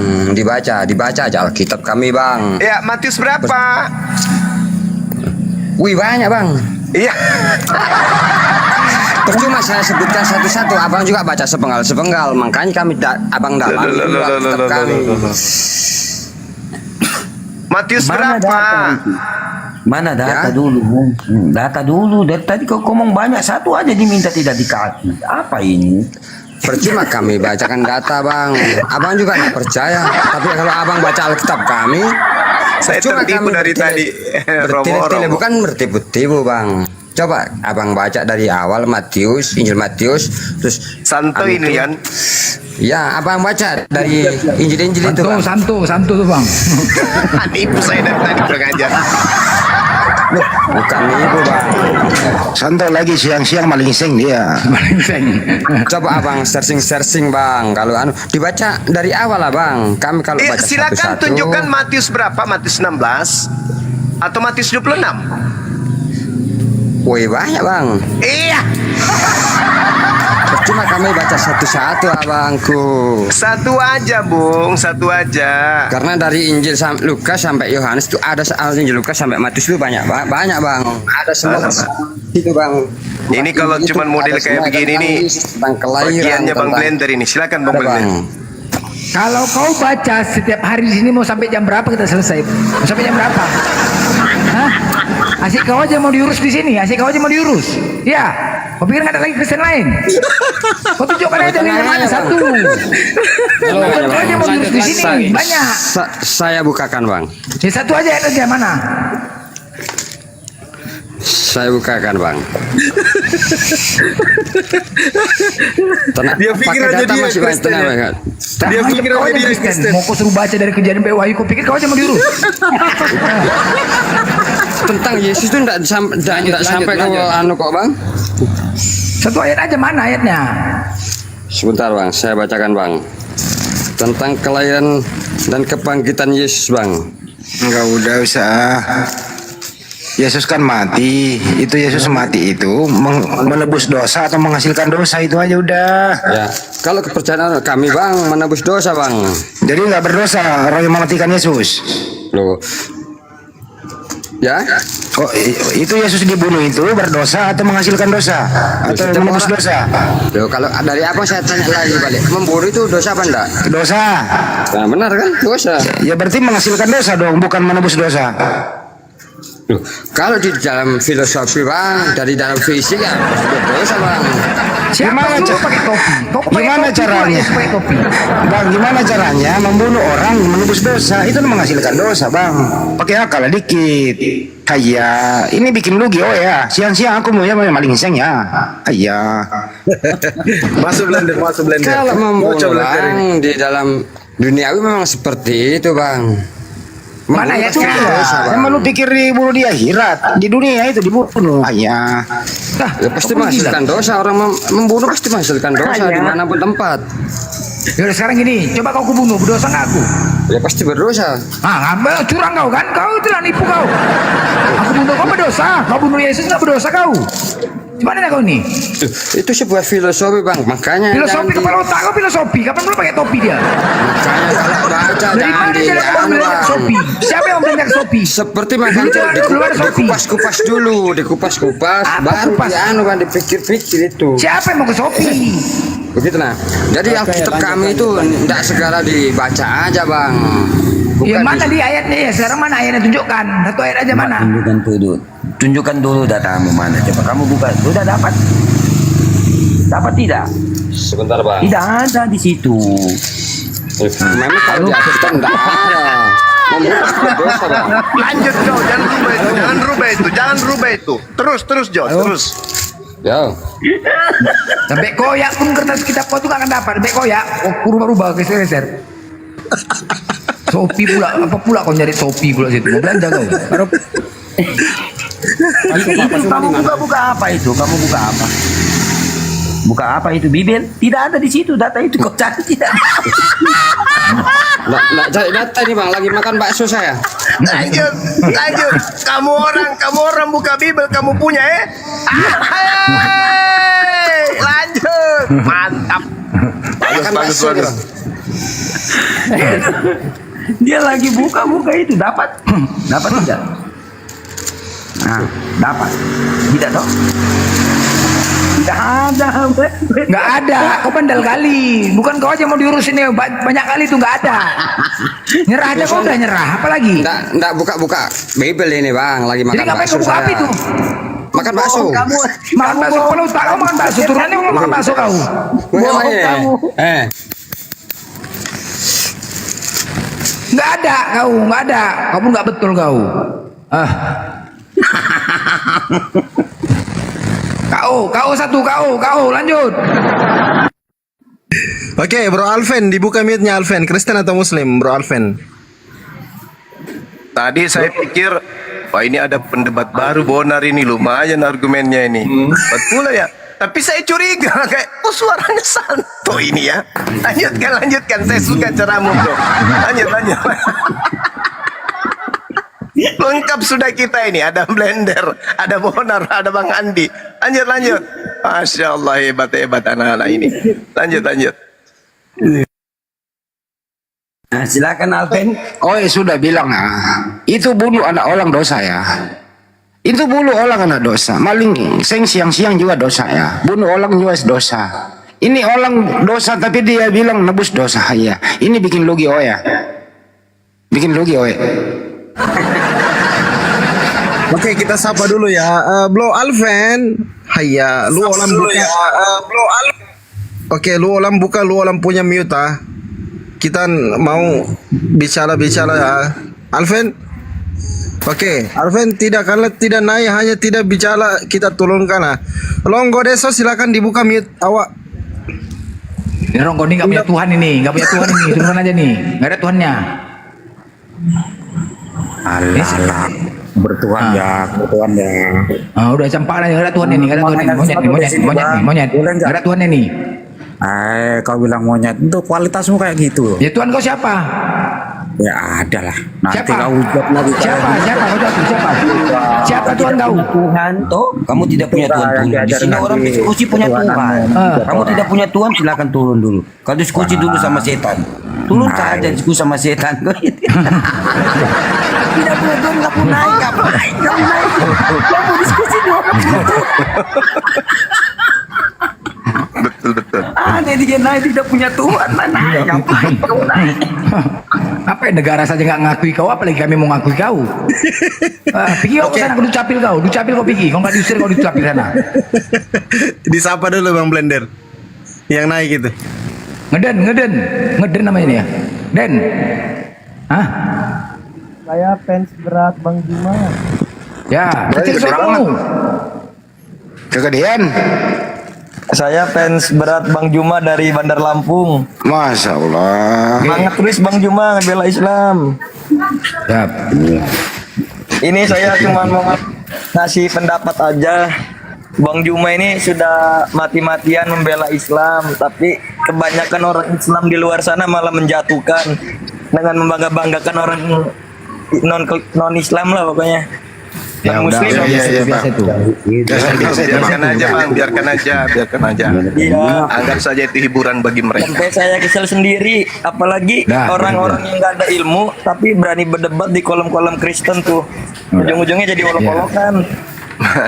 Dibaca aja Alkitab kami, Bang. Ya, Matius berapa? Wih, banyak, Bang. Iya. Percuma saya sebutkan satu-satu, abang juga baca sepenggal-sepenggal, makanya kami abang dalam Alkitab kami. Matius Mana berapa? Mana data dulu, Bung? Data dulu. Dari tadi kau ngomong banyak, satu aja diminta tidak dikasih. Apa ini? Percuma kami bacakan data, Bang. Abang juga nggak percaya. Tapi kalau abang baca Alkitab kami, Saya tertipu dari tadi. bertele-tele, bukan bertipu-tipu, Bang. Coba abang baca dari awal Matius, Injil Matius, terus Santo ini kan? Ya, abang baca dari Injil-Injil itu, Bang. Santo tuh, Bang. Tipu saya dari tadi belajar. Bukan ibu, Bang. Santo lagi siang-siang malingseng dia. Coba abang searching, Bang. Kalau dibaca dari awal lah, Bang. Kami kalau baca Silakan satu-satu. tunjukkan Matius berapa? Matius 16 atau Matius 26? Woi, banyak, Bang. Iya. Percuma kami baca satu-satu, abangku. Satu aja, Bung, satu aja. Karena dari Injil Lukas sampai Yohanes itu ada Injil Lukas sampai Matius itu banyak, Bang. Ada semua itu, Bang. Ini kalau Itu cuman model ada kayak semua, begini tentang nih, Yesus, tentang kelahiran, bagiannya Bang tentang- Blender ini. Silakan Bang Ada, Blender. Bang. Kalau kau baca setiap hari di sini mau sampai jam berapa kita selesai? Mau sampai jam berapa? Hah? Asik kau aja mau diurus di sini, asik kau aja mau diurus. Ya, kau pikir nggak ada lagi Kristen lain? Kau tunjukkan aja dari mana satu. Kau aja mau diurus di sini, banyak. Saya bukakan, Bang. Ya satu aja mana? Saya bukakan, Bang. Dia pikir pakai aja data dia masih banyak, Kristen tenang, ya. Bang. Dia pikir Kau aja aja dia Kristen. Kristen. Mau kau suruh baca dari Kejadian Wahyu, kau pikir kau aja mau diurus? Tentang Yesus itu enggak sampai ke kok, Bang. Satu ayat aja, mana ayatnya? Sebentar, Bang, saya bacakan, Bang. Tentang kelahiran dan kebangkitan Yesus, Bang. Enggak, udah usah. Yesus kan mati. Itu Yesus mati itu menebus dosa atau menghasilkan dosa, itu aja udah. Ya, kalau kepercayaan kami, Bang, menebus dosa, Bang. Jadi nggak berdosa orang yang mematikan Yesus. Loh. Ya? Kok itu Yesus dibunuh itu berdosa atau menghasilkan dosa atau menebus dosa? Loh, kalau dari apa saya tanya lagi balik? Membunuh itu dosa apa enggak? Dosa. Nah, benar kan? Dosa. Ya berarti menghasilkan dosa dong, bukan menebus dosa. Loh, kalau di dalam filosofi, Bang, dari dalam fisik ya dosa, Bang. Gimana gimana caranya? Bang, gimana caranya membunuh orang menebus dosa? Itu menghasilkan dosa, Bang. Pakai akal lah dikit. Kayak ini bikin lu oh ya. Siang-siang aku mau ya malingseng ya. Ayah. Masuk blender. Kalau membunuh Coba blender ini. orang di dalam duniawi memang seperti itu, Bang. Mana ya itu ya? Emang lu pikir dibunuh di akhirat? Di dunia itu dibunuh. Ayah. Ya pasti menghasilkan dosa. Orang membunuh pasti menghasilkan dosa dimanapun tempat. Yaudah sekarang gini, coba kau kubunuh, berdosa nggak aku? Ya pasti berdosa. Ah, ngambek, curang kau kan? Kau telah nipu kau. Aku bunuh kau berdosa, kau bunuh Yesus nggak berdosa kau. Gimana kau nih? Itu sebuah filosofi, Bang. Makanya Filosofi kepala otak kau filosofi. Kapan lu pakai topi dia? Makanya kalau baca Dari mana dia dapat belajar sopi? Siapa yang belajar sopi? Seperti makanya dikupas-kupas dulu, dikupas-kupas, baru Bang, dipikir-pikir itu. Siapa yang mau ke sopi? Begitu nah. Jadi Alkitab kami itu tidak segala dibaca aja, Bang. Ya mana di ayatnya ya? Sekarang mana ayatnya, tunjukkan. Satu ayat aja mana? Tunjukkan dulu datamu mana. Coba kamu buka. Sudah dapat? Dapat tidak? Sebentar, Bang. Tidak ada di situ. Memang kalau di Alkitab tidak ada. Dosa, Bang. Lanjut Jo, jangan rubah itu. Terus Jo, terus. Ya. Sampai koyak pun kertas kitab kau tuh gak akan dapat. Sampai koyak, rubah-rubah geser-geser. Sopi pula, apa pula kau nyari Sopi pula situ? Mau belanja kau? Kamu buka apa itu? Kamu buka apa? Buka apa itu? Bibel? Tidak ada di situ data itu. Kau cari tidak. Nggak cari data nih bang, lagi makan bakso saya. Lanjut. Kamu orang buka Bible kamu punya lanjut. Mantap. Bagus. Dia lagi buka itu dapat tidak? Nah, dapat. Tidak toh? Tidak ada. Nggak ada. Kau bandel kali. Bukan kau aja mau diurusin ya. Banyak kali tuh nggak ada. Nyerah aja kau udah nyerah. Apalagi? Nggak buka Bible ini bang, lagi makan Jadi ngapain bakso kau buka saya. api tuh? Makan bakso. Makan bakso. Kalau tak kau makan bakso, turunannya mau makan bakso kau. Bohong kamu. Nggak ada kau, nggak ada. Kamu nggak betul kau. Kau lanjut. Oke, Bro Alven, dibuka mute-nya Alven. Kristen atau Muslim, Bro Alven? Tadi saya pikir, wah ini ada pendebat baru Bonar ini, lumayan argumennya ini. Betul ya. Tapi saya curiga kayak, suaranya santo ini ya. Lanjutkan. Saya suka caramu bro. Lanjut. Lengkap sudah kita ini. Ada Blender, ada Bonar, ada Bang Andi. Lanjut. Masya Allah, hebat anak-anak ini. Lanjut. Nah, silakan Alvin. Oh, sudah bilang itu bunuh anak orang dosa ya. Itu bunuh orang anak dosa. Maling siang-siang juga dosa ya. Bunuh orang juga dosa. Ini orang dosa tapi dia bilang nebus dosa ya. Ini bikin logi ya. Oke, kita sapa dulu ya. Bro Alven. Hayya, lu olam buka. Oke, lu olam buka, lu olam punya mute Kita mau bicara ya. Alven. Oke, Alven tidak naik, hanya tidak bicara, kita turunkan Longgo Deso silakan dibuka mute awak. Ya Ronggo ini nggak punya Tuhan ini, turun aja nih, nggak ada Tuhannya. Alah, bertuhan ya. Udah campak aja, nggak ada Tuhan ini, monyet, nggak ada Tuhan ini. Kau bilang monyet, itu kualitasmu kayak gitu. Ya Tuhan kau siapa? Ya ada lah. Nanti Siapa? kau hujat lagi. Siapa Tuhan kau? Tuhan toh? Kamu tidak punya Tuhan. Di sini orang diskusi punya Tuhan. Kamu tidak punya Tuhan, silakan turun dulu. Kau diskusi dulu sama setan. Turun saja diskusi sama setan. Tidak punya Tuhan, nggak mau naik. Kamu diskusi dulu. Betul. Dia naik tidak punya Tuhan, mana? Ngapain kau naik? Apa negara saja nggak ngakui kau, apalagi kami mau ngakui kau. Pergi kau sana, kau dicapil kau pergi. Kau nggak diusir, kau dicapil sana. Disapa dulu Bang Blender. Yang naik itu. Ngeden namanya ini ya. Den. Saya fans berat Bang Juma. Ya, kecil suaramu. Kegedean. Saya fans berat Bang Juma dari Bandar Lampung. Masya Allah. Semangat terus Bang Juma bela Islam. Ini saya cuma mau ngasih pendapat aja. Bang Juma ini sudah mati-matian membela Islam, tapi kebanyakan orang Islam di luar sana malah menjatuhkan dengan membangga-banggakan orang non Islam lah pokoknya. Ya Muslim biasa itu. Biarkan aja. Iya. Anggap saja itu hiburan bagi mereka. Sampai saya kesel sendiri, apalagi orang-orang yang nggak ada ilmu tapi berani berdebat di kolom-kolom Kristen tuh. Ujung-ujungnya jadi olok-olokan.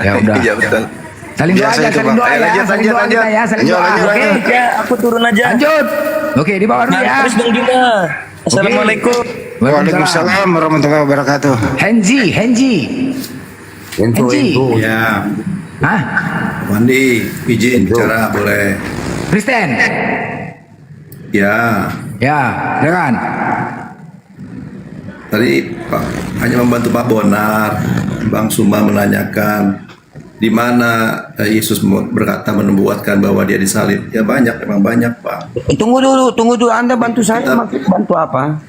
Ya udah. Iya betul. Saling doa aja, saling doa ya. Oke, ya aku turun aja. Lanjut. Oke, di bawah dulu ya. Terus Bang Juma. Assalamualaikum. Waalaikumsalam warahmatullahi wabarakatuh. Henji. Ya. Hah? Wandi, izin bicara boleh. Kristen. Ya. Silakan. Tadi Pak hanya membantu Pak Bonar. Bang Suma menanyakan di mana Yesus berkata membuatkan bahwa dia disalib. Ya memang banyak Pak. Tunggu dulu. Anda bantu saya bantu apa?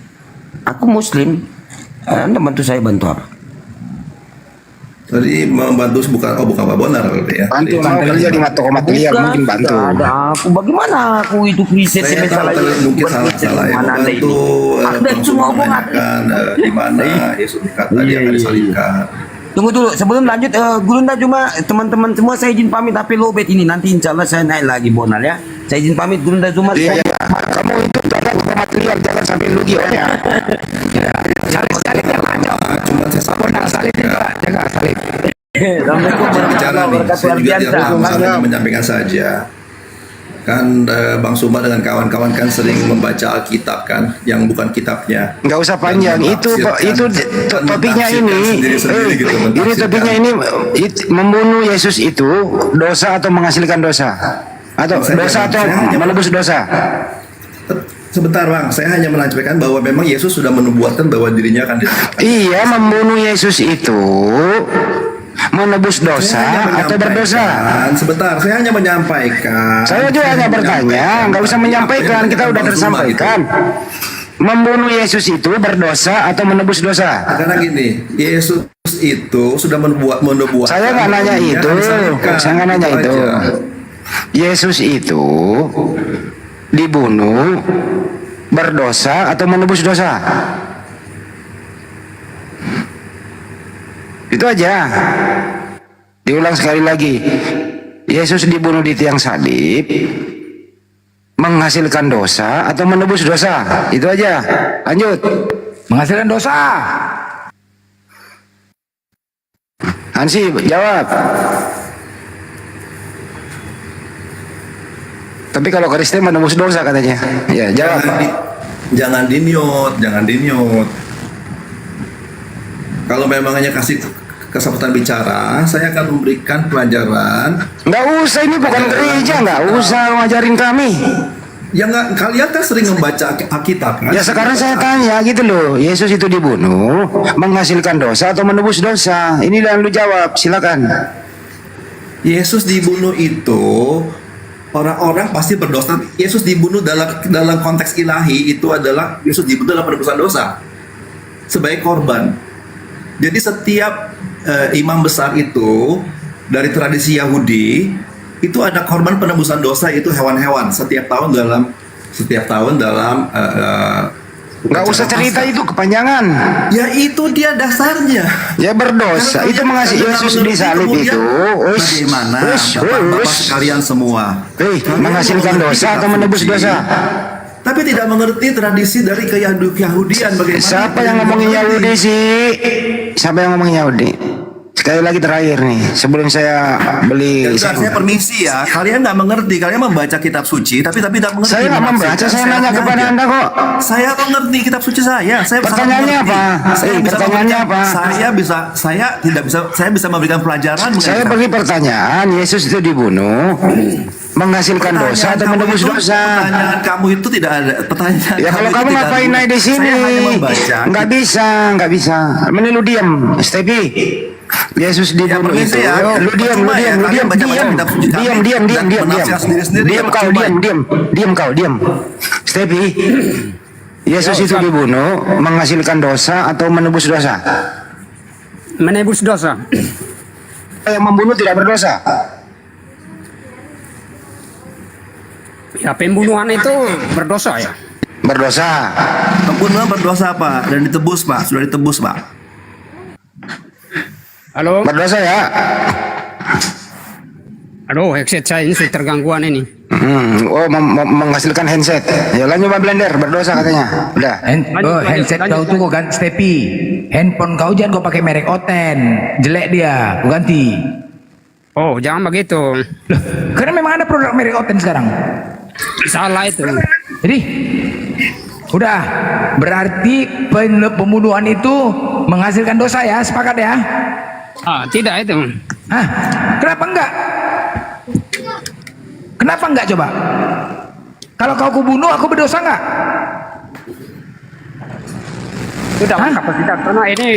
Aku Muslim. Anda bantu saya bantu apa? Tadi membantu bukan Pak Bonar berarti ya. Bantu mau kerja di toko material mungkin bantu. Ada aku, bagaimana aku itu riset Saya sampai tahu salah tadi mungkin salah ya. mana ada Membantu ini. Ada Bang semua Suma menanyakan di mana Yesus dikata dia akan disalibkan. Tunggu dulu, sebelum lanjut, Gurunda cuma teman-teman semua saya izin pamit tapi lobet ini nanti insya Allah saya naik lagi Bonal ya. Saya izin pamit Gurunda Zuma. Iya, ya. Kamu itu jaga material, jangan sampai rugi ya. Salib-salibnya macam. Cuma saya Bonal salib juga, jaga salib. Assalamualaikum bicara nih, saya juga tidak hanya menyampaikan saja. Kan Bang Suma dengan kawan-kawan kan sering membaca Alkitab kan, yang bukan kitabnya. Nggak usah panjang, itu topiknya ini. Gitu, Ini topiknya ini membunuh Yesus itu dosa atau menghasilkan dosa, atau dosa atau menebus dosa. Sebentar Bang, saya hanya menyampaikan bahwa memang Yesus sudah menubuatkan bahwa dirinya akan disalibkan. Iya, membunuh Yesus itu menebus dosa atau berdosa. Sebentar, saya hanya menyampaikan. Saya juga hanya bertanya, nggak usah menyampaikan, kita udah tersampaikan. Membunuh Yesus itu berdosa atau menebus dosa? Karena gini, Yesus itu sudah menubuat. Saya nggak nanya itu, saya nggak nanya itu. Yesus itu dibunuh berdosa atau menebus dosa? Itu aja. Diulang sekali lagi. Yesus dibunuh di tiang salib menghasilkan dosa atau menebus dosa? Itu aja. Lanjut. Menghasilkan dosa. Hansi jawab. Tapi kalau Kristen menebus dosa katanya. Ya, jawab. Jangan diniut. Kalau memang hanya kasih kesempatan bicara, saya akan memberikan pelajaran. Nggak usah, ini bukan gereja, nggak usah ngajarin kami. Ya nggak, kalian kan sering membaca Alkitab kan? Ya sekarang saya tanya gitu loh, Yesus itu dibunuh menghasilkan dosa atau menebus dosa? Ini yang lu jawab, silakan. Yesus dibunuh itu orang-orang pasti berdosa. Yesus dibunuh dalam konteks ilahi itu adalah Yesus dibunuh dalam penebusan dosa sebagai korban. Jadi setiap imam besar itu dari tradisi Yahudi itu ada korban penebusan dosa, itu hewan-hewan setiap tahun dalam nggak usah cerita itu kepanjangan. Ya itu dia dasarnya. Ya berdosa. Itu mengasihi Yesus disalib itu. Bagaimana Bapak sekalian semua? Menghasilkan dosa atau menebus dosa? Tapi tidak mengerti tradisi dari Yahudian bagaimana. Siapa yang ngomongin Yahudi sih? Siapa yang ngomongin Yahudi? Sekali lagi terakhir nih, sebelum saya beli. Ya, saya permisi ya, kalian nggak mengerti, kalian membaca kitab suci, tapi tidak mengerti. Saya nggak membaca, saya nanya kepada Anda kok. Saya mengerti kitab suci saya. Pertanyaannya apa? Pertanyaannya apa? Saya bisa memberikan pelajaran. Saya beri pertanyaan, Yesus itu dibunuh menghasilkan dosa atau menebus dosa? Pertanyaan kamu itu tidak ada. Pertanyaan. Ya kalau kamu ngapain naik di sini? Nggak bisa. Mending lu diam, Stepi. Yesus dibunuh itu. Lu diam. Diam kau. Stepi. Yesus itu dibunuh menghasilkan dosa atau menebus dosa? Menebus dosa. Yang membunuh tidak berdosa. Ya pembunuhan itu berdosa ya. Berdosa. Pembunuhan berdosa Pak dan ditebus Pak, sudah ditebus Pak. Halo. Berdosa ya. Aduh, headset saya ini sudah tergangguan ini. Menghasilkan handset. Ya lanjut Pak Blender, berdosa katanya. Udah. Handset kau tuh kau ganti Stepi. Handphone kau jangan kau pakai merek Oten. Jelek dia, kau ganti. Oh, jangan begitu. Loh, karena memang ada produk merek Oten sekarang. Salah itu. Jadi udah berarti pembunuhan itu menghasilkan dosa ya, sepakat ya? Tidak itu. Kenapa enggak? Kenapa enggak coba? Kalau kau bunuh aku berdosa enggak? Sudah kapasitas karena ini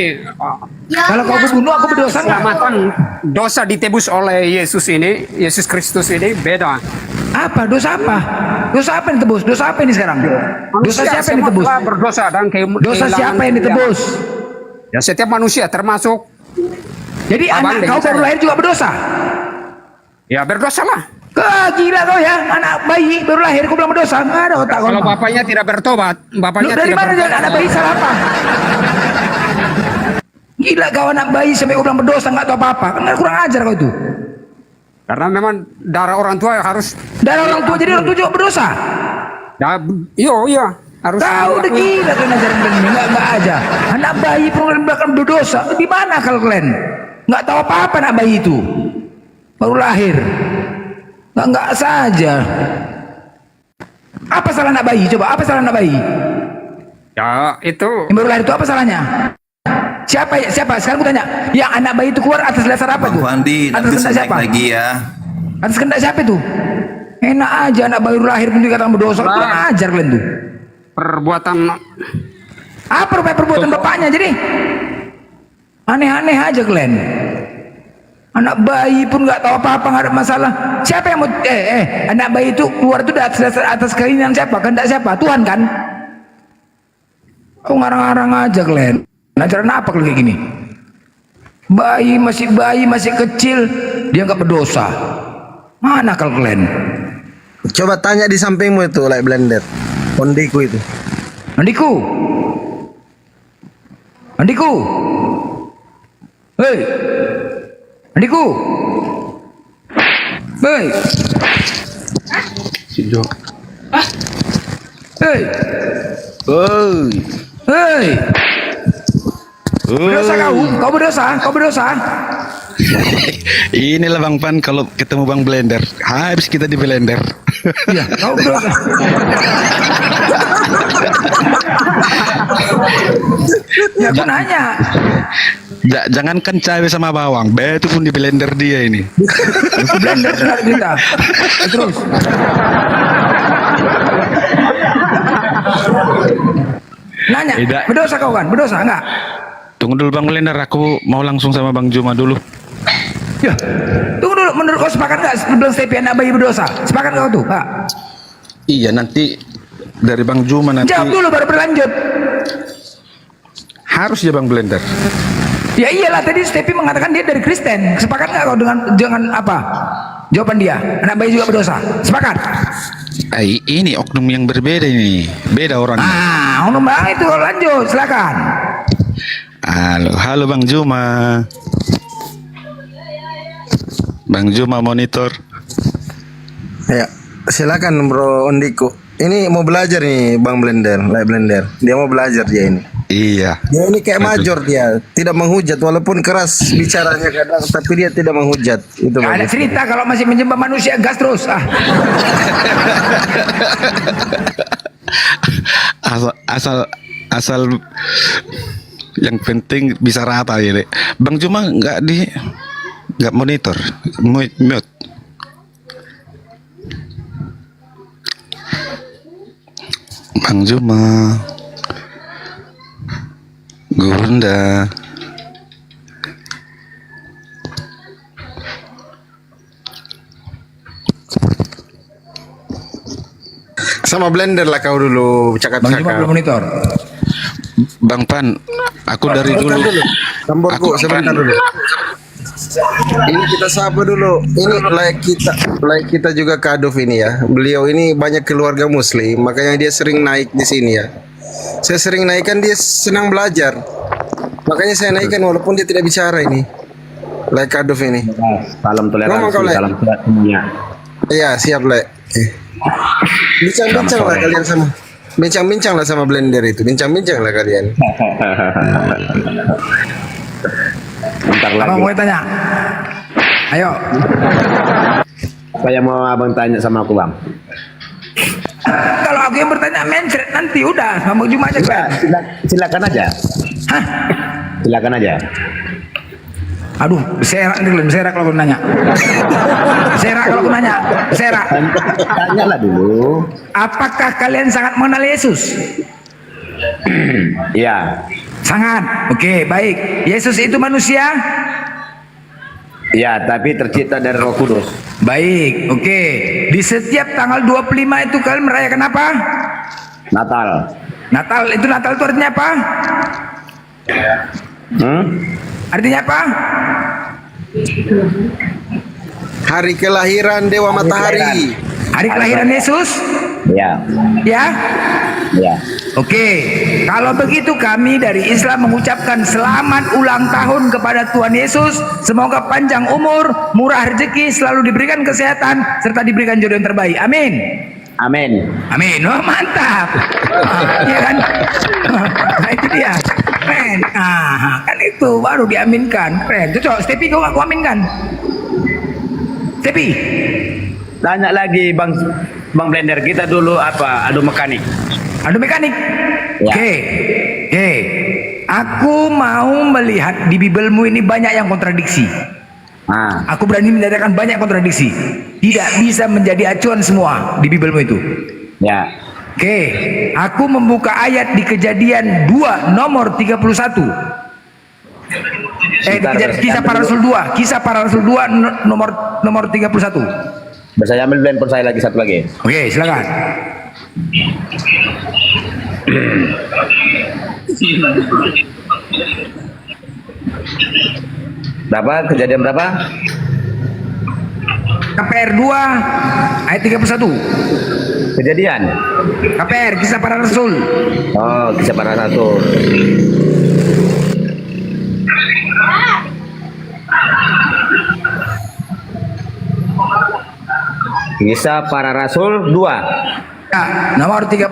kalau kau bunuh aku berdosa enggak? Keselamatan dosa ditebus oleh Yesus ini, Yesus Kristus ini beda. Apa? Dosa apa? Dosa apa yang ditebus? Dosa apa ini sekarang? Dosa siapa yang ditebus? Berdosa dan dosa siapa yang ditebus? Ya setiap manusia termasuk Jadi Abang anak kau dengan baru saya. lahir juga berdosa. Ya berdosa lah. Gila kau ya, anak bayi baru lahir kau bilang berdosa. Nggak ada otak kau. Kalau mah. bapaknya tidak bertobat, Lu bapaknya dari tidak mana bertobat. anak bayi salah apa? Gila kau anak bayi sampai kau bilang berdosa nggak tahu apa-apa. Kan kurang ajar kau itu. Karena memang darah orang tua harus. Darah orang tua jadi orang tua juga berdosa. Ya, iya harus. Kau udah gila kalian ajaran kalian ini nggak aja. Anak bayi pun kalian belakang berdosa. Di mana kalau kalian? Nggak tahu apa-apa anak bayi itu. Baru lahir. Nggak saja. Apa salah anak bayi? Coba apa salah anak bayi? Ya itu. Yang baru lahir itu apa salahnya? Siapa? Sekarang aku tanya. Yang anak bayi itu keluar atas dasar apa tuh? Wandi, Atas nanti kehendak saya siapa? naik lagi ya. Atas kehendak siapa itu? Enak aja anak baru lahir pun dikatakan berdosa. Kurang ajar kalian tuh. Perbuatan. Apa rupanya perbuatan bapaknya jadi? Aneh-aneh aja kalian. Anak bayi pun nggak tahu apa-apa, nggak ada masalah. Siapa yang mau anak bayi itu keluar itu atas keinginan siapa? Kehendak siapa? Tuhan kan? Kau ngarang-ngarang aja kalian. Ajaran apa kalian kayak gini? Bayi masih kecil dia nggak berdosa. Mana kalau kalian? Coba tanya di sampingmu itu, like blender. Ondiku itu. Andiku. Hei. Andiku. Hei. Si Jo. Hei. Hei. Berdosa kau? Kau berdosa? Inilah Bang Pan kalau ketemu Bang Blender, habis kita di blender. Iya, kau berdosa. Ya aku nanya. Jangankan cabai sama bawang, itu pun di blender dia ini. Blender kita. Terus. Nanya, Tidak. berdosa kau kan? Berdosa enggak? Tunggu dulu Bang Blender, aku mau langsung sama Bang Juma dulu. Ya, tunggu dulu. Menurut kau sepakat nggak sebelum Stepi anak bayi berdosa? Sepakat kau tuh? Nggak? Iya, nanti dari Bang Juma nanti. Jawab dulu baru berlanjut. Harus ya Bang Blender. Ya iyalah, tadi Stepi mengatakan dia dari Kristen. Sepakat nggak kau dengan apa? Jawaban dia, anak bayi juga berdosa. Sepakat? Ini oknum yang berbeda ini, beda orangnya. Oknum itu lanjut, silakan. Halo Bang Juma. Bang Juma monitor. Ya, silakan Bro Ondiku. Ini mau belajar nih Bang Blender, like blender. Dia mau belajar dia ini. Iya. Dia ini kayak major dia, tidak menghujat walaupun keras bicaranya kadang, tapi dia tidak menghujat. Itu Nggak ada bagus. cerita kalau masih menyembah manusia, gas terus. Asal yang penting bisa rata ya deh. Bang Juma nggak monitor, mute. Bang Juma, Gunda. Sama blender lah kau dulu Bang Juma belum monitor. Bang Pan, aku dari dulu. Tamborku sebentar dulu. Ini kita sapa dulu. Ini like kita juga Kaduf ini ya. Beliau ini banyak keluarga muslim, makanya dia sering naik di sini ya. Saya sering naikkan, dia senang belajar. Makanya saya naikkan walaupun dia tidak bicara ini. Like Kaduf ini. Salam Ngomong kau, toleransi, Le. salam sehat semuanya. Iya, siap, Le. Bincang-bincang lah kalian sama. Bincang-bincang lah sama blender itu. Bincang-bincang lah kalian. Bentar lagi. Abang mau tanya. Ayo. Saya mau abang tanya sama aku Bang. Kalau aku yang bertanya mencret nanti udah sama Juma aja kan. Silakan aja. Hah? Silakan aja. Aduh, beserak nih kalian, beserak kalau aku nanya. Beserak kalau aku nanya, beserak. Tanyalah dulu. Apakah kalian sangat mengenal Yesus? Iya. Sangat. Oke, baik. Yesus itu manusia? Iya, tapi tercipta dari Roh Kudus. Baik, oke. Di setiap tanggal 25 itu kalian merayakan apa? Natal. Natal itu artinya apa? Artinya apa? Hari kelahiran Dewa Matahari. Hari kelahiran Yesus? Ya. Ya? Ya. Oke, kalau begitu kami dari Islam mengucapkan selamat ulang tahun kepada Tuhan Yesus. Semoga panjang umur, murah rezeki, selalu diberikan kesehatan, serta diberikan jodoh yang terbaik. Amin. Amin. Amin. Oh, mantap. Iya kan? Nah, itu dia. Keren. Nah, kan itu baru diaminkan. Keren. Cocok. Stepi, kau aku aminkan. Stepi. Tanya lagi Bang Blender, kita dulu apa? Adu mekanik. Adu mekanik. Ya. Oke. Aku mau melihat di Bibelmu ini banyak yang kontradiksi. Aku berani mendatangkan banyak kontradiksi. Tidak bisa menjadi acuan semua di Bibelmu itu. Ya. Oke. Aku membuka ayat di Kejadian 2 nomor 31. Kisah para Rasul 2. Kisah para Rasul 2 nomor 31. Bisa ambil handphone saya lagi satu lagi. Oke, silakan. Berapa? Kejadian berapa? KPR 2 ayat 31. Kejadian. KPR Kisah Para Rasul. Oh, Kisah Para Rasul. Kisah Para Rasul 2. Ya, nomor 31.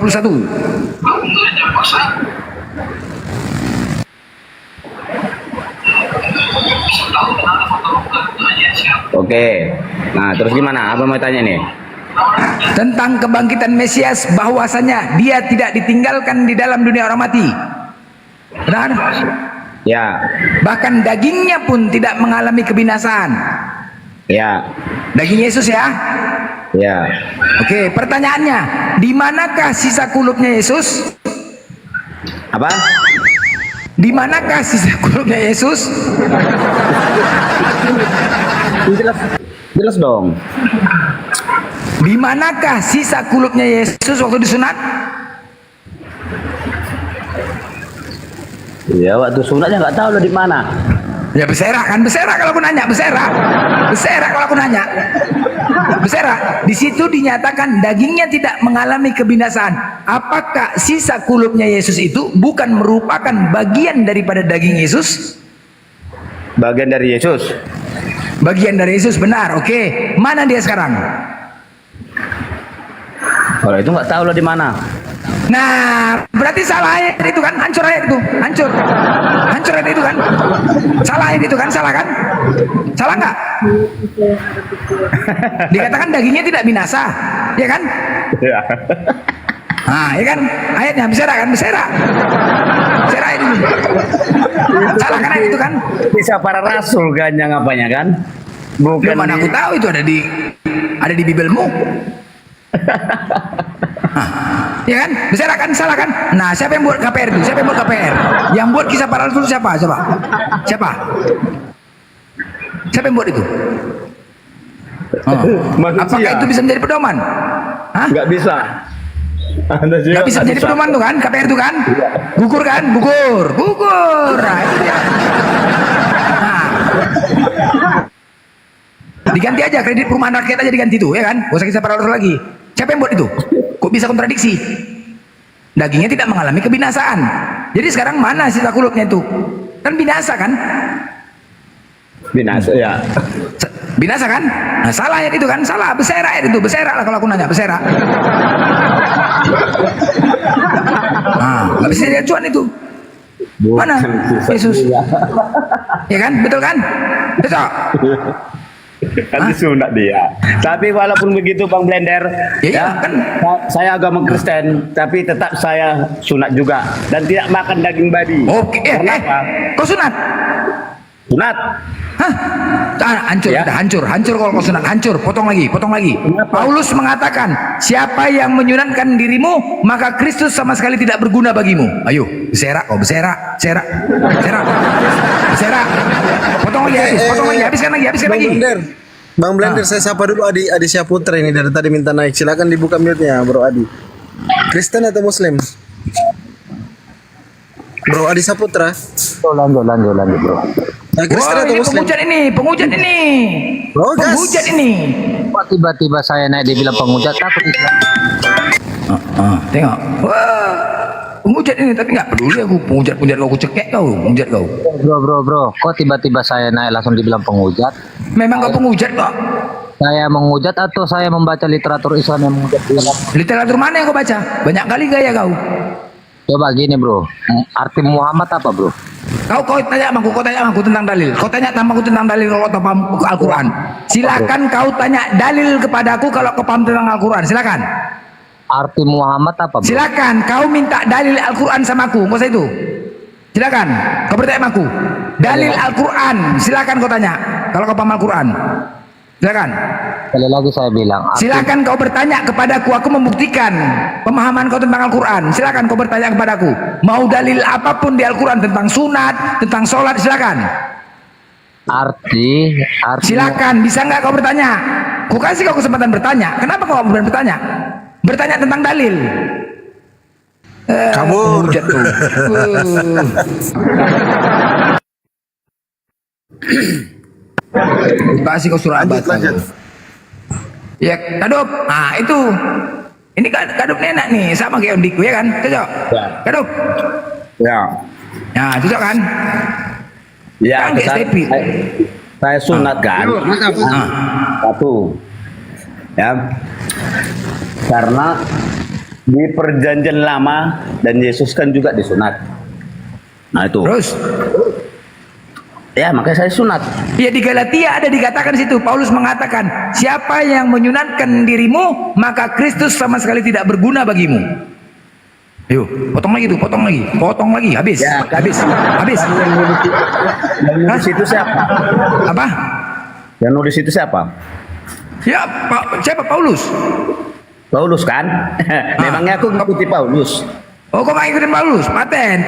Oke. Nah, terus gimana? Apa mau tanya nih? Tentang kebangkitan Mesias, bahwasanya dia tidak ditinggalkan di dalam dunia orang mati. Benar? Ya. Bahkan dagingnya pun tidak mengalami kebinasaan. Ya. Daging Yesus ya? Ya. Oke, pertanyaannya, di manakah sisa kulupnya Yesus? Apa? Di manakah sisa kulupnya Yesus? Jelas dong. Di manakah sisa kulupnya Yesus waktu disunat? Ya, waktu sunatnya nggak tahu lo di mana. Ya berserak kan, berserak kalau aku nanya, berserak kalau aku nanya, berserak. Di situ dinyatakan dagingnya tidak mengalami kebinasaan. Apakah sisa kulupnya Yesus itu bukan merupakan bagian daripada daging Yesus? Bagian dari Yesus. Bagian dari Yesus, benar. Oke, mana dia sekarang? Kalau itu nggak tahu lo di mana. Nah, berarti salah ayat itu kan, hancur ayat itu, hancur ayat itu kan, salah ayat itu kan, salah kan, salah nggak? Dikatakan dagingnya tidak binasa, ya kan? Nah, ya kan, ayatnya berserak kan, berserak ayat itu, salah kan ayat itu kan? Kisah Para Rasul kan yang apanya kan? Bukan. Mana aku tahu itu ada di Bibelmu. Ya kan? Berserak kan? Salah kan? Nah, siapa yang buat KPR itu? Siapa yang buat KPR? Yang buat Kisah Para Rasul siapa? Siapa yang buat itu? Apakah itu bisa menjadi pedoman? Hah? Nggak bisa. Nggak bisa menjadi pedoman tuh kan? KPR itu kan? Gugur kan? Gugur. Nah, itu dia. Nah. Diganti aja, kredit perumahan rakyat aja diganti tuh, ya kan? Gak usah Kisah Para Rasul lagi. Siapa yang buat itu? Kok bisa kontradiksi? Dagingnya tidak mengalami kebinasaan. Jadi sekarang mana sisa kulupnya itu? Kan binasa kan? Binasa ya. Binasa kan? Nah, salah ayat itu kan? Salah, berserak ayat itu. Berserak lah kalau aku nanya, berserak. Nah, nggak bisa jadi acuan itu. Mana Yesus? Ya kan? Betul kan? Betul. Kan disunat dia. Tapi walaupun begitu Bang Blender, ya kan saya agama Kristen, tapi tetap saya sunat juga dan tidak makan daging babi. Oke, kau sunat? Sunat. Hah? Hancur, ya? hancur kalau kau sunat, hancur, potong lagi. Paulus mengatakan, siapa yang menyunatkan dirimu, maka Kristus sama sekali tidak berguna bagimu. Ayo, berserak. Potong lagi, habiskan lagi. Bang Blender, saya sapa dulu Adi Syaputra ini dari tadi minta naik. Silakan dibuka mute-nya, Bro Adi. Kristen atau Muslim? Bro Adi Saputra. Lanjut, Bro. Kristen Wah, atau ini Muslim? penghujat ini. Oh, gas. Penghujat ini. Kok tiba-tiba saya naik dibilang penghujat, takut Islam. Tengok. Wah, penghujat ini, tapi nggak peduli aku penghujat kau, aku cekek kau, penghujat kau. Bro, kok tiba-tiba saya naik langsung dibilang penghujat? Memang kau penghujat kok. Saya menghujat atau saya membaca literatur Islam yang menghujat? Literatur mana yang kau baca? Banyak kali gaya kau. Coba gini bro, arti Muhammad apa bro? Kau tanya aku tentang dalil. Kau tanya aku tentang dalil kalau kau paham Al-Quran. Silakan kau tanya dalil kepadaku kalau kau paham tentang Al-Quran. Silakan. Arti Muhammad apa bro? Silakan kau minta dalil Al-Quran sama aku. Nggak usah itu. Silakan. Kau bertanya sama aku. Dalil Al-Quran. Silakan kau tanya. Kalau kau paham Al-Quran. Silakan. Sekali lagi saya bilang. Silakan kau bertanya kepadaku. Aku membuktikan pemahaman kau tentang Al-Quran. Silakan kau bertanya kepadaku. Mau dalil apapun di Al-Quran tentang sunat, tentang sholat, silakan. Arti. Silakan. Bisa nggak kau bertanya? Ku kasih kau kesempatan bertanya. Kenapa kau berani bertanya? Bertanya tentang dalil. Kabur. Kasih kau surat lanjut. Ya, Kadup. Nah, itu. Ini Kadup enak nih, sama kayak Ondiku ya kan? Cocok? Ya. Kadup. Ya. Nah, cocok kan? Ya, Kan kayak Stepi. saya sunat kan. Satu. Ya. Karena di perjanjian lama dan Yesus kan juga disunat. Nah itu. Terus? Ya, makanya saya sunat. Ya di Galatia ada dikatakan situ, Paulus mengatakan, siapa yang menyunatkan dirimu, maka Kristus sama sekali tidak berguna bagimu. Yuk, potong lagi, habis. Ya, habis. Yang nulis itu siapa? Apa? Yang nulis itu siapa? Ya, siapa Paulus? Paulus kan? Memangnya aku ngikuti Paulus. Oh, kok nggak ikutin Paulus? Paten.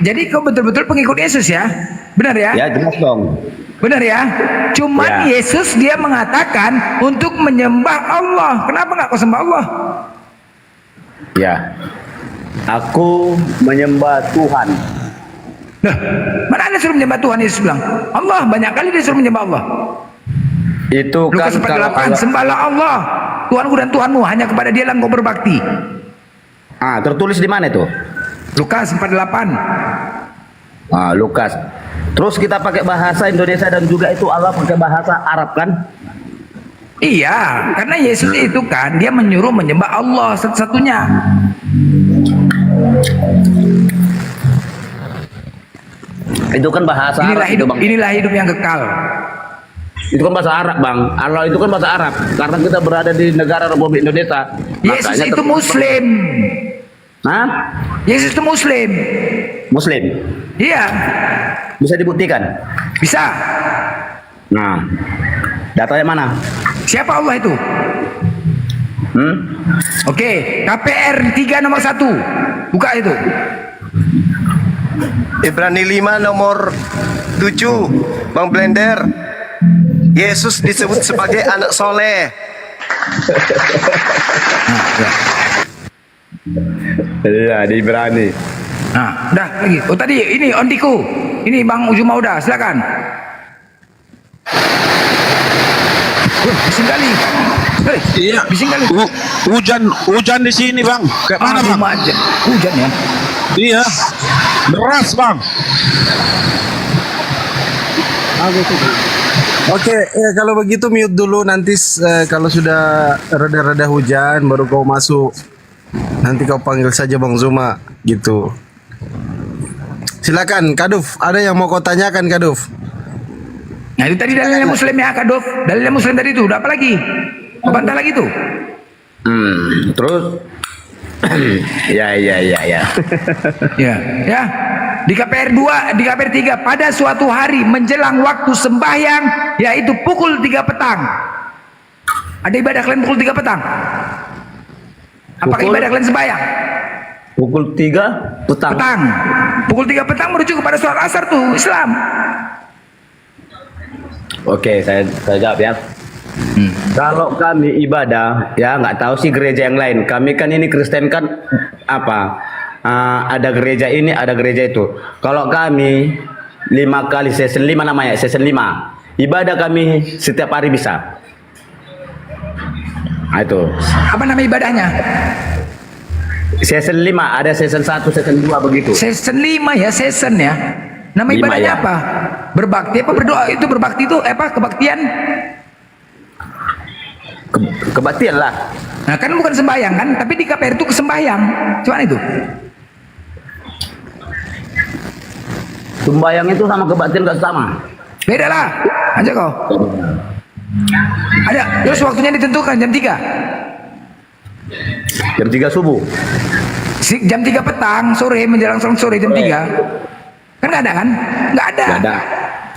Jadi kau betul-betul pengikut Yesus ya? Benar ya? Ya, jelas dong. Benar ya? Cuman Ya. Yesus dia mengatakan untuk menyembah Allah. Kenapa nggak kau sembah Allah? Ya. Aku menyembah Tuhan. Nah, mana ada suruh menyembah Tuhan? Yesus bilang, Allah, banyak kali dia suruh menyembah Allah. Itu kan Lukas 4:8, sembahlah Allah, Tuhanku dan Tuhanmu, hanya kepada Dia lah engkau berbakti. Tertulis di mana itu? Lukas 4:8. Lukas. Terus kita pakai bahasa Indonesia dan juga itu Allah pakai bahasa Arab kan? Iya, karena Yesus itu kan dia menyuruh menyembah Allah satu-satunya. Itu kan bahasa Inilah Arab hidup, Bang. inilah hidup yang kekal. Itu kan bahasa Arab, Bang. Allah itu kan bahasa Arab. Karena kita berada di negara Republik Indonesia. Yesus itu Muslim. Hah? Yesus itu Muslim. Muslim. Iya. Bisa dibuktikan? Bisa. Nah, datanya mana? Siapa Allah itu? Oke, KPR 3 nomor 1. Buka itu. Ibrani 5 nomor 7, Bang Blender. Yesus disebut sebagai anak soleh. Iya, di Ibrani. Nah, udah lagi. Oh tadi ini Ondiku. Ini Bang Ujuma udah, silakan. Bising kali. Iya. Bising kali. Hujan di sini, Bang. Kayak mana, Bang? Aja. Hujan ya. Iya. Deras, Bang. Oke, kalau begitu mute dulu, nanti kalau sudah reda-reda hujan baru kau masuk. Nanti kau panggil saja Bang Zuma gitu. Silakan Kaduf, ada yang mau kau tanyakan Kaduf? Nah itu tadi dalilnya Muslim ya Kaduf. Dalilnya Muslim tadi itu, udah apa lagi? Mau bantah lagi tuh? Terus ya. Ya. Di KPR 2, di KPR 3, pada suatu hari menjelang waktu sembahyang, yaitu pukul 3 petang. Ada ibadah kalian pukul 3 petang? Apakah ibadah kalian sembahyang? Pukul 3 petang. Pukul 3 petang merujuk kepada sholat asar tuh Islam. Oke, saya jawab ya. Kalau kami ibadah, ya nggak tahu sih gereja yang lain. Kami kan ini Kristen kan apa? ada gereja ini, ada gereja itu. Kalau kami 5 kali season 5 namanya, season 5. Ibadah kami setiap hari bisa. Nah, itu. Apa nama ibadahnya? Season 5, ada season 1, season 2 begitu. Season 5 ya, season ya. Nama 5 ibadahnya ya. apa? Berbakti apa berdoa? Itu berbakti itu apa? Kebaktian? Kebaktian lah. Nah kan bukan sembahyang kan, tapi di KPR itu kesembahyang. Cuman itu. Sembahyang itu sama kebaktian gak sama. Beda lah. Aja kau. Ada. Terus waktunya ditentukan jam 3. Jam 3 subuh. Jam 3 petang, sore menjelang sore jam 3. Kan nggak ada kan? Nggak ada. Nggak ada.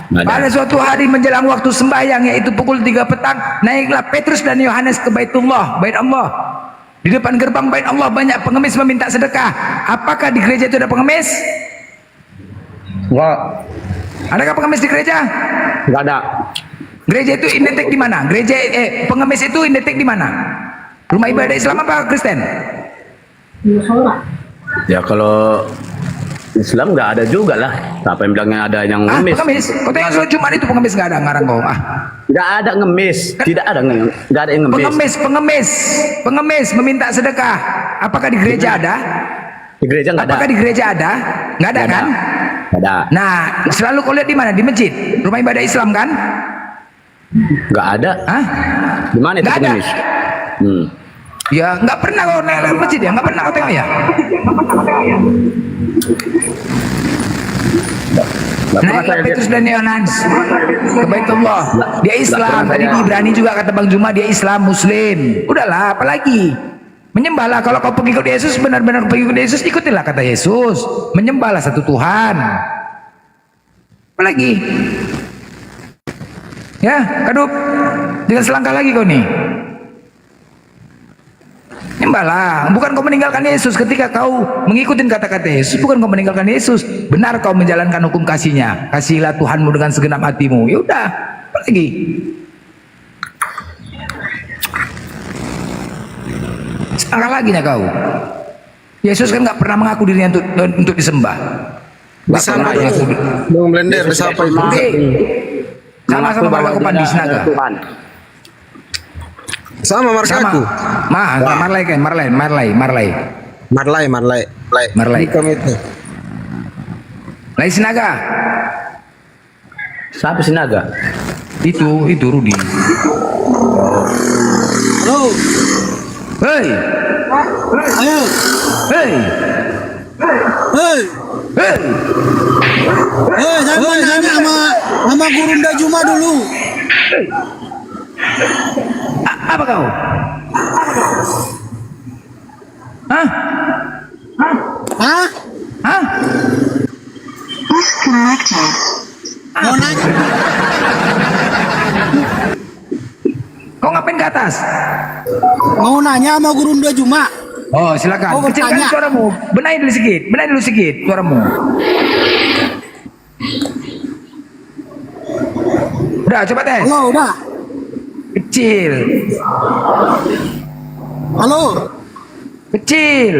Pada suatu hari menjelang waktu sembahyang yaitu pukul 3 petang, naiklah Petrus dan Yohanes ke Baitullah, Bait Allah. Di depan gerbang Bait Allah banyak pengemis meminta sedekah. Apakah di gereja itu ada pengemis? Enggak. Adakah pengemis di gereja? Enggak ada. Gereja itu identik di mana? Gereja pengemis itu identik di mana? Rumah ibadah Islam apa Kristen? Ya kalau Islam nggak ada juga lah. Siapa yang bilangnya ada yang ngemis? Pengemis. Kau tengok sholat Jumat itu pengemis nggak ada ngarang kau. Nggak ada ngemis. Tidak ada nggak ada yang ngemis. Pengemis meminta sedekah. Apakah di gereja ada? Di gereja nggak ada. Apakah di gereja ada? Nggak ada kan? Nggak ada. Nah, selalu kau lihat di mana? Di masjid, rumah ibadah Islam kan? Nggak ada. Hah? Di mana itu pengemis? Ya nggak pernah kau naik masjid ya? Nggak pernah kau tengok ya? Naiklah Petrus dan Yohanes ke Baitullah. Dia Islam. Tadi di Ibrani juga kata Bang Juma dia Islam Muslim. Udahlah, apalagi menyembahlah. Kalau kau pengikut Yesus, benar-benar pengikut Yesus, ikutilah kata Yesus. Menyembahlah satu Tuhan. Apalagi? Ya, Kadup, jangan selangkah lagi kau nih. Nyembahlah, bukan kau meninggalkan Yesus. Ketika kau mengikuti kata-kata Yesus, bukan kau meninggalkan Yesus. Benar kau menjalankan hukum kasihnya. Kasihilah Tuhanmu dengan segenap hatimu. Ya udah, apa lagi? Selangkah lagi ya kau. Yesus kan nggak pernah mengaku dirinya untuk disembah. Bisa Bung Blender, bisa apa itu? Sama-sama marga Kopan di Sinaga. Sama marga aku. Marley kan, Marley. Bukan itu. Lai Sinaga. Siapa Sinaga? Itu Rudi. Halo. Hei. Ayo. Hei. Hei. Hei. Hei, saya mau nanya sama Gurunda Juma dulu. Apa kau? Hah? Hah? Hah? Mau nanya? Kau ngapain ke atas? Mau nanya sama Gurunda Juma. Oh, silakan. Mau Kecilkan bertanya. suaramu. Benahi dulu sedikit suaramu. Udah, coba tes. Halo, udah. Kecil. Halo. Kecil.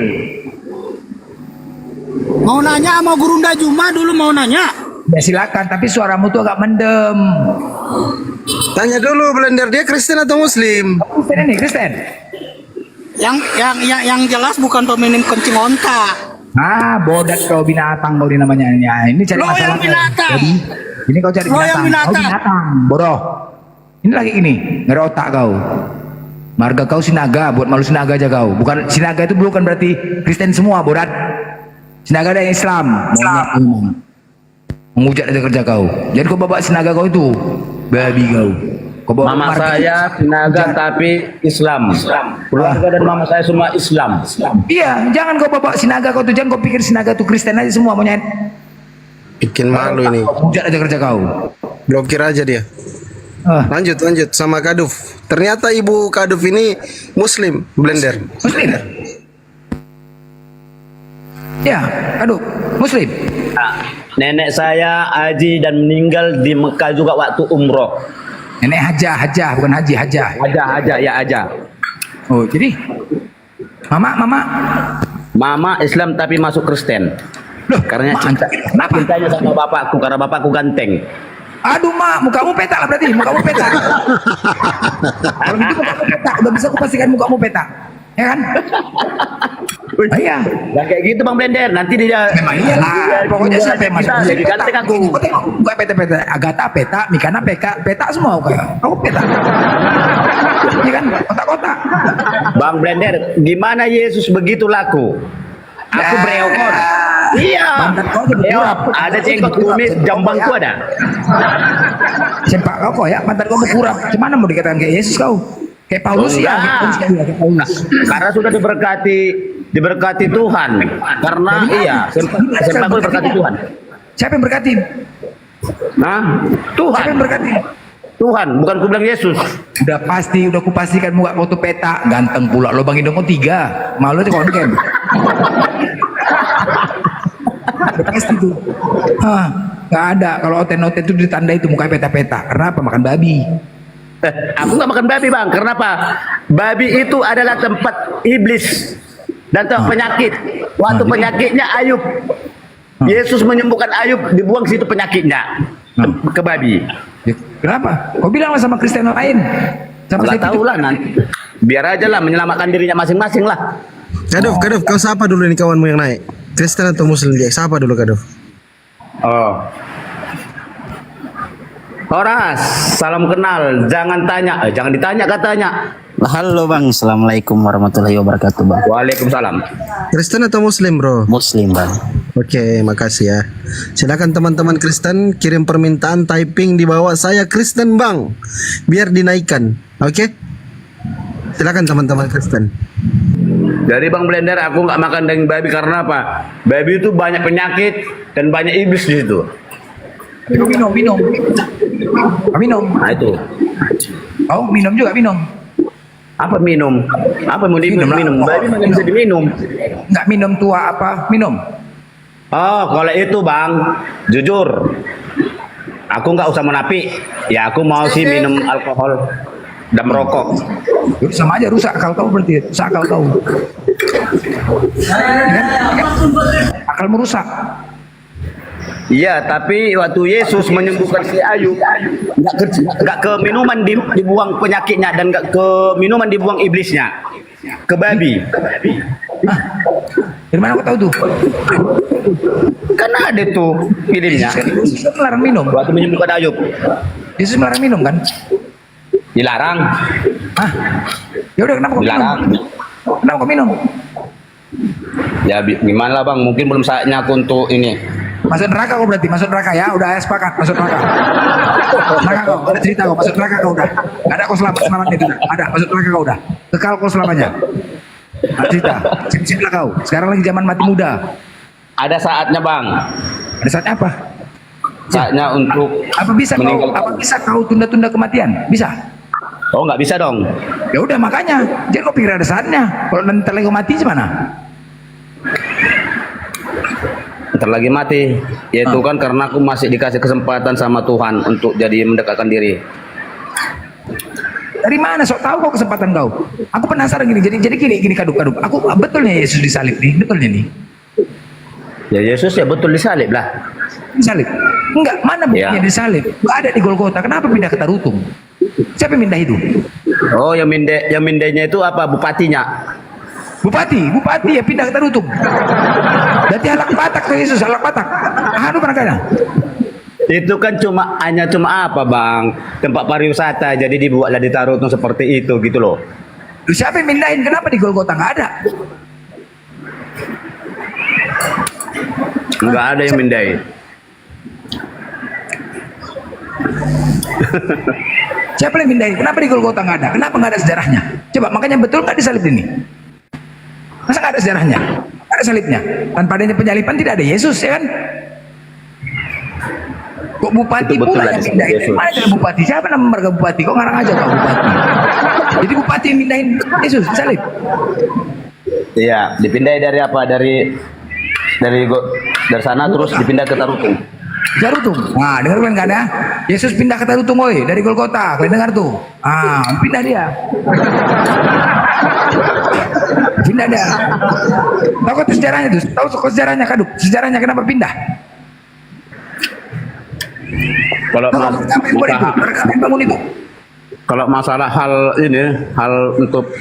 Mau nanya sama Gurunda Juma dulu mau nanya. Ya silakan, tapi suaramu tuh agak mendem. Tanya dulu Blender, dia Kristen atau Muslim? Kristen ini, Kristen. Yang jelas bukan peminim kencing onta. Bodat kau binatang kau ini namanya. Ini cari Lo masalah. yang binatang. Jadi, ini kau cari Lo yang binatang. Kau binatang. binatang, bodoh. Ini lagi ini, nggak ada otak kau. Marga kau Sinaga, buat malu Sinaga aja kau. Bukan Sinaga itu bukan berarti Kristen semua, bodat. Sinaga ada yang Islam. Menghujat aja kerja kau. Jadi kau bawa Sinaga kau itu, babi kau. Kau bawa Mama marga saya Sinaga tapi Islam. Keluarga dan mama saya semua Islam. Iya, jangan kau bawa Sinaga kau tuh, jangan kau pikir Sinaga tuh Kristen aja semua monyet. Bikin malu ini. Hujat aja kerja kau. Blokir aja dia. Lanjut sama Kaduf. Ternyata ibu Kaduf ini Muslim, Blender. Muslim. Ya, Kaduf, Muslim. Nenek saya haji dan meninggal di Mekah juga waktu umroh. Nenek hajah, bukan haji, hajah. Hajah. Oh, jadi Mama Mama Islam tapi masuk Kristen. Karena cintanya sama bapakku karena bapakku ganteng. Aduh mak, mukamu peta lah berarti, mukamu peta. Kalau gitu mukamu peta, udah bisa aku pastikan mukamu peta, ya kan? Iya. Yang kayak gitu Bang Blender, nanti dia. Memang iyalah, pokoknya siapa yang masuk jadi ganteng aku. Bukan peta-peta, Agatha peta, Mikana peta semua kayak. Aku peta. Iya kan, kotak-kotak. Bang Blender, gimana Yesus begitu laku? Aku bereokor. Iya. Ada jenggot kumis, jambangku ada. Sempak kau kok ya, mantan kau berkurap. Gimana mau dikatakan kayak Yesus kau? Kayak Paulus ya, kayak Paulus. Karena sudah diberkati Tuhan. Karena sempak kau diberkati Tuhan. Siapa yang berkati? Nah, Tuhan. Siapa yang berkati? Tuhan, bukan ku bilang Yesus. Udah pasti, udah kupastikan muka kau tuh peta, ganteng pula. Lobang hidung kau 3, malu aja kau kan. Udah pasti tuh. Gak ada. Kalau oten-oten itu ditandai itu muka peta-peta. Kenapa? Makan babi. Aku nggak makan babi bang. Kenapa? Babi itu adalah tempat iblis dan tempat penyakit. Waktu penyakitnya Ayub, Yesus menyembuhkan Ayub, dibuang situ penyakitnya ke babi. Kenapa? Kau bilanglah sama Kristen lain. Nggak tahu lah nanti. Biar aja lah menyelamatkan dirinya masing-masing lah. Kaduf, kau siapa dulu nih kawanmu yang naik? Kristen atau Muslim dia? Siapa dulu Kaduf? Oh. Horas, salam kenal. Jangan tanya, jangan ditanya katanya. Halo Bang, Assalamualaikum warahmatullahi wabarakatuh Bang. Waalaikumsalam. Kristen atau Muslim bro? Muslim Bang. Oke, makasih ya. Silakan teman-teman Kristen kirim permintaan typing di bawah saya Kristen Bang, biar dinaikkan. Oke? Silakan teman-teman Kristen. Dari Bang Blender, aku nggak makan daging babi karena apa? Babi itu banyak penyakit dan banyak iblis di situ. Minum. Nah itu. Oh, minum juga minum. Apa minum? Apa mau diminum? Babi mana bisa diminum? Nggak minum tua apa? Minum. Oh, kalau itu Bang, jujur, aku nggak usah menapik. Ya aku mau sih minum alkohol dan merokok. Sama aja rusak akal kau berarti. Rusak akal kau. Akal merusak. Iya, tapi waktu Yesus menyembuhkan si Ayub, nggak ke minuman dibuang penyakitnya dan nggak ke minuman dibuang iblisnya, ke babi. Dari mana kau tahu tuh? Karena ada tuh filmnya. Yesus melarang minum. Waktu menyembuhkan Ayub. Yesus melarang minum kan? Dilarang. Ya udah kenapa kau dilarang? Minum? Kenapa kau minum? Ya gimana lah Bang, mungkin belum saatnya aku untuk ini. Masuk neraka kau berarti, masuk neraka ya, udah sepakat masuk neraka. Neraka kau, ada cerita kau masuk neraka kau udah. Gak ada kau selamat itu, ada masuk neraka kau udah. Kekal kau selamanya. Ada cerita, sip-sip lah kau. Sekarang lagi zaman mati muda. Ada saatnya Bang. Ada saatnya apa? Saatnya untuk apa bisa kau tunda-tunda kematian? Bisa? Oh nggak bisa dong. Ya udah makanya, jadi kau pikir ada saatnya. Kalau nanti lagi kau mati gimana? Ntar lagi mati, yaitu kan karena aku masih dikasih kesempatan sama Tuhan untuk jadi mendekatkan diri. Dari mana sok tahu kok kesempatan kau? Aku penasaran gini, jadi gini kaduk-kaduk. Aku betulnya Yesus disalib nih, betulnya nih. Ya Yesus ya betul disalib lah. Disalib? Enggak, mana buktinya disalib? Enggak ada di Golgota. Kenapa pindah ke Tarutung? Siapa yang pindah itu? Oh, yang mindahnya itu apa? Bupatinya. Bupati ya pindah ke Tarutung. Berarti halak patak tuh Yesus, halak patak. Anu pernah kena? Itu kan hanya cuma apa Bang? Tempat pariwisata, jadi dibuatlah di Tarutung seperti itu gitu loh. Siapa yang mindahin? Kenapa di Golgota nggak ada? Nggak ada yang mindahin. Siapa yang mindahin? Kenapa di Golgota nggak ada? Kenapa nggak ada sejarahnya? Coba, makanya betul nggak disalib ini? Masa nggak ada sejarahnya? Nggak ada salibnya. Tanpa adanya penyaliban tidak ada Yesus, ya kan? Kok bupati pula yang mindahin? Mana ada bupati? Siapa nama marga bupati? Kok ngarang aja Pak Bupati? Jadi bupati yang mindahin Yesus disalib? Iya, dipindahin dari apa? Dari sana terus dipindah ke Tarutung. Tarutung. Nah, dengar kalian kan ya? Yesus pindah ke Tarutung, woi, dari Golgota. Kalian dengar tuh? Ah, pindah dia. Pindah dah. Tahu kok sejarahnya tuh? Tahu kok sejarahnya kaduk? Sejarahnya kenapa pindah? Kalau kalau masalah hal ini, hal untuk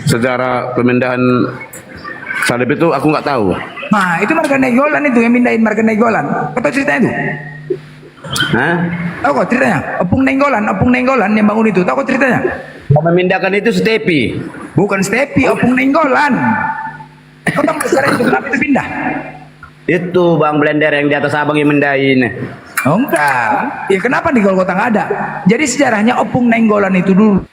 sejarah pemindahan salib itu aku nggak tahu. Nah, itu Marga Nainggolan itu yang mindahin Marga Nainggolan. Kau tahu ceritanya itu? Hah? Tahu kok ceritanya? Opung Nainggolan yang bangun itu. Tahu kok ceritanya? Yang memindahkan itu Stepi. Bukan Stepi, Opung Nainggolan. Kau tahu sekarang itu kenapa itu pindah? Itu Bang Blender yang di atas abang yang mindahin. Oh enggak. Ya kenapa di Golgota nggak ada? Jadi sejarahnya Opung Nainggolan itu dulu.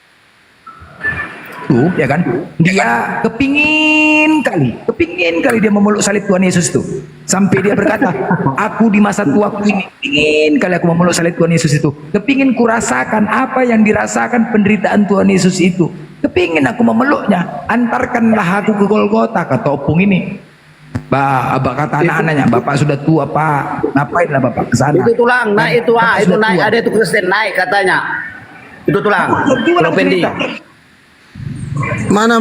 Ya kan? Dia kepingin kali dia memeluk salib Tuhan Yesus itu. Sampai dia berkata, aku di masa tuaku ini ingin kali aku memeluk salib Tuhan Yesus itu. Kepingin kurasakan apa yang dirasakan penderitaan Tuhan Yesus itu. Kepingin aku memeluknya. Antarkanlah aku ke Golgota, kata Opung ini. Abah kata anak-anaknya, bapak sudah tua pak, ngapainlah bapak ke sana? Itu tulang, naik itu itu naik, ada itu Kristen naik katanya. Itu tulang. Tulang Pendi. Mana?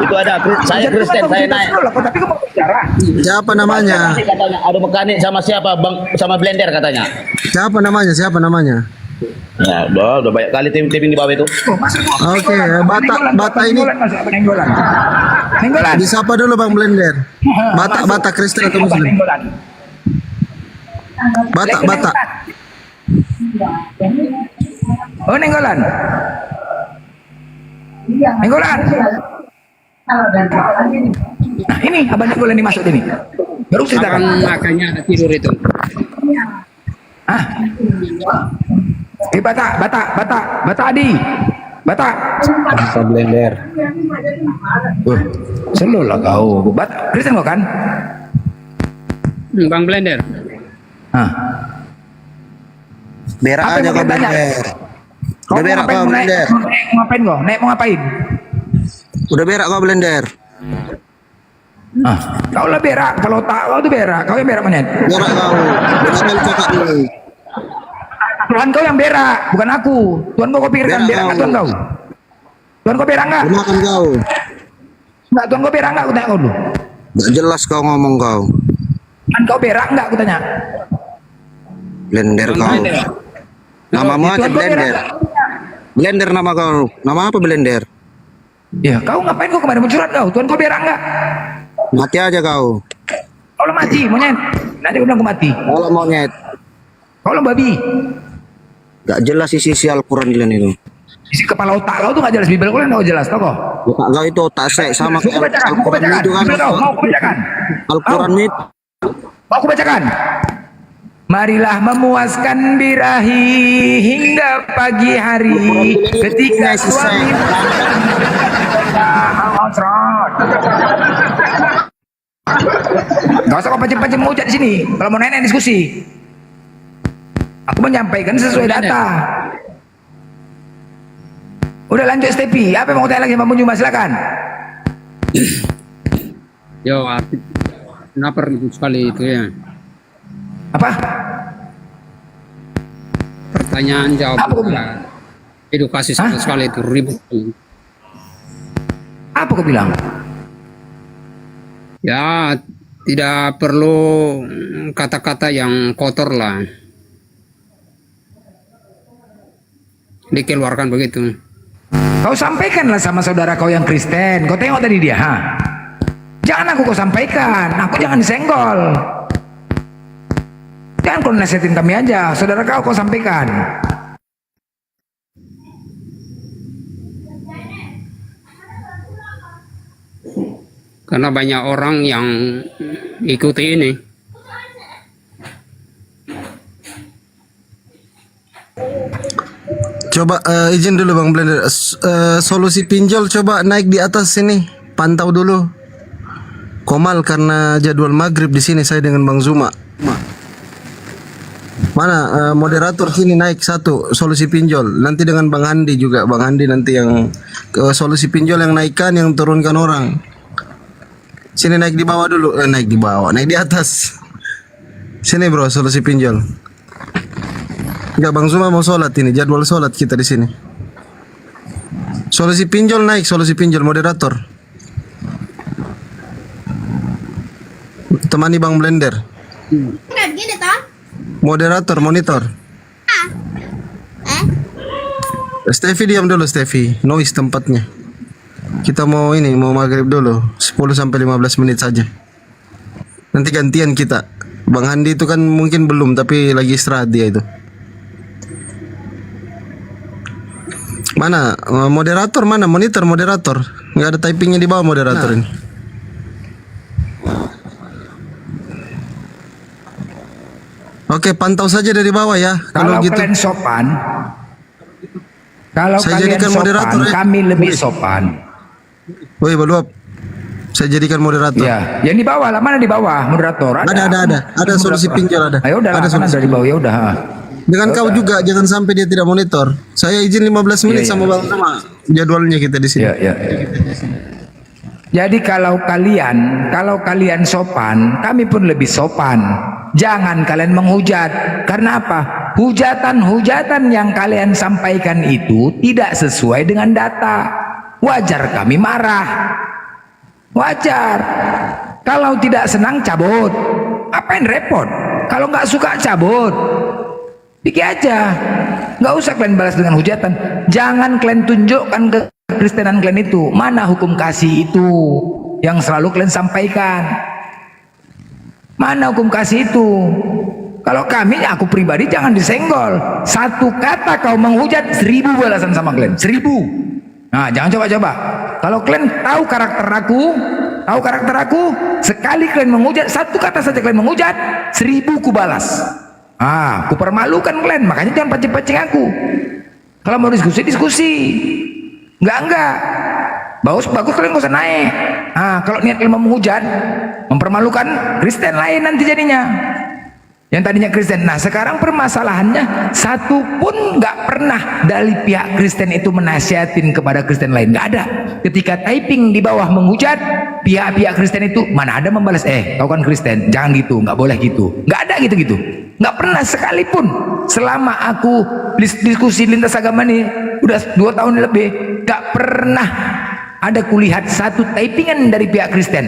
Itu ada, saya Kristen, saya naik. Tapi kamu bicara. Siapa namanya? Katanya ada mekanik sama siapa bang, sama Blender katanya. Siapa namanya? Ya, udah banyak kali tim di bawah itu. Oke, Bata ini. Nainggolan. Disapa dulu Bang Blender. Bata Kristen atau Muslim? Bata. Oh, Nainggolan. Nah, ini abang Nainggolan dimasuk ini. Baru ceritakan. Makanya ada tidur itu. Bata Adi. Bata Blender. Selalu lah kau. Bata, Kristen kau kan? Bang Blender. Berak aja kau Blender. Udah berak kau Blender. Ngapain kau? Naik mau ngapain? Udah berak kau Blender. Kau lah berak. Kalau tak kau tuh berak. Kau yang berak monyet. Berak kau. Berak cakap dulu. Tuhan kau yang berak, bukan aku. Tuhan kau pikirkan berak nggak Tuhan kau? Tuhan kau berak nggak? Makan kau. Nggak, Tuhan kau berak nggak? Aku tanya kau dulu. Nggak jelas kau ngomong kau. Tuhan kau berak nggak? Aku tanya. Blender kau. Namamu aja Blender. Blender nama kau. Nama apa Blender? Ya, kau ngapain kau kemarin mencurhat kau? Tuhan kau berak nggak? Mati aja kau. Kau lah mati, monyet. Nanti aku bilang aku mati. Kalau monyet. Kau lah babi. Gak jelas isi Al-Quran Dilan itu. Isi kepala otak kau tuh gak jelas. Bibel kau nggak jelas, tau kau? Otak kau itu otak saya sama kayak Al-Quran itu kan. Mau aku bacakan? Al-Quran itu. Mau aku bacakan? Marilah memuaskan birahi hingga pagi hari ketika suami Gak usah kau pancing-pancing mengucap di sini. Kalau mau nenek diskusi. Aku menyampaikan sesuai data. Udah lanjut Stepi. Apa yang mau tanya lagi Mbak Munjuma? Silakan. Yo, kenapa ribut sekali itu ya? Apa? Pertanyaan jawab. Edukasi sama sekali itu ribut. Apa kau bilang? Ya, tidak perlu kata-kata yang kotor lah. Dikeluarkan begitu. Kau sampaikanlah sama saudara kau yang Kristen. Kau tengok tadi dia, Jangan aku kau sampaikan. Aku jangan disenggol. Jangan kau nasihatin kami aja. Saudara kau sampaikan. Karena banyak orang yang ikuti ini. Coba izin dulu Bang Blender. Solusi pinjol coba naik di atas sini, pantau dulu. Komal karena jadwal maghrib di sini saya dengan Bang Zuma. Mana moderator sini naik satu solusi pinjol. Nanti dengan Bang Handi juga, Bang Handi nanti yang solusi pinjol yang naikkan, yang turunkan orang. Sini naik di bawah dulu, naik di bawah, naik di atas. Sini bro, solusi pinjol. Enggak, Bang Zuma mau sholat ini, jadwal sholat kita di sini. Solusi pinjol naik, solusi pinjol moderator. Temani Bang Blender. Berat gini toh? Moderator, monitor. Steffi diam dulu Steffi. Noise tempatnya. Kita mau maghrib dulu. 10 sampai 15 menit saja. Nanti gantian kita. Bang Handi itu kan mungkin belum, tapi lagi istirahat dia itu. Mana moderator, mana monitor moderator? Nggak ada typingnya di bawah moderator ini. Oke, pantau saja dari bawah ya. Kalau gitu. kalian sopan, kalau Saya kalian jadikan sopan, moderator, ya. kami lebih sopan. Woi, Baluap. Saya jadikan moderator. Ya, yang di bawah lah, mana di bawah moderator? Ada solusi pinjol ada. Ayo udah, Ada kan solusi ada di bawah ya udah. Dengan kau juga jangan sampai dia tidak monitor. Saya izin 15 menit sama Bang sama jadwalnya kita di sini. Ya. Jadi kalau kalian sopan, kami pun lebih sopan. Jangan kalian menghujat. Karena apa? Hujatan-hujatan yang kalian sampaikan itu tidak sesuai dengan data. Wajar kami marah. Wajar. Kalau tidak senang cabut. Apain repot? Kalau nggak suka cabut. Pikir aja, nggak usah kalian balas dengan hujatan. Jangan kalian tunjukkan ke Kristenan kalian itu. Mana hukum kasih itu yang selalu kalian sampaikan? Mana hukum kasih itu? Kalau kami, aku pribadi jangan disenggol. Satu kata kau menghujat, 1000 balasan sama kalian. 1000. Nah, jangan coba-coba. Kalau kalian tahu karakter aku, sekali kalian menghujat, satu kata saja kalian menghujat, 1000 ku balas. Aku permalukan kalian, makanya jangan pancing-pancing aku. Kalau mau diskusi. Enggak. Bagus kalian gak usah naik. Kalau niat kalian mau menghujat, mempermalukan Kristen lain nanti jadinya. Yang tadinya Kristen. Nah sekarang permasalahannya, satu pun nggak pernah dari pihak Kristen itu menasihatin kepada Kristen lain. Nggak ada. Ketika typing di bawah menghujat, pihak-pihak Kristen itu mana ada membalas, kau kan Kristen, jangan gitu, nggak boleh gitu. Nggak ada gitu-gitu. Nggak pernah sekalipun. Selama aku diskusi lintas agama ini udah 2 tahun lebih, nggak pernah ada kulihat satu typingan dari pihak Kristen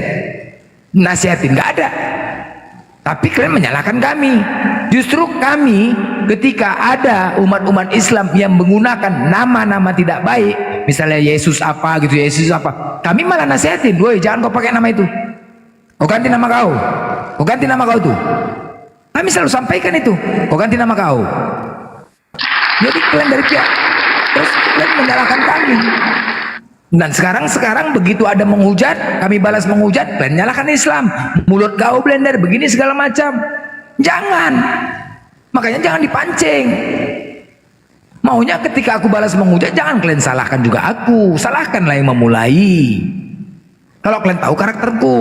nasihatin, nggak ada. Tapi kalian menyalahkan kami. Justru kami ketika ada umat-umat Islam yang menggunakan nama-nama tidak baik, misalnya Yesus apa gitu, Yesus apa, kami malah nasihatin, woi jangan kau pakai nama itu, kau ganti nama kau, tuh. Kami selalu sampaikan itu, kau ganti nama kau. Jadi kalian dari pihak, terus kalian menyalahkan kami. Dan sekarang begitu ada menghujat, kami balas menghujat, kalian nyalakan Islam. Mulut kau Blender begini segala macam. Jangan. Makanya jangan dipancing. Maunya ketika aku balas menghujat, jangan kalian salahkan juga aku. Salahkanlah yang memulai. Kalau kalian tahu karakterku.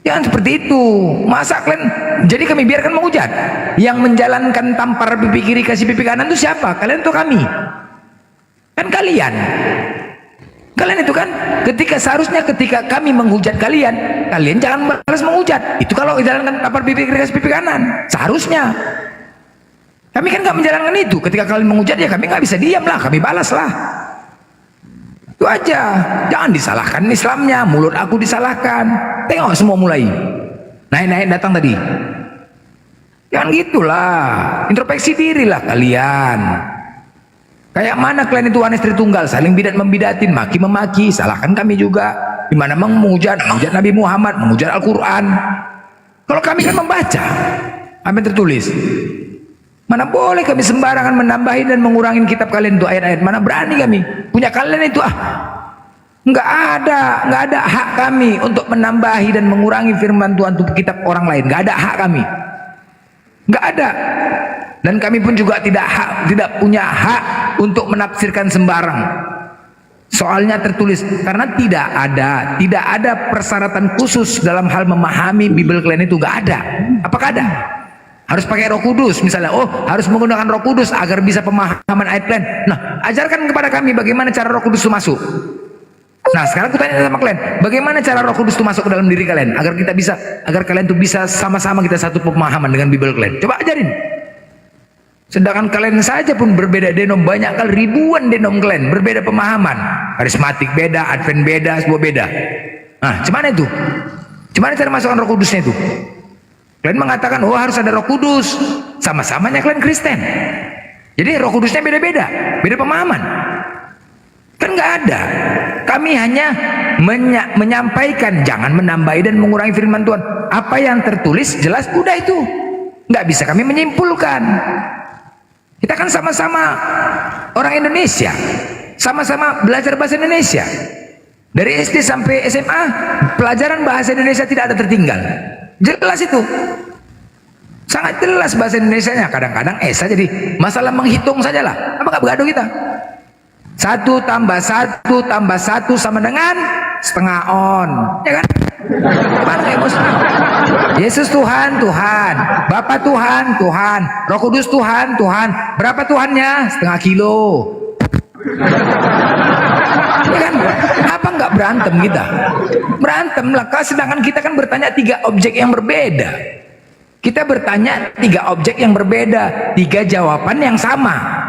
Jangan seperti itu. Masa kalian, jadi kami biarkan menghujat. Yang menjalankan tampar pipi kiri kasih pipi kanan itu siapa? Kalian atau kami? Kan kalian. Kalian itu kan, seharusnya ketika kami menghujat kalian jangan balas menghujat. Itu kalau menjalankan tampar pipi kiri kasih pipi kanan. Seharusnya. Kami kan nggak menjalankan itu. Ketika kalian menghujat ya kami nggak bisa diam lah, kami balas lah. Itu aja. Jangan disalahkan Islamnya, mulut aku disalahkan. Tengok semua mulai. Naik-naik datang tadi. Jangan gitulah. Introspeksi dirilah kalian. Kayak mana kalian itu Anes Tritunggal, saling bidat-membidatin, maki-memaki, salahkan kami juga. Dimana menghujat Nabi Muhammad, menghujat Al-Quran. Kalau kami kan membaca apa yang tertulis. Mana boleh kami sembarangan menambahin dan mengurangi kitab kalian itu ayat-ayat. Mana berani kami. Punya kalian itu nggak ada hak kami untuk menambahi dan mengurangi firman Tuhan untuk kitab orang lain. Nggak ada hak kami. Nggak ada. Dan kami pun juga tidak punya hak untuk menafsirkan sembarang. Soalnya tertulis, karena tidak ada persyaratan khusus dalam hal memahami Bible kalian itu, nggak ada. Apakah ada? Harus pakai Roh Kudus misalnya. Harus menggunakan Roh Kudus agar bisa pemahaman ayat kalian. Nah, ajarkan kepada kami bagaimana cara Roh Kudus itu masuk. Nah, sekarang aku tanya sama kalian, bagaimana cara Roh Kudus itu masuk ke dalam diri kalian agar kalian tuh bisa sama-sama kita satu pemahaman dengan Bible kalian. Coba ajarin. Sedangkan kalian saja pun berbeda denom, banyak kali ribuan denom kalian, berbeda pemahaman. Karismatik beda, Advent beda, semua beda. Nah, cuman itu. Cuma cara masukkan Roh Kudusnya itu. Kalian mengatakan, oh harus ada Roh Kudus. Sama-samanya kalian Kristen. Jadi Roh Kudusnya beda-beda, beda pemahaman. Kan nggak ada. Kami hanya menyampaikan, jangan menambahi dan mengurangi firman Tuhan. Apa yang tertulis jelas udah itu. Nggak bisa kami menyimpulkan. Kita kan sama-sama orang Indonesia, sama-sama belajar bahasa Indonesia. Dari SD sampai SMA, pelajaran bahasa Indonesia tidak ada tertinggal. Jelas itu. Sangat jelas bahasa Indonesianya. Kadang-kadang Esa jadi masalah menghitung sajalah. Apa nggak begaduh kita? 1 tambah 1 tambah 1 sama dengan setengah on. Ya kan? Gimana emosi? Yesus Tuhan, Tuhan. Bapa Tuhan, Tuhan. Roh Kudus Tuhan, Tuhan. Berapa Tuhannya? Setengah kilo. Ya kan? Apa nggak berantem kita? Berantem lah. Sedangkan kita kan bertanya 3 objek yang berbeda. Kita bertanya 3 objek yang berbeda, 3 jawaban yang sama.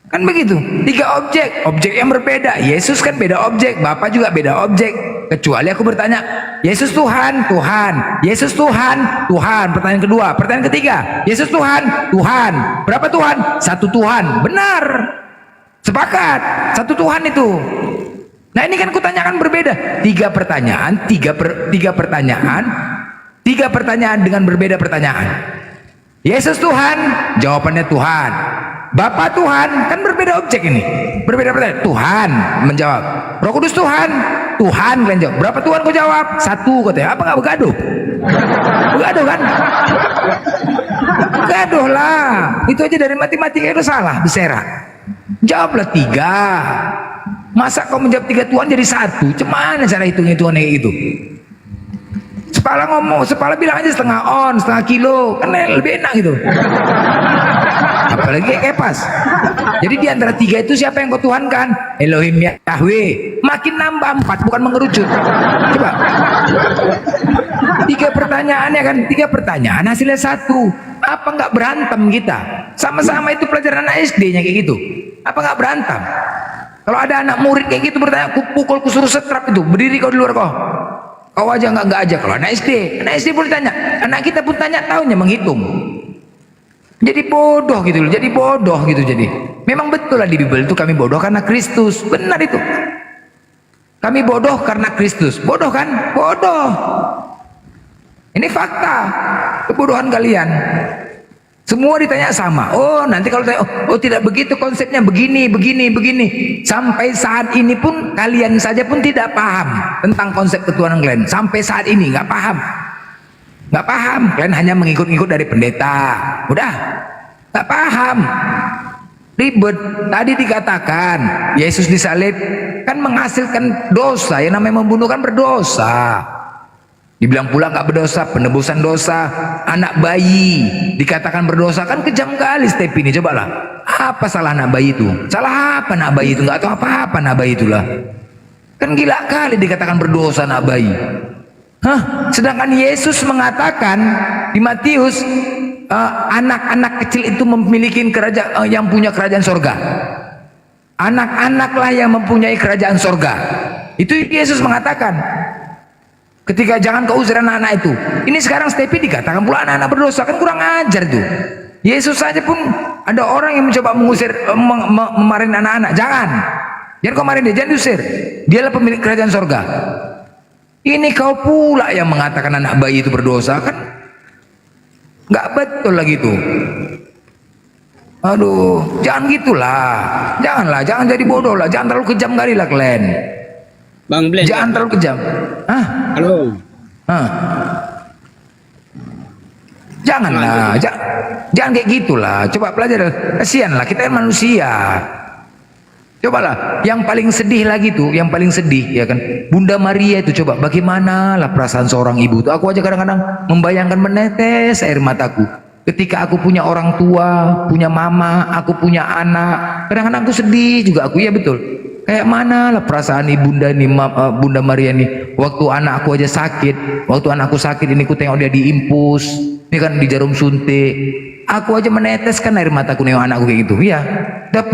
Kan begitu, 3 objek yang berbeda. Yesus kan beda objek, Bapa juga beda objek. Kecuali aku bertanya, Yesus Tuhan, Tuhan. Yesus Tuhan, Tuhan. Pertanyaan kedua, pertanyaan ketiga, Yesus Tuhan, Tuhan. Berapa Tuhan? 1 Tuhan. Benar. Sepakat, 1 Tuhan itu. Nah ini kan kutanyakan berbeda. 3 pertanyaan, 3 pertanyaan, 3 pertanyaan dengan berbeda pertanyaan. Yesus Tuhan, jawabannya Tuhan. Bapa Tuhan, kan berbeda objek ini. Berbeda pertanyaan. Tuhan menjawab. Roh Kudus Tuhan, Tuhan kalian jawab. Berapa Tuhan kau jawab? 1 katanya. Apa nggak begaduh? Begaduh kan? Begaduh lah. Itu aja dari matematika itu salah, bersera. Jawablah 3. Masa kau menjawab 3 Tuhan jadi 1? Cemana cara hitungnya Tuhan kayak gitu? Sepala ngomong, sepala bilang aja setengah on, setengah kilo, kan lebih enak gitu. Apalagi kayak pas. Jadi di antara 3 itu siapa yang kau tuhankan? Elohim Yahweh. Makin nambah 4, bukan mengerucut. Coba. 3 pertanyaan ya kan? 3 pertanyaan hasilnya 1. Apa nggak berantem kita? Sama-sama itu pelajaran anak SD-nya kayak gitu. Apa nggak berantem? Kalau ada anak murid kayak gitu bertanya, ku suruh setrap itu, berdiri kau di luar kau. Kau aja nggak aja. Kalau anak SD pun ditanya, anak kita pun tanya, tahunya menghitung. Jadi bodoh gitu loh, jadi bodoh gitu jadi. Memang betul lah di Bible itu kami bodoh karena Kristus, benar itu. Kami bodoh karena Kristus, bodoh kan? Bodoh. Ini fakta, kebodohan kalian. Semua ditanya sama. Oh nanti kalau tanya, oh tidak begitu konsepnya, begini. Sampai saat ini pun kalian saja pun tidak paham tentang konsep ketuhanan kalian. Sampai saat ini nggak paham. Nggak paham. Kalian hanya mengikut-ikut dari pendeta. Udah, nggak paham. Ribet. Tadi dikatakan Yesus disalib kan menghasilkan dosa. Yang namanya membunuh kan berdosa. Dibilang pula nggak berdosa, penebusan dosa. Anak bayi dikatakan berdosa, kan kejam kali step ini. Cobalah, apa salah anak bayi itu? Salah apa anak bayi itu? Nggak tahu apa-apa anak bayi itulah. Kan gila kali dikatakan berdosa anak bayi. Sedangkan Yesus mengatakan di Matius, anak-anak kecil itu memiliki kerajaan, yang punya kerajaan sorga. Anak-anaklah yang mempunyai kerajaan sorga. Itu Yesus mengatakan. Ketika jangan kau usir anak-anak itu. Ini sekarang Stepi dikatakan pula anak-anak berdosa, kan kurang ajar tuh. Yesus saja pun ada orang yang mencoba mengusir, memarahin anak-anak. Jangan kau marahin dia, jangan diusir. Dialah pemilik kerajaan sorga. Ini kau pula yang mengatakan anak bayi itu berdosa, kan? Nggak betul lagi tuh. Aduh, jangan gitulah. Jangan jadi bodoh lah. Jangan terlalu kejam kali lah kalian. Bang Blen. Jangan terlalu kejam. Halo. Janganlah, jangan kayak gitulah. Coba pelajar, kasihan lah, kita kan manusia. Cobalah, yang paling sedih lagi tuh, yang paling sedih ya kan, Bunda Maria itu. Coba bagaimana lah perasaan seorang ibu tuh. Aku aja kadang-kadang membayangkan, menetes air mataku. Ketika aku punya orang tua, punya mama, aku punya anak, kadang-kadang aku sedih juga aku, ya betul. Kayak mana lah perasaan ibunda ini, Bunda Maria ini. Waktu anak aku aja sakit, waktu anakku sakit ini ku tengok dia diimpus, ini kan di jarum suntik. Aku aja meneteskan air mataku nengok anakku kayak gitu. Ya,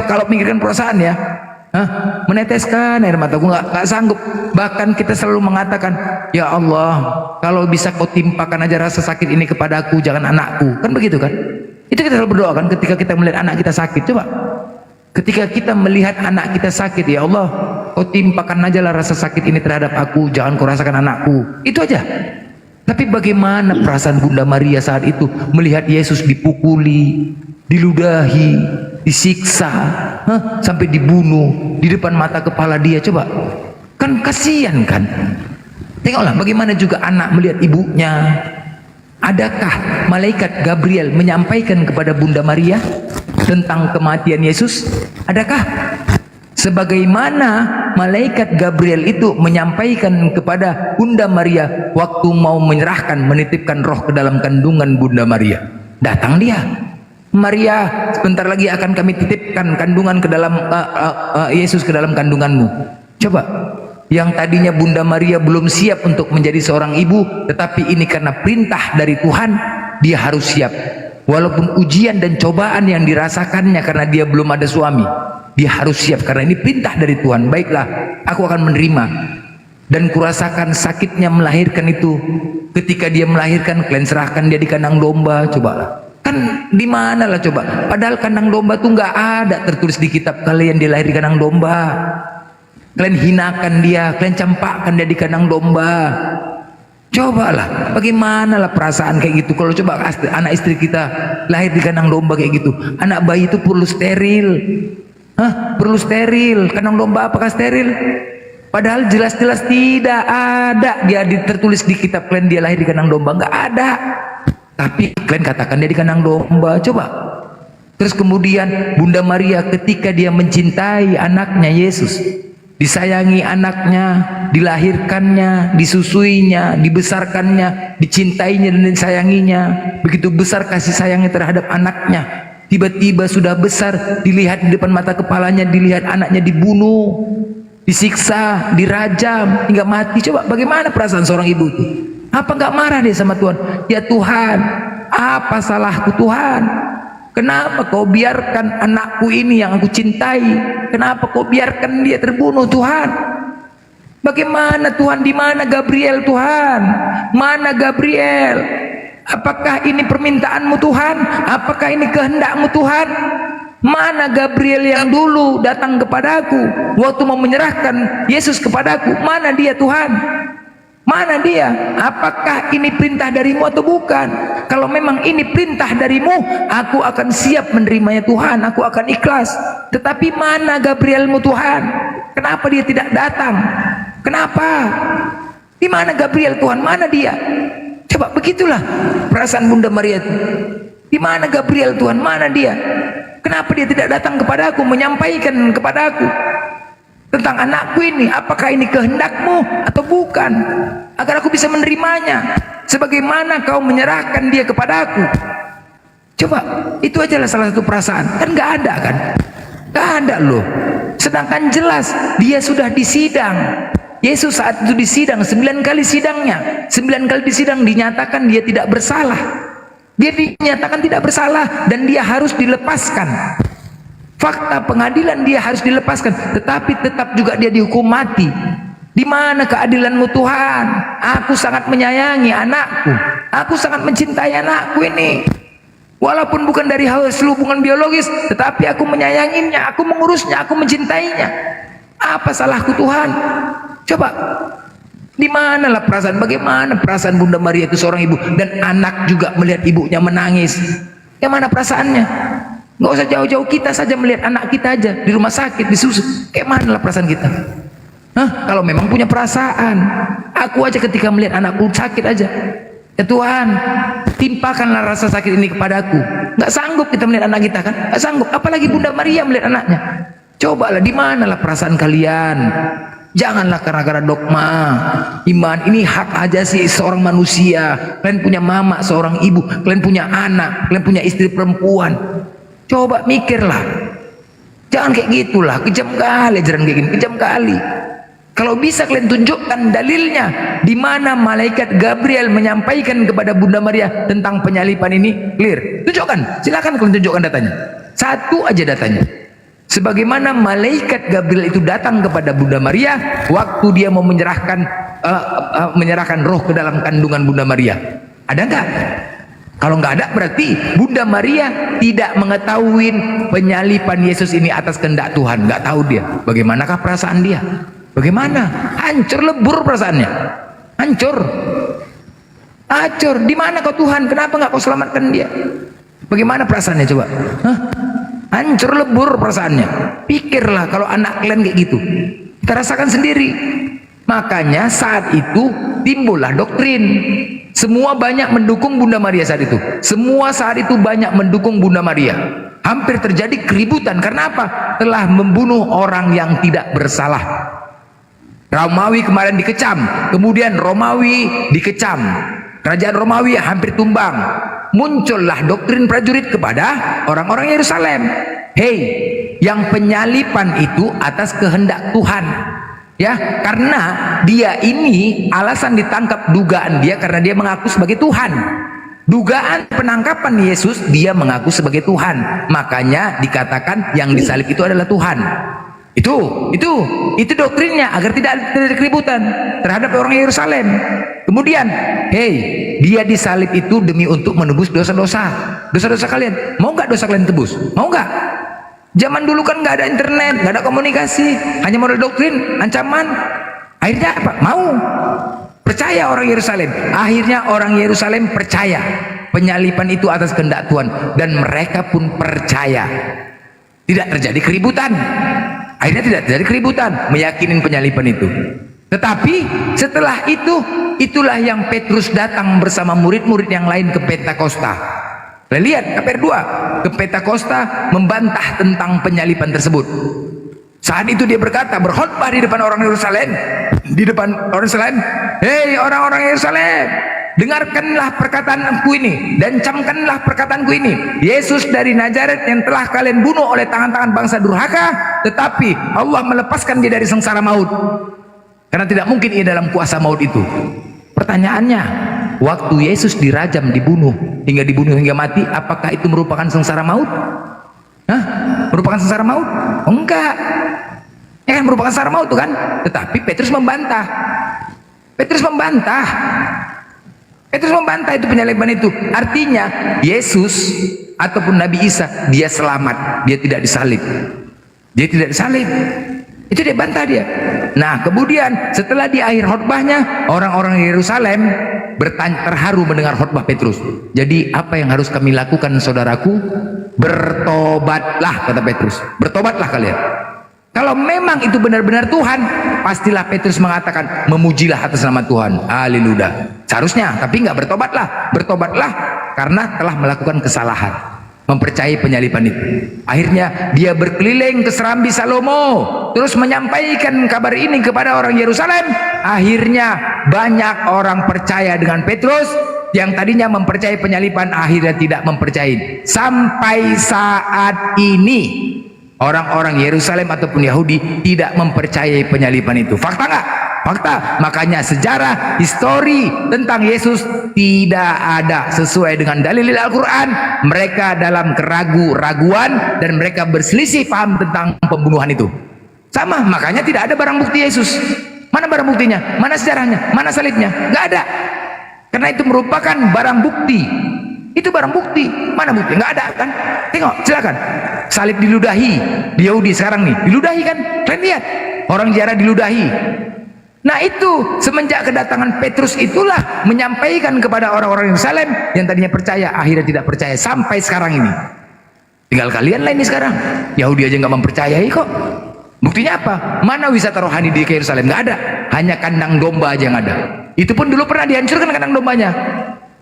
kalau mikirkan perasaan ya. Meneteskan air mataku, nggak sanggup. Bahkan kita selalu mengatakan, ya Allah, kalau bisa kau timpakan aja rasa sakit ini kepadaku, jangan anakku. Kan begitu kan? Itu kita selalu berdoa kan ketika kita melihat anak kita sakit. Coba, ketika kita melihat anak kita sakit, ya Allah, kau timpakan aja lah rasa sakit ini terhadap aku, jangan kau rasakan anakku. Itu aja. Tapi bagaimana perasaan Bunda Maria saat itu melihat Yesus dipukuli, diludahi, disiksa, sampai dibunuh di depan mata kepala dia? Coba, kan kasihan kan? Tengoklah bagaimana juga anak melihat ibunya. Adakah malaikat Gabriel menyampaikan kepada Bunda Maria tentang kematian Yesus? Adakah? Sebagaimana malaikat Gabriel itu menyampaikan kepada Bunda Maria waktu mau menyerahkan, menitipkan roh ke dalam kandungan Bunda Maria. Datang dia, Maria, sebentar lagi akan kami titipkan kandungan ke dalam Yesus ke dalam kandunganmu. Coba, yang tadinya Bunda Maria belum siap untuk menjadi seorang ibu, tetapi ini karena perintah dari Tuhan, dia harus siap. Walaupun ujian dan cobaan yang dirasakannya karena dia belum ada suami, dia harus siap karena ini perintah dari Tuhan. Baiklah, aku akan menerima. Dan kurasakan sakitnya melahirkan itu. Ketika dia melahirkan, kalian serahkan dia di kandang domba. Cobalah, kan di mana lah coba? Padahal kandang domba tuh nggak ada tertulis di kitab kalian dia lahir di kandang domba. Kalian hinakan dia, kalian campakkan dia di kandang domba. Cobalah, bagaimana lah perasaan kayak gitu? Kalau coba anak istri kita lahir di kandang domba kayak gitu, anak bayi itu perlu steril. Perlu steril. Kandang domba apakah steril? Padahal jelas-jelas tidak ada dia tertulis di kitab kalian dia lahir di kandang domba, nggak ada. Tapi kalian katakan dia di kandang domba. Coba. Terus kemudian Bunda Maria ketika dia mencintai anaknya Yesus, disayangi anaknya, dilahirkannya, disusuinya, dibesarkannya, dicintainya dan disayanginya. Begitu besar kasih sayangnya terhadap anaknya. Tiba-tiba sudah besar, dilihat di depan mata kepalanya, dilihat anaknya dibunuh, disiksa, dirajam hingga mati. Coba bagaimana perasaan seorang ibu itu? Apa nggak marah dia sama Tuhan? Ya Tuhan, apa salahku Tuhan? Kenapa kau biarkan anakku ini yang aku cintai? Kenapa kau biarkan dia terbunuh Tuhan? Bagaimana Tuhan? Di mana Gabriel Tuhan? Mana Gabriel? Apakah ini permintaanmu Tuhan? Apakah ini kehendakmu Tuhan? Mana Gabriel yang dulu datang kepadaku waktu mau menyerahkan Yesus kepadaku? Mana dia Tuhan? Mana dia? Apakah ini perintah darimu atau bukan? Kalau memang ini perintah darimu, aku akan siap menerimanya Tuhan, aku akan ikhlas. Tetapi mana Gabrielmu Tuhan? Kenapa dia tidak datang? Kenapa? Di mana Gabriel Tuhan? Mana dia? Coba begitulah perasaan Bunda Maria itu. Di mana Gabriel Tuhan? Mana dia? Kenapa dia tidak datang kepadaku, menyampaikan kepadaku tentang anakku ini? Apakah ini kehendakmu atau bukan? Agar aku bisa menerimanya. Sebagaimana kau menyerahkan dia kepadaku. Coba, itu aja lah salah satu perasaan. Kan nggak ada kan? Nggak ada loh. Sedangkan jelas dia sudah disidang. Yesus saat itu disidang 9 kali sidangnya. 9 kali disidang dinyatakan dia tidak bersalah. Dia dinyatakan tidak bersalah dan dia harus dilepaskan. Fakta pengadilan dia harus dilepaskan, tetapi tetap juga dia dihukum mati. Di mana keadilanmu Tuhan? Aku sangat menyayangi anakku. Aku sangat mencintai anakku ini. Walaupun bukan dari hasil hubungan biologis, tetapi aku menyayanginya, aku mengurusnya, aku mencintainya. Apa salahku Tuhan? Coba, di manalah perasaan? Bagaimana perasaan Bunda Maria itu seorang ibu dan anak juga melihat ibunya menangis? Yang mana perasaannya? Nggak usah jauh-jauh, kita saja melihat anak kita aja di rumah sakit disusu. Kayak mana lah perasaan kita? Kalau memang punya perasaan, aku aja ketika melihat anakku sakit aja, ya Tuhan, timpakanlah rasa sakit ini kepadaku. Nggak sanggup kita melihat anak kita kan? Nggak sanggup. Apalagi Bunda Maria melihat anaknya. Cobalah, di manalah perasaan kalian? Janganlah gara-gara dogma iman ini hak aja sih seorang manusia. Kalian punya mama seorang ibu, kalian punya anak, kalian punya istri perempuan. Coba mikirlah, jangan kayak gitulah. Kejam kali ajaran kayak gini, kejam kali. Kalau bisa kalian tunjukkan dalilnya, di mana malaikat Gabriel menyampaikan kepada Bunda Maria tentang penyalipan ini, clear. Tunjukkan, silakan kalian tunjukkan datanya. Satu aja datanya. Sebagaimana malaikat Gabriel itu datang kepada Bunda Maria waktu dia mau menyerahkan roh ke dalam kandungan Bunda Maria. Ada nggak? Kalau nggak ada berarti Bunda Maria tidak mengetahui penyalipan Yesus ini atas kehendak Tuhan. Nggak tahu dia. Bagaimanakah perasaan dia? Bagaimana? Hancur lebur perasaannya. Hancur. Hancur. Di mana kau Tuhan? Kenapa nggak kau selamatkan dia? Bagaimana perasaannya coba? Hah? Hancur lebur perasaannya. Pikirlah kalau anak kalian kayak gitu. Kita rasakan sendiri. Makanya saat itu timbullah doktrin. Semua banyak mendukung Bunda Maria saat itu. Semua saat itu banyak mendukung Bunda Maria. Hampir terjadi keributan. Karena apa? Telah membunuh orang yang tidak bersalah. Romawi kemarin dikecam. Kemudian Romawi dikecam. Kerajaan Romawi hampir tumbang. Muncullah doktrin prajurit kepada orang-orang Yerusalem. Hei, yang penyalipan itu atas kehendak Tuhan. Ya, karena dia ini alasan ditangkap dugaan dia karena dia mengaku sebagai Tuhan. Dugaan penangkapan Yesus dia mengaku sebagai Tuhan. Makanya dikatakan yang disalib itu adalah Tuhan. Itu doktrinnya agar tidak terjadi keributan terhadap orang Yerusalem. Kemudian, hei, dia disalib itu demi untuk menebus dosa-dosa kalian. Mau nggak dosa kalian tebus? Mau nggak? Zaman dulu kan nggak ada internet, nggak ada komunikasi, hanya modal doktrin, ancaman. Akhirnya apa? Mau. Percaya orang Yerusalem. Akhirnya orang Yerusalem percaya penyalipan itu atas kehendak Tuhan dan mereka pun percaya. Tidak terjadi keributan. Akhirnya tidak terjadi keributan meyakinin penyalipan itu. Tetapi setelah itu, itulah yang Petrus datang bersama murid-murid yang lain ke Pentakosta. Lihat KPR 2 ke Pentakosta membantah tentang penyalipan tersebut. Saat itu dia berkata, berkhotbah di depan orang Yerusalem, hei orang-orang Yerusalem, dengarkanlah perkataanku ini dan camkanlah perkataanku ini. Yesus dari Nazaret yang telah kalian bunuh oleh tangan-tangan bangsa durhaka, tetapi Allah melepaskan dia dari sengsara maut. Karena tidak mungkin ia dalam kuasa maut itu. Pertanyaannya, waktu Yesus dirajam, dibunuh hingga mati, apakah itu merupakan sengsara maut? Hah? Merupakan sengsara maut? Oh, enggak. Ya kan merupakan sengsara maut tuh kan? Tetapi Petrus membantah. Petrus membantah itu penyaliban itu. Artinya Yesus ataupun Nabi Isa dia selamat, dia tidak disalib. Itu dia bantah dia. Nah, kemudian setelah di akhir khotbahnya, orang-orang Yerusalem terharu mendengar khotbah Petrus. Jadi apa yang harus kami lakukan saudaraku? Bertobatlah, kata Petrus. Bertobatlah kalian. Kalau memang itu benar-benar Tuhan, pastilah Petrus mengatakan memujilah atas nama Tuhan. Haleluya. Seharusnya, tapi nggak bertobatlah. Bertobatlah karena telah melakukan kesalahan. Mempercayai penyalipan itu. Akhirnya dia berkeliling ke Serambi Salomo, terus menyampaikan kabar ini kepada orang Yerusalem. Akhirnya banyak orang percaya dengan Petrus. Yang tadinya mempercayai penyalipan akhirnya tidak mempercayai. Sampai saat ini orang-orang Yerusalem ataupun Yahudi tidak mempercayai penyalipan itu. Fakta nggak? Fakta. Makanya sejarah, histori tentang Yesus tidak ada sesuai dengan dalil Al-Quran. Mereka dalam keraguan dan mereka berselisih paham tentang pembunuhan itu. Sama, makanya tidak ada barang bukti Yesus. Mana barang buktinya? Mana sejarahnya? Mana salibnya? Nggak ada. Karena itu merupakan barang bukti. Itu barang bukti. Mana bukti? Nggak ada kan? Tengok, silakan. Salib diludahi. Di Yahudi sekarang nih, diludahi kan? Kalian lihat, orang ziarah diludahi. Nah itu semenjak kedatangan Petrus itulah menyampaikan kepada orang-orang Yerusalem yang tadinya percaya akhirnya tidak percaya sampai sekarang ini. Tinggal kalian lah ini sekarang. Yahudi aja nggak mempercayai kok. Buktinya apa? Mana wisata rohani di Yerusalem? Nggak ada. Hanya kandang domba aja yang ada. Itu pun dulu pernah dihancurkan kandang dombanya.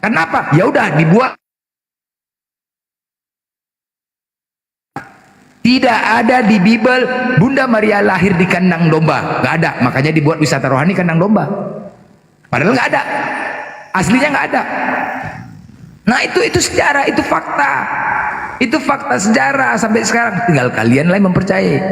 Kenapa? Ya udah dibuat. Tidak ada di Bible Bunda Maria lahir di kandang domba, nggak ada. Makanya dibuat wisata rohani kandang domba. Padahal nggak ada, aslinya nggak ada. Nah itu sejarah, itu fakta sejarah sampai sekarang. Tinggal kalian lah yang mempercayai.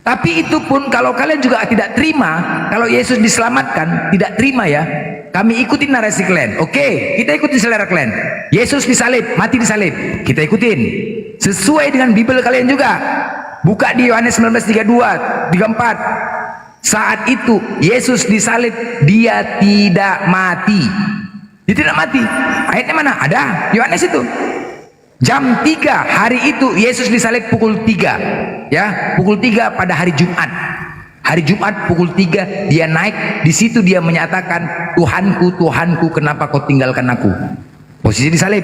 Tapi itu pun kalau kalian juga tidak terima, kalau Yesus diselamatkan, tidak terima ya. Kami ikutin narasi kalian. Oke, kita ikutin selera kalian. Yesus disalib, mati disalib. Kita ikutin. Sesuai dengan Bible kalian juga. Buka di Yohanes 19:32, 34. Saat itu Yesus disalib, dia tidak mati. Dia tidak mati. Ayatnya mana? Ada. Yohanes itu. Jam 3 hari itu Yesus disalib pukul 3. Ya, pukul 3 pada hari Jumat. Hari Jumat pukul 3 dia naik, di situ dia menyatakan, Tuhanku, Tuhanku, kenapa kau tinggalkan aku? Posisi disalib,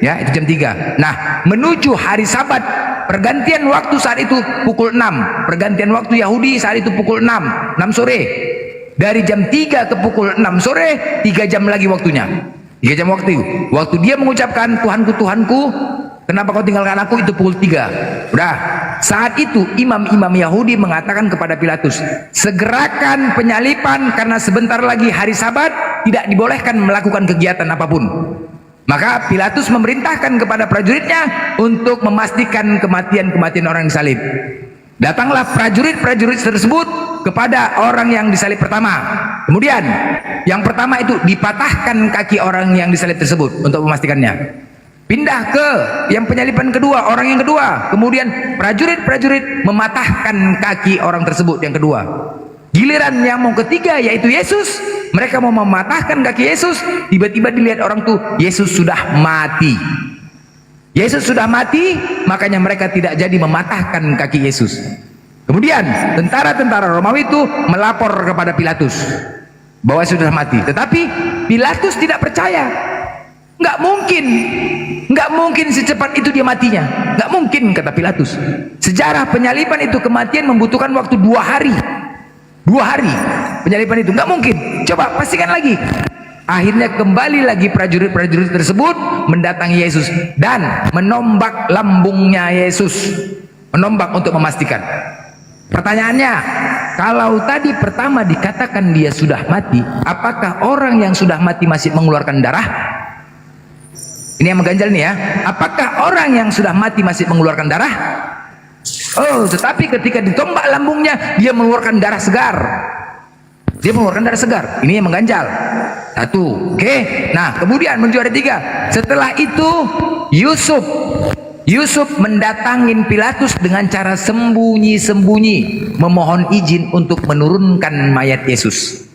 ya, itu jam 3. Nah, menuju hari Sabat, pergantian waktu saat itu pukul 6. Pergantian waktu Yahudi saat itu pukul 6 sore. Dari jam 3 ke pukul 6 sore, 3 jam lagi waktunya. 3 jam waktu. Waktu dia mengucapkan, Tuhanku, Tuhanku, kenapa kau tinggalkan aku? Itu pukul 3. Udah. Saat itu imam-imam Yahudi mengatakan kepada Pilatus, segerakan penyalipan karena sebentar lagi hari Sabat, tidak dibolehkan melakukan kegiatan apapun. Maka Pilatus memerintahkan kepada prajuritnya untuk memastikan kematian orang disalib. Datanglah prajurit-prajurit tersebut kepada orang yang disalib pertama. Kemudian yang pertama itu dipatahkan kaki orang yang disalib tersebut untuk memastikannya. Pindah ke yang penyalipan kedua, orang yang kedua. Kemudian prajurit-prajurit mematahkan kaki orang tersebut yang kedua. Giliran yang mau ketiga yaitu Yesus, mereka mau mematahkan kaki Yesus, tiba-tiba dilihat orang tuh, Yesus sudah mati. Yesus sudah mati, makanya mereka tidak jadi mematahkan kaki Yesus. Kemudian tentara-tentara Romawi itu melapor kepada Pilatus bahwa sudah mati. Tetapi Pilatus tidak percaya. Nggak mungkin secepat itu dia matinya. Nggak mungkin, kata Pilatus. Sejarah penyaliban itu kematian membutuhkan waktu 2 hari. 2 hari penyaliban itu, nggak mungkin. Coba pastikan lagi. Akhirnya kembali lagi prajurit-prajurit tersebut mendatangi Yesus dan menombak lambungnya Yesus, menombak untuk memastikan. Pertanyaannya, kalau tadi pertama dikatakan dia sudah mati, apakah orang yang sudah mati masih mengeluarkan darah? Ini yang mengganjal nih ya. Apakah orang yang sudah mati masih mengeluarkan darah? Oh, tetapi ketika ditombak lambungnya, dia mengeluarkan darah segar. Dia mengeluarkan darah segar. Ini yang mengganjal. Satu, oke. Nah, kemudian menuju ayat 3. Setelah itu Yusuf mendatangin Pilatus dengan cara sembunyi-sembunyi, memohon izin untuk menurunkan mayat Yesus.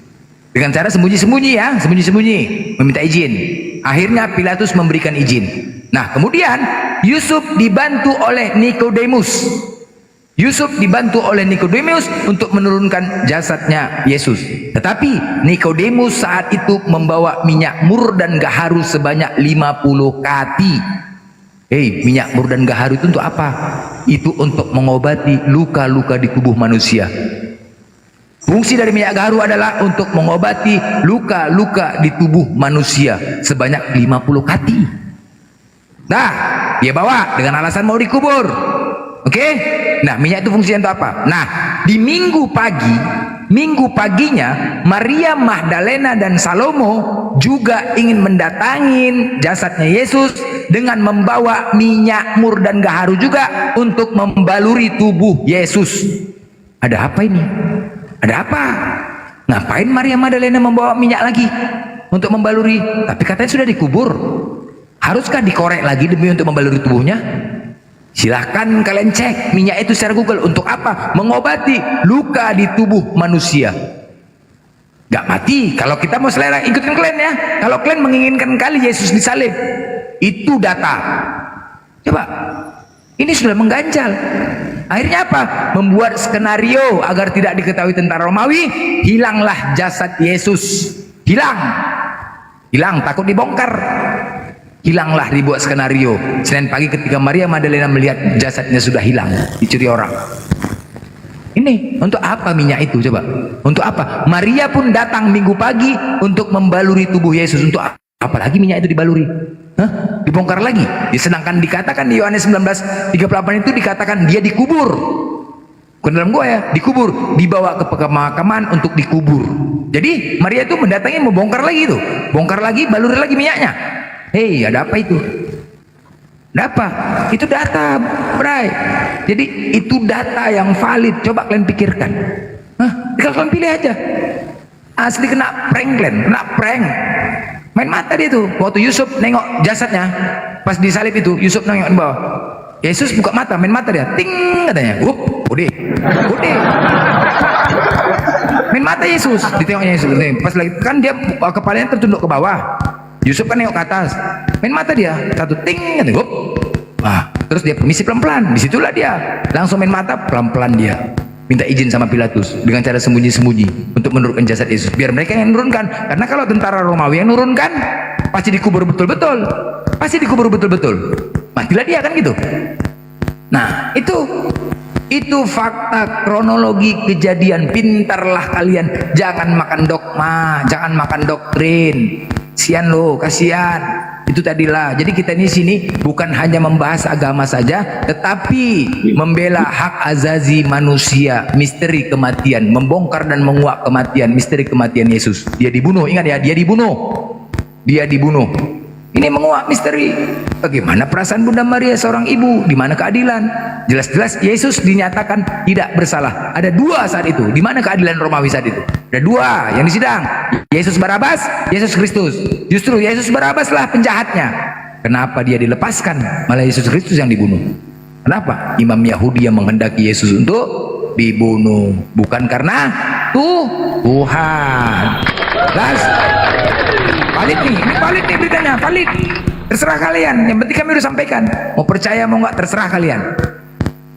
Dengan cara sembunyi-sembunyi ya, sembunyi-sembunyi, meminta izin. Akhirnya Pilatus memberikan izin. Nah, kemudian Yusuf dibantu oleh Nikodemus. Yusuf dibantu oleh Nikodemus untuk menurunkan jasadnya Yesus. Tetapi Nikodemus saat itu membawa minyak mur dan gaharu sebanyak 50 kati. Minyak mur dan gaharu itu untuk apa? Itu untuk mengobati luka-luka di tubuh manusia. Fungsi dari minyak gaharu adalah untuk mengobati luka-luka di tubuh manusia sebanyak 50 kati. Nah, dia bawa dengan alasan mau dikubur. Oke? Nah, minyak itu fungsinya untuk apa? Nah, di minggu paginya Maria Magdalena dan Salomo juga ingin mendatangin jasadnya Yesus dengan membawa minyak mur dan gaharu juga untuk membaluri tubuh Yesus. Ada apa ini? Ada apa? Ngapain Maria Magdalena membawa minyak lagi untuk membaluri? Tapi katanya sudah dikubur. Haruskah dikorek lagi demi untuk membaluri tubuhnya? Silahkan kalian cek minyak itu secara Google. Untuk apa? Mengobati luka di tubuh manusia. Gak mati. Kalau kita mau selera, ikutin kalian ya. Kalau kalian menginginkan kali Yesus disalib, itu data. Coba. Ini sudah mengganjal. Akhirnya apa? Membuat skenario agar tidak diketahui tentara Romawi. Hilanglah jasad Yesus. Hilang, takut dibongkar. Hilanglah, dibuat skenario. Senin pagi ketika Maria Magdalena melihat jasadnya sudah hilang, dicuri orang. Ini untuk apa minyak itu? Coba. Untuk apa? Maria pun datang minggu pagi untuk membaluri tubuh Yesus. Untuk apa lagi minyak itu dibaluri? Hah? Dibongkar lagi. Sedangkan dikatakan di Yohanes 19:38 itu dikatakan dia dikubur. Bukan dalam gua ya, dikubur, dibawa ke pemakaman untuk dikubur. Jadi Maria itu mendatangi, membongkar lagi itu, bongkar lagi, baluri lagi minyaknya. Ada apa itu? Ada apa? Itu data, Bray. Jadi itu data yang valid. Coba kalian pikirkan. Tinggal kalian pilih aja. Asli kena prank kalian, kena prank. Main mata dia tuh. Waktu Yusuf nengok jasadnya, pas disalib itu, Yusuf nengok di bawah. Yesus buka mata, main mata dia, ting katanya, udah, main mata Yesus, ditengoknya Yesus, pas lagi kan dia kepalanya tertunduk ke bawah, Yusuf kan nengok ke atas, main mata dia, satu ting katanya, terus dia permisi pelan-pelan, disitulah dia langsung main mata pelan-pelan dia. Minta izin sama Pilatus dengan cara sembunyi-sembunyi untuk menurunkan jasad Yesus. Biar mereka yang menurunkan. Karena kalau tentara Romawi yang menurunkan, pasti dikubur betul-betul. Pasti dikubur betul-betul. Matilah dia kan gitu. Nah, itu fakta kronologi kejadian. Pintarlah kalian. Jangan makan dogma, jangan makan doktrin. Kasihan loh, kasihan. Itu tadilah. Jadi kita di sini bukan hanya membahas agama saja, tetapi membela hak azazi manusia, misteri kematian, membongkar dan menguak kematian, misteri kematian Yesus. Dia dibunuh, ingat ya, dia dibunuh. Dia dibunuh. Ini menguak misteri. Bagaimana perasaan Bunda Maria seorang ibu? Di mana keadilan? Jelas-jelas Yesus dinyatakan tidak bersalah. Ada dua saat itu. Di mana keadilan Romawi saat itu? Ada dua yang disidang. Yesus Barabas, Yesus Kristus. Justru Yesus Barabas lah penjahatnya. Kenapa dia dilepaskan? Malah Yesus Kristus yang dibunuh. Kenapa? Imam Yahudi yang menghendaki Yesus untuk dibunuh. Bukan karena Tuhan. Jelas? Valid nih, ini valid nih beritanya, valid. Terserah kalian, yang penting kami udah sampaikan. Mau percaya mau nggak terserah kalian.